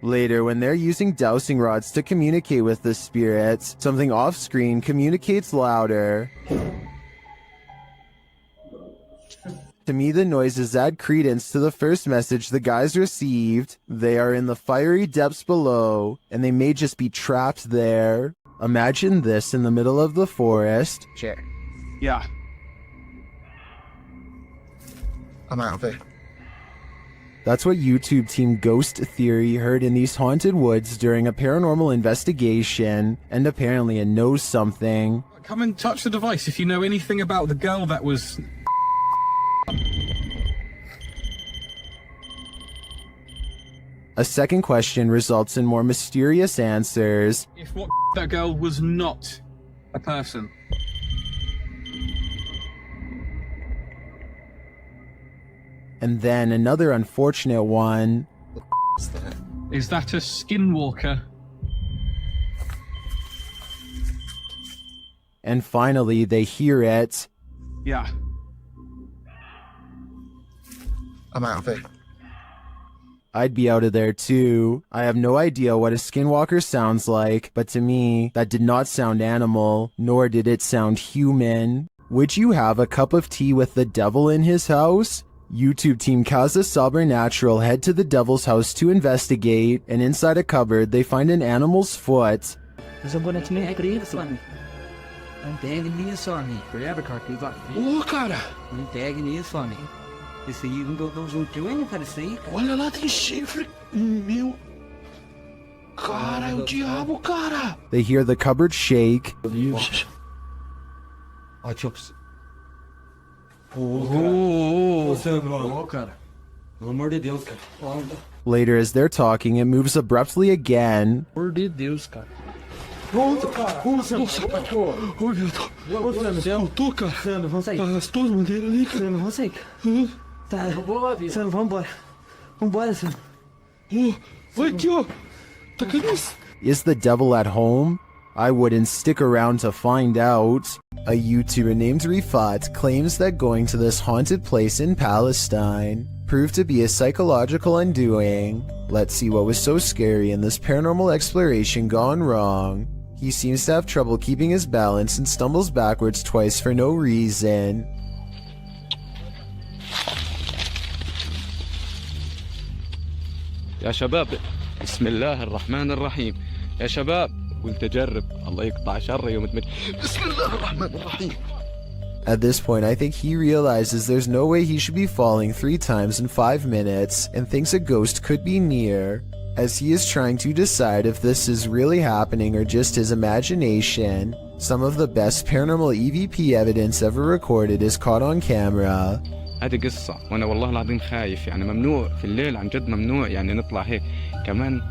Later, when they're using dowsing rods to communicate with the spirits, something off-screen communicates louder. To me, the noises add credence to the first message the guys received. They are in the fiery depths below, and they may just be trapped there. Imagine this in the middle of the forest. Chair. Yeah. I'm out of it. That's what YouTube team Ghost Theory heard in these haunted woods during a paranormal investigation, and apparently it knows something. Come and touch the device if you know anything about the girl that was... A second question results in more mysterious answers. If what that girl was not a person. And then another unfortunate one. Is that a skinwalker? And finally, they hear it. Yeah. I'm out of it. I'd be out of there too. I have no idea what a skinwalker sounds like, but to me, that did not sound animal, nor did it sound human. Would you have a cup of tea with the devil in his house? YouTube team Kaza Sobernatural head to the devil's house to investigate, and inside a cupboard they find an animal's foot. Look at her. You see, you can go those who do anything, see? Olha lá, tem chifre. Meu. Cara, é o diabo, cara. They hear the cupboard shake. Ó, Chops. cara. Pelo amor de Deus, cara. Later, as they're talking, it moves abruptly again. Por de Deus, cara. Nossa, cara. Nossa, cachorro. Ô, meu Deus. Eu tô, cara. Sandro, vamos sair. As tuas bandeiras ali, cara. Sandro, vamos sair. Tá. Eu vou lá, vida. Sandro, vambora. Vambora, Sandro. Vai aqui, ó. Tá cadê isso? Is the devil at home? I wouldn't stick around to find out. A YouTuber named Rifat claims that going to this haunted place in Palestine proved to be a psychological undoing. Let's see what was so scary in this paranormal exploration gone wrong. He seems to have trouble keeping his balance and stumbles backwards twice for no reason. يا شباب بسم الله الرحمن الرحيم يا شباب وانت جرب الله يقطع شر يوم تمت بسم الله الرحمن الرحيم. At this point, I think he realizes there's no way he should be falling 3 times in 5 minutes and thinks a ghost could be near, as he is trying to decide if this is really happening or just his imagination. Some of the best paranormal EVP evidence ever recorded is caught on camera. هذه قصة وانا والله العظيم خايف يعني ممنوع في الليل عن جد ممنوع يعني نطلع هيك كمان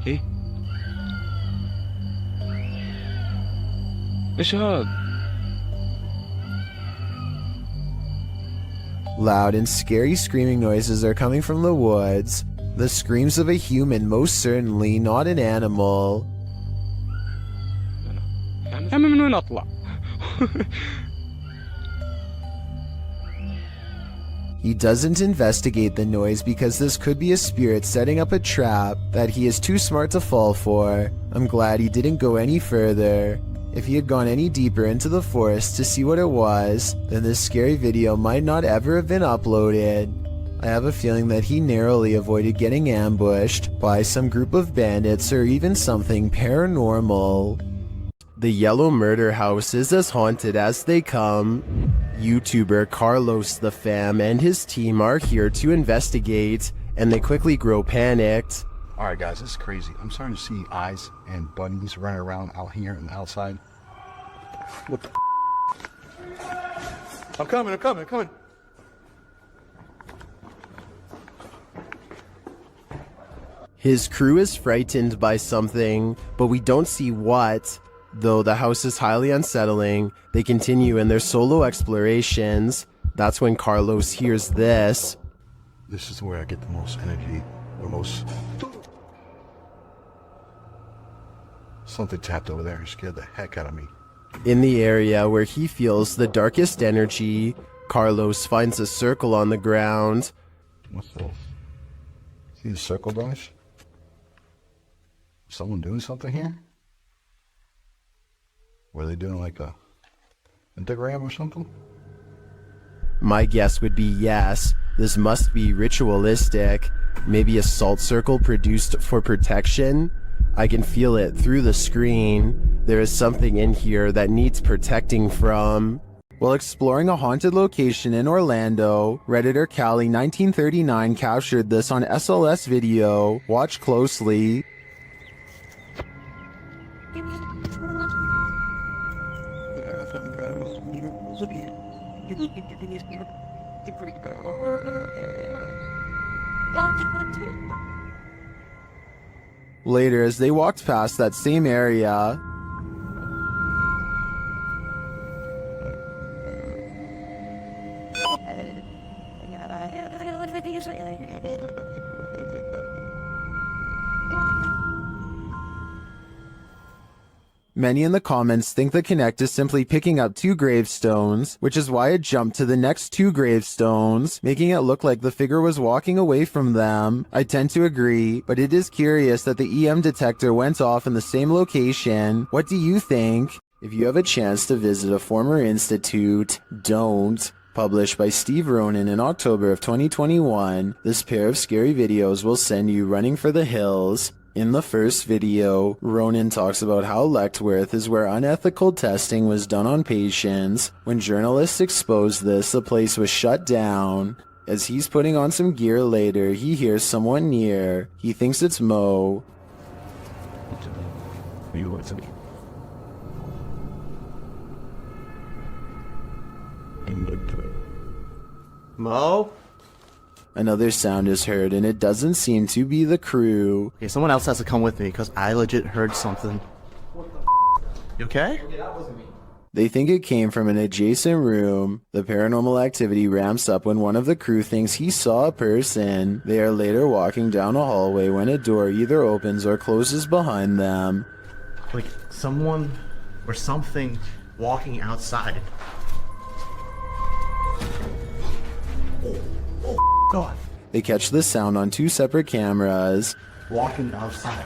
ايه ايش هاد Loud and scary screaming noises are coming from the woods. The screams of a human, most certainly not an animal. من وين اطلع He doesn't investigate the noise because this could be a spirit setting up a trap that he is too smart to fall for. I'm glad he didn't go any further. If he had gone any deeper into the forest to see what it was, then this scary video might not ever have been uploaded. I have a feeling that he narrowly avoided getting ambushed by some group of bandits or even something paranormal. The Yellow Murder House is as haunted as they come. YouTuber Carlos the Fam and his team are here to investigate, and they quickly grow panicked. Alright guys, this is crazy. I'm starting to see eyes and bunnies running around out here and outside. What the I'm coming. His crew is frightened by something, but we don't see what. Though the house is highly unsettling, they continue in their solo explorations. That's when Carlos hears this. This is where I get the most energy, or most... Something tapped over there and scared the heck out of me. In the area where he feels the darkest energy, Carlos finds a circle on the ground. What's this? See the circle, guys? Someone doing something here? Were they doing like a pentagram or something? My guess would be yes. This must be ritualistic. Maybe a salt circle produced for protection? I can feel it through the screen. There is something in here that needs protecting from. While exploring a haunted location in Orlando, Redditor Cali1939 captured this on SLS video. Watch closely. Later, as they walked past that same area, many in the comments think the Connect is simply picking up 2 gravestones, which is why it jumped to the next 2 gravestones, making it look like the figure was walking away from them. I tend to agree, but it is curious that the EM detector went off in the same location. What do you think? If you have a chance to visit a former institute, don't. Published by Steve Ronan in October of 2021, this pair of scary videos will send you running for the hills. In the first video, Ronan talks about how Lechtworth is where unethical testing was done on patients. When journalists exposed this, the place was shut down. As he's putting on some gear later, he hears someone near. He thinks it's Mo. You want to me? Mo? Another sound is heard, and it doesn't seem to be the crew. Okay, someone else has to come with me, because I legit heard something. You okay? They think it came from an adjacent room. The paranormal activity ramps up when one of the crew thinks he saw a person. They are later walking down a hallway when a door either opens or closes behind them. Like someone or something walking outside. God. They catch the sound on 2 separate cameras. Walking outside.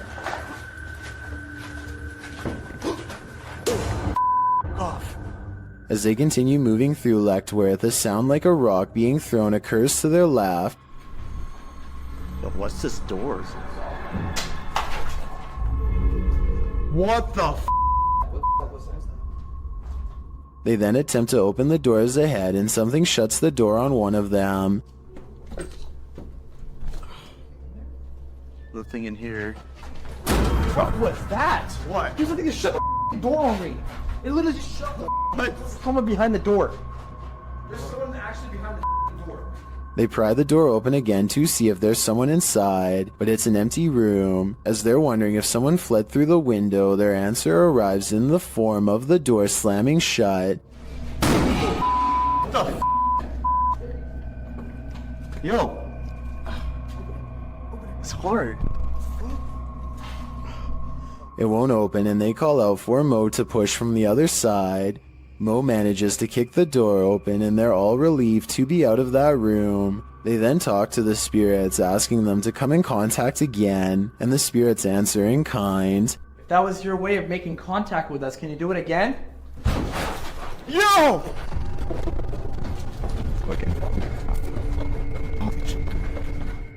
Off. As they continue moving through Lectworth, a sound like a rock being thrown occurs to their left. But what's this door? What the f? They then attempt to open the doors ahead, and something shuts the door on one of them. Nothing in here. What was that? What? There's something to shut the door on me. It literally just shut the someone behind the door. There's someone actually behind the door. They pry the door open again to see if there's someone inside, but it's an empty room. As they're wondering if someone fled through the window, their answer arrives in the form of the door slamming shut. What the f? Yo. It's hard. It won't open, and they call out for Mo to push from the other side. Mo manages to kick the door open, and they're all relieved to be out of that room. They then talk to the spirits, asking them to come in contact again, and the spirits answer in kind. If that was your way of making contact with us, can you do it again? Yo! Okay.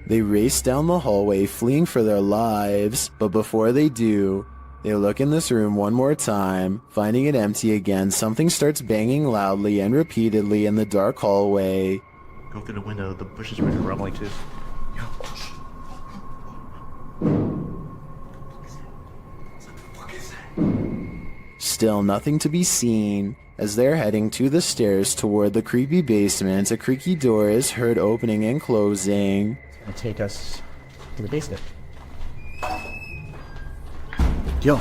They race down the hallway, fleeing for their lives, but before they do, they look in this room one more time. Finding it empty again, something starts banging loudly and repeatedly in the dark hallway. Go through the window, the bushes were rumbling too. Still nothing to be seen. As they're heading to the stairs toward the creepy basement, a creaky door is heard opening and closing. And take us to the basement. Yo.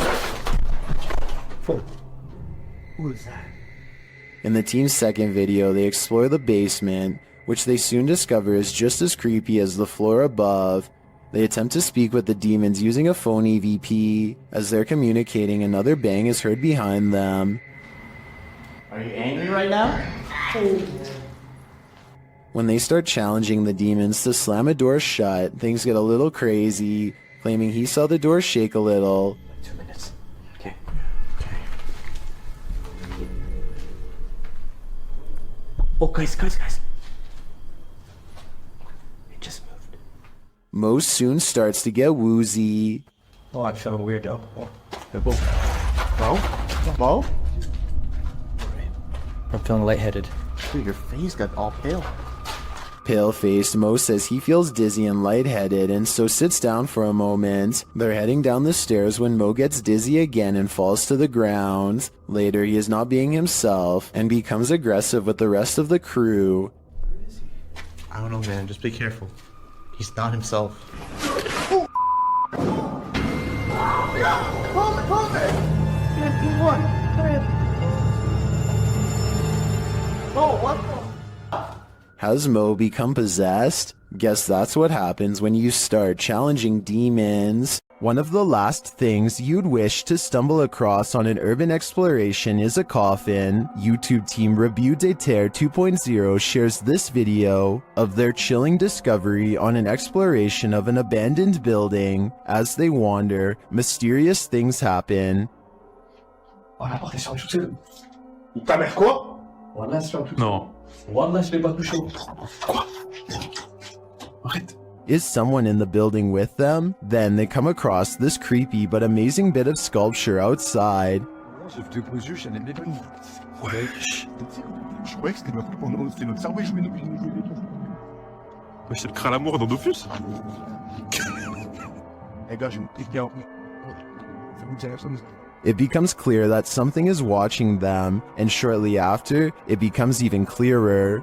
Who is that? In the team's second video, they explore the basement, which they soon discover is just as creepy as the floor above. They attempt to speak with the demons using a phone EVP. As they're communicating, another bang is heard behind them. Are you angry right now? When they start challenging the demons to slam a door shut, things get a little crazy, claiming he saw the door shake a little. 2 minutes. Okay. Oh, guys. It just moved. Mo soon starts to get woozy. Oh, I'm feeling weird though. Mo? I'm feeling lightheaded. Dude, your face got all pale. Pale-faced, Mo says he feels dizzy and lightheaded, and so sits down for a moment. They're heading down the stairs when Mo gets dizzy again and falls to the ground. Later, he is not being himself and becomes aggressive with the rest of the crew. I don't know, man. Just be careful. He's not himself. Close it! Keep one. Oh, what the? Has Mo become possessed? Guess that's what happens when you start challenging demons. One of the last things you'd wish to stumble across on an urban exploration is a coffin. YouTube team Review de Terre 2.0 shares this video of their chilling discovery on an exploration of an abandoned building. As they wander, mysterious things happen. On a porté sur le chaussée. Ta mère quoi? Voilà, sur le chaussée. Non. Voilà, je l'ai pas touché. Quoi? Arrête. Is someone in the building with them? Then they come across this creepy but amazing bit of sculpture outside. Mais c'est le crâne à mort dans Dofus. It becomes clear that something is watching them, and shortly after, it becomes even clearer.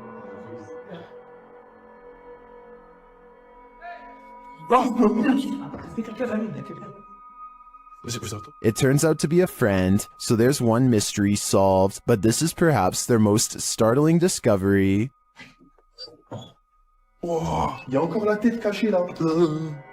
It turns out to be a friend, so there's one mystery solved, but this is perhaps their most startling discovery.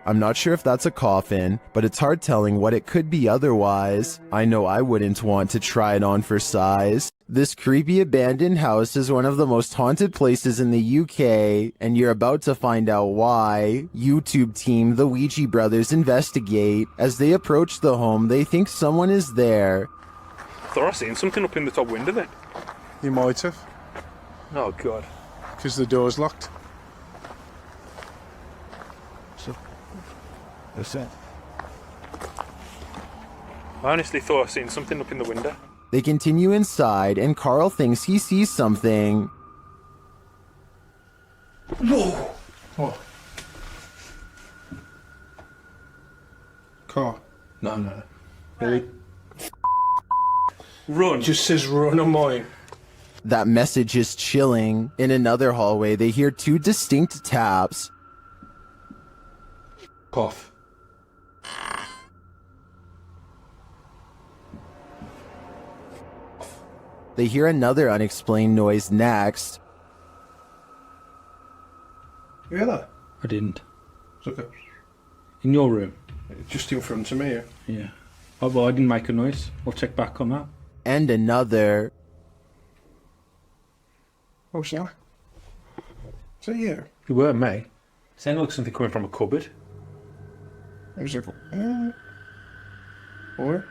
I'm not sure if that's a coffin, but it's hard telling what it could be otherwise. I know I wouldn't want to try it on for size. This creepy abandoned house is one of the most haunted places in the UK, and you're about to find out why. YouTube team The Ouija Brothers investigate. As they approach the home, they think someone is there. Thought I seen something up in the top window then. You might have. Oh god. Because the door's locked. That's it. I honestly thought I seen something up in the window. They continue inside, and Carl thinks he sees something. Whoa! What? Car. No. Really? Run. It just says run on mine. That message is chilling. In another hallway, they hear two distinct taps. Cough. They hear another unexplained noise next. You hear that? I didn't. It's okay. In your room? Just in front of me, yeah. Yeah. Oh, well, I didn't make a noise. I'll check back on that. And another. Oh, sorry. Is that you? You were, mate. Sounded like something coming from a cupboard. It was like, or?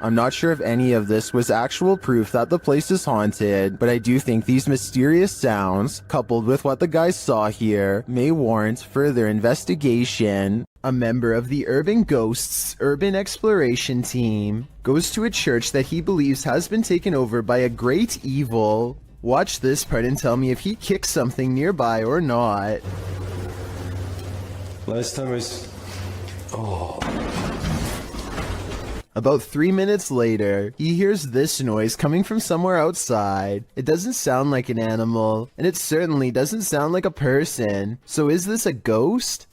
I'm not sure if any of this was actual proof that the place is haunted, but I do think these mysterious sounds, coupled with what the guys saw here, may warrant further investigation. A member of the Urban Ghosts Urban Exploration Team goes to a church that he believes has been taken over by a great evil. Watch this part and tell me if he kicks something nearby or not. Last time Oh. About 3 minutes later, he hears this noise coming from somewhere outside. It doesn't sound like an animal, and it certainly doesn't sound like a person. So is this a ghost?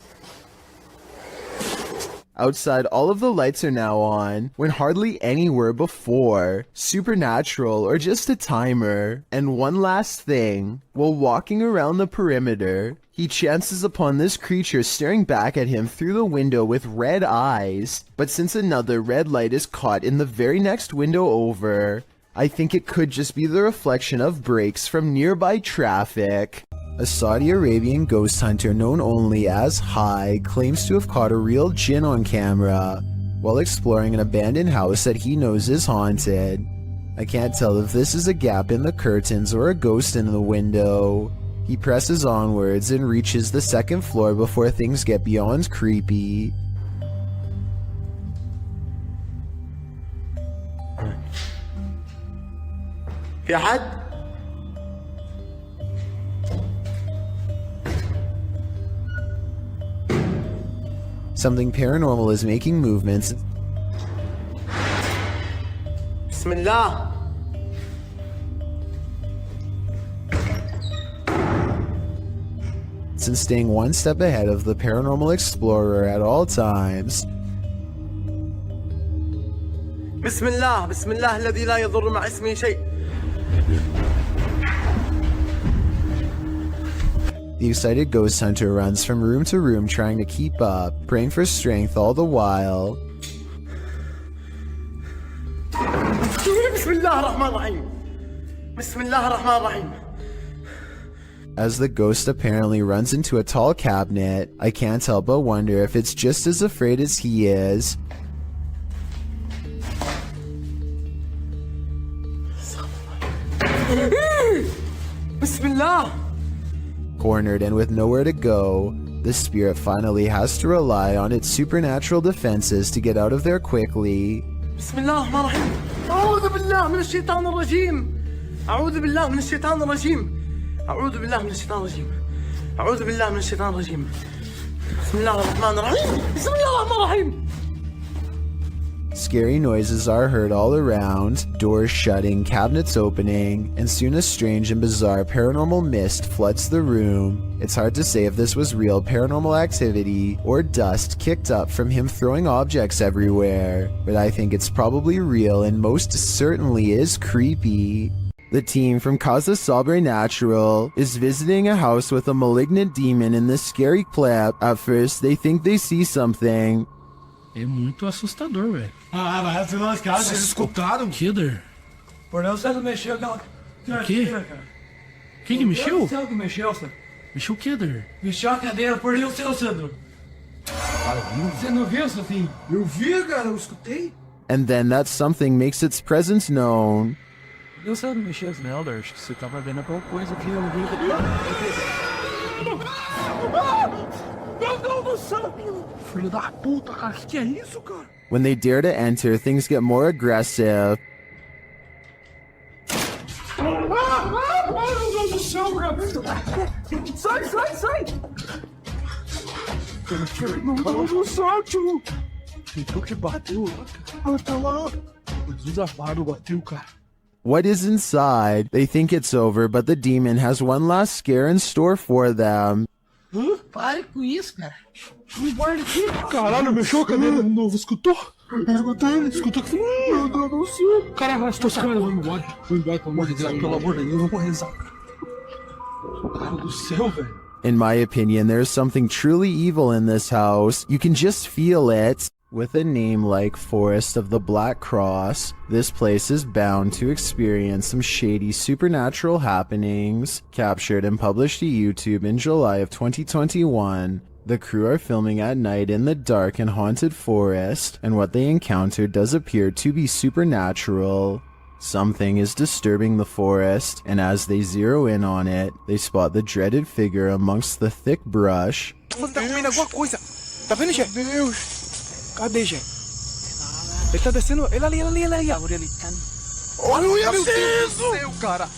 Outside, all of the lights are now on, when hardly any were before. Supernatural or just a timer. And one last thing, while walking around the perimeter, he chances upon this creature staring back at him through the window with red eyes. But since another red light is caught in the very next window over, I think it could just be the reflection of brakes from nearby traffic. A Saudi Arabian ghost hunter known only as Hai claims to have caught a real jinn on camera while exploring an abandoned house that he knows is haunted. I can't tell if this is a gap in the curtains or a ghost in the window. He presses onwards and reaches the second floor before things get beyond creepy. في حد؟ Something paranormal is making movements. بسم الله. And staying one step ahead of the paranormal explorer at all times. بسم الله بسم الله الذي لا يضر مع اسمه شيء. The excited ghost hunter runs from room to room trying to keep up, praying for strength all the while. بسم الله الرحمن الرحيم. بسم الله الرحمن الرحيم. As the ghost apparently runs into a tall cabinet, I can't help but wonder if it's just as afraid as he is. Bismillah. Cornered and with nowhere to go, the spirit finally has to rely on its supernatural defenses to get out of there quickly. Bismillah الرحمن الرحيم. أعوذ بالله من الشيطان الرجيم. أعوذ بالله من الشيطان الرجيم. أعوذ بالله من الشيطان الرجيم. أعوذ بالله من الشيطان الرجيم. بسم الله الرحمن الرحيم. بسم الله الرحمن الرحيم. Scary noises are heard all around, doors shutting, cabinets opening, and soon a strange and bizarre paranormal mist floods the room. It's hard to say if this was real paranormal activity or dust kicked up from him throwing objects everywhere, but I think it's probably real and most certainly is creepy. The team from Casa Sobrenatural is visiting a house with a malignant demon in this scary clip. At first, they think they see something. É muito assustador, velho. Vai se lascar. Vocês escutaram? Killer. Por não sei mexeu, não. O quê? Quem que mexeu? Céu que mexeu, Sandro. Mexeu o quê, Der? Mexeu a cadeira, por Deus, seu Sandro. Você não viu, Sofinho? Eu vi, cara, eu escutei. And then that something makes its presence known. Eu sei que mexeu esse Elder. Acho que você tava vendo alguma coisa que eu vi. Meu Deus do céu! Filho da puta, cara, que é isso, cara? When they dare to enter, things get more aggressive. Meu Deus do céu, cara! Sai, sai, sai! Meu Deus do céu, tio! Então que bateu? Olha, tá lá. O desafado bateu, cara. What is inside? They think it's over, but the demon has one last scare in store for them. Pare com isso, cara. Me guarda aqui. Caralho, mexeu a cadeira de novo. Escutou? Escutou que meu Deus do céu. Caralho, estou sacando. Vou embora. Vou embora, pelo amor de Deus. Pelo amor de Deus, eu vou rezar. Cara do céu, velho. In my opinion, there's something truly evil in this house. You can just feel it. With a name like Forest of the Black Cross, this place is bound to experience some shady supernatural happenings. Captured and published to YouTube in July of 2021, the crew are filming at night in the dark and haunted forest, and what they encountered does appear to be supernatural. Something is disturbing the forest, and as they zero in on it, they spot the dreaded figure amongst the thick brush. Tá comendo alguma coisa. Tá vendo, Gê? Deus. Cadê, Gê? Ele tá descendo. Ele ali. Olha, meu Deus do céu, cara.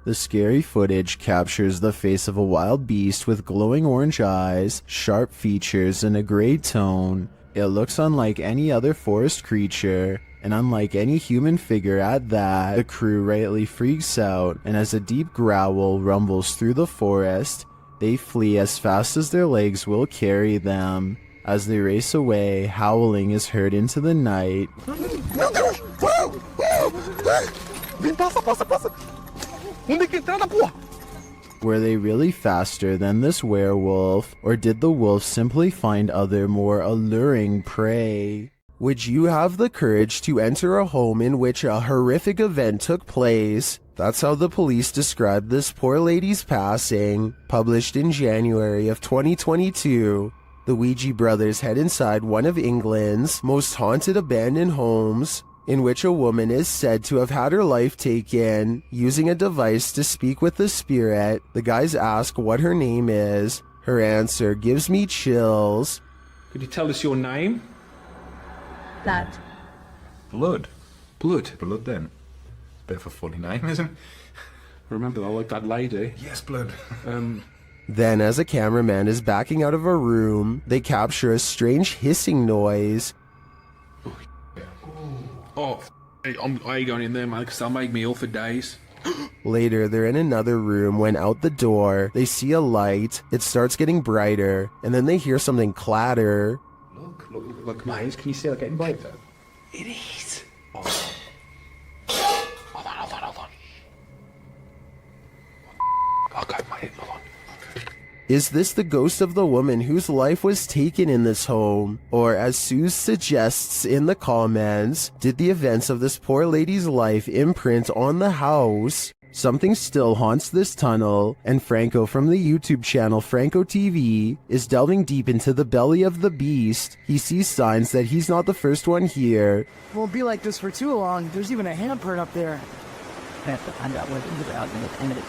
The scary footage captures the face of a wild beast with glowing orange eyes, sharp features, and a gray tone. It looks unlike any other forest creature, and unlike any human figure at that. The crew rightly freaks out, and as a deep growl rumbles through the forest, they flee as fast as their legs will carry them. As they race away, howling is heard into the night. Meu Deus! Vem, passa! Onde é que entrada, porra? Were they really faster than this werewolf, or did the wolf simply find other more alluring prey? Would you have the courage to enter a home in which a horrific event took place? That's how the police described this poor lady's passing, published in January of 2022. The Ouija brothers head inside one of England's most haunted abandoned homes, in which a woman is said to have had her life taken, using a device to speak with the spirit. The guys ask what her name is. Her answer gives me chills. Could you tell us your name? That. Blood then. Bit of a funny name, isn't it? Remember, I like that lady. Yes, Blood. Then, as a cameraman is backing out of a room, they capture a strange hissing noise. Oh, I ain't going in there, man, because they'll make me ill for days. Later, they're in another room when out the door, they see a light, it starts getting brighter, and then they hear something clatter. Look, mate, can you see it getting brighter? It is. Oh. Hold on. Okay, mate, hold on. Is this the ghost of the woman whose life was taken in this home? Or, as Sue suggests in the comments, did the events of this poor lady's life imprint on the house? Something still haunts this tunnel, and Franco from the YouTube channel Franco TV is delving deep into the belly of the beast. He sees signs that he's not the first one here. Won't be like this for too long. There's even a handprint up there. I have to find out what it's about in 10 minutes.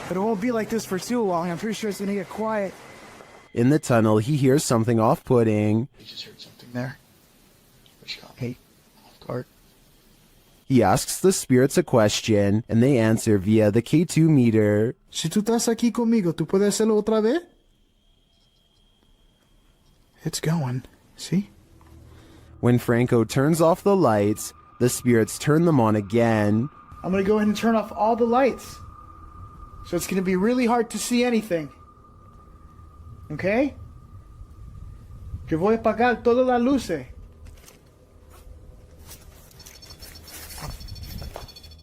But it won't be like this for too long. I'm pretty sure it's gonna get quiet. In the tunnel, he hears something off-putting. You just heard something there. Hey, off guard. He asks the spirits a question, and they answer via the K2 meter. Si tú estás aquí conmigo, ¿tú puedes hacerlo otra vez? It's going. See? When Franco turns off the lights, the spirits turn them on again. I'm gonna go ahead and turn off all the lights. So it's gonna be really hard to see anything. Okay? Que voy a apagar todas las luces.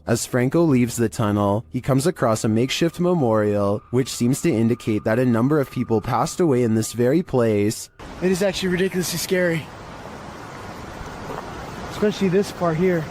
As Franco leaves the tunnel, he comes across a makeshift memorial, which seems to indicate that a number of people passed away in this very place. It is actually ridiculously scary. Especially this part here.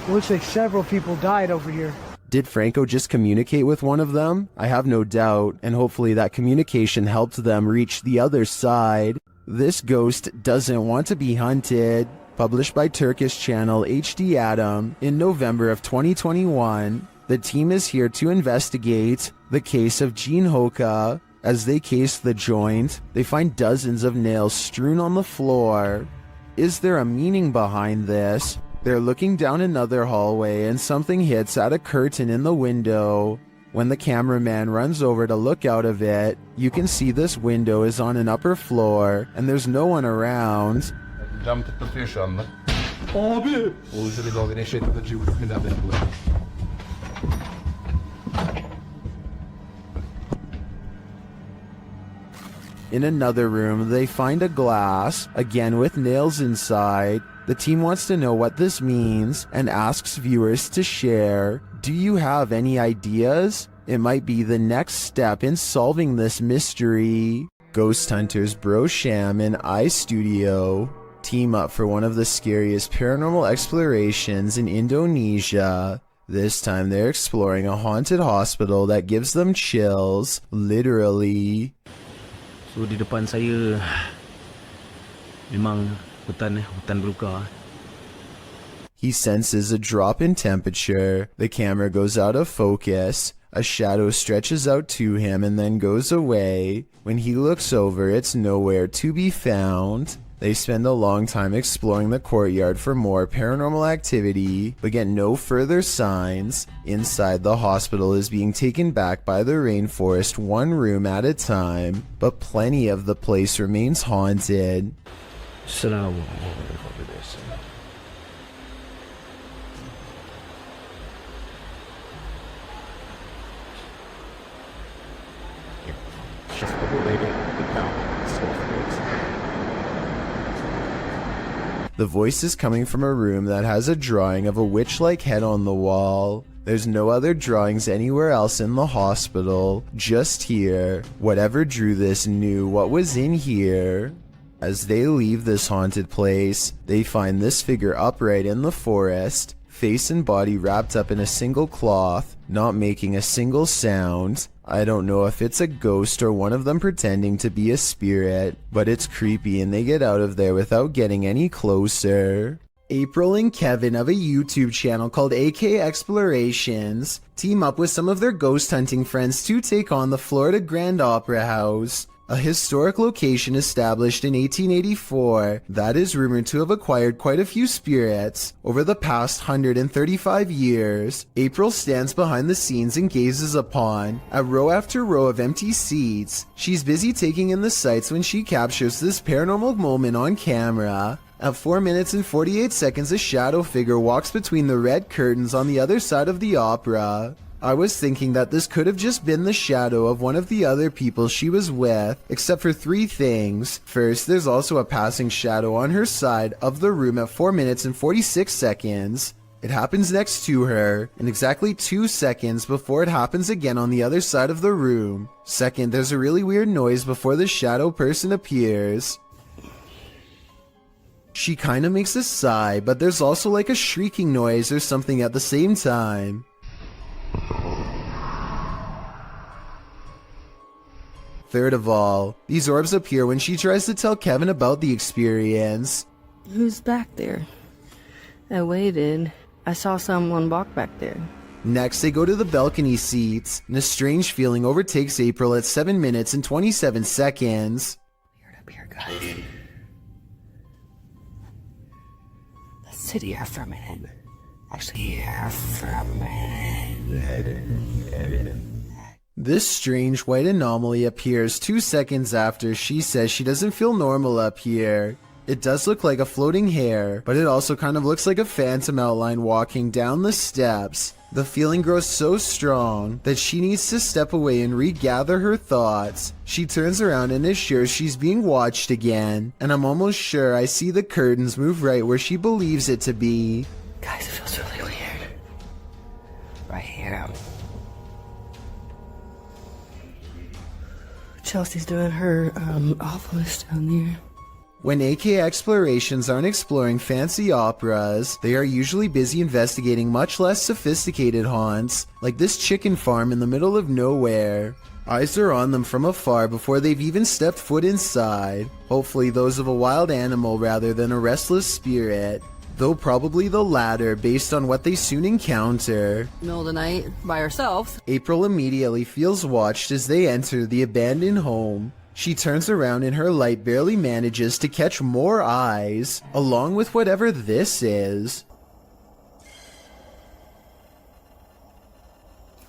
It looks like several people died over here. Did Franco just communicate with one of them? I have no doubt, and hopefully that communication helped them reach the other side. This ghost doesn't want to be hunted. Published by Turkish channel HD Adam in November of 2021, the team is here to investigate the case of Jean Hoka. As they case the joint, they find dozens of nails strewn on the floor. Is there a meaning behind this? They're looking down another hallway and something hits at a curtain in the window. When the cameraman runs over to look out of it, you can see this window is on an upper floor and there's no one around. Cam tıklatıyor şu anda. Abi! Uğuz'u bir dalga neşet edici bismillahirrahmanirrahim. In another room, they find a glass, again with nails inside. The team wants to know what this means and asks viewers to share. Do you have any ideas? It might be the next step in solving this mystery. Ghost hunters Bro Sham and iStudio team up for one of the scariest paranormal explorations in Indonesia. This time they're exploring a haunted hospital that gives them chills, literally. So di depan saya memang hutan belukar. He senses a drop in temperature. The camera goes out of focus. A shadow stretches out to him and then goes away. When he looks over, it's nowhere to be found. They spend a long time exploring the courtyard for more paranormal activity, but get no further signs. Inside, the hospital is being taken back by the rainforest one room at a time, but plenty of the place remains haunted. The voice is coming from a room that has a drawing of a witch-like head on the wall. There's no other drawings anywhere else in the hospital, just here. Whatever drew this knew what was in here. As they leave this haunted place, they find this figure upright in the forest, face and body wrapped up in a single cloth, not making a single sound. I don't know if it's a ghost or one of them pretending to be a spirit, but it's creepy and they get out of there without getting any closer. April and Kevin of a YouTube channel called AK Explorations team up with some of their ghost hunting friends to take on the Florida Grand Opera House, a historic location established in 1884 that is rumored to have acquired quite a few spirits over the past 135 years. April stands behind the scenes and gazes upon a row after row of empty seats. She's busy taking in the sights when she captures this paranormal moment on camera. At 4 minutes and 48 seconds, a shadow figure walks between the red curtains on the other side of the opera. I was thinking that this could have just been the shadow of one of the other people she was with, except for 3 things. First, there's also a passing shadow on her side of the room at 4 minutes and 46 seconds. It happens next to her, and exactly 2 seconds before it happens again on the other side of the room. Second, there's a really weird noise before the shadow person appears. She kinda makes a sigh, but there's also like a shrieking noise or something at the same time. Third of all, these orbs appear when she tries to tell Kevin about the experience. Who's back there? I waited. I saw someone walk back there. Next, they go to the balcony seats, and a strange feeling overtakes April at 7 minutes and 27 seconds. Let's sit here for a minute. This strange white anomaly appears 2 seconds after she says she doesn't feel normal up here. It does look like a floating hair, but it also kind of looks like a phantom outline walking down the steps. The feeling grows so strong that she needs to step away and regather her thoughts. She turns around and is sure she's being watched again, and I'm almost sure I see the curtains move right where she believes it to be. Guys, it feels really weird. Right here. Chelsea's doing her office down there. When AK Explorations aren't exploring fancy operas, they are usually busy investigating much less sophisticated haunts, like this chicken farm in the middle of nowhere. Eyes are on them from afar before they've even stepped foot inside, hopefully those of a wild animal rather than a restless spirit, though probably the latter based on what they soon encounter. Middle of the night, by ourselves. April immediately feels watched as they enter the abandoned home. She turns around and her light barely manages to catch more eyes, along with whatever this is.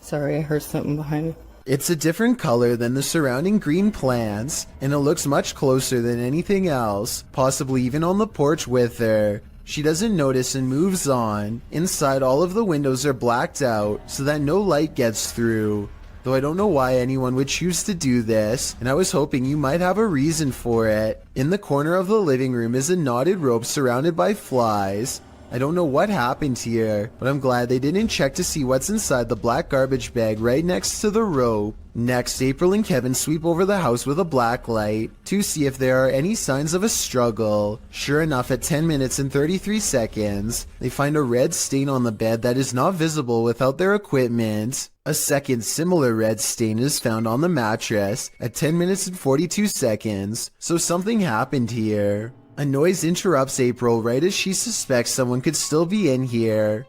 Sorry, I heard something behind me. It's a different color than the surrounding green plants, and it looks much closer than anything else, possibly even on the porch with her. She doesn't notice and moves on. Inside, all of the windows are blacked out so that no light gets through. Though I don't know why anyone would choose to do this, and I was hoping you might have a reason for it. In the corner of the living room is a knotted rope surrounded by flies. I don't know what happened here, but I'm glad they didn't check to see what's inside the black garbage bag right next to the rope. Next, April and Kevin sweep over the house with a black light to see if there are any signs of a struggle. Sure enough, at 10 minutes and 33 seconds, they find a red stain on the bed that is not visible without their equipment. A second similar red stain is found on the mattress at 10 minutes and 42 seconds, so something happened here. A noise interrupts April right as she suspects someone could still be in here.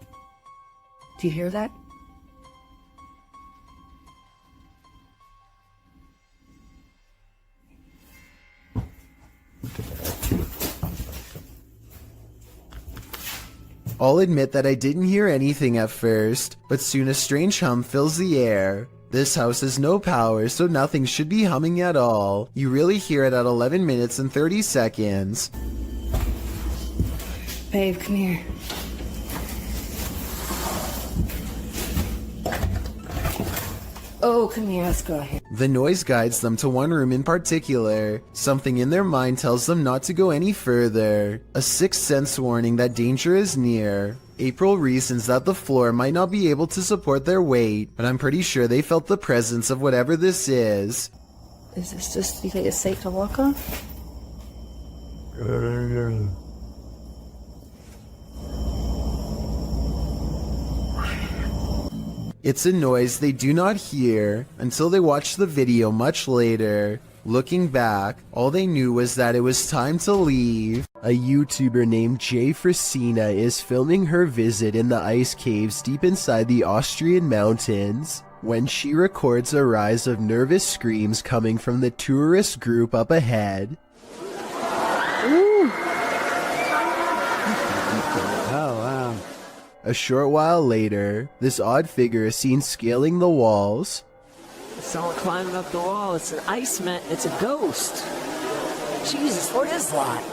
Do you hear that? I'll admit that I didn't hear anything at first, but soon a strange hum fills the air. This house has no power, so nothing should be humming at all. You really hear it at 11 minutes and 30 seconds. Babe, come here. Oh, come here, let's go here. The noise guides them to one room in particular. Something in their mind tells them not to go any further. A sixth sense warning that danger is near. April reasons that the floor might not be able to support their weight, but I'm pretty sure they felt the presence of whatever this is. Is this just, you think it's safe to walk on? It's a noise they do not hear until they watch the video much later. Looking back, all they knew was that it was time to leave. A YouTuber named Jay Frasina is filming her visit in the ice caves deep inside the Austrian mountains when she records a rise of nervous screams coming from the tourist group up ahead. Oh, wow. A short while later, this odd figure is seen scaling the walls. Someone climbing up the wall. It's an iceman. It's a ghost. Jesus, what is that?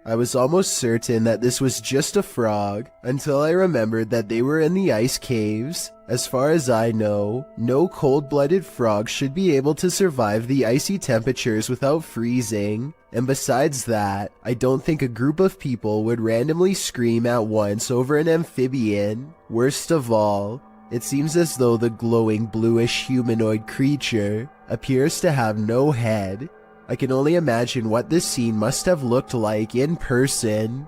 I was almost certain that this was just a frog until I remembered that they were in the ice caves. As far as I know, no cold-blooded frog should be able to survive the icy temperatures without freezing. And besides that, I don't think a group of people would randomly scream at once over an amphibian. Worst of all, it seems as though the glowing bluish humanoid creature appears to have no head. I can only imagine what this scene must have looked like in person.